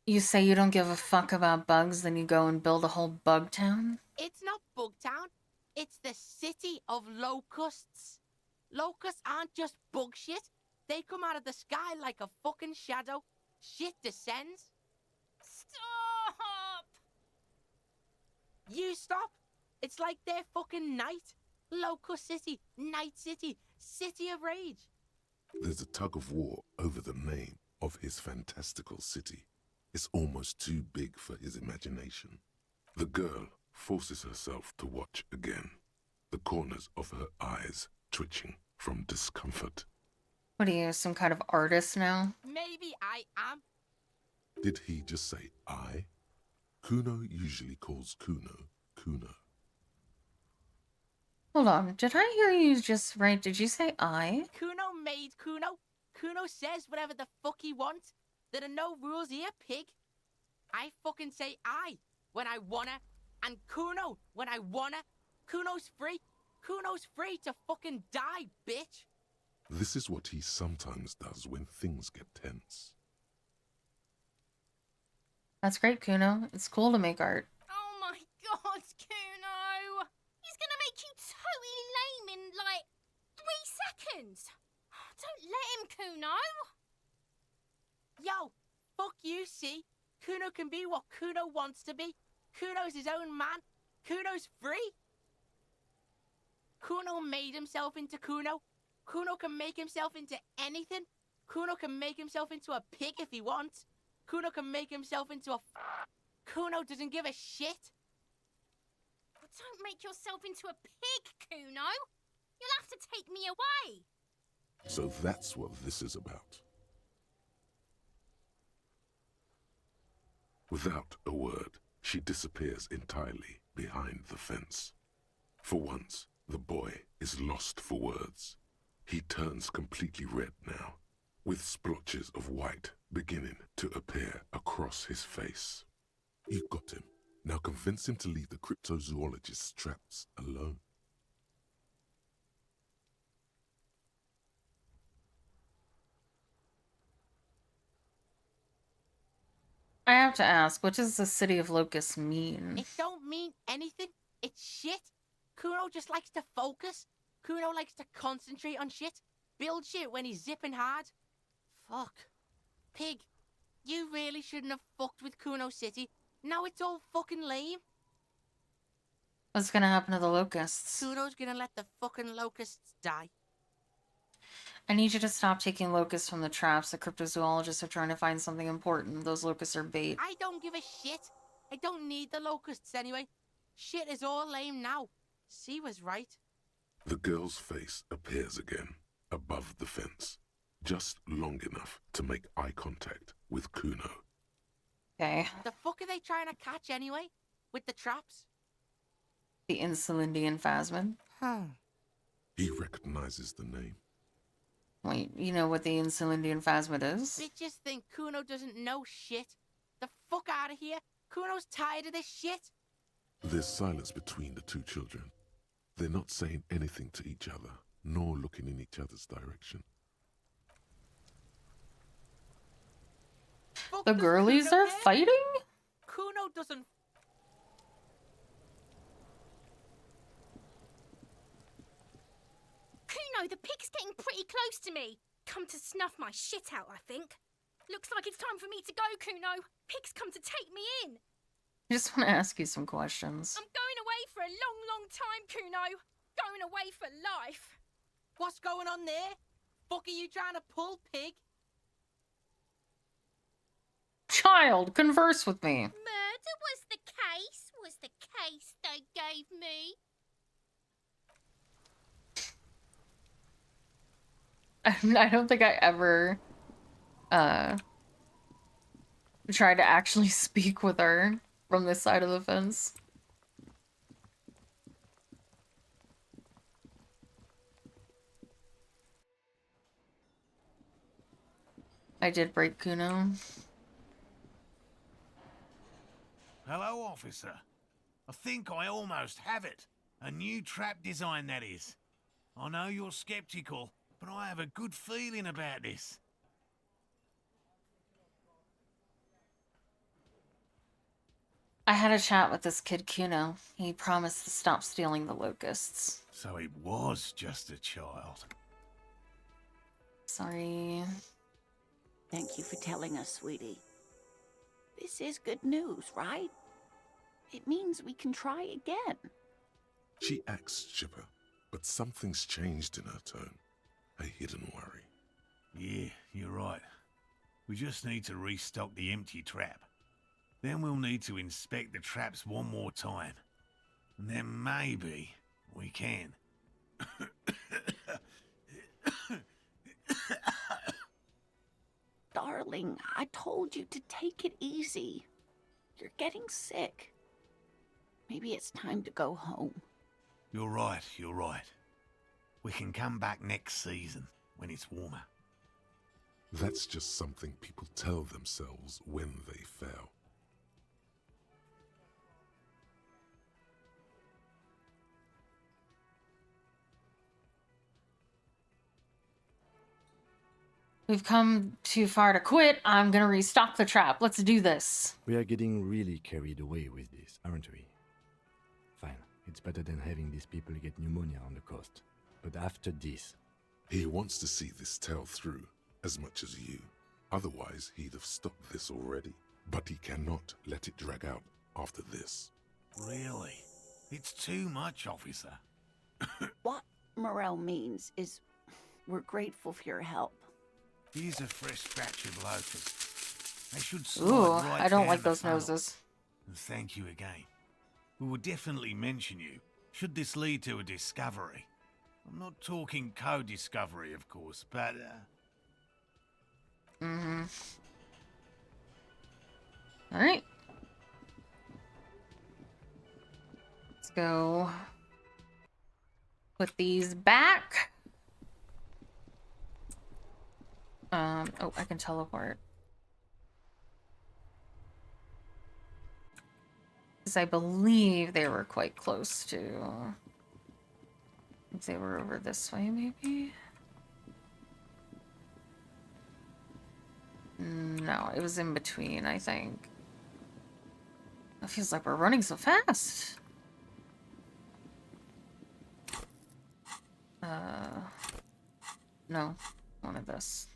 You say you don't give a fuck about bugs, then you go and build a whole bug town? It's not Bugtown. It's the city of locusts. Locusts aren't just bug shit. They come out of the sky like a fucking shadow. Shit descends. Stop! You stop. It's like their fucking night. Locust City, Night City, City of Rage. There's a tug of war over the name of his fantastical city. It's almost too big for his imagination. The girl forces herself to watch again, the corners of her eyes twitching from discomfort. What are you, some kind of artist now? Maybe I am. Did he just say I? Kuno usually calls Kuno, Kuno. Hold on. Did I hear you just right? Did you say I? Kuno made Kuno. Kuno says whatever the fuck he wants. There are no rules here, pig. I fucking say I when I wanna, and Kuno when I wanna. Kuno's free. Kuno's free to fucking die, bitch. This is what he sometimes does when things get tense. That's great, Kuno. It's cool to make art. Oh my god, Kuno! He's gonna make you totally lame in like 3 seconds. Don't let him, Kuno. Yo, fuck you, see? Kuno can be what Kuno wants to be. Kuno's his own man. Kuno's free. Kuno made himself into Kuno. Kuno can make himself into anything. Kuno can make himself into a pig if he wants. Kuno can make himself into a... Kuno doesn't give a shit. Don't make yourself into a pig, Kuno. You'll have to take me away. So that's what this is about. Without a word, she disappears entirely behind the fence. For once, the boy is lost for words. He turns completely red now, with splotches of white beginning to appear across his face. You've got him. Now convince him to leave the cryptozoologist's traps alone. I have to ask, what does the city of locusts mean? It don't mean anything. It's shit. Kuno just likes to focus. Kuno likes to concentrate on shit. Build shit when he's zipping hard. Fuck. Pig, you really shouldn't have fucked with Kuno City. Now it's all fucking lame. What's gonna happen to the locusts? Kuno's gonna let the fucking locusts die. I need you to stop taking locusts from the traps. The cryptozoologists are trying to find something important. Those locusts are bait. I don't give a shit. I don't need the locusts anyway. Shit is all lame now. C was right. The girl's face appears again, above the fence, just long enough to make eye contact with Kuno. Okay. The fuck are they trying to catch anyway? With the traps? The Insulindian phasmid. He recognizes the name. Wait, you know what the Insulindian phasmid is? Bitches think Kuno doesn't know shit. The fuck out of here. Kuno's tired of this shit. There's silence between the two children. They're not saying anything to each other, nor looking in each other's direction. Fuck The does girlies Kuno are care? fighting? Kuno doesn't... Kuno, the pig's getting pretty close to me. Come to snuff my shit out, I think. Looks like it's time for me to go, Kuno. Pig's come to take me in. I just want to ask you some questions. I'm going away for a long, long time, Kuno. Going away for life. What's going on there? Fuck are you trying to pull, pig? Child, converse with me. Murder was the case they gave me. I don't think I ever tried to actually speak with her from this side of the fence. I did break Kuno. Hello, officer. I think I almost have it. A new trap design, that is. I know you're skeptical, but I have a good feeling about this. I had a chat with this kid Kuno. He promised to stop stealing the locusts. So it was just a child. Sorry. Thank you for telling us, sweetie. This is good news, right? It means we can try again. She acts chipper, but something's changed in her tone. A hidden worry. Yeah, you're right. We just need to restock the empty trap. Then we'll need to inspect the traps one more time. And then maybe we can. Darling, I told you to take it easy. You're getting sick. Maybe it's time to go home. You're right, you're right. We can come back next season, when it's warmer. That's just something people tell themselves when they fail. We've come too far to quit. I'm gonna restock the trap. Let's do this. We are getting really carried away with this, aren't we? Fine. It's better than having these people get pneumonia on the coast. But after this... He wants to see this tale through, as much as you. Otherwise, he'd have stopped this already. But he cannot let it drag out after this. Really? It's too much, officer. What Morel means is we're grateful for your help. Here's a fresh batch of locusts. They should slide Ooh, right I don't down like the those funnel. noses. And thank you again. We will definitely mention you, should this lead to a discovery. I'm not talking co-discovery, of course, but, Alright. Let's go put these back. Oh, I can teleport. Because I believe they were quite close to... I think they were over this way, maybe? No, it was in between, I think. It feels like we're running so fast. No. One of this.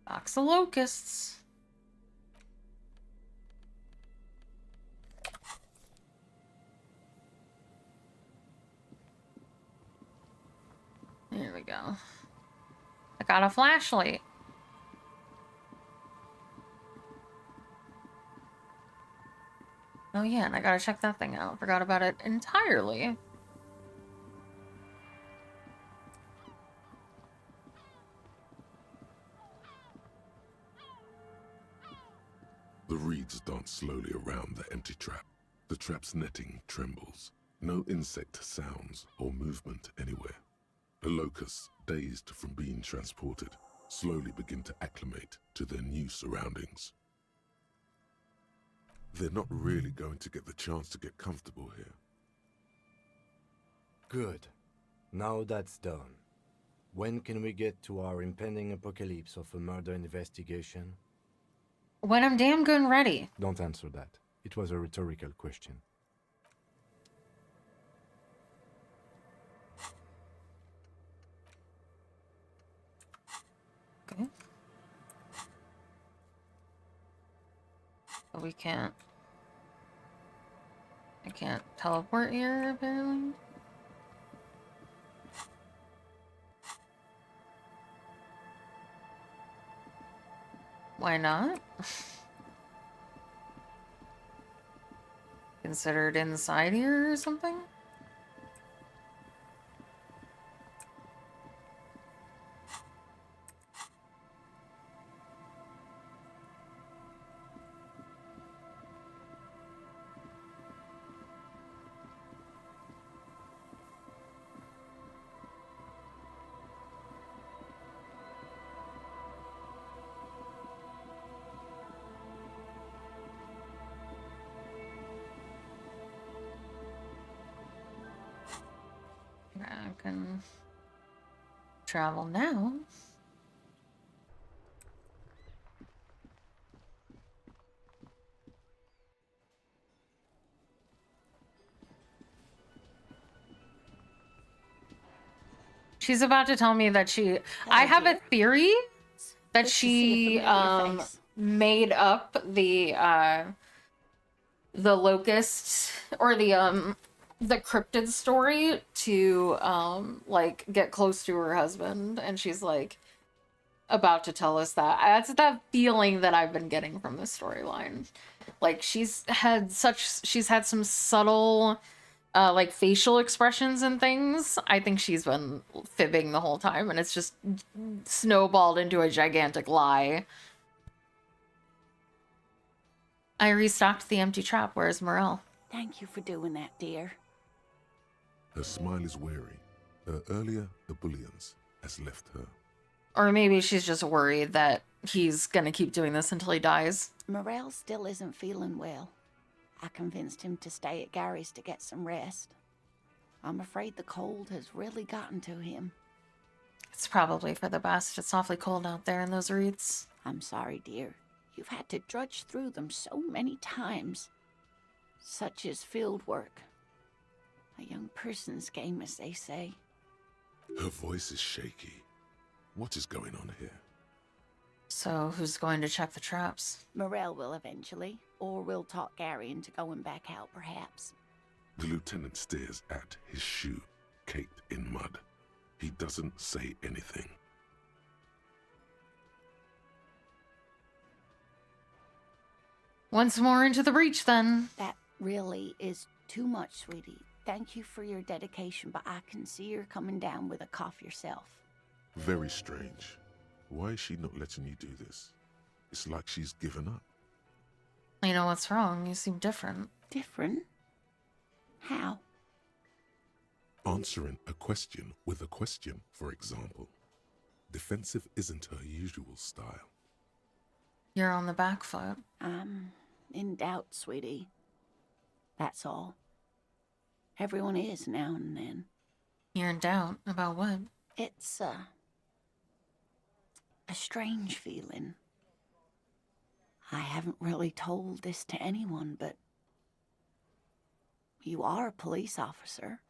Box of locusts. There we go. I got a flashlight. Oh yeah, and I gotta check that thing out. Forgot about it entirely. The reeds dance slowly around the empty trap. The trap's netting trembles. No insect sounds or movement anywhere. The locusts, dazed from being transported, slowly begin to acclimate to their new surroundings. They're not really going to get the chance to get comfortable here. Good. Now that's done. When can we get to our impending apocalypse of a murder investigation? When I'm damn good and ready. Don't answer that. It was a rhetorical question. Okay. But we can't... I can't teleport here, apparently. Why not? Considered inside here or something? I can travel now. She's about to tell me that she... I have a theory that she made up the locust or the cryptid story to like get close to her husband, and she's like about to tell us that. That's that feeling that I've been getting from this storyline. Like she's had some subtle like facial expressions and things. I think she's been fibbing the whole time, and it's just snowballed into a gigantic lie. I restocked the empty trap. Where's Morel? Thank you for doing that, dear. Her smile is weary. Her earlier ebullience has left her. Or maybe she's just worried that he's gonna keep doing this until he dies. Morel still isn't feeling well. I convinced him to stay at Gary's to get some rest. I'm afraid the cold has really gotten to him. It's probably for the best. It's awfully cold out there in those reeds. I'm sorry, dear. You've had to drudge through them so many times. Such is field work. A young person's game, as they say. Her voice is shaky. What is going on here? So who's going to check the traps? Morel will eventually, or we'll talk Gary into going back out, perhaps. The lieutenant stares at his shoe, caked in mud. He doesn't say anything. Once more into the breach, then. That really is too much, sweetie. Thank you for your dedication, but I can see you're coming down with a cough yourself. Very strange. Why is she not letting you do this? It's like she's given up. You know what's wrong? You seem different. Different? How? Answering a question with a question, for example. Defensive isn't her usual style. You're on the back foot. I'm in doubt, sweetie. That's all. Everyone is now and then. You're in doubt about what? It's, a strange feeling. I haven't really told this to anyone, but you are a police officer.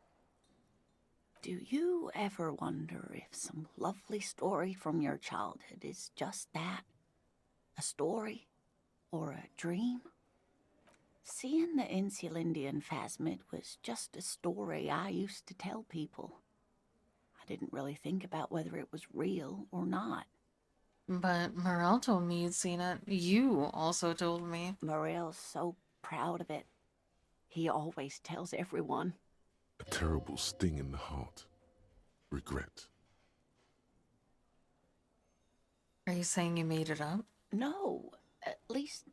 Do you ever wonder if some lovely story from your childhood is just that? A story? Or a dream? Seeing the Insulindian phasmid was just a story I used to tell people. I didn't really think about whether it was real or not. But Morel told me you'd seen it. You also told me. Morel's so proud of it. He always tells everyone. A terrible sting in the heart. Regret. Are you saying you made it up? No, at least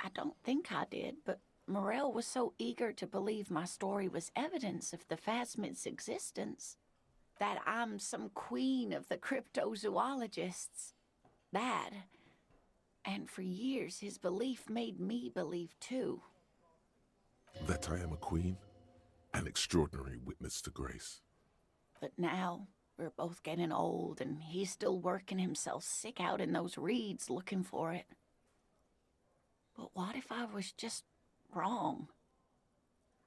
I don't think I did, but Morel was so eager to believe my story was evidence of the phasmid's existence, that I'm some queen of the cryptozoologists. That, and for years his belief made me believe too. That I am a queen? An extraordinary witness to grace. But now, we're both getting old, and he's still working himself sick out in those reeds looking for it. But what if I was just wrong?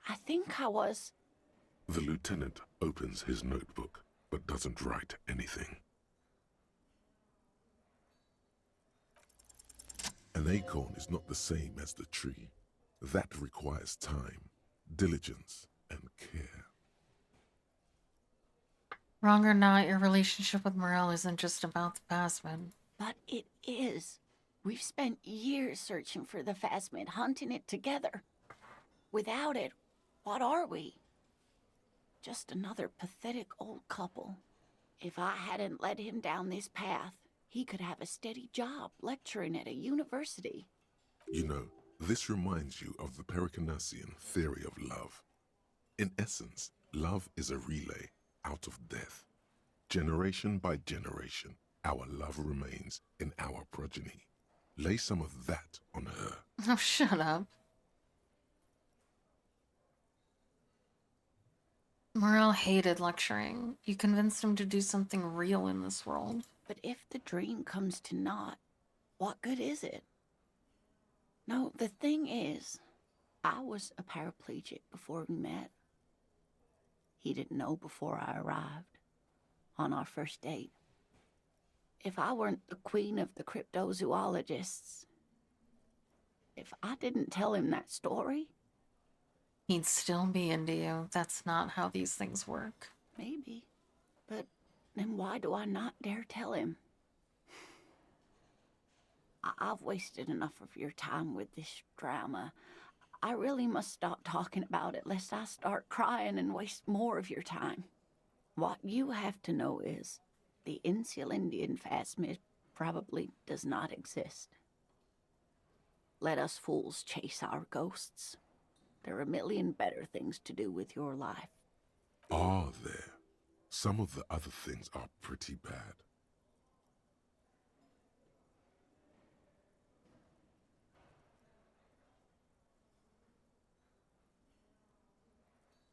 I think I was. The lieutenant opens his notebook, but doesn't write anything. An acorn is not the same as the tree. That requires time, diligence, and care. Wrong or not, your relationship with Morel isn't just about the phasmid. But it is. We've spent years searching for the phasmid, hunting it together. Without it, what are we? Just another pathetic old couple. If I hadn't led him down this path, he could have a steady job lecturing at a university. You know, this reminds you of the Pericanassian theory of love. In essence, love is a relay out of death. Generation by generation, our love remains in our progeny. Lay some of that on her. Oh, shut up. Morel hated lecturing. You convinced him to do something real in this world. But if the dream comes to naught, what good is it? No, the thing is, I was a paraplegic before we met. He didn't know before I arrived, on our first date. If I weren't the queen of the cryptozoologists, if I didn't tell him that story... He'd still be into you. That's not how these things work. Maybe. But then why do I not dare tell him? I've wasted enough of your time with this drama. I really must stop talking about it lest I start crying and waste more of your time. What you have to know is the Insulindian phasmid probably does not exist. Let us fools chase our ghosts. There are a million better things to do with your life. Some of the other things are pretty bad.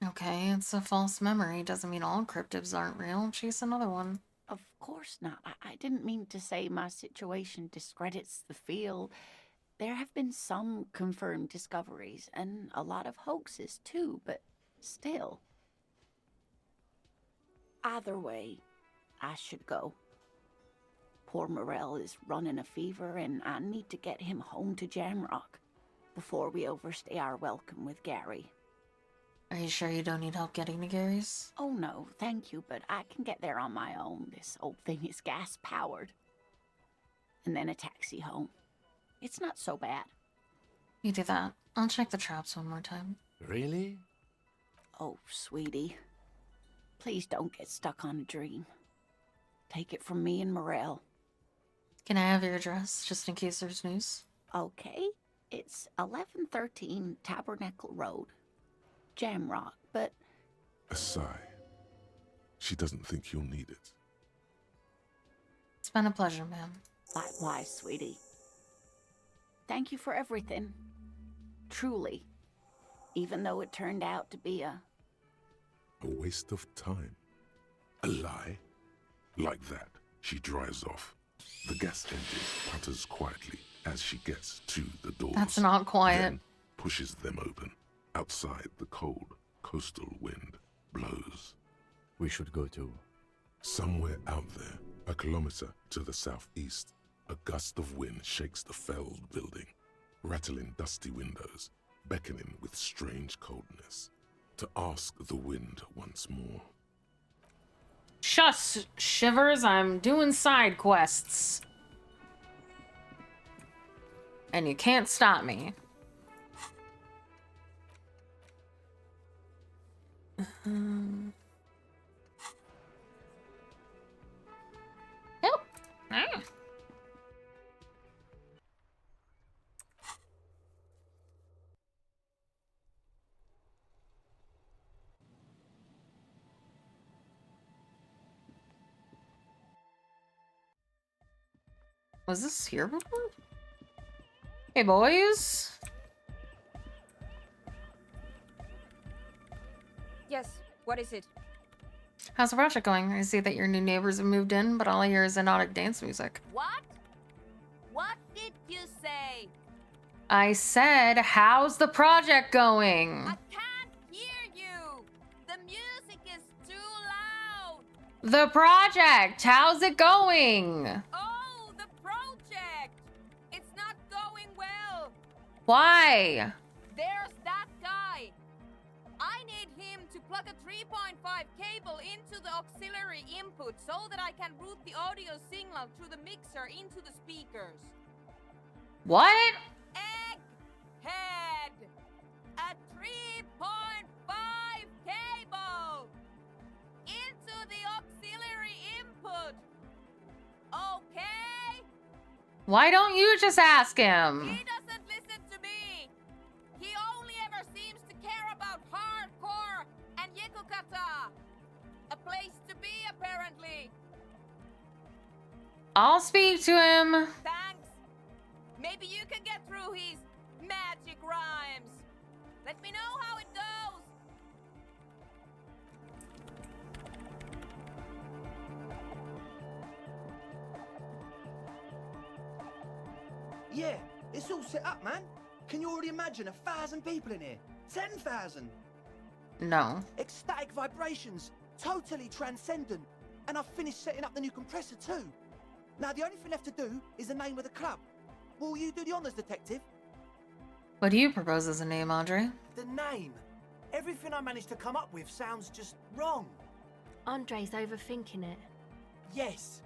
Okay, it's a false memory. Doesn't mean all cryptids aren't real. Chase another one. Of course not. I didn't mean to say my situation discredits the field. There have been some confirmed discoveries and a lot of hoaxes too, but still. Either way, I should go. Poor Morel is running a fever and I need to get him home to Jamrock before we overstay our welcome with Gary. Are you sure you don't need help getting to Gary's? Oh no, thank you, but I can get there on my own. This old thing is gas-powered. And then a taxi home. It's not so bad. You do that. I'll check the traps one more time. Really? Oh, sweetie. Please don't get stuck on a dream. Take it from me and Morel. Can I have your address, just in case there's news? Okay. It's 1113 Tabernacle Road. Jamrock, but... A sigh. She doesn't think you'll need it. It's been a pleasure, ma'am. Likewise, sweetie. Thank you for everything. Truly. Even though it turned out to be a waste of time. A lie? Like that, she drives off. The gas engine putters quietly as she gets to the doors. That's not quiet. Then pushes them open. Outside, the cold, coastal wind blows. We should go to... Somewhere out there, a kilometer to the southeast, a gust of wind shakes the felled building, rattling dusty windows, beckoning with strange coldness. To ask the wind once more. Shush, Shivers, I'm doing side quests. And you can't stop me. Yep. Ah. Was this here before? Hey, boys. Yes, what is it? How's the project going? I see that your new neighbors have moved in, but all I hear is exotic dance music. What? What did you say? I said, how's the project going? I can't hear you. The music is too loud. The project, how's it going? Oh, the project. It's not going well. Why? There's that guy. I need him to plug a 3.5 cable into the auxiliary input so that I can route the audio signal through the mixer into the speakers. What? Egghead! A 3.5 cable into the auxiliary input. Okay? Why don't you just ask him? He doesn't listen to me. He only ever seems to care about hardcore and Yekukata. A place to be, apparently. I'll speak to him. Thanks. Maybe you can get through his magic rhymes. Let me know how it goes. Yeah, it's all set up, man. Can you already imagine 1,000 people in here? 10,000? No. Ecstatic vibrations, totally transcendent. And I've finished setting up the new compressor too. Now the only thing left to do is the name of the club. Will you do the honors, detective? What do you propose as a name, Andre? The name. Everything I managed to come up with sounds just wrong. Andre's overthinking it. Yes,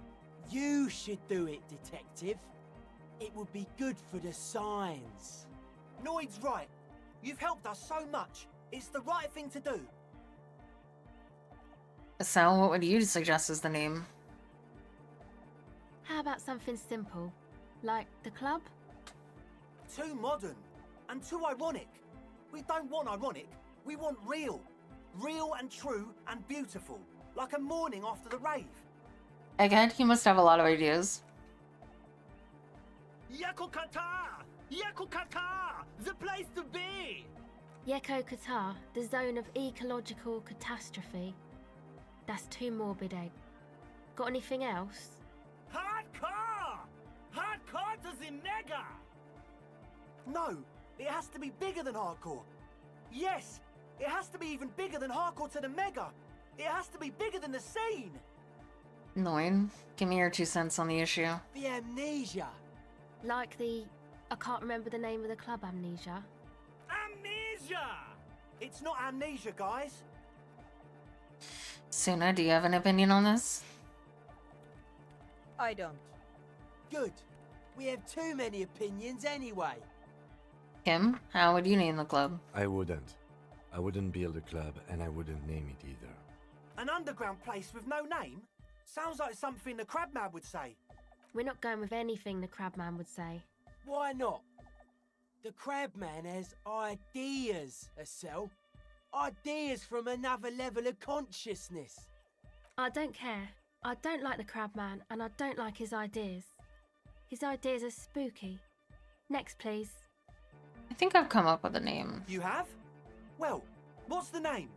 you should do it, detective. It would be good for the signs. Noid's right. You've helped us so much. It's the right thing to do. So, what would you suggest as the name? How about something simple? Like the club? Too modern and too ironic. We don't want ironic. We want real. Real and true and beautiful. like a morning after the rave. Again, he must have a lot of ideas. Yakukata! Yakukata! The place to be! Yeko Qatar, the zone of ecological catastrophe. That's too morbid, Egg. Got anything else? Hardcore! Hardcore to the mega! No, it has to be bigger than hardcore. Yes, it has to be even bigger than hardcore to the mega. It has to be bigger than the scene. Annoying. Give me your 2 cents on the issue. The amnesia. Like the... I can't remember the name of the club, Amnesia. Amnesia! It's not amnesia, guys. Suna, do you have an opinion on this? I don't. Good. We have too many opinions anyway. Kim, how would you name the club? I wouldn't. I wouldn't build a club, and I wouldn't name it either. An underground place with no name? Sounds like something the Crabman would say. We're not going with anything the Crabman would say. Why not? The Crabman has ideas, Estelle. Ideas from another level of consciousness. I don't care. I don't like the Crabman, and I don't like his ideas. His ideas are spooky. Next, please. I think I've come up with a name. You have? Well, what's the name?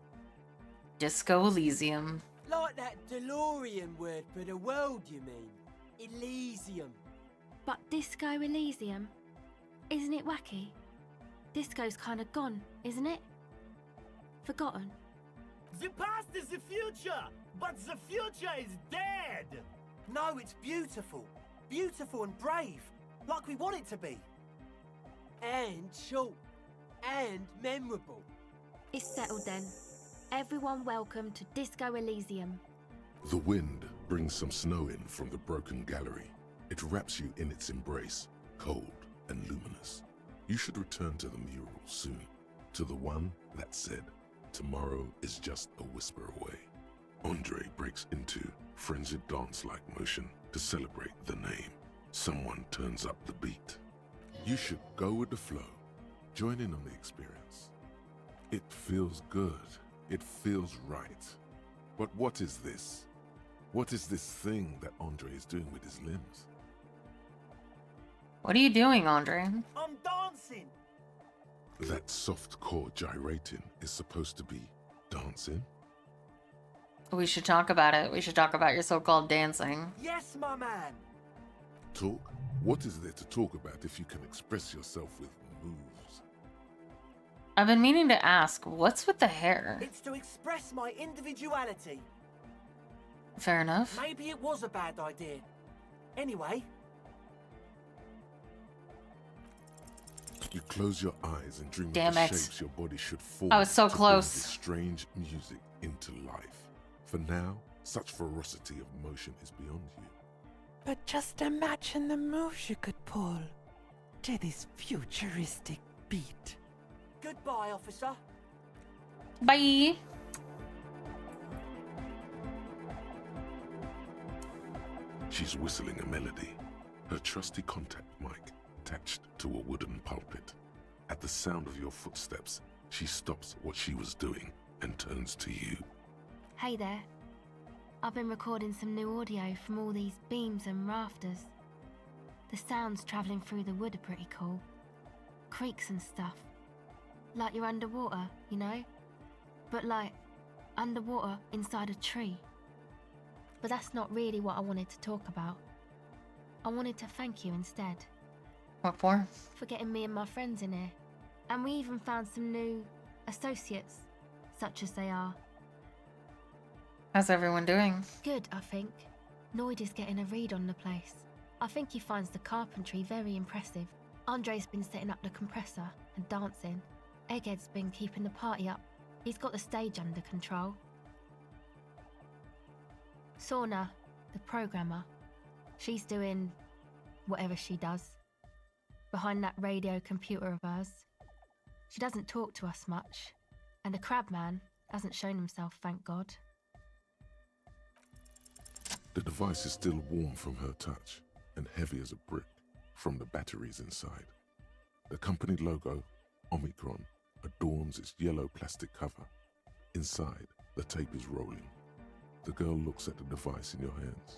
Disco Elysium. Like that DeLorean word for the world, you mean? Elysium. But Disco Elysium? Isn't it wacky? Disco's kind of gone, isn't it? Forgotten. The past is the future, but the future is dead! No, it's beautiful. Beautiful and brave. Like we want it to be. And short. And memorable. It's settled then. Everyone welcome to Disco Elysium. The wind brings some snow in from the broken gallery. It wraps you in its embrace, cold and luminous. You should return to the mural soon, to the one that said, tomorrow is just a whisper away. Andre breaks into frenzied dance-like motion to celebrate the name. Someone turns up the beat. You should go with the flow. Join in on the experience. It feels good. It feels right. But what is this? What is this thing that Andre is doing with his limbs? What are you doing, Andre? I'm dancing. That soft core gyrating is supposed to be dancing? We should talk about it. We should talk about your so-called dancing. Yes, my man. Talk? What is there to talk about if you can express yourself with moves? I've been meaning to ask, what's with the hair? It's to express my individuality. Fair enough. Maybe it was a bad idea. Anyway. You close your eyes and dream Damn of the it. shapes your body should form. I was so to close. bring this strange music into life. For now, such ferocity of motion is beyond you. But just imagine the moves you could pull to this futuristic beat. Goodbye, officer. Bye. She's whistling a melody, her trusty contact mic attached to a wooden pulpit. At the sound of your footsteps, she stops what she was doing and turns to you. Hey there. I've been recording some new audio from all these beams and rafters. The sounds travelling through the wood are pretty cool. Creaks and stuff. Like you're underwater, you know? But like, underwater inside a tree. But that's not really what I wanted to talk about. I wanted to thank you instead. What for? For getting me and my friends in here. And we even found some new associates, such as they are. How's everyone doing? Good, I think. Noid is getting a read on the place. I think he finds the carpentry very impressive. Andre's been setting up the compressor and dancing. Egghead's been keeping the party up. He's got the stage under control. Sauna, the programmer, she's doing whatever she does. Behind that radio computer of hers. She doesn't talk to us much. And the Crabman hasn't shown himself, thank God. The device is still warm from her touch and heavy as a brick from the batteries inside. The company logo, Omicron, adorns its yellow plastic cover. Inside, the tape is rolling. The girl looks at the device in your hands.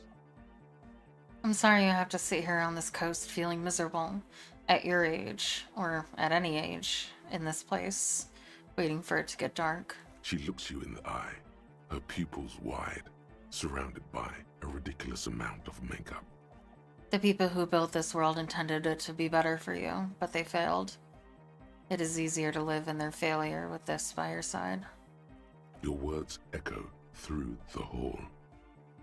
I'm sorry you have to sit here on this coast feeling miserable at your age, or at any age, in this place, waiting for it to get dark. She looks you in the eye, her pupils wide, surrounded by a ridiculous amount of makeup. The people who built this world intended it to be better for you, but they failed. It is easier to live in their failure with this by your side. Your words echo through the hall.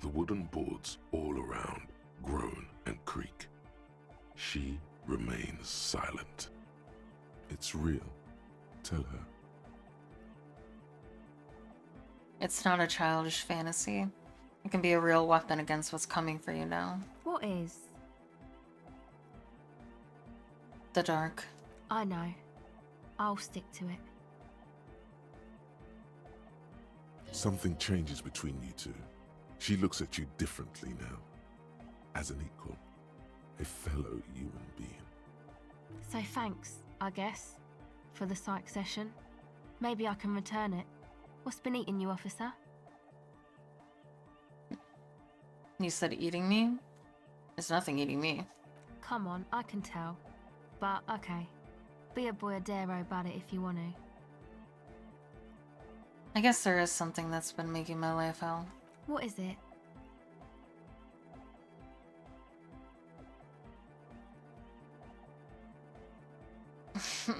The wooden boards all around groan and creak. She remains silent. It's real. Tell her. It's not a childish fantasy. It can be a real weapon against what's coming for you now. What is? The dark. I know. I'll stick to it. Something changes between you two. She looks at you differently now. As an equal. A fellow human being. So thanks, I guess, for the psych session. Maybe I can return it. What's been eating you, officer? You said eating me? There's nothing eating me. Come on, I can tell. But, okay. Be a boyadero about it if you want to. I guess there is something that's been making my life hell. What is it?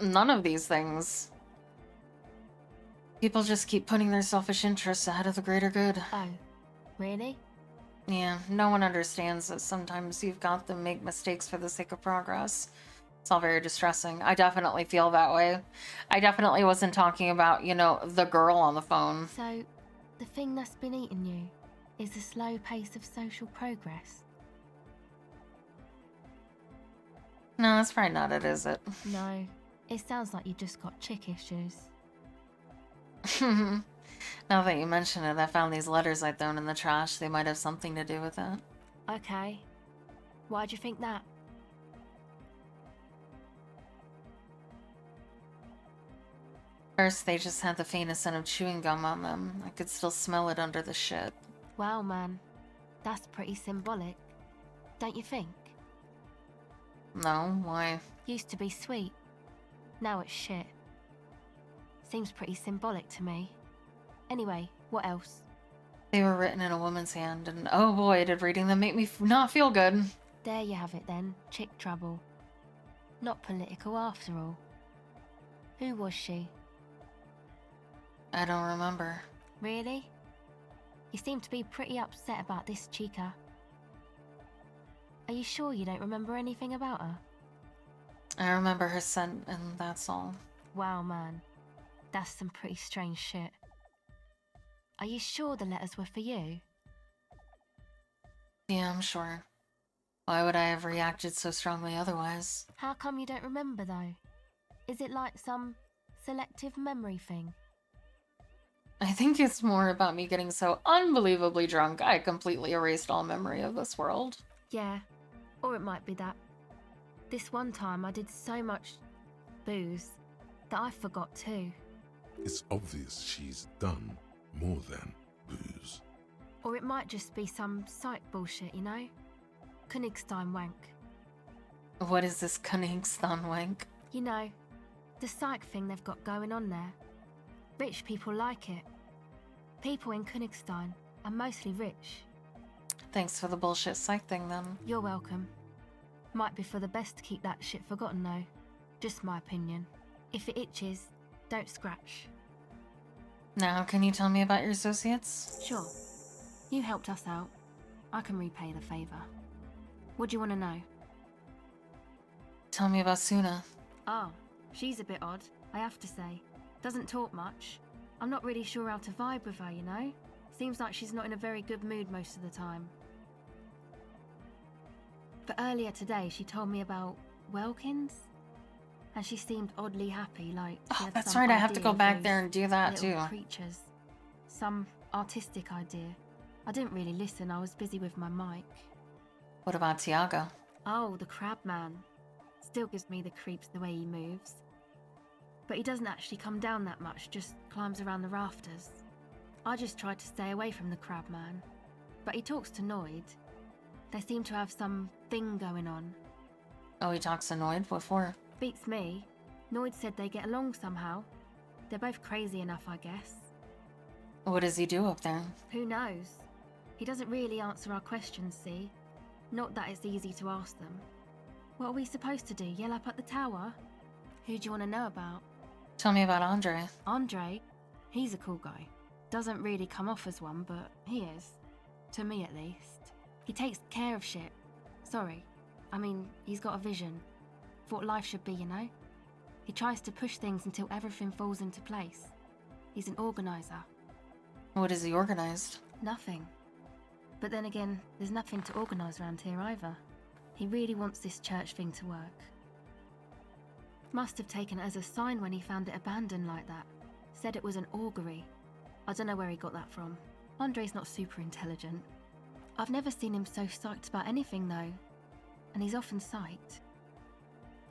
None of these things. People just keep putting their selfish interests ahead of the greater good. Oh, really? Yeah, no one understands that sometimes you've got to make mistakes for the sake of progress. It's all very distressing. I definitely feel that way. I definitely wasn't talking about, you know, the girl on the phone. So, the thing that's been eating you is the slow pace of social progress? No, that's probably not it, is it? No, it sounds like you just got chick issues. Now that you mention it, I found these letters I'd thrown in the trash. They might have something to do with it. Okay. Why'd you think that? First, they just had the faintest scent of chewing gum on them. I could still smell it under the shit. Wow, man. That's pretty symbolic. Don't you think? No, why? Used to be sweet. Now it's shit. Seems pretty symbolic to me. Anyway, what else? They were written in a woman's hand, and oh boy, did reading them make me not feel good. There you have it then. Chick trouble. Not political after all. Who was she? I don't remember. Really? You seem to be pretty upset about this chica. Are you sure you don't remember anything about her? I remember her scent, and that's all. Wow, man. That's some pretty strange shit. Are you sure the letters were for you? Yeah, I'm sure. Why would I have reacted so strongly otherwise? How come you don't remember, though? Is it like some selective memory thing? I think it's more about me getting so unbelievably drunk I completely erased all memory of this world. Yeah, or it might be that. This one time I did so much booze that I forgot too. It's obvious she's done more than booze. Or it might just be some psych bullshit, you know? Königstein wank. What is this Königstein wank? You know, the psych thing they've got going on there. Rich people like it. People in Königstein are mostly rich. Thanks for the bullshit psych thing, then. You're welcome. Might be for the best to keep that shit forgotten, though. Just my opinion. If it itches, don't scratch. Now, can you tell me about your associates? Sure. You helped us out. I can repay the favor. What do you want to know? Tell me about Suna. Oh, she's a bit odd, I have to say. Doesn't talk much. I'm not really sure how to vibe with her, you know? Seems like she's not in a very good mood most of the time. But earlier today, she told me about Welkins. And she seemed oddly happy, like she had that's some right, I have to idea go of back those there and do that little too. creatures. Some artistic idea. I didn't really listen, I was busy with my mic. What about Tiago? Oh, the crab man. Still gives me the creeps the way he moves. But he doesn't actually come down that much, just climbs around the rafters. I just tried to stay away from the crab man. But he talks to Noid. They seem to have some thing going on. Oh, he talks to Noid? What for? Beats me. Noid said they get along somehow. They're both crazy enough, I guess. What does he do up there? Who knows? He doesn't really answer our questions, see? Not that it's easy to ask them. What are we supposed to do, yell up at the tower? Who do you want to know about? Tell me about Andre. Andre? He's a cool guy. Doesn't really come off as one, but he is. To me, at least. He takes care of shit. Sorry. I mean, he's got a vision. For what life should be, you know? He tries to push things until everything falls into place. He's an organizer. What has he organized? Nothing. But then again, there's nothing to organise around here either. He really wants this church thing to work. Must have taken it as a sign when he found it abandoned like that. Said it was an augury. I don't know where he got that from. Andre's not super intelligent. I've never seen him so psyched about anything though. And he's often psyched.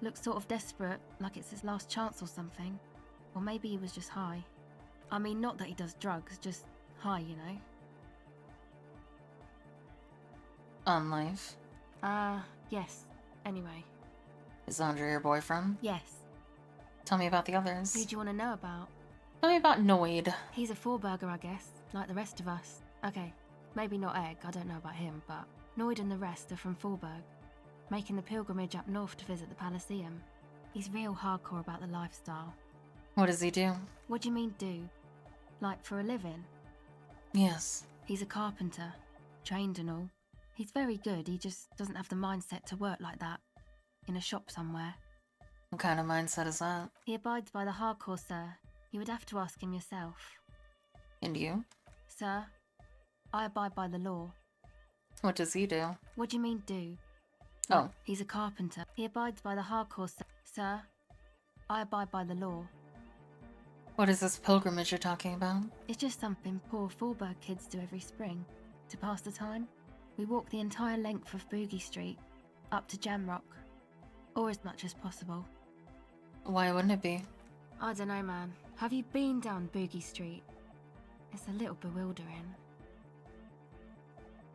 Looks sort of desperate, like it's his last chance or something. Or maybe he was just high. I mean, not that he does drugs, just high, you know? On life. Yes. Anyway. Is Andre your boyfriend? Yes. Tell me about the others. Who do you want to know about? Tell me about Noid. He's a four-burger, I guess, like the rest of us. Okay, maybe not Egg, I don't know about him, but Noid and the rest are from Forberg, making the pilgrimage up north to visit the Elysium. He's real hardcore about the lifestyle. What does he do? What do you mean do? Like for a living? Yes. He's a carpenter, trained and all. He's very good, he just doesn't have the mindset to work like that. In a shop somewhere. What kind of mindset is that? He abides by the hardcore, sir. You would have to ask him yourself. And you? Sir, I abide by the law. What does he do? What do you mean do? Oh. He's a carpenter. He abides by the hardcore, sir. I abide by the law. What is this pilgrimage you're talking about? It's just something poor Forberg kids do every spring. To pass the time, we walk the entire length of Boogie Street, up to Jamrock. Or as much as possible. Why wouldn't it be? I don't know, man. Have you been down Boogie Street? It's a little bewildering.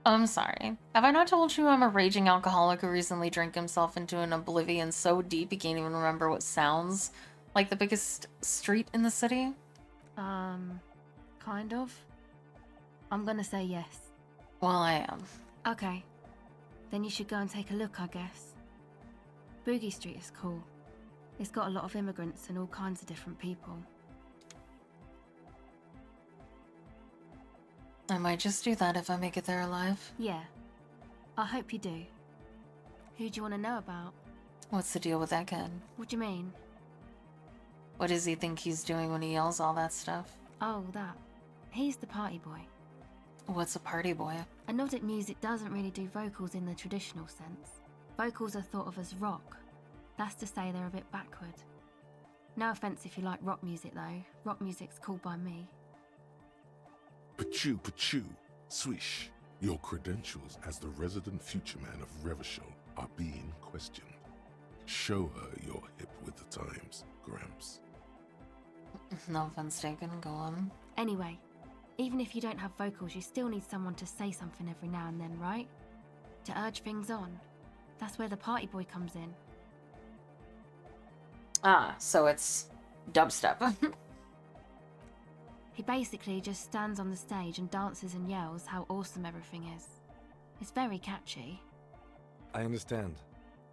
I'm sorry. Have I not told you I'm a raging alcoholic who recently drank himself into an oblivion so deep he can't even remember what sounds like the biggest street in the city? Kind of. I'm gonna say yes. Well, I am. Okay. Then you should go and take a look, I guess. Boogie Street is cool. It's got a lot of immigrants and all kinds of different people. I might just do that if I make it there alive. Yeah. I hope you do. Who do you want to know about? What's the deal with that kid? What do you mean? What does he think he's doing when he yells all that stuff? Oh, that. He's the party boy. What's a party boy? A Nordic music doesn't really do vocals in the traditional sense. Vocals are thought of as rock. That's to say they're a bit backward. No offense if you like rock music though. Rock music's cool by me. Pachoo, pachoo, swish. Your credentials as the resident future man of Revachol are being questioned. Show her you're hip with the times, Gramps. No offense taken, go on. Anyway, even if you don't have vocals, you still need someone to say something every now and then, right? To urge things on. That's where the party boy comes in. Ah, so it's dubstep. He basically just stands on the stage and dances and yells how awesome everything is. It's very catchy. I understand.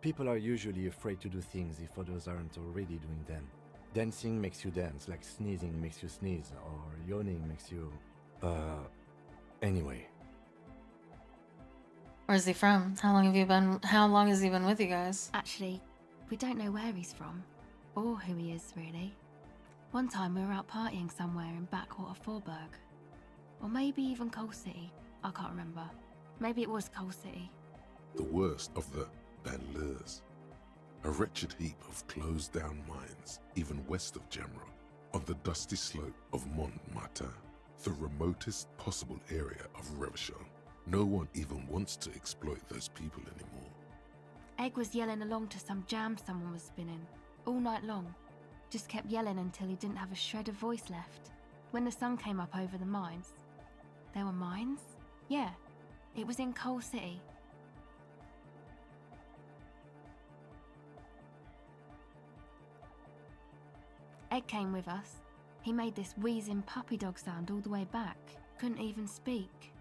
People are usually afraid to do things if others aren't already doing them. Dancing makes you dance, like sneezing makes you sneeze, or yawning makes you... Anyway. Where's he from? How long has he been with you guys? Actually, we don't know where he's from. Or who he is, really. One time we were out partying somewhere in backwater Forberg. Or maybe even Coal City. I can't remember. Maybe it was Coal City. The worst of the banlieues. A wretched heap of closed-down mines, even west of Jamrock, on the dusty slope of Montmartin, the remotest possible area of Revachol. No one even wants to exploit those people anymore. Egg was yelling along to some jam someone was spinning, all night long. Just kept yelling until he didn't have a shred of voice left. when the sun came up over the mines. There were mines? Yeah, it was in Coal City. Ed came with us. He made this wheezing puppy dog sound all the way back. Couldn't even speak.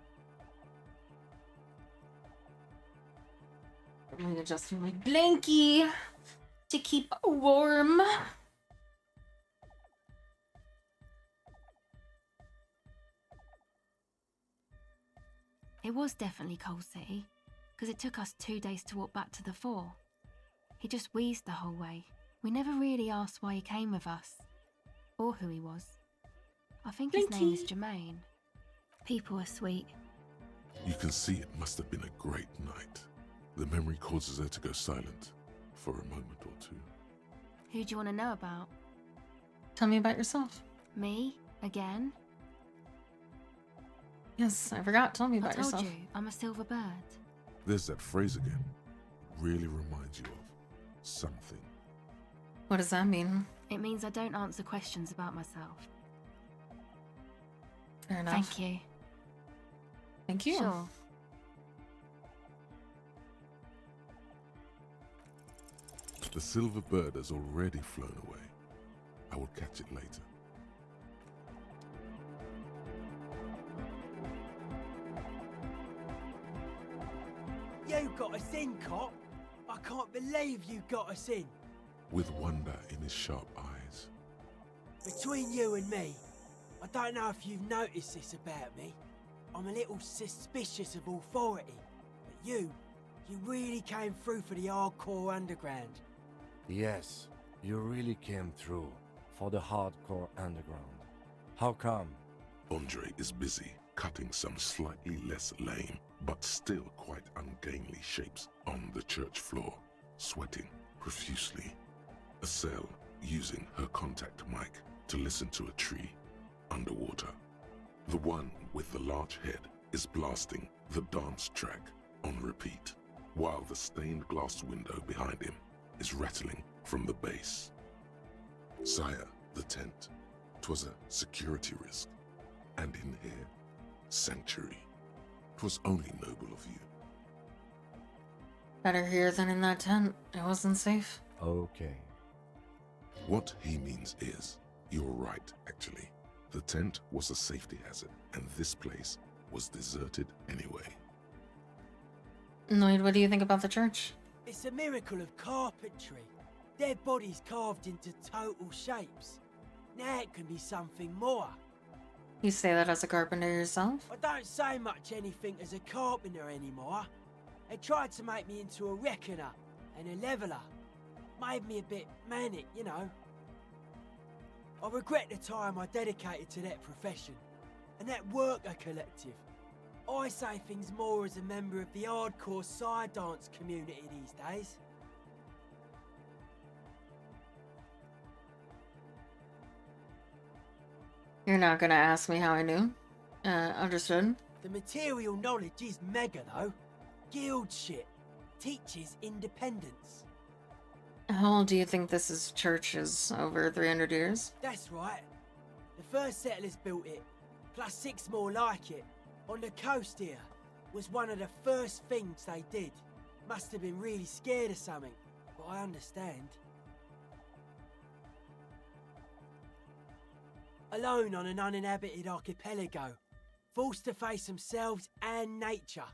I'm adjusting my blankie to keep warm. It was definitely Coal City, because it took us 2 days to walk back to the fort. He just wheezed the whole way. We never really asked why he came with us, or who he was. I think his name is Jermaine. People are sweet. You can see it must have been a great night. The memory causes her to go silent for a moment or two. Who do you want to know about? Tell me about yourself. Me? Again? Yes, I forgot. Tell me about I told yourself. you, I'm a silver bird. There's that phrase again. Really reminds you of something. What does that mean? It means I don't answer questions about myself. Fair enough. Thank you. Thank you. Sure. The silver bird has already flown away. I will catch it later. You got us in, cop. I can't believe you got us in. With wonder in his sharp eyes. Between you and me, I don't know if you've noticed this about me. I'm a little suspicious of authority. But you really came through for the hardcore underground. Yes, you really came through for the hardcore underground. How come? Andre is busy cutting some slightly less lame, but still quite ungainly shapes on the church floor, sweating profusely. Estelle using her contact mic to listen to a tree underwater. The one with the large head is blasting the dance track on repeat, while the stained glass window behind him is rattling from the bass. Sire, the tent. 'Twas a security risk. And in here, sanctuary. 'Twas only noble of you. Better here than in that tent. It wasn't safe. Okay. What he means is, you're right, actually. The tent was a safety hazard, and this place was deserted anyway. Lloyd, what do you think about the church? It's a miracle of carpentry. Dead bodies carved into total shapes. Now it can be something more. You say that as a carpenter yourself? I don't say much anything as a carpenter anymore. They tried to make me into a reckoner and a leveller. Made me a bit manic, you know. I regret the time I dedicated to that profession and that worker collective. I say things more as a member of the hardcore side dance community these days. You're not gonna ask me how I knew? Understood. The material knowledge is mega though. Guild shit. Teaches independence. How old do you think this church is? Over 300 years? That's right. The first settlers built it, plus 6 more like it, on the coast here. Was one of the first things they did. Must have been really scared of something, but I understand. Alone on an uninhabited archipelago, forced to face themselves and nature.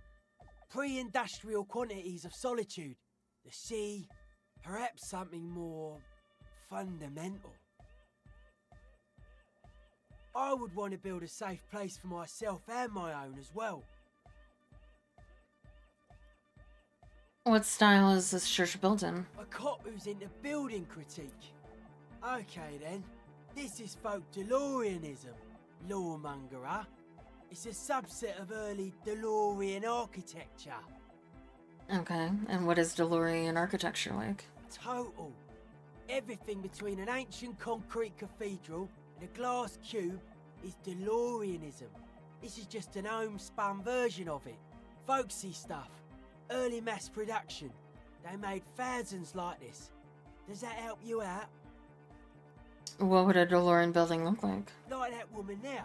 Pre-industrial quantities of solitude. The sea, perhaps something more fundamental. I would want to build a safe place for myself and my own as well. What style is this church built in? A cop who's into building critique. Okay then, this is folk DeLoreanism, lawmonger. It's a subset of early DeLorean architecture. Okay, and what is DeLorean architecture like? Total. Everything between an ancient concrete cathedral and a glass cube is DeLoreanism. This is just an homespun version of it. Folksy stuff. Early mass production. They made thousands like this. Does that help you out? What would a DeLorean building look like? Like that woman there.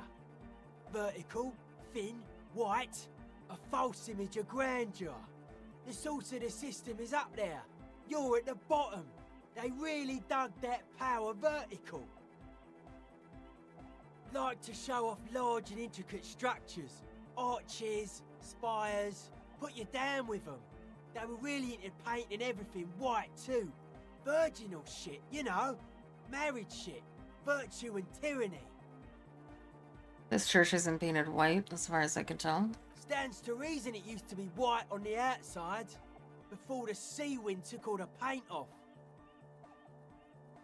Vertical, thin, white, a false image of grandeur. The source of the system is up there. You're at the bottom. They really dug that power vertical. Like to show off large and intricate structures. Arches, spires, put you down with them. They were really into painting everything white too. Virginal shit, you know. Married shit. Virtue and tyranny. This church isn't painted white, as far as I can tell. Stands to reason it used to be white on the outside, before the sea wind took all the paint off.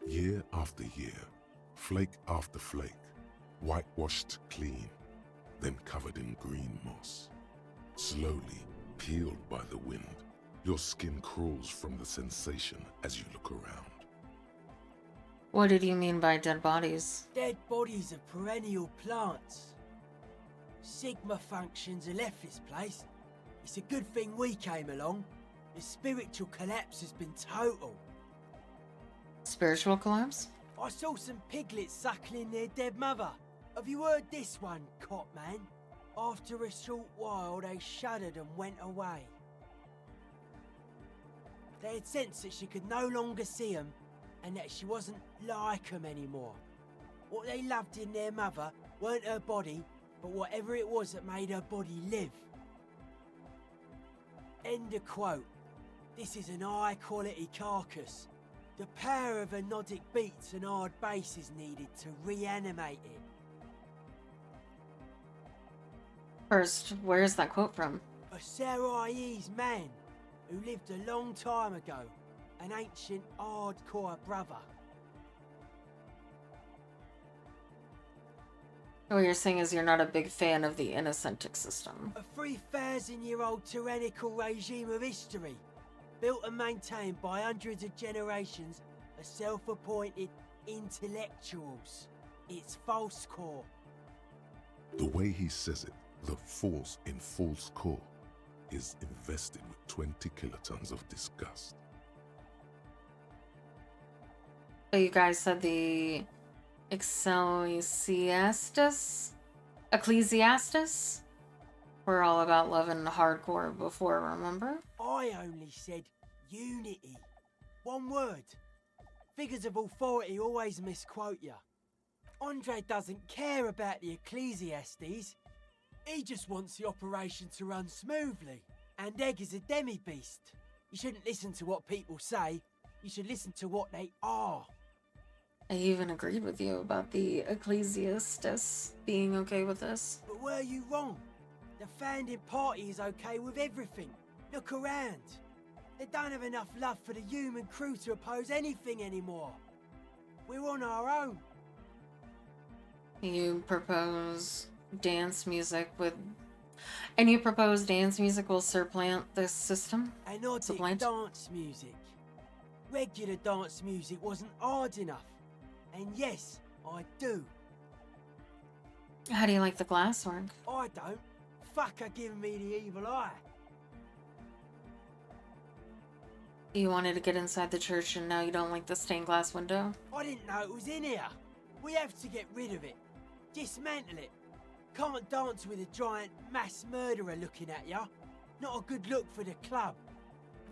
Year after year, flake after flake, whitewashed clean, then covered in green moss. Slowly, peeled by the wind, your skin crawls from the sensation as you look around. What did you mean by dead bodies? Dead bodies of perennial plants. Sigma functions have left this place. It's a good thing we came along. The spiritual collapse has been total. Spiritual collapse? I saw some piglets suckling their dead mother. Have you heard this one, cop man? After a short while, they shuddered and went away. They had sensed that she could no longer see them, and that she wasn't like them anymore. What they loved in their mother weren't her body, but whatever it was that made her body live. End of quote. This is an high-quality carcass. The power of anodic beats and hard bass is needed to reanimate it. First, where's that quote from? A Sarais man who lived a long time ago. An ancient hardcore brother. What you're saying is you're not a big fan of the Innocentic system. A 3,000-year-old tyrannical regime of history, built and maintained by hundreds of generations of self-appointed intellectuals. It's false core. The way he says it, the force in false core, is invested with 20 kilotons of disgust. So you guys said the Ecclesiastes were all about love and hardcore before, remember? I only said unity. One word. Figures of authority always misquote you. Andre doesn't care about the Ecclesiastes. He just wants the operation to run smoothly. And Egg is a demi-beast. You shouldn't listen to what people say. You should listen to what they are. I even agreed with you about the Ecclesiastes being okay with this. But were you wrong? The founding party is okay with everything. Look around. They don't have enough love for the human crew to oppose anything anymore. We're on our own. You propose dance music with... And you propose dance music will supplant this system? Anodic dance music. Regular dance music wasn't hard enough. And yes, I do. How do you like the glasswork? I don't. Fuck her giving me the evil eye. You wanted to get inside the church and now you don't like the stained glass window? I didn't know it was in here. We have to get rid of it. Dismantle it. Can't dance with a giant mass murderer looking at ya. Not a good look for the club.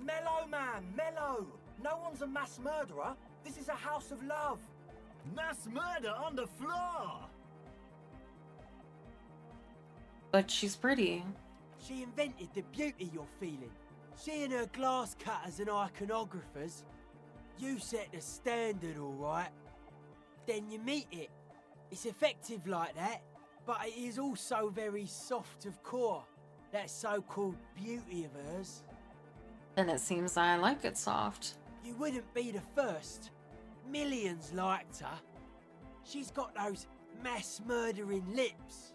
Mellow, man, mellow. No one's a mass murderer. This is a house of love. Mass murder on the floor! But she's pretty. She invented the beauty you're feeling. She and her glass cutters and iconographers. You set the standard, alright. Then you meet it. It's effective like that, but it is also very soft of core. That so-called beauty of hers. Then it seems I like it soft. You wouldn't be the first. Millions liked her. She's got those mass murdering lips.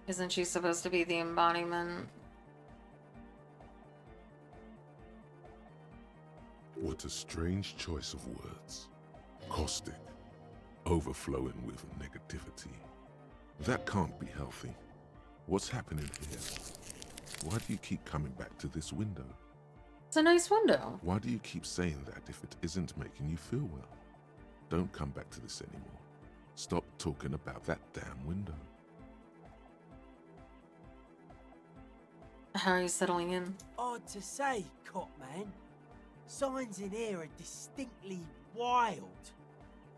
Isn't she supposed to be the embodiment? What a strange choice of words. Caustic, overflowing with negativity. That can't be healthy. What's happening here? Why do you keep coming back to this window? It's a nice window. Why do you keep saying that if it isn't making you feel well? Don't come back to this anymore. Stop talking about that damn window. How are you settling in? Hard to say, cop man. Signs in here are distinctly wild.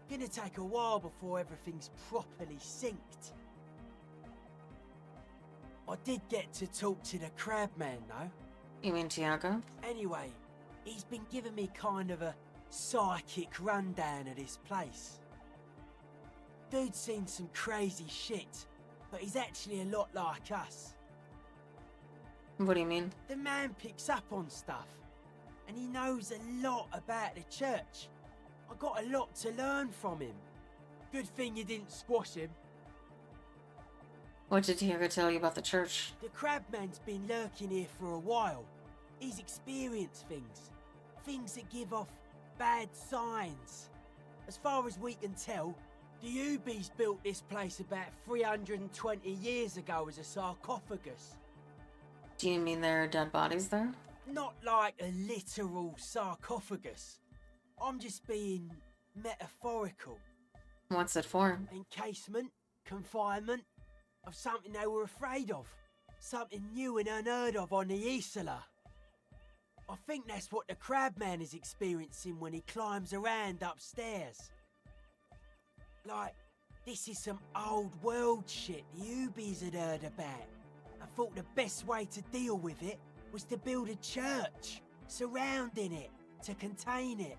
Gonna take a while before everything's properly synced. I did get to talk to the crab man, though. You mean Tiago? Anyway, he's been giving me kind of a psychic rundown of this place. Dude's seen some crazy shit, but he's actually a lot like us. What do you mean? The man picks up on stuff, and he knows a lot about the church. I got a lot to learn from him. Good thing you didn't squash him. What did Tiago tell you about the church? The crabman's been lurking here for a while. He's experienced things. Things that give off bad signs. As far as we can tell, the Ubies built this place about 320 years ago as a sarcophagus. Do you mean there are dead bodies there? Not like a literal sarcophagus. I'm just being metaphorical. What's it for? Encasement, confinement, of something they were afraid of. Something new and unheard of on the Isla. I think that's what the crabman is experiencing when he climbs around upstairs. Like, this is some old world shit the Ubies had heard about. I thought the best way to deal with it was to build a church surrounding it to contain it.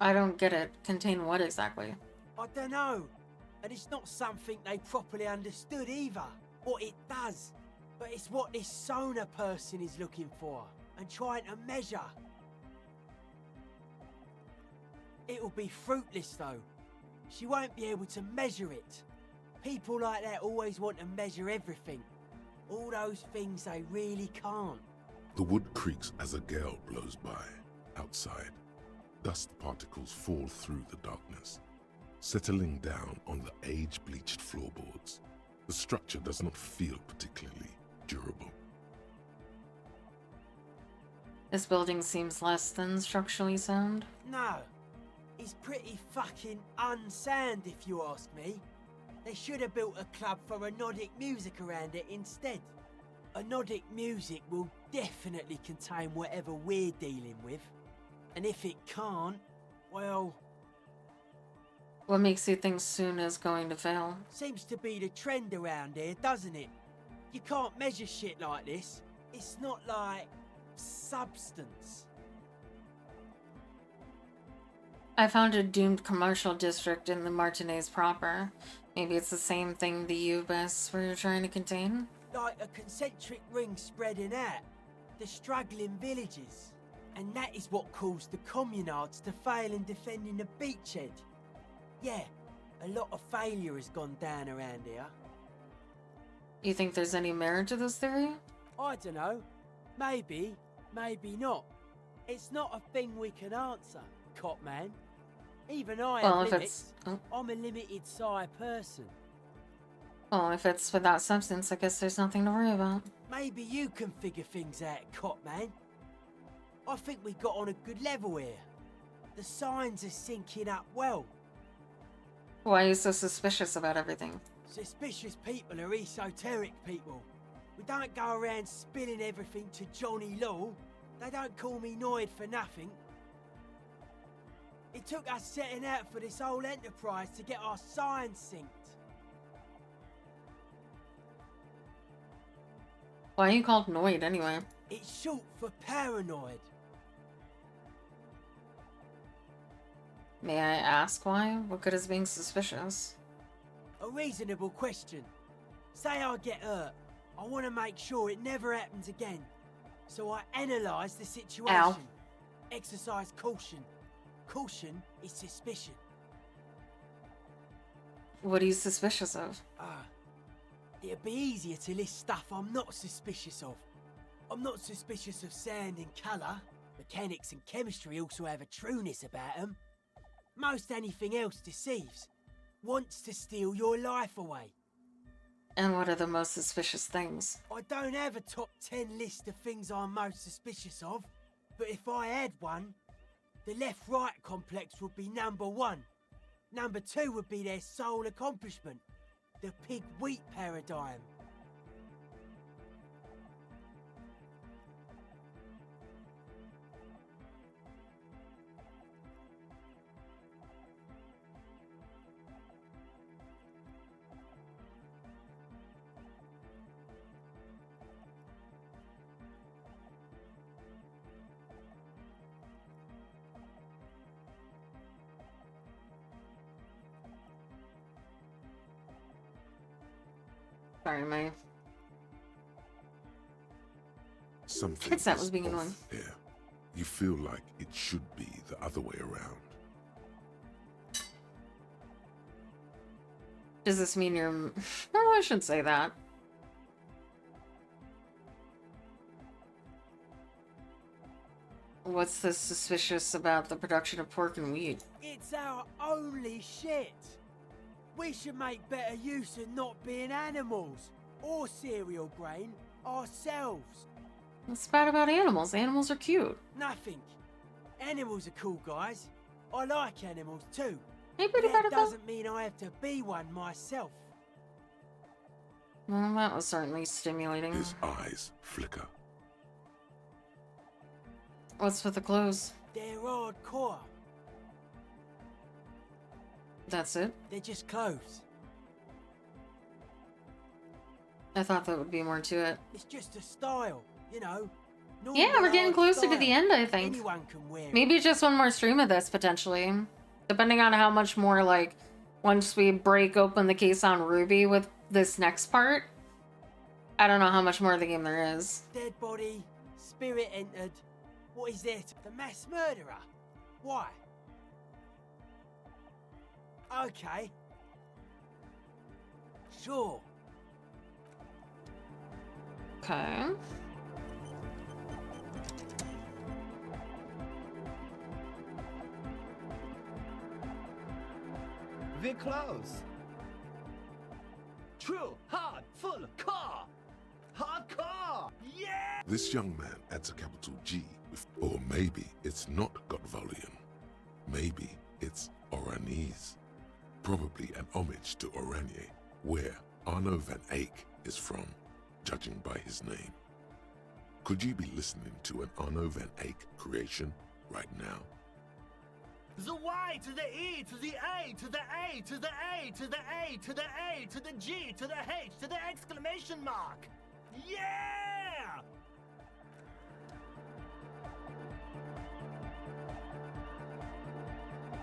I don't get it. Contain what exactly? I don't know. And it's not something they properly understood either. What it does. But it's what this Sona person is looking for and trying to measure. It'll be fruitless though. She won't be able to measure it. People like that always want to measure everything. All those things they really can't. The wood creaks as a gale blows by. Outside, dust particles fall through the darkness, settling down on the age-bleached floorboards. The structure does not feel particularly durable. This building seems less than structurally sound. No. It's pretty fucking unsound if you ask me. They should have built a club for anodic music around it instead. Anodic music will definitely contain whatever we're dealing with. And if it can't, well... What makes you think Soon is going to fail? Seems to be the trend around here, doesn't it? You can't measure shit like this. It's not like... substance. I found a doomed commercial district in the Martinez proper. Maybe it's the same thing the U-Bus were trying to contain? Like a concentric ring spreading out. The struggling villages. And that is what caused the communards to fail in defending the beachhead. Yeah, a lot of failure has gone down around here. You think there's any merit to this theory? I don't know. Maybe, maybe not. It's not a thing we can answer, cop man. Even I have limits. I'm a limited size person. Well, if it's without substance, I guess there's nothing to worry about. Maybe you can figure things out, cop man. I think we got on a good level here. The signs are syncing up well. Why are you so suspicious about everything? Suspicious people are esoteric people. We don't go around spilling everything to Johnny Law. They don't call me Noid for nothing. It took us setting out for this whole enterprise to get our signs synced. Why are you called Noid anyway? It's short for paranoid. May I ask why? What good is being suspicious? A reasonable question. Say I get hurt. I want to make sure it never happens again. So I analyse the situation. Ow. Exercise caution. Caution is suspicion. What are you suspicious of? It'd be easier to list stuff I'm not suspicious of. I'm not suspicious of sound and colour. Mechanics and chemistry also have a trueness about them. Most anything else deceives. Wants to steal your life away. And what are the most suspicious things? I don't have a top 10 list of things I'm most suspicious of, but if I had one, the left-right complex would be number 1. Number 2 would be their sole accomplishment, the pig-wheat paradigm. Sorry, my Something headset is was being off annoying. here. You feel like it should be the other way around. Does this mean you're... No, I shouldn't say that. What's this suspicious about the production of pork and wheat? It's our only shit. We should make better use of not being animals or cereal grain ourselves. What's bad about animals? Animals are cute. Nothing. Animals are cool, guys. I like animals too. Hey, But pretty that buttercup. doesn't mean I have to be one myself. Well, that was certainly stimulating. His eyes flicker. What's with the clothes? They're hardcore. That's it? They're just clothes. I thought that would be more to it. It's just a style, you know. Yeah, we're getting Normal closer to the style. end, I think. Anyone can wear it. Maybe just one more stream of this, potentially. Depending on how much more, like, once we break open the case on Ruby with this next part. I don't know how much more of the game there is. Dead body, spirit entered. What is it? The mass murderer? Why? Okay. Sure. Okay. We're close. True, hard, full, car. Hardcore! Yeah! This young man adds a capital G, or maybe it's not got volume. Maybe it's Oranese. Probably an homage to Oranje, where Arno van Eyck is from, judging by his name. Could you be listening to an Arno van Eyck creation right now? The Y to the E to the A to the A to the A to the A to the A to the G to the H to the exclamation mark. Yeah!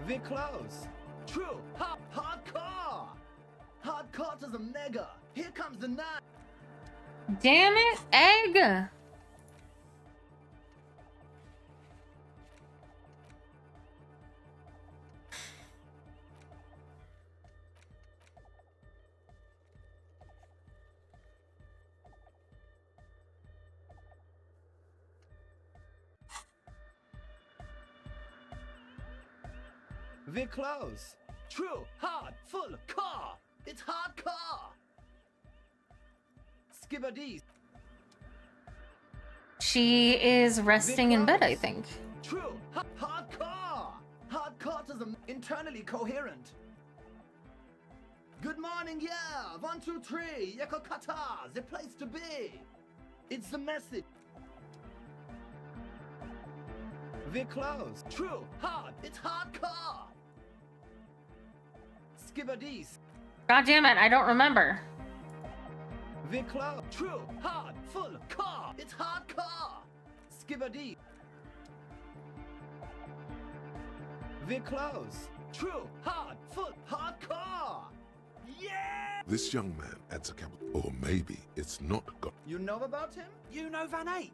We're close. True. Hardcore. Hardcore to the mega. Here comes the nine. Damn it, egg! We're close. True. Hard. Full. Car. It's hardcore. Skibberdees. She is resting in bed, I think. True. Hardcore. Hardcore to the internally coherent. Good morning, yeah. 1, 2, 3. Yakokata. The place to be. It's the message. We're close. True. Hard. It's hardcore. Skibberdees. God damn it, I don't remember. We're close. True. Hard. Full. Car. It's hardcore. Skibberdees. We're close. True. Hard. Full. Hardcore. Yeah! This young man adds a capital, or maybe it's not got. You know about him? You know Van Eyck?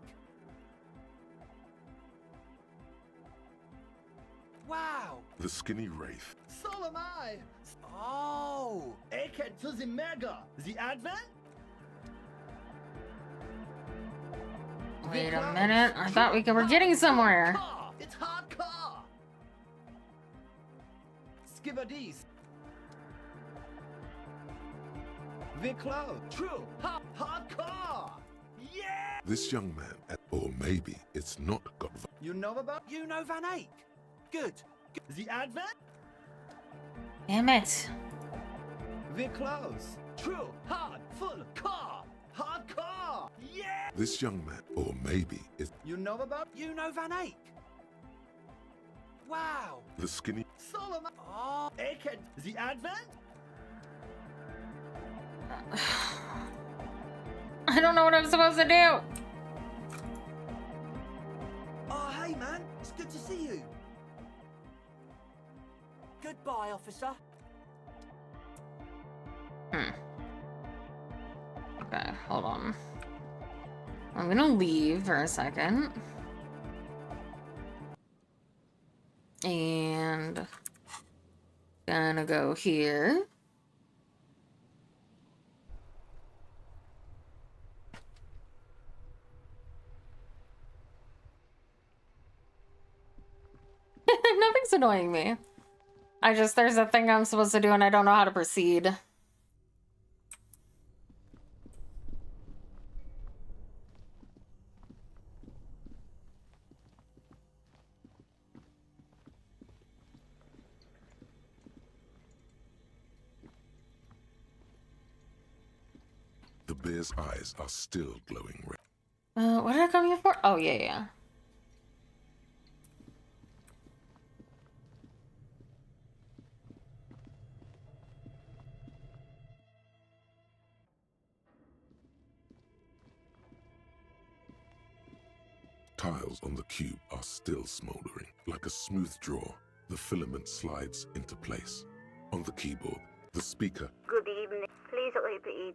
Wow. The skinny wraith. So am I. Oh. Eke to the mega. The advent? Wait a minute, I thought were getting somewhere. It's hardcore. Skibberdees. We're close. True. Hardcore. Yeah! This young man, or maybe it's not got. You know about? You know Van Eyck? Good. The Advent? Damn it. We're close. True. Hard. Full. Car. Hardcore. Yeah! This young man, or maybe it's. You know about? You know Van Eyck? Wow. The skinny. Solomon. Oh. Aked. The Advent? I don't know what I'm supposed to do. Oh, hey, man. It's good to see you. Goodbye, officer. Okay, hold on. I'm gonna leave for a second. And gonna go here. Nothing's annoying me. There's a thing I'm supposed to do and I don't know how to proceed. The bear's eyes are still glowing red. What did I come here for? Oh, yeah. Tiles on the cube are still smoldering. Like a smooth draw, the filament slides into place. On the keyboard, the speaker. Good evening. Please repeat.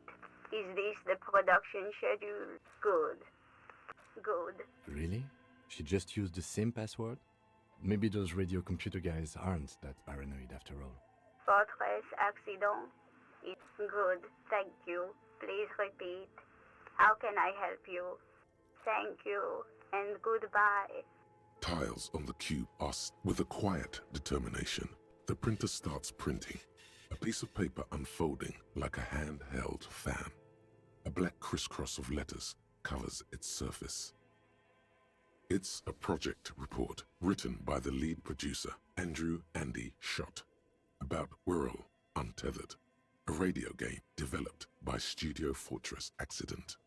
Is this the production schedule? Good. Good. Really? She just used the same password? Maybe those radio computer guys aren't that paranoid after all. Fortress accident? It's good. Thank you. Please repeat. How can I help you? Thank you. And goodbye. Tiles on the cube are with a quiet determination. The printer starts printing. A piece of paper unfolding like a handheld fan. A black crisscross of letters covers its surface. It's a project report written by the lead producer, Andrew Andy Schott, about Whirl Untethered, a radio game developed by Studio Fortress Accident.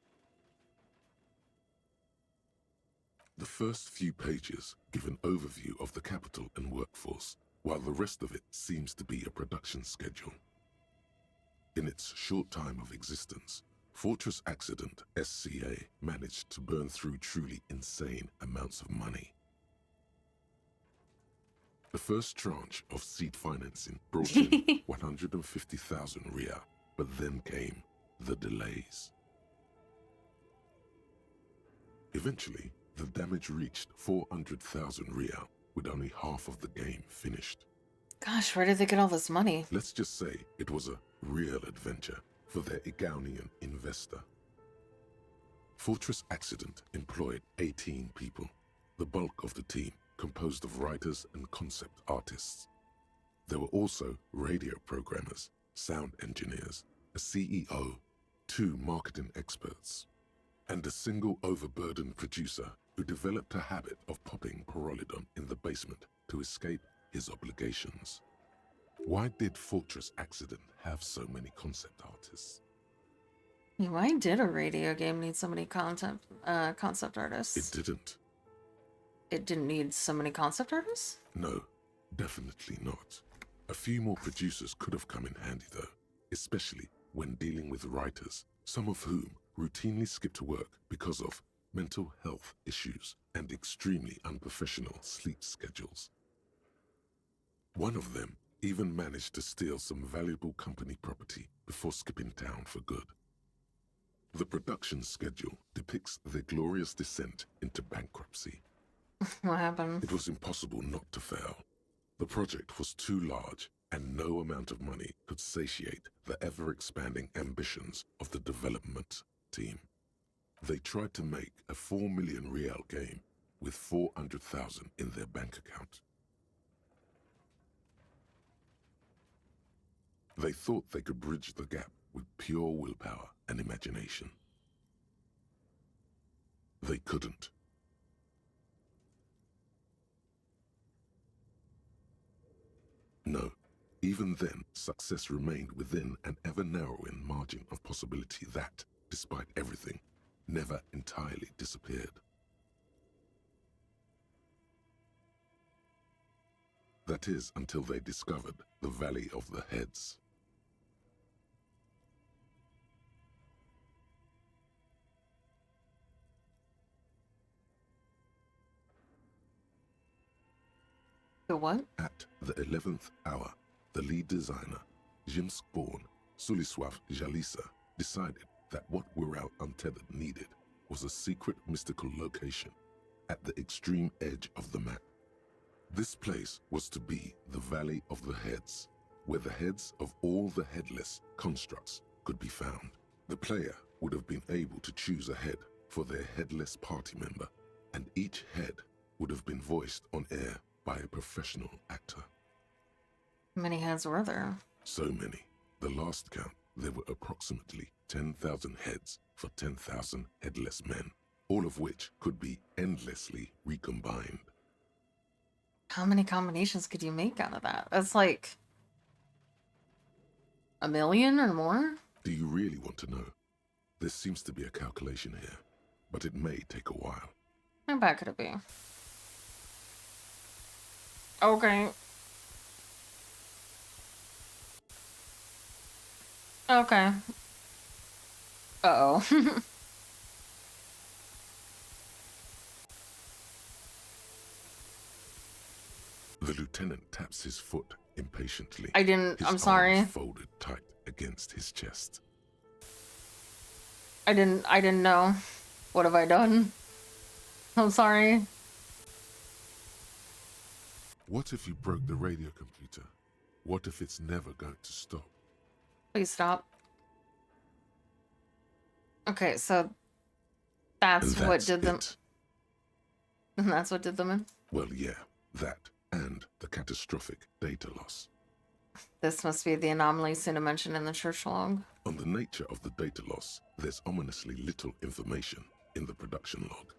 The first few pages give an overview of the capital and workforce, while the rest of it seems to be a production schedule. In its short time of existence, Fortress Accident SCA managed to burn through truly insane amounts of money. The first tranche of seed financing brought in 150,000 Riyal, but then came the delays. Eventually, the damage reached 400,000 Riyal, with only half of the game finished. Gosh, where did they get all this money? Let's just say it was a real adventure for their Igaunian investor. Fortress Accident employed 18 people, the bulk of the team composed of writers and concept artists. There were also radio programmers, sound engineers, a CEO, 2 marketing experts, and a single overburdened producer who developed a habit of popping Pyrrolidon in the basement to escape his obligations. Why did Fortress Accident have so many concept artists? Why did a radio game need so many concept artists? It didn't. It didn't need so many concept artists? No, definitely not. A few more producers could have come in handy though, especially when dealing with writers, some of whom routinely skip to work because of mental health issues and extremely unprofessional sleep schedules. One of them even managed to steal some valuable company property before skipping town for good. The production schedule depicts their glorious descent into bankruptcy. What happened? It was impossible not to fail. The project was too large, and no amount of money could satiate the ever-expanding ambitions of the development team. They tried to make a 4 million Rial game with 400,000 in their bank account. They thought they could bridge the gap with pure willpower and imagination. They couldn't. No, even then, success remained within an ever-narrowing margin of possibility that, despite everything, never entirely disappeared. That is, until they discovered the Valley of the Heads. The what? At the 11th hour, the lead designer, James Bourne, Suliswaf Jalisa, decided that what Wirral Untethered needed was a secret mystical location at the extreme edge of the map. This place was to be the Valley of the Heads, where the heads of all the headless constructs could be found. The player would have been able to choose a head for their headless party member, and each head would have been voiced on air by a professional actor. How many heads were there? So many. The last count, there were approximately 10,000 heads for 10,000 headless men, all of which could be endlessly recombined. How many combinations could you make out of that? That's like 1 million or more? Do you really want to know? There seems to be a calculation here, but it may take a while. How bad could it be? Okay. Okay. Uh-oh. The lieutenant taps his foot impatiently. I'm his sorry. arms folded tight against his chest. I didn't know. What have I done? I'm sorry. What if you broke the radio computer? What if it's never going to stop? Please stop. Okay, so that's what did them. And that's what did them in? Well, yeah, that and the catastrophic data loss. This must be the anomaly Suna mentioned in the church log. On the nature of the data loss, there's ominously little information in the production log.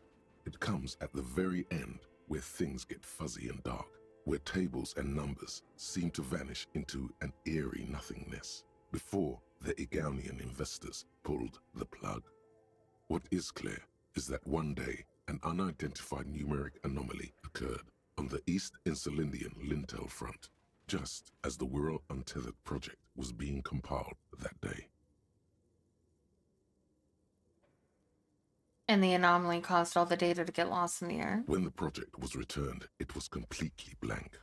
It comes at the very end, where things get fuzzy and dark, where tables and numbers seem to vanish into an eerie nothingness, before the Igaunian investors pulled the plug. What is clear is that one day, an unidentified numeric anomaly occurred on the East Insulindian Lintel front, just as the Wirral Untethered project was being compiled that day. And the anomaly caused all the data to get lost in the air. When the project was returned, it was completely blank.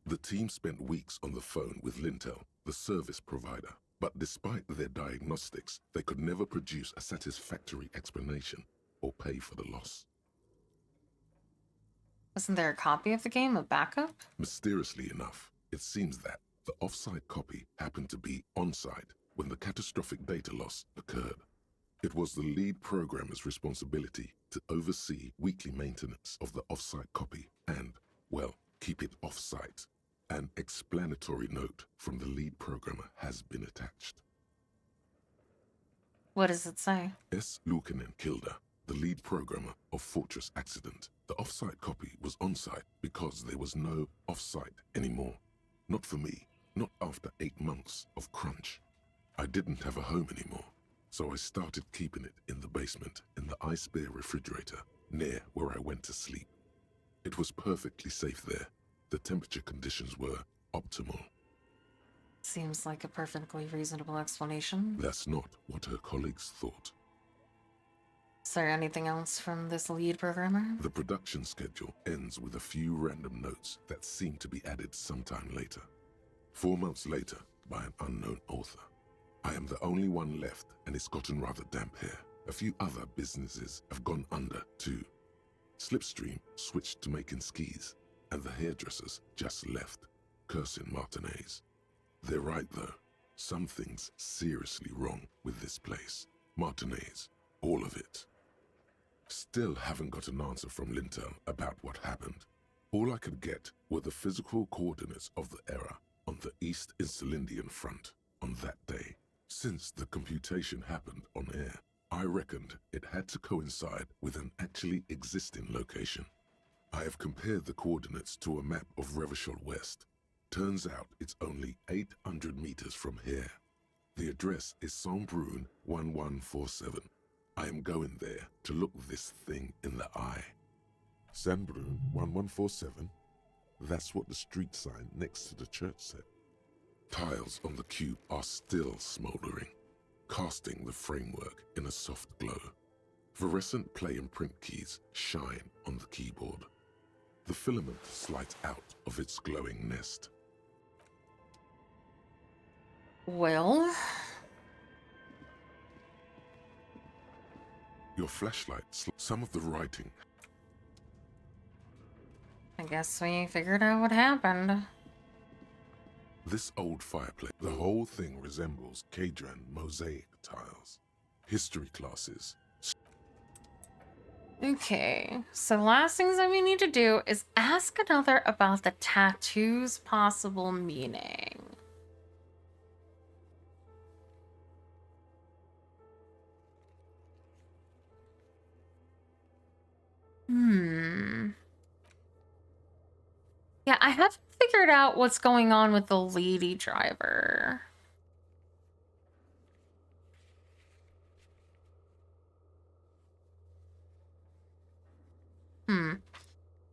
The team spent weeks on the phone with Lintel, the service provider, but despite their diagnostics, they could never produce a satisfactory explanation or pay for the loss. Wasn't there a copy of the game, a backup? Mysteriously enough, it seems that the off-site copy happened to be on-site when the catastrophic data loss occurred. It was the lead programmer's responsibility to oversee weekly maintenance of the off-site copy and, well, keep it off-site. An explanatory note from the lead programmer has been attached. What does it say? S. Lukanen Kilda, the lead programmer of Fortress Accident. The off-site copy was on-site because there was no off-site anymore. Not for me, not after 8 months of crunch. I didn't have a home anymore, so I started keeping it in the basement in the ice bear refrigerator near where I went to sleep. It was perfectly safe there. The temperature conditions were optimal. Seems like a perfectly reasonable explanation. That's not what her colleagues thought. Is there anything else from this lead programmer? The production schedule ends with a few random notes that seem to be added sometime later. 4 months later, by an unknown author. I am the only one left, and it's gotten rather damp here. A few other businesses have gone under, too. Slipstream switched to making skis, and the hairdressers just left, cursing Martinez. They're right, though. Something's seriously wrong with this place. Martinez, all of it. Still haven't got an answer from Lintel about what happened. All I could get were the physical coordinates of the error on the East Insulindian front. on that day. Since the computation happened on air, I reckoned it had to coincide with an actually existing location. I have compared the coordinates to a map of Revachol West. Turns out it's only 800 meters from here. The address is Saint-Brun 1147. I am going there to look this thing in the eye. Saint-Brun 1147? That's what the street sign next to the church said. Tiles on the cube are still smoldering, casting the framework in a soft glow. Fluorescent play and print keys shine on the keyboard. The filament slides out of its glowing nest. Well, your flashlight, some of the writing. I guess we figured out what happened. This old fireplace, the whole thing resembles Cadran mosaic tiles. History classes. Okay, so the last things that we need to do is ask another about the tattoo's possible meaning. Yeah, I haven't figured out what's going on with the lady driver.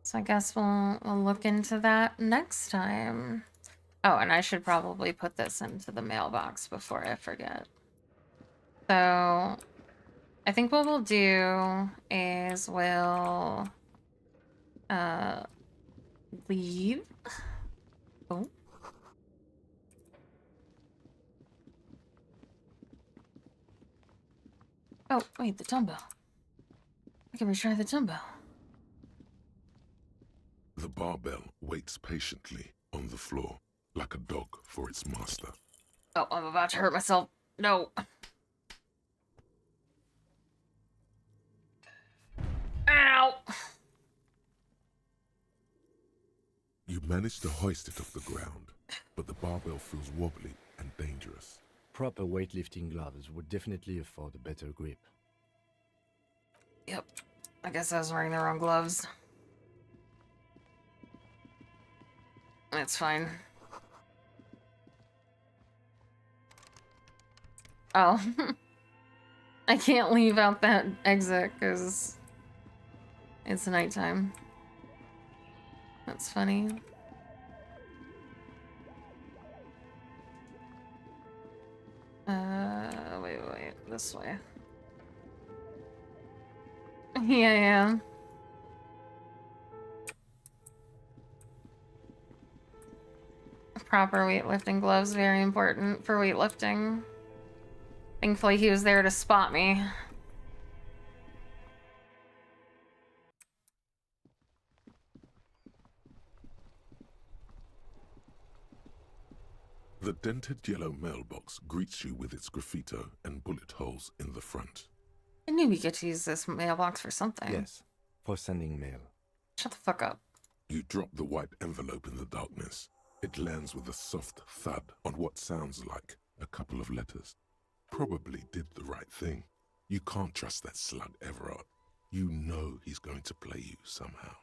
So I guess we'll look into that next time. Oh, and I should probably put this into the mailbox before I forget. So I think what we'll do is we'll leave. Oh. Oh, wait, the dumbbell. I can retry the dumbbell. The barbell waits patiently on the floor, like a dog for its master. Oh, I'm about to hurt myself. No. Ow! You manage to hoist it off the ground, but the barbell feels wobbly and dangerous. Proper weightlifting gloves would definitely afford a better grip. Yep. I guess I was wearing the wrong gloves. That's fine. Oh. I can't leave out that exit because it's nighttime. That's funny. Wait, this way. Yeah. Proper weightlifting gloves, very important for weightlifting. Thankfully, he was there to spot me. The dented yellow mailbox greets you with its graffito and bullet holes in the front. I knew we get to use this mailbox for something. Yes, for sending mail. Shut the fuck up. You drop the white envelope in the darkness. It lands with a soft thud on what sounds like a couple of letters. Probably did the right thing. You can't trust that slug, Everard. You know he's going to play you somehow.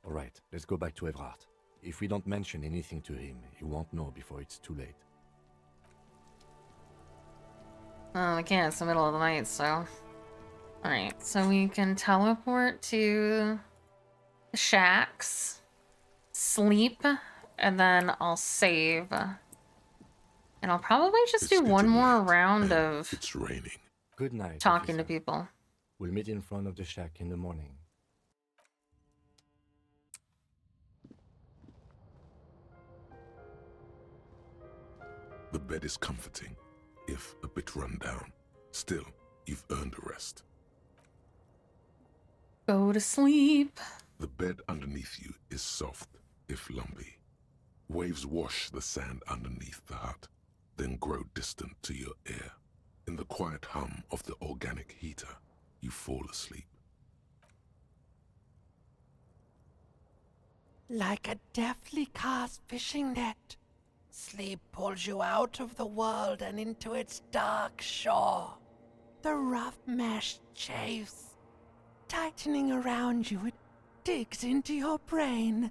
All right, let's go back to Everard. If we don't mention anything to him, he won't know before it's too late. Oh, we can't. It's the middle of the night, so... Alright, so we can teleport to the shacks, sleep, and then I'll save. And I'll probably just do one more round of... It's raining. Good night. Talking to people. We'll meet in front of the shack in the morning. The bed is comforting, if a bit run down. Still, you've earned a rest. Go to sleep. The bed underneath you is soft, if lumpy. Waves wash the sand underneath the hut, then grow distant to your ear. In the quiet hum of the organic heater, you fall asleep. Like a deftly cast fishing net, Sleep pulls you out of the world and into its dark shore. The rough mesh chafes. Tightening around you, it digs into your brain.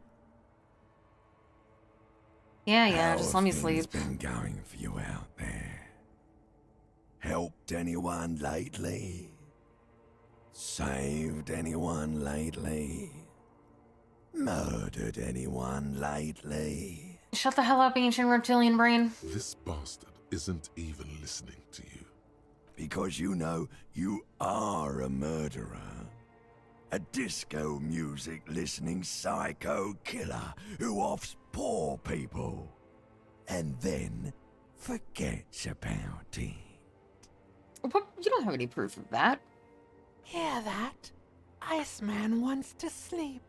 Yeah, just let me How have sleep. things been going for you out there? Helped anyone lately? Saved anyone lately? Murdered anyone lately? Shut the hell up, ancient reptilian brain. This bastard isn't even listening to you. Because you know you are a murderer. A disco music listening psycho killer who offs poor people. And then forgets about it. What? You don't have any proof of that. Hear that? Iceman wants to sleep.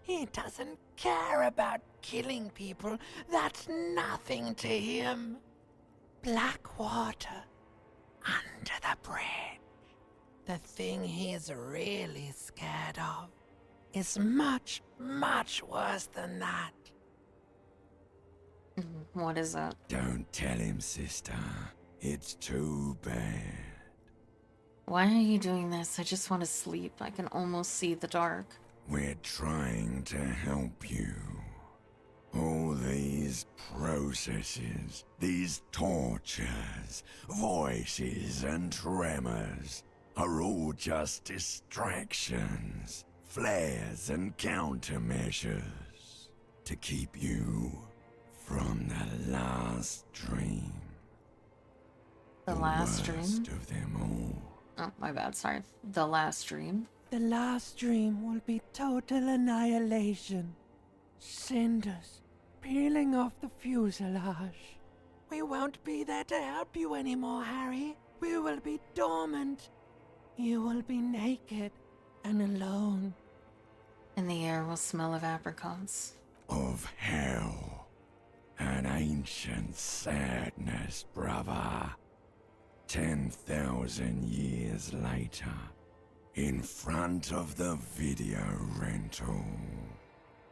He doesn't care about killing people. That's nothing to him. Black water. Under the bridge. The thing he's really scared of is much, much worse than that. What is it? Don't tell him, sister. It's too bad. Why are you doing this? I just want to sleep. I can almost see the dark. We're trying to help you. All these processes, these tortures, voices and tremors are all just distractions, flares and countermeasures to keep you from the last dream. The last worst dream? of them all. Oh, my bad, sorry. The last dream? The last dream will be total annihilation. Cinders peeling off the fuselage. We won't be there to help you anymore, Harry. We will be dormant. You will be naked and alone. And the air will smell of apricots. Of hell. An ancient sadness, brother. 10,000 years later, in front of the video rental,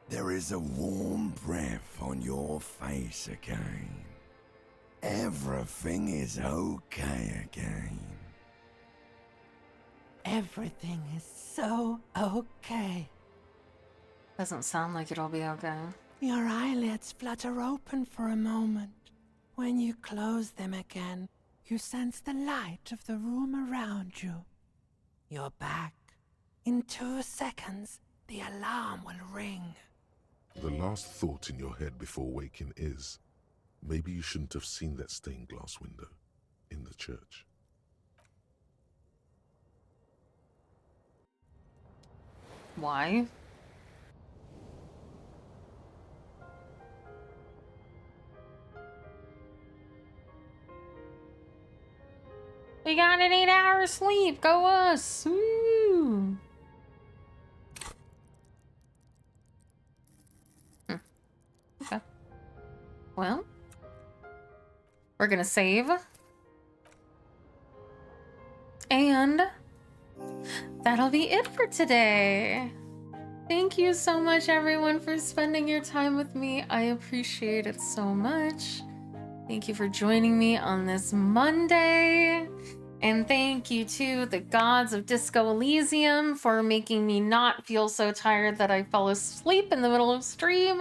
there is a warm breath on your face again. Everything is okay again. Everything is so okay. Doesn't sound like it'll be okay. Your eyelids flutter open for a moment. When you close them again, you sense the light of the room around you. You're back. In 2 seconds, the alarm will ring. The last thought in your head before waking is, maybe you shouldn't have seen that stained glass window in the church. Why? We got an 8-hour sleep. Go us. Woo. Okay. Well, we're gonna save. And that'll be it for today. Thank you so much, everyone, for spending your time with me. I appreciate it so much. Thank you for joining me on this Monday. And thank you to the gods of Disco Elysium for making me not feel so tired that I fell asleep in the middle of stream.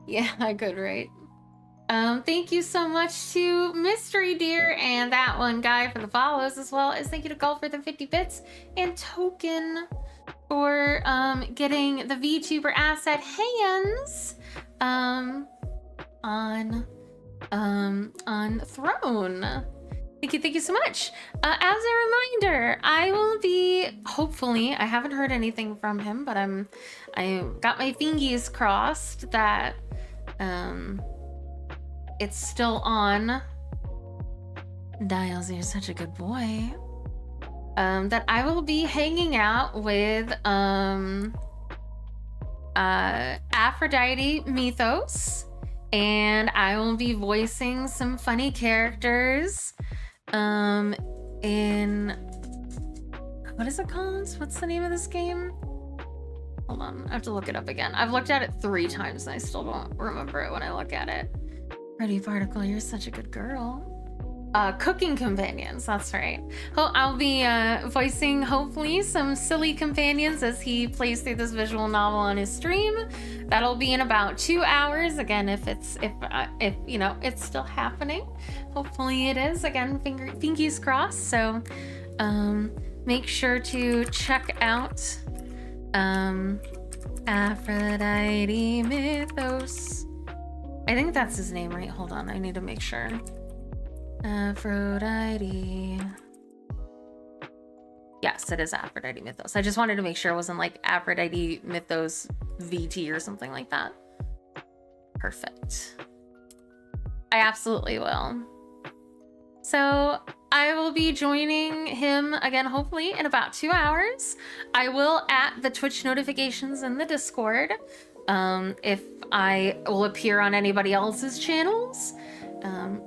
Yeah, I could, right? Thank you so much to Mystery Deer and that one guy for the follows, as well as thank you to Gulf for the 50 bits and Token for getting the VTuber asset hands on Throne. Thank you so much. As a reminder, I will be, hopefully, I haven't heard anything from him, but I got my fingies crossed that it's still on. Dials, you're such a good boy. That I will be hanging out with Aphrodite Mythos, and I will be voicing some funny characters in, what is it called? What's the name of this game? Hold on, I have to look it up again. I've looked at it 3 times and I still don't remember it when I look at it. Pretty Particle, you're such a good girl. Cooking companions, that's right. I'll be voicing hopefully some silly companions as he plays through this visual novel on his stream. That'll be in about 2 hours. Again, if you know it's still happening, hopefully it is. Again, fingies crossed. So make sure to check out Aphrodite Mythos. I think that's his name, right? Hold on, I need to make sure. Aphrodite. Yes, it is Aphrodite Mythos. I just wanted to make sure it wasn't like Aphrodite Mythos VT or something like that. Perfect. I absolutely will. So I will be joining him again, hopefully in about 2 hours. I will at the Twitch notifications in the Discord. If I will appear on anybody else's channels.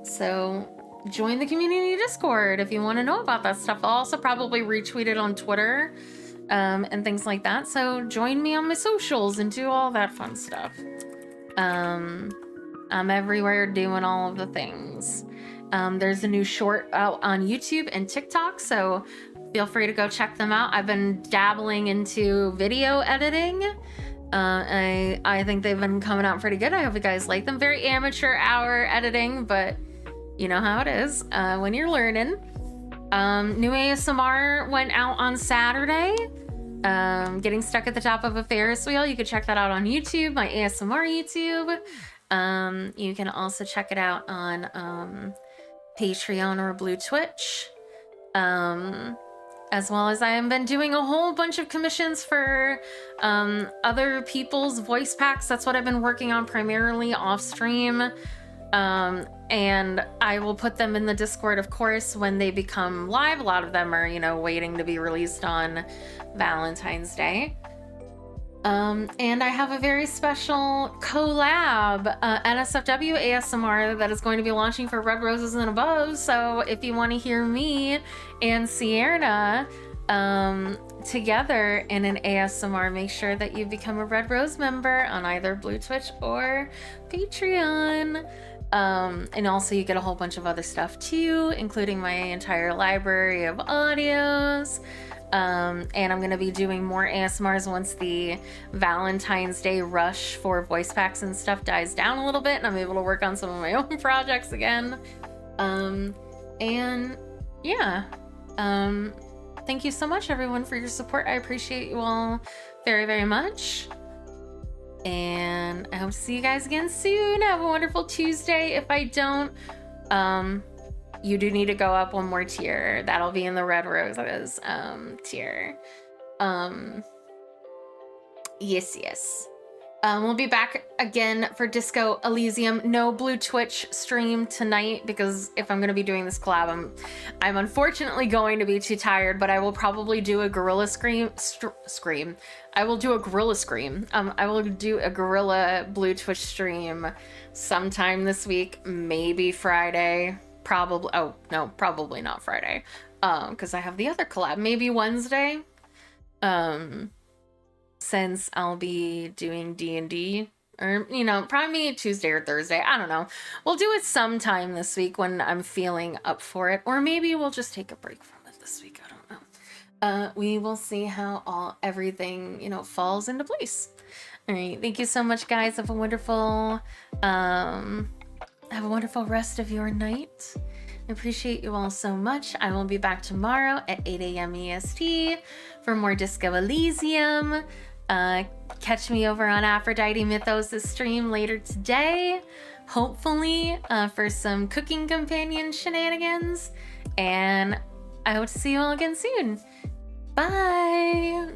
So join the community Discord if you want to know about that stuff. I'll also probably retweet it on Twitter and things like that. So join me on my socials and do all that fun stuff. I'm everywhere doing all of the things. There's a new short out on YouTube and TikTok, so feel free to go check them out. I've been dabbling into video editing. I think they've been coming out pretty good. I hope you guys like them. Very amateur hour editing, but you know how it is when you're learning. New ASMR went out on Saturday. Getting stuck at the top of a Ferris wheel. You can check that out on YouTube, my ASMR YouTube. You can also check it out on Patreon or Blue Twitch. As well as I have been doing a whole bunch of commissions for other people's voice packs. That's what I've been working on primarily off stream. And I will put them in the Discord, of course, when they become live. A lot of them are, you know, waiting to be released on Valentine's Day. And I have a very special collab, NSFW ASMR, that is going to be launching for Red Roses and Above. So if you want to hear me and Sierra together in an ASMR, make sure that you become a Red Rose member on either Blue Twitch or Patreon. And also you get a whole bunch of other stuff too, including my entire library of audios. And I'm going to be doing more ASMRs once the Valentine's Day rush for voice packs and stuff dies down a little bit and I'm able to work on some of my own projects again. And yeah, thank you so much everyone for your support. I appreciate you all very, very much. And I hope to see you guys again soon. Have a wonderful Tuesday. If I don't, you do need to go up one more tier. That'll be in the Red Roses tier. Yes. We'll be back again for Disco Elysium. No Blue Twitch stream tonight because if I'm going to be doing this collab, I'm unfortunately going to be too tired, but I will probably do a gorilla scream. I will do a gorilla scream. I will do a gorilla Blue Twitch stream sometime this week, maybe Friday. Probably not Friday. Because I have the other collab. Maybe Wednesday. Since I'll be doing D&D, or probably Tuesday or Thursday. I don't know. We'll do it sometime this week when I'm feeling up for it, or maybe we'll just take a break from it this week. I don't know. We will see how everything falls into place. All right. Thank you so much, guys. Have a wonderful rest of your night. I appreciate you all so much. I will be back tomorrow at 8 a.m. EST for more Disco Elysium. Catch me over on Aphrodite Mythos' stream later today, hopefully, for some cooking companion shenanigans. And I hope to see you all again soon. Bye.